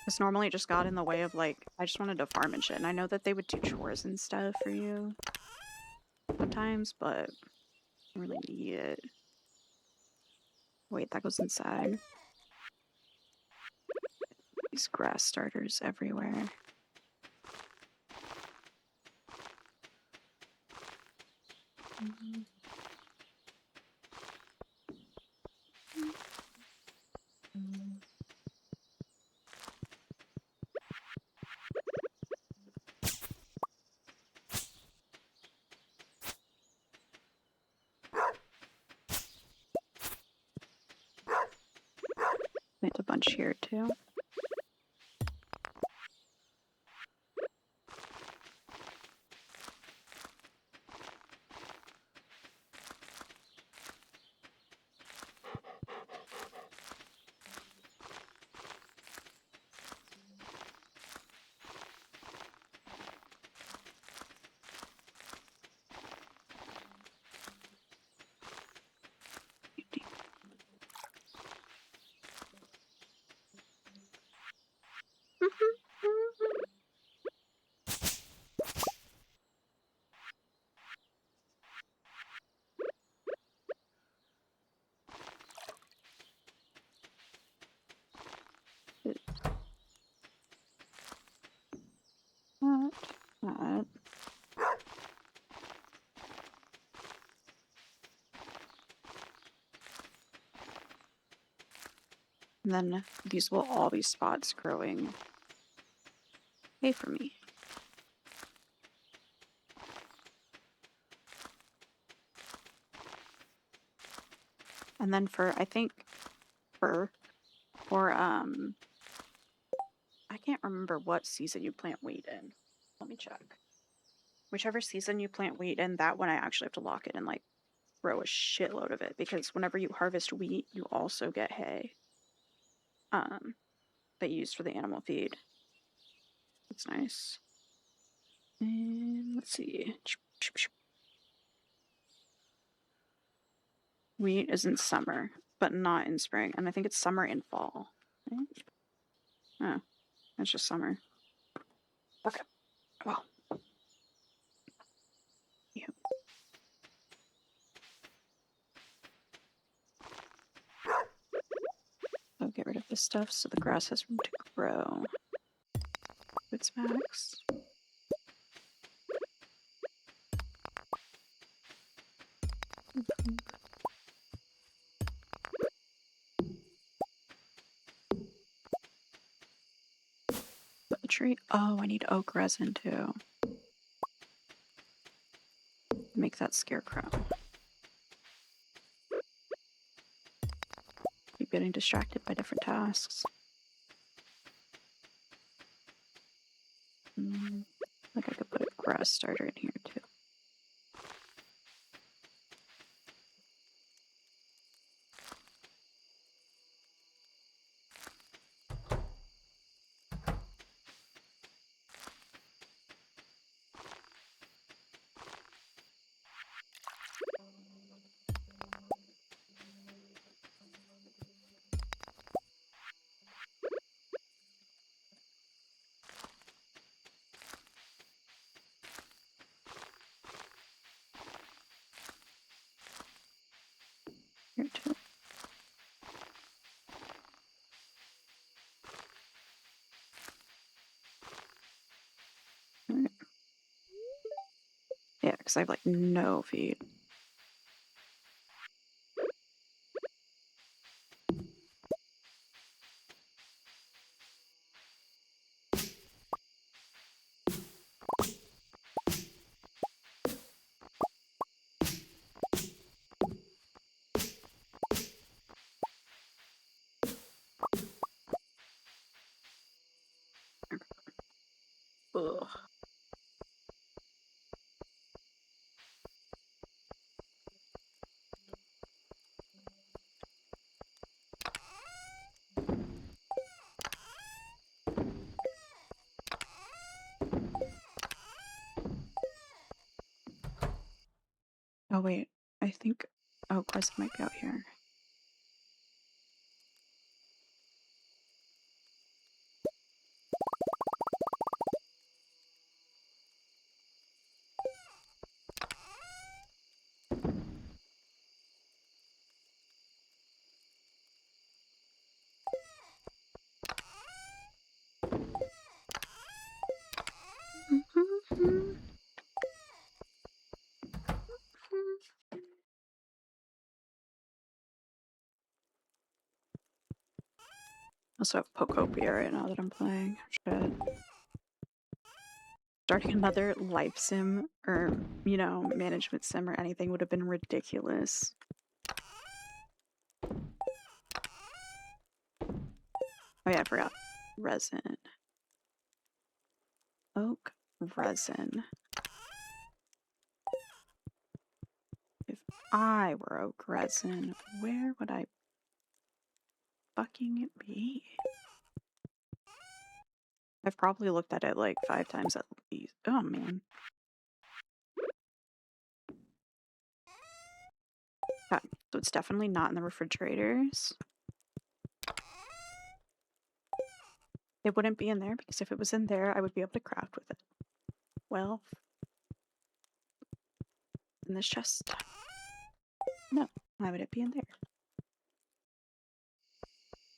Because normally it just got in the way of like, I just wanted to farm and shit. And I know that they would do chores and stuff for you sometimes, but I don't really need it. Wait, that goes inside. These grass starters everywhere. Plant a bunch here too. That. And then these will all be spots growing hay for me. And then I think for I can't remember what season you plant wheat in. Let me check. Whichever season you plant wheat in, that one I actually have to lock it and like grow a shitload of it, because whenever you harvest wheat, you also get hay. That you use for the animal feed. That's nice. And let's see. Wheat is in summer, but not in spring. And I think it's summer and fall. Right? Oh, it's just summer. Okay. Well. Yeah. So get rid of this stuff so the grass has room to grow. It's max. Put the tree. Oh, I need oak resin too. Make that scarecrow. Keep getting distracted by different tasks. Like I could put a grass starter in here too. Here too. Right. Yeah, because I have like no feed. Ugh. Oh wait, I think Quest might be out here. also have Pokopia right now that I'm playing. Shit. Starting another life sim or, you know, management sim or anything would have been ridiculous. Oh yeah, I forgot. Resin. Oak resin. If I were oak resin, where would I fucking be? I've probably looked at it like 5 times at least. Oh man. Okay, so it's definitely not in the refrigerators. It wouldn't be in there because if it was in there, I would be able to craft with it. Well, in this chest. No, why would it be in there?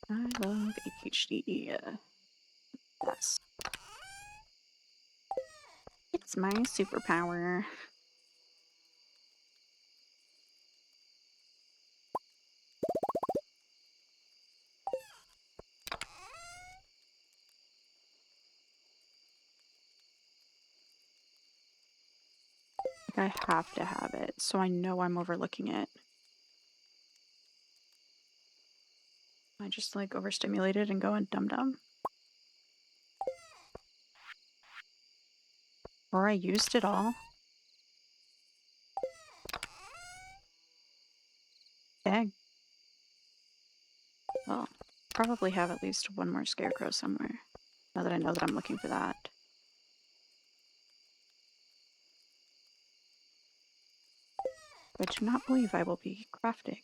I love ADHD. Yes. It's my superpower. I have to have it, so I know I'm overlooking it. I just like overstimulated and going dum-dum. Or I used it all. Dang. Well, probably have at least one more scarecrow somewhere. Now that I know that I'm looking for that. I do not believe I will be crafting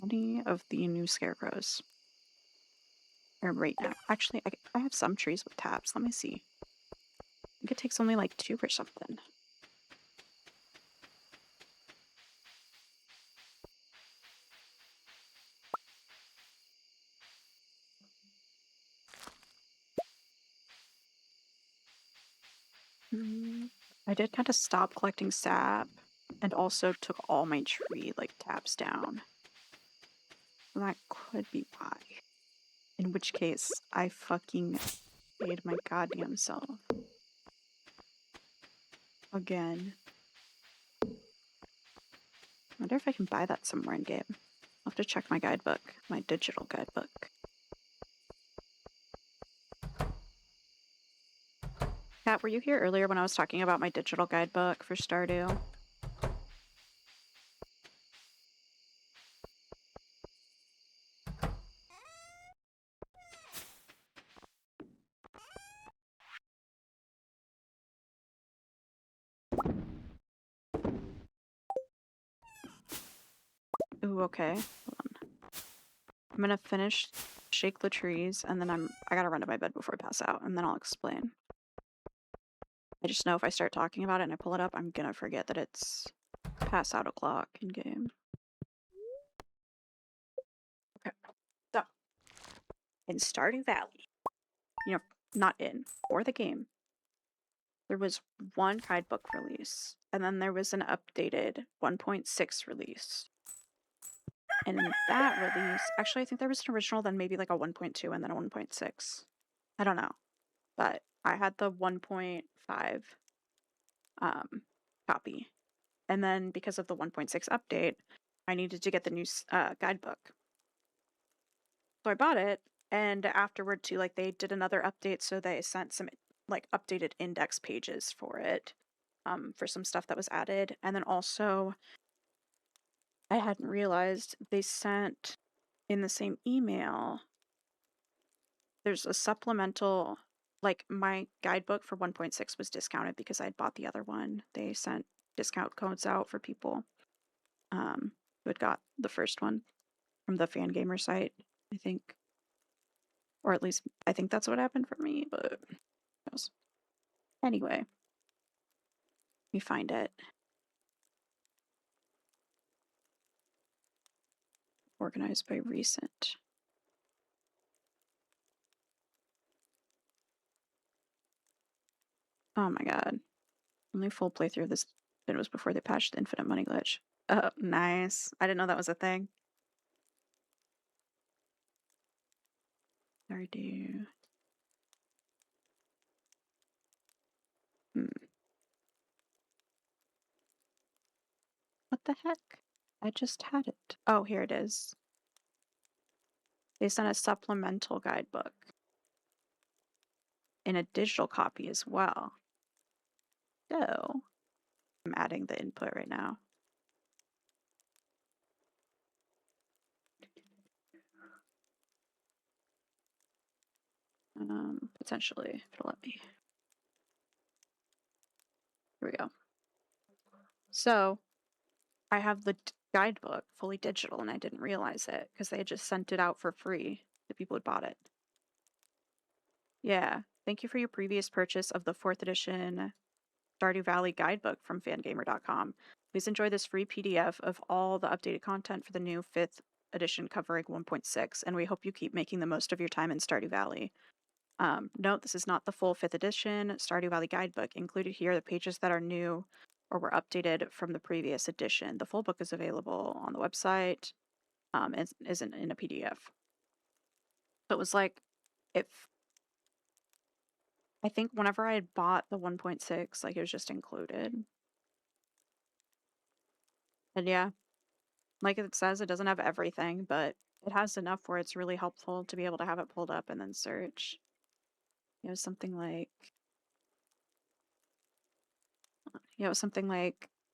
any of the new scarecrows. Or right now. Actually, I have some trees with tabs. Let me see. I think it takes only like 2 or something. I did kind of stop collecting sap and also took all my tree like tabs down. So that could be why. In which case, I fucking paid my goddamn self. Again. I wonder if I can buy that somewhere in game. I'll have to check my guidebook, my digital guidebook. Kat, were you here earlier when I was talking about my digital guidebook for Stardew? Ooh, okay. Hold on. I'm gonna finish Shake the Trees, and then I gotta run to my bed before I pass out, and then I'll explain. I just know if I start talking about it and I pull it up, I'm gonna forget that it's pass out o'clock in game. Okay. So, in Stardew Valley, you know, not in, for the game, there was one guidebook release, and then there was an updated 1.6 release. And in that release, actually, I think there was an original, then maybe like a 1.2 and then a 1.6. I don't know. But I had the 1.5 copy. And then because of the 1.6 update, I needed to get the new guidebook. So I bought it, and afterward too, like they did another update, so they sent some like updated index pages for some stuff that was added. And then also I hadn't realized they sent in the same email, there's a supplemental, like my guidebook for 1.6 was discounted because I'd bought the other one. They sent discount codes out for people who had got the first one from the fan gamer site, I think. Or at least I think that's what happened for me, but who knows. Anyway, let me find it. Organized by recent. Oh my god. Only full playthrough of this bit was before they patched the infinite money glitch. Oh, nice. I didn't know that was a thing. Stardew. What the heck? I just had it. Oh, here it is. They sent a supplemental guidebook in a digital copy as well. So, I'm adding the input right now. Potentially, if it'll let me. Here we go. So, I have the guidebook fully digital and I didn't realize it because they had just sent it out for free to people who bought it. Yeah. Thank you for your previous purchase of the 4th edition Stardew Valley guidebook from fangamer.com. Please enjoy this free PDF of all the updated content for the new 5th edition covering 1.6, and we hope you keep making the most of your time in Stardew Valley. Note, this is not the full 5th edition Stardew Valley guidebook. Included here are the pages that are new or were updated from the previous edition. The full book is available on the website. It isn't in a PDF. So it was like, if I think whenever I had bought the 1.6, like it was just included. And yeah, like it says, it doesn't have everything, but it has enough where it's really helpful to be able to have it pulled up and then search. It was something like,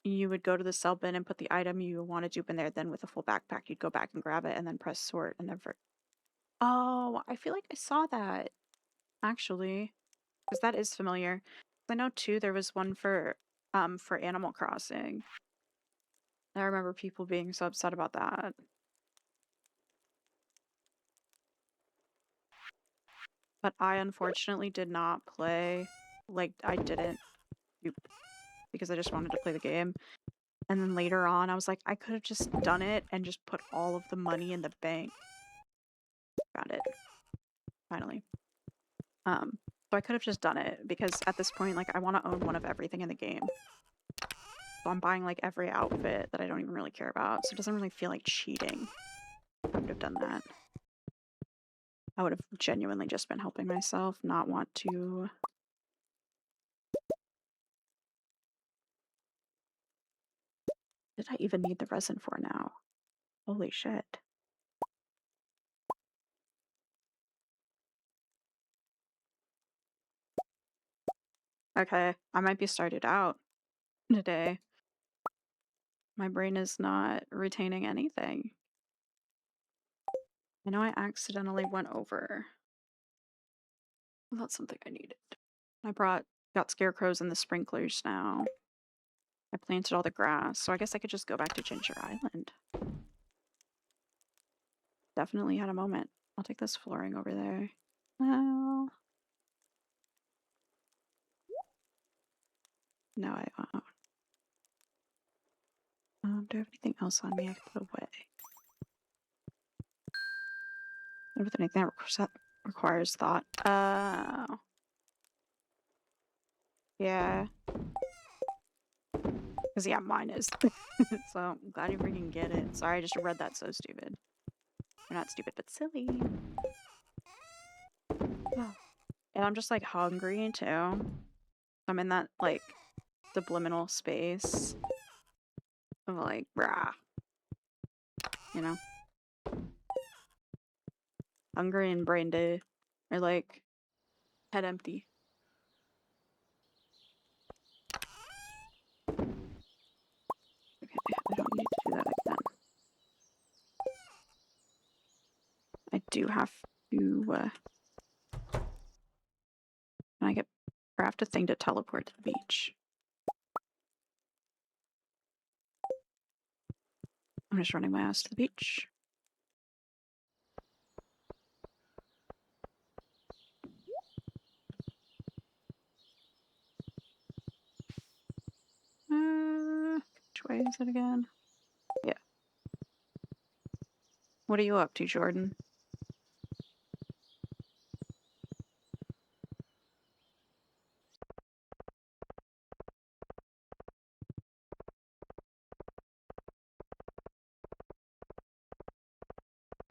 you would go to the sell bin and put the item you want to dupe in there. Then with a full backpack, you'd go back and grab it and then press sort and never. Oh, I feel like I saw that actually, because that is familiar. I know too, there was one for Animal Crossing. I remember people being so upset about that. But I unfortunately did not play. Like, I didn't because I just wanted to play the game. And then later on, I was like, I could have just done it and just put all of the money in the bank. Got it. Finally. So I could have just done it because at this point, like, I want to own one of everything in the game. So I'm buying, like, every outfit that I don't even really care about. So it doesn't really feel like cheating. I would have done that. I would have genuinely just been helping myself, not want to. Did I even need the resin for now? Holy shit. Okay, I might be started out today. My brain is not retaining anything. I know I accidentally went over. Well, that's something I needed. I got scarecrows and the sprinklers now. I planted all the grass, so I guess I could just go back to Ginger Island. Definitely had a moment. I'll take this flooring over there. Well, no, I won't. Do I have anything else on me I can put away? With anything that requires thought. Yeah. Because, yeah, mine is. So, I'm glad you freaking get it. Sorry, I just read that so stupid. Or not stupid, but silly. And I'm just, like, hungry, too. I'm in that, like, subliminal space of, like, brah. You know? Hungry and brain dead. Or, like, head empty. Okay, I don't need to do that again. I do have to, can I craft a thing to teleport to the beach? I'm just running my ass to the beach. Which way is it again? Yeah. What are you up to, Jordan?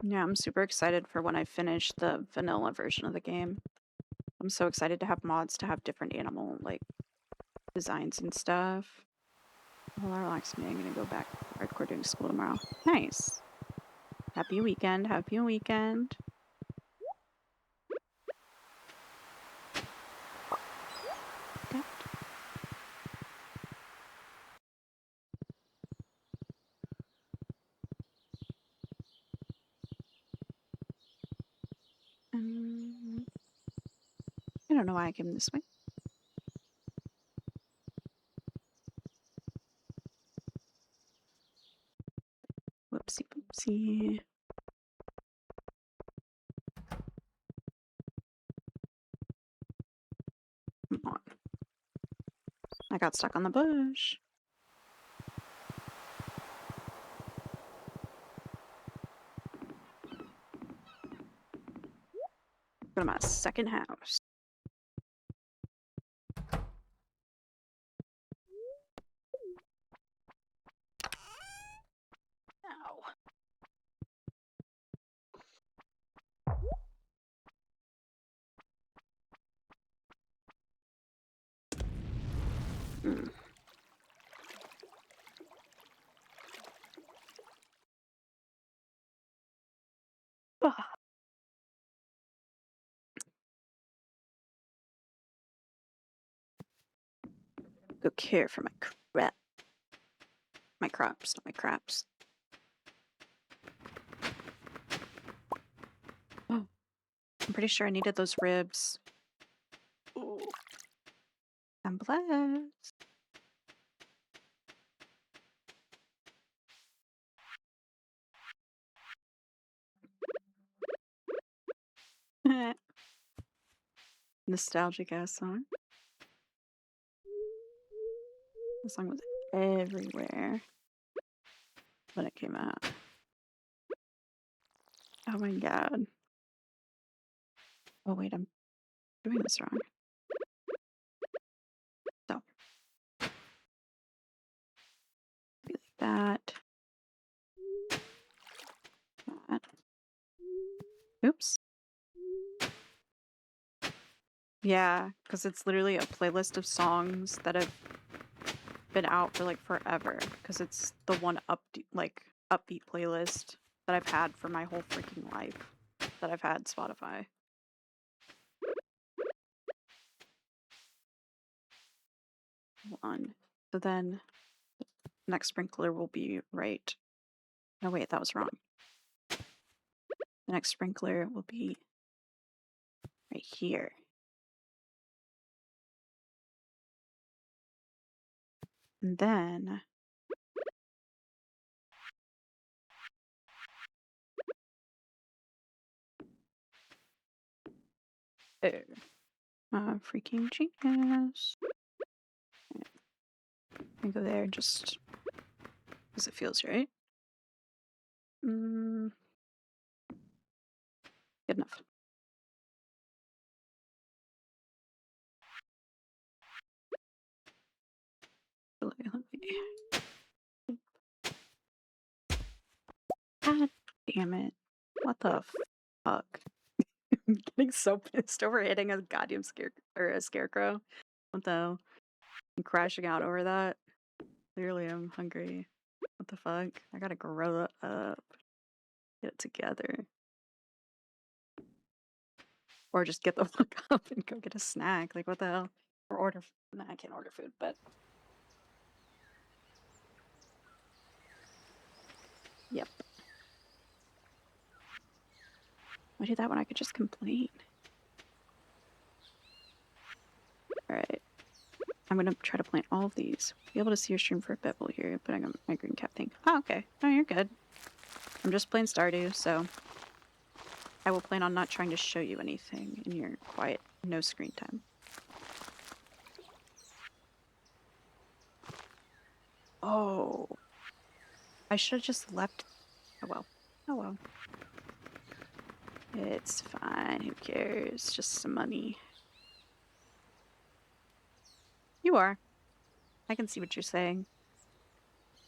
Yeah, I'm super excited for when I finish the vanilla version of the game. I'm so excited to have mods to have different animal like designs and stuff. Well, that relaxed me. I'm gonna go back to hardcore doing school tomorrow. Nice. Happy weekend. Happy weekend. Okay. I don't know why I came this way. Whoopsie poopsie. Come on. I got stuck on the bush. Go to my second house. Ow. Mm. Ah. Go care for my crap. My crops, not my craps. Oh, I'm pretty sure I needed those ribs. Ooh. I'm blessed. Nostalgic ass song. The song was everywhere when it came out. Oh my god. Oh wait, I'm doing this wrong. So, be like that. That. Oops. Yeah, because it's literally a playlist of songs that have been out for like forever. Because it's the one upbeat playlist that I've had for my whole freaking life that I've had Spotify. One. So then next sprinkler will be right. No, wait, that was wrong. The next sprinkler will be right here. And then freaking genius. I go there just because it feels right. Good enough. Let me. God damn it. What the fuck? I'm getting so pissed over hitting a goddamn scarecrow. What the hell? I'm crashing out over that. Clearly I'm hungry. What the fuck? I gotta grow up. Get it together. Or just get the fuck up and go get a snack. Like, what the hell? Or order. Nah, I can't order food, but. Yep. Why do that when I could just complain? Alright. I'm gonna try to plant all of these. Be able to see your stream for a bit while you're putting on my green cap thing. Oh, okay. Oh, you're good. I'm just playing Stardew, so I will plan on not trying to show you anything in your quiet, no screen time. Oh. I should have just left. Oh well. Oh well. It's fine. Who cares? Just some money. You are. I can see what you're saying.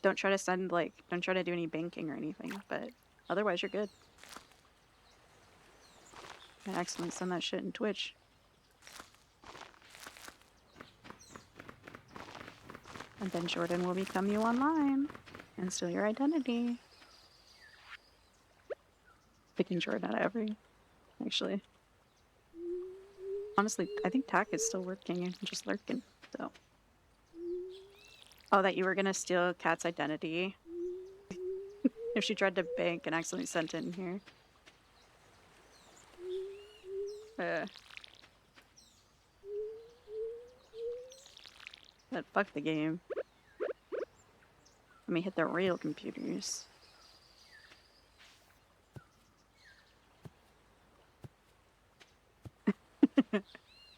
Don't try to don't try to do any banking or anything, but otherwise you're good. I accidentally send that shit in Twitch. And then Jordan will become you online and steal your identity. Picking Jordan out of every, actually. Honestly, I think Tack is still working and just lurking, so. Oh, that you were gonna steal Kat's identity if she tried to bank and accidentally sent it in here. But fuck the game. Let me hit the real computers.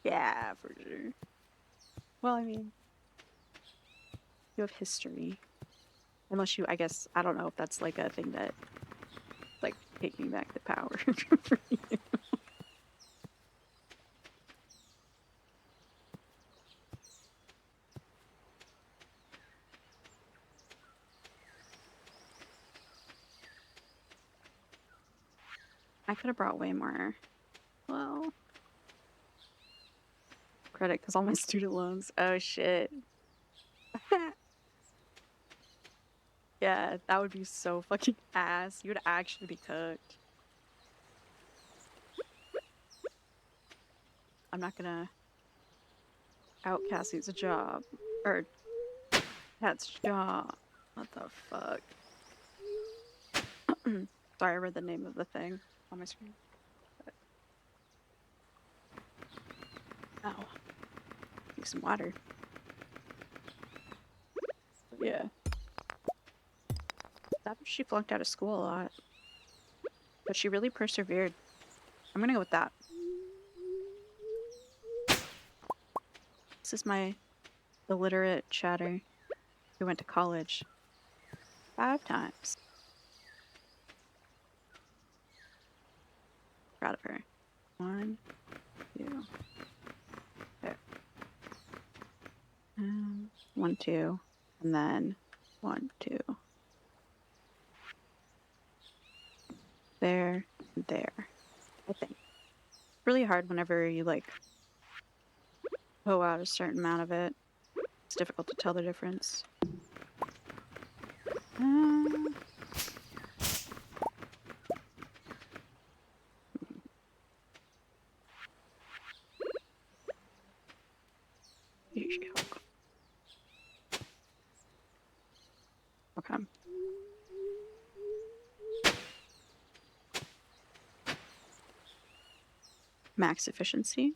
Yeah, for sure. Well, I mean, you have history. Unless you, I guess, I don't know if that's like a thing that, like, taking back the power for you. I could have brought way more. Well, credit because all my student loans. Oh shit. Yeah, that would be so fucking ass. You would actually be cooked. I'm not gonna out Cassie's job. Or Cat's job. What the fuck? Sorry, I read the name of the thing on my screen. Ow. Drink some water. But yeah. That she flunked out of school a lot. But she really persevered. I'm gonna go with that. This is my illiterate chatter who went to college 5 times. Proud of her. 1, 2. There. 1, 2. And then 1, 2. There. There. I think. Really hard whenever you like hoe out a certain amount of it. It's difficult to tell the difference. Okay. Max efficiency.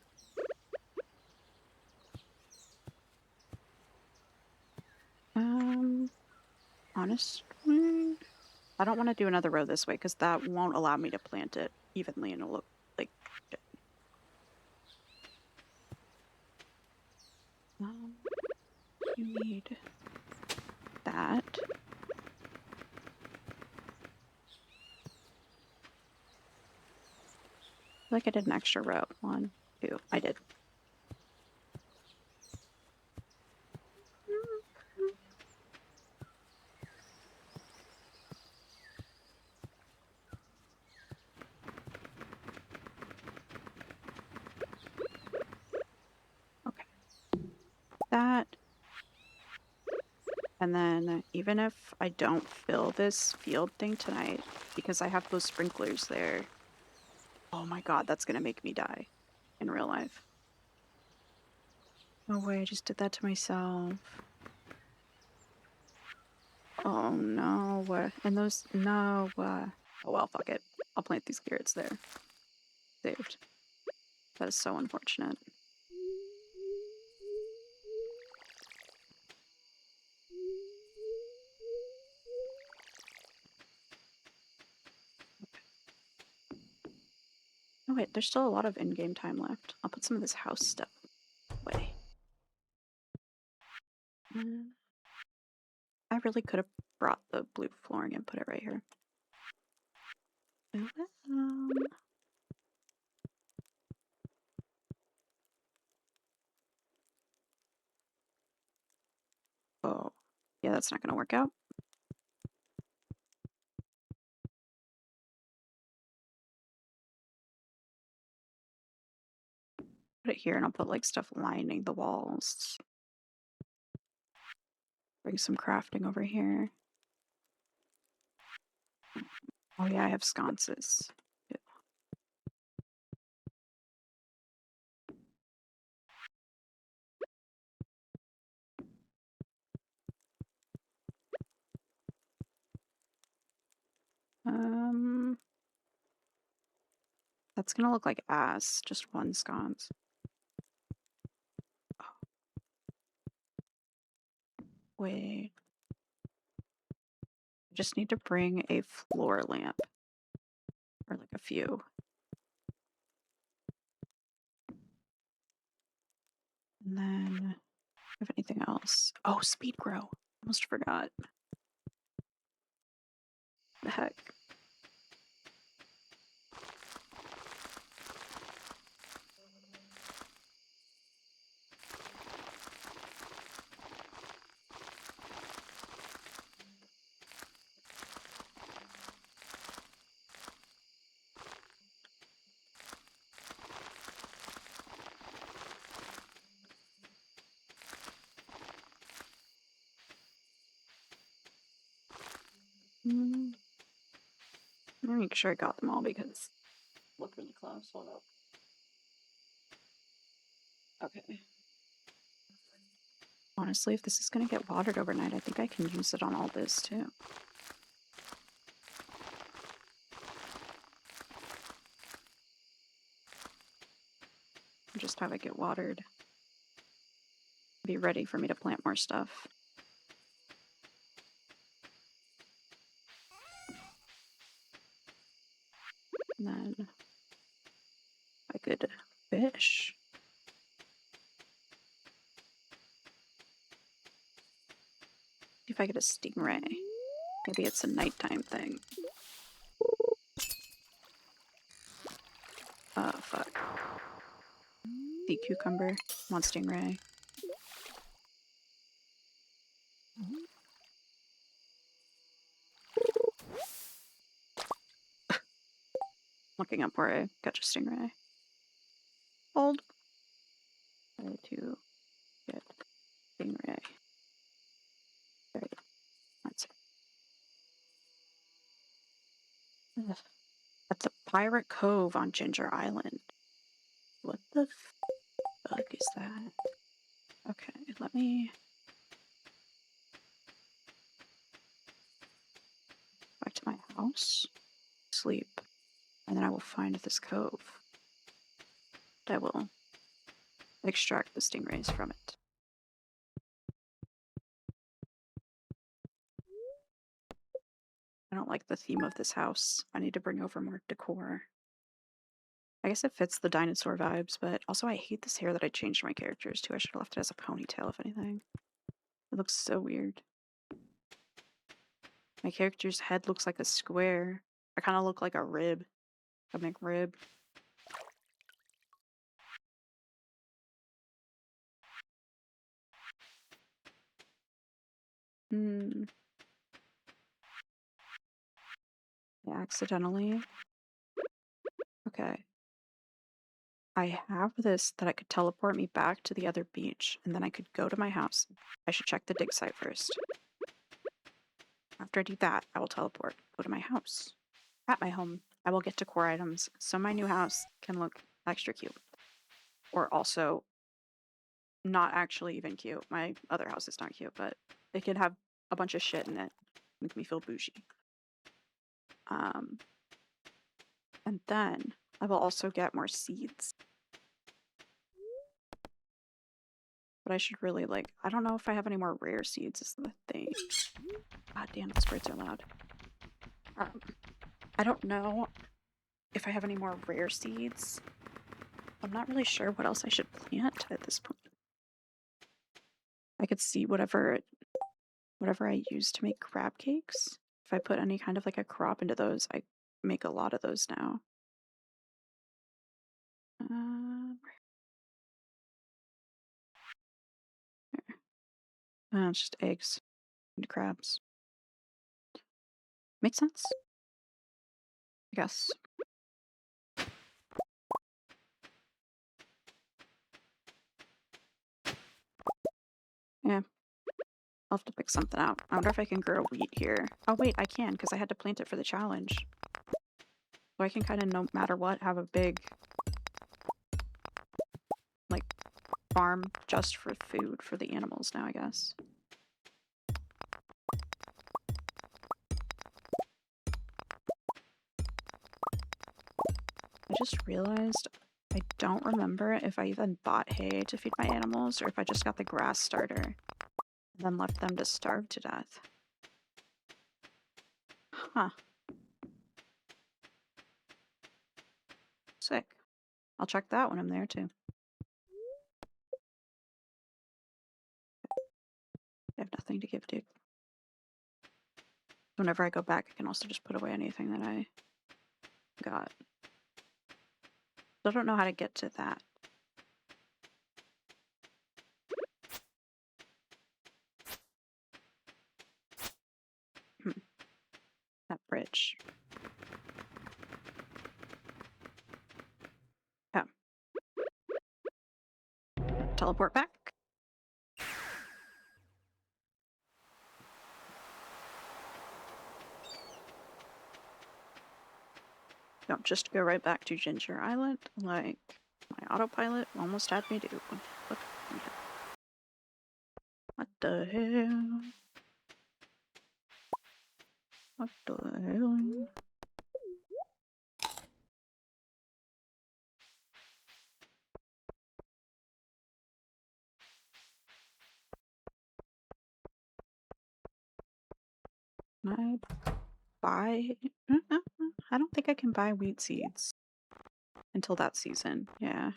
Honestly, I don't want to do another row this way because that won't allow me to plant it evenly and it'll look like shit. You need that. I feel like I did an extra row. 1, 2. I did. Okay. That. And then even if I don't fill this field thing tonight, because I have those sprinklers there, oh my god, that's gonna make me die in real life. No way, I just did that to myself. Oh no. And those, no. Oh well, fuck it. I'll plant these carrots there. Saved. That is so unfortunate. Oh wait, there's still a lot of in-game time left. I'll put some of this house stuff away. I really could have brought the blue flooring and put it right here. Oh, yeah, that's not gonna work out. Put it here and I'll put like stuff lining the walls. Bring some crafting over here. Oh yeah, I have sconces. Yeah. That's gonna look like ass, just one sconce. Oh. Wait. I just need to bring a floor lamp. Or like a few. And then, have anything else? Oh, speed grow. Almost forgot. The heck? Let me make sure I got them all because look really close. Hold up. Okay. Honestly, if this is gonna get watered overnight, I think I can use it on all this too. Just have it get watered. Be ready for me to plant more stuff. And then I could fish. See if I get a stingray. Maybe it's a nighttime thing. Oh, fuck. Sea cucumber. Want stingray. Looking up where I catch a stingray. Hold. Try to get stingray. There. That's it. At the Pirate Cove on Ginger Island. What the fuck is that? Okay, let me back to my house, sleep, and then I will find this cove. I will extract the stingrays from it. I don't like the theme of this house. I need to bring over more decor. I guess it fits the dinosaur vibes, but also I hate this hair that I changed my characters to. I should have left it as a ponytail, if anything. It looks so weird. My character's head looks like a square. I kind of look like a rib. A McRib. Accidentally. Okay. I have this that I could teleport me back to the other beach, and then I could go to my house. I should check the dig site first. After I do that, I will teleport, go to my house. At my home, I will get decor items, so my new house can look extra cute. Or also, not actually even cute. My other house is not cute, but it could have a bunch of shit in it. Make me feel bougie. And then I will also get more seeds. But I should really, like, I don't know if I have any more rare seeds is the thing. God damn, these birds are loud. I don't know if I have any more rare seeds. I'm not really sure what else I should plant at this point. I could see whatever I use to make crab cakes. If I put any kind of like a crop into those, I make a lot of those now. It's just eggs and crabs. Makes sense? I guess. Yeah. I'll have to pick something out. I wonder if I can grow wheat here. Oh wait, I can, because I had to plant it for the challenge. So I can kind of, no matter what, have a big, like, farm just for food for the animals now, I guess. I just realized I don't remember if I even bought hay to feed my animals or if I just got the grass starter and then left them to starve to death. Huh. Sick. I'll check that when I'm there too. I have nothing to give, dude. Whenever I go back, I can also just put away anything that I got. Still don't know how to get to that. That bridge. Yeah. Teleport back. Don't just go right back to Ginger Island like my autopilot almost had me do. Look. What the hell? What the hell? Can I buy? I don't think I can buy wheat seeds until that season. Yeah.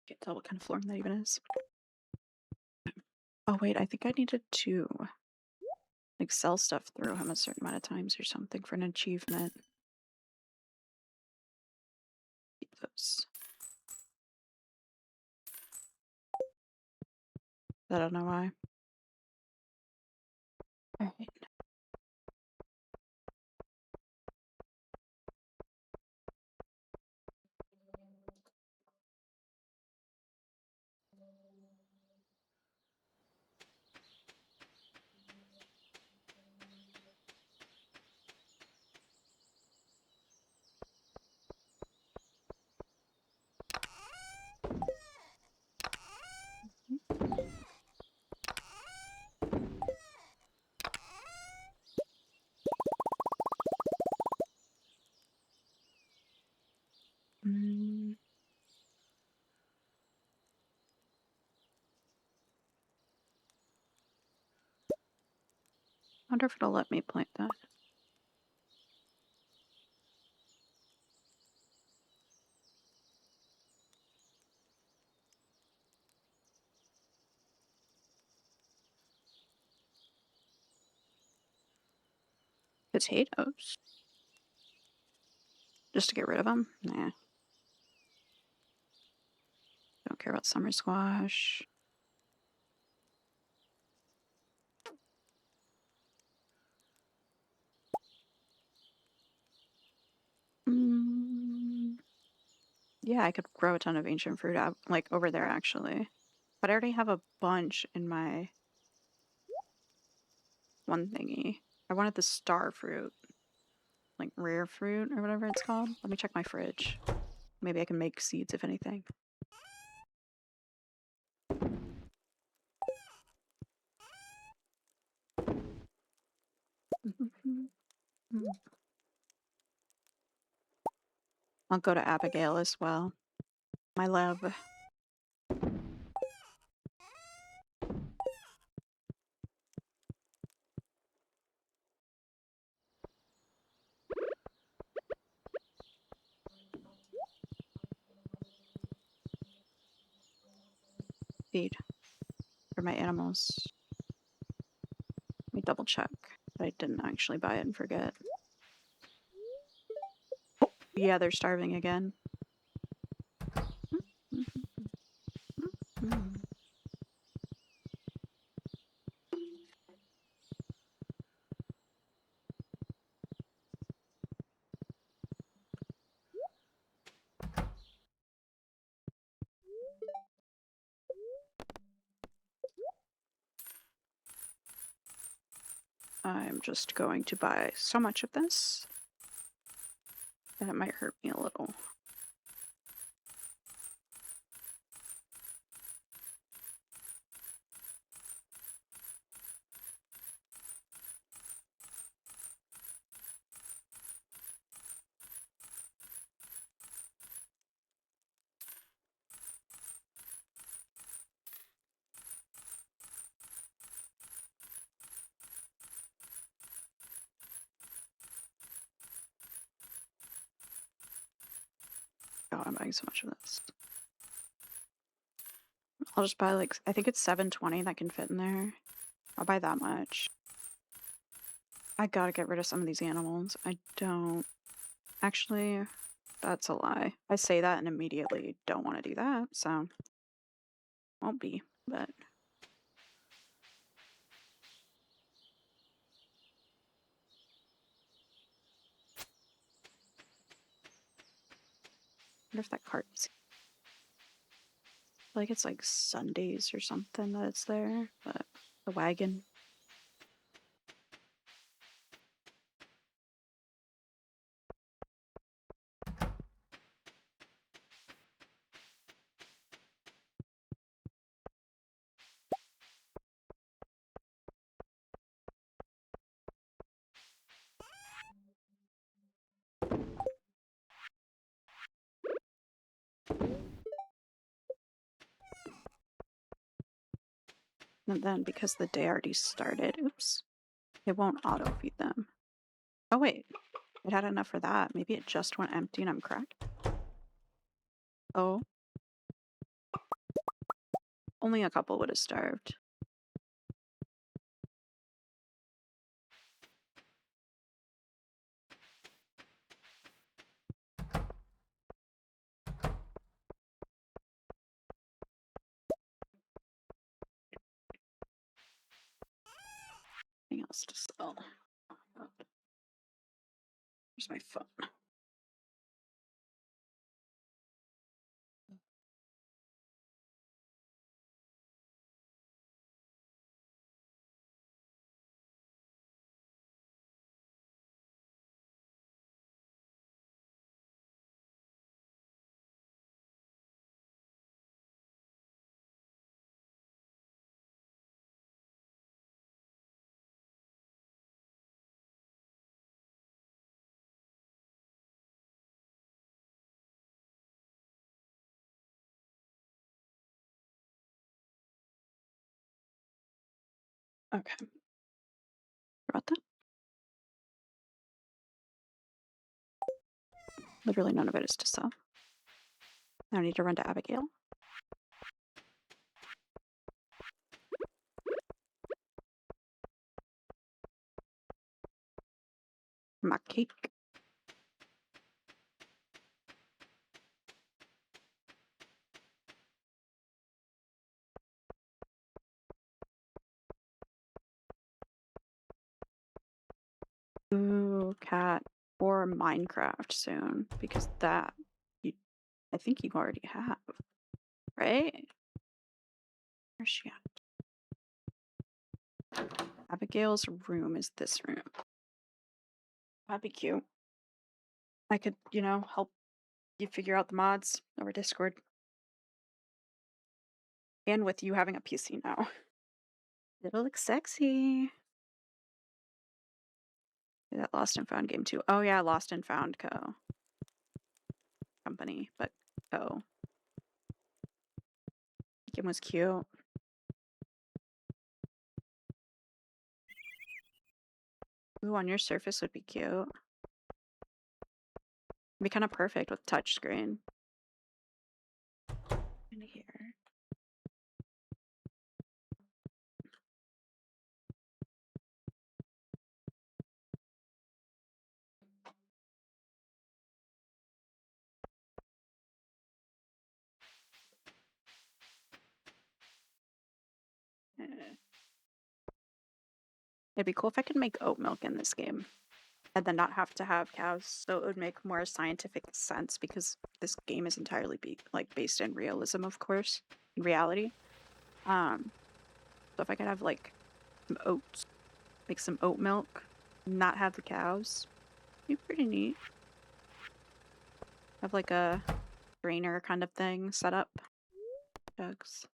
Can't tell what kind of floor that even is. Oh wait, I think I needed to like sell stuff through him a certain amount of times or something for an achievement. Keep those. I don't know why. Alright. Mm, wonder if it'll let me plant that. Potatoes. Just to get rid of them? Nah. Don't care about summer squash. Mm, yeah, I could grow a ton of ancient fruit out, like over there actually. But I already have a bunch in my one thingy. I wanted the star fruit. Like rare fruit or whatever it's called. Let me check my fridge. Maybe I can make seeds if anything. I'll go to Abigail as well. My love. Feed for my animals. Let me double check that I didn't actually buy it and forget. Oh, yeah, they're starving again. I'm just going to buy so much of this that it might hurt me a little. Oh, I'm buying so much of this. I'll just buy like, I think it's 720 that can fit in there. I'll buy that much. I gotta get rid of some of these animals. I don't... Actually, that's a lie. I say that and immediately don't want to do that, so... Won't be, but... I wonder if that cart is... I feel like it's like Sundays or something that it's there, but the wagon. And then because the day already started, oops, it won't auto feed them. Oh wait, it had enough for that. Maybe it just went empty and I'm cracked. Oh. Only a couple would have starved. Anything else to sell? Oh my god. Where's my phone? Okay. About that. Literally none of it is to sell. I don't need to run to Abigail. My cake. Ooh, cat. Or Minecraft soon. Because that, you, I think you already have. Right? Where's she at? Abigail's room is this room. That'd be cute. I could, you know, help you figure out the mods over Discord. And with you having a PC now. It'll look sexy. That Lost and Found game too. Oh yeah, Lost and Found Co. Company, but Co. Game was cute. Ooh, on your Surface would be cute. Be kind of perfect with touchscreen. In here. It'd be cool if I could make oat milk in this game. And then not have to have cows, so it would make more scientific sense because this game is entirely based in realism, of course, in reality. So if I could have like some oats make some oat milk, not have the cows. Be pretty neat. Have like a drainer kind of thing set up. Jugs.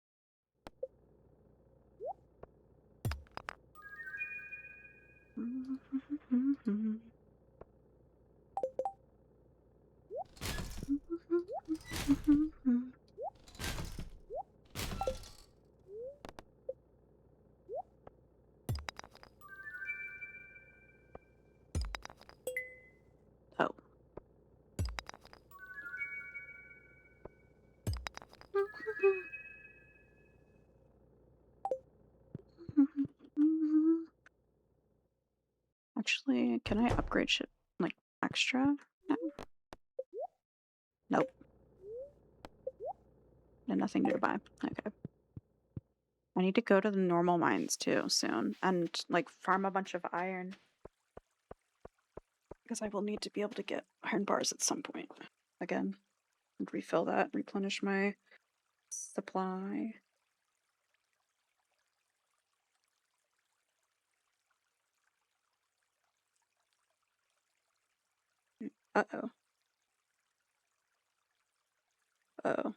Oh. Actually, can I upgrade shit like extra? No. Nope. And nothing new to buy. Okay. I need to go to the normal mines too soon and like farm a bunch of iron. Because I will need to be able to get iron bars at some point. Again. And refill that, replenish my supply. Uh-oh. Uh-oh.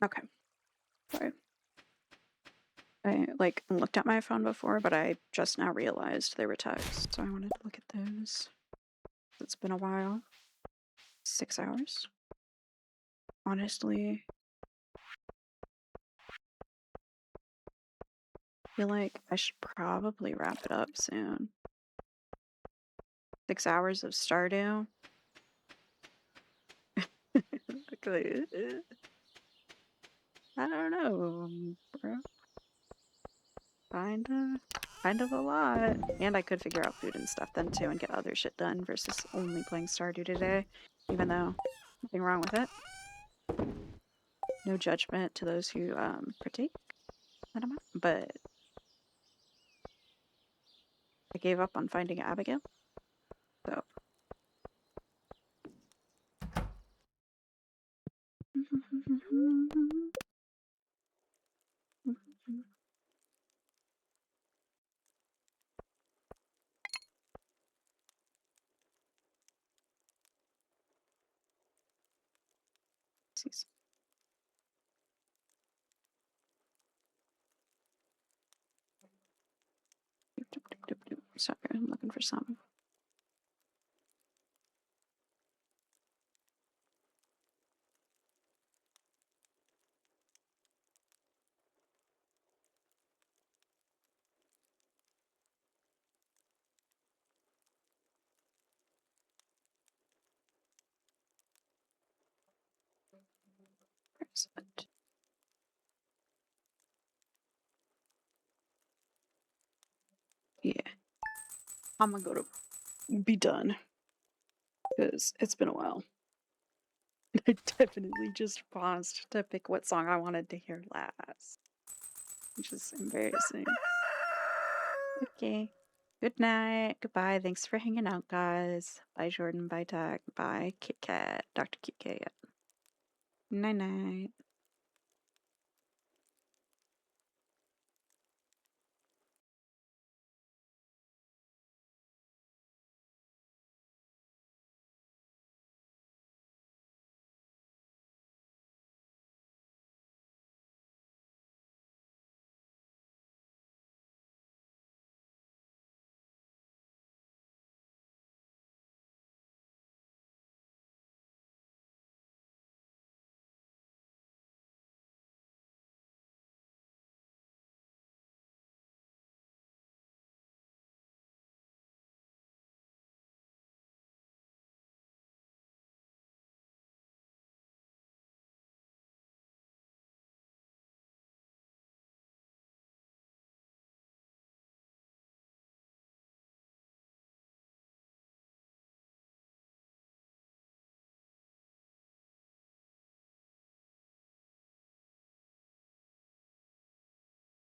Okay. Sorry. I like looked at my phone before, but I just now realized they were texts, so I wanted to look at those. It's been a while. 6 hours. Honestly, feel like I should probably wrap it up soon. 6 hours of Stardew. Okay, I don't know, bro. Kind of a lot. And I could figure out food and stuff then too and get other shit done versus only playing Stardew today, even though nothing wrong with it. No judgment to those who partake that amount, but I gave up on finding Abigail. So sorry, I'm looking for some. Where's it? Yeah. I'm gonna go to be done. Because it's been a while. I definitely just paused to pick what song I wanted to hear last. Which is embarrassing. Okay. Good night. Goodbye. Thanks for hanging out, guys. Bye, Jordan. Bye, Doc. Bye, Kit Kat. Dr. Kit Kat. Night night.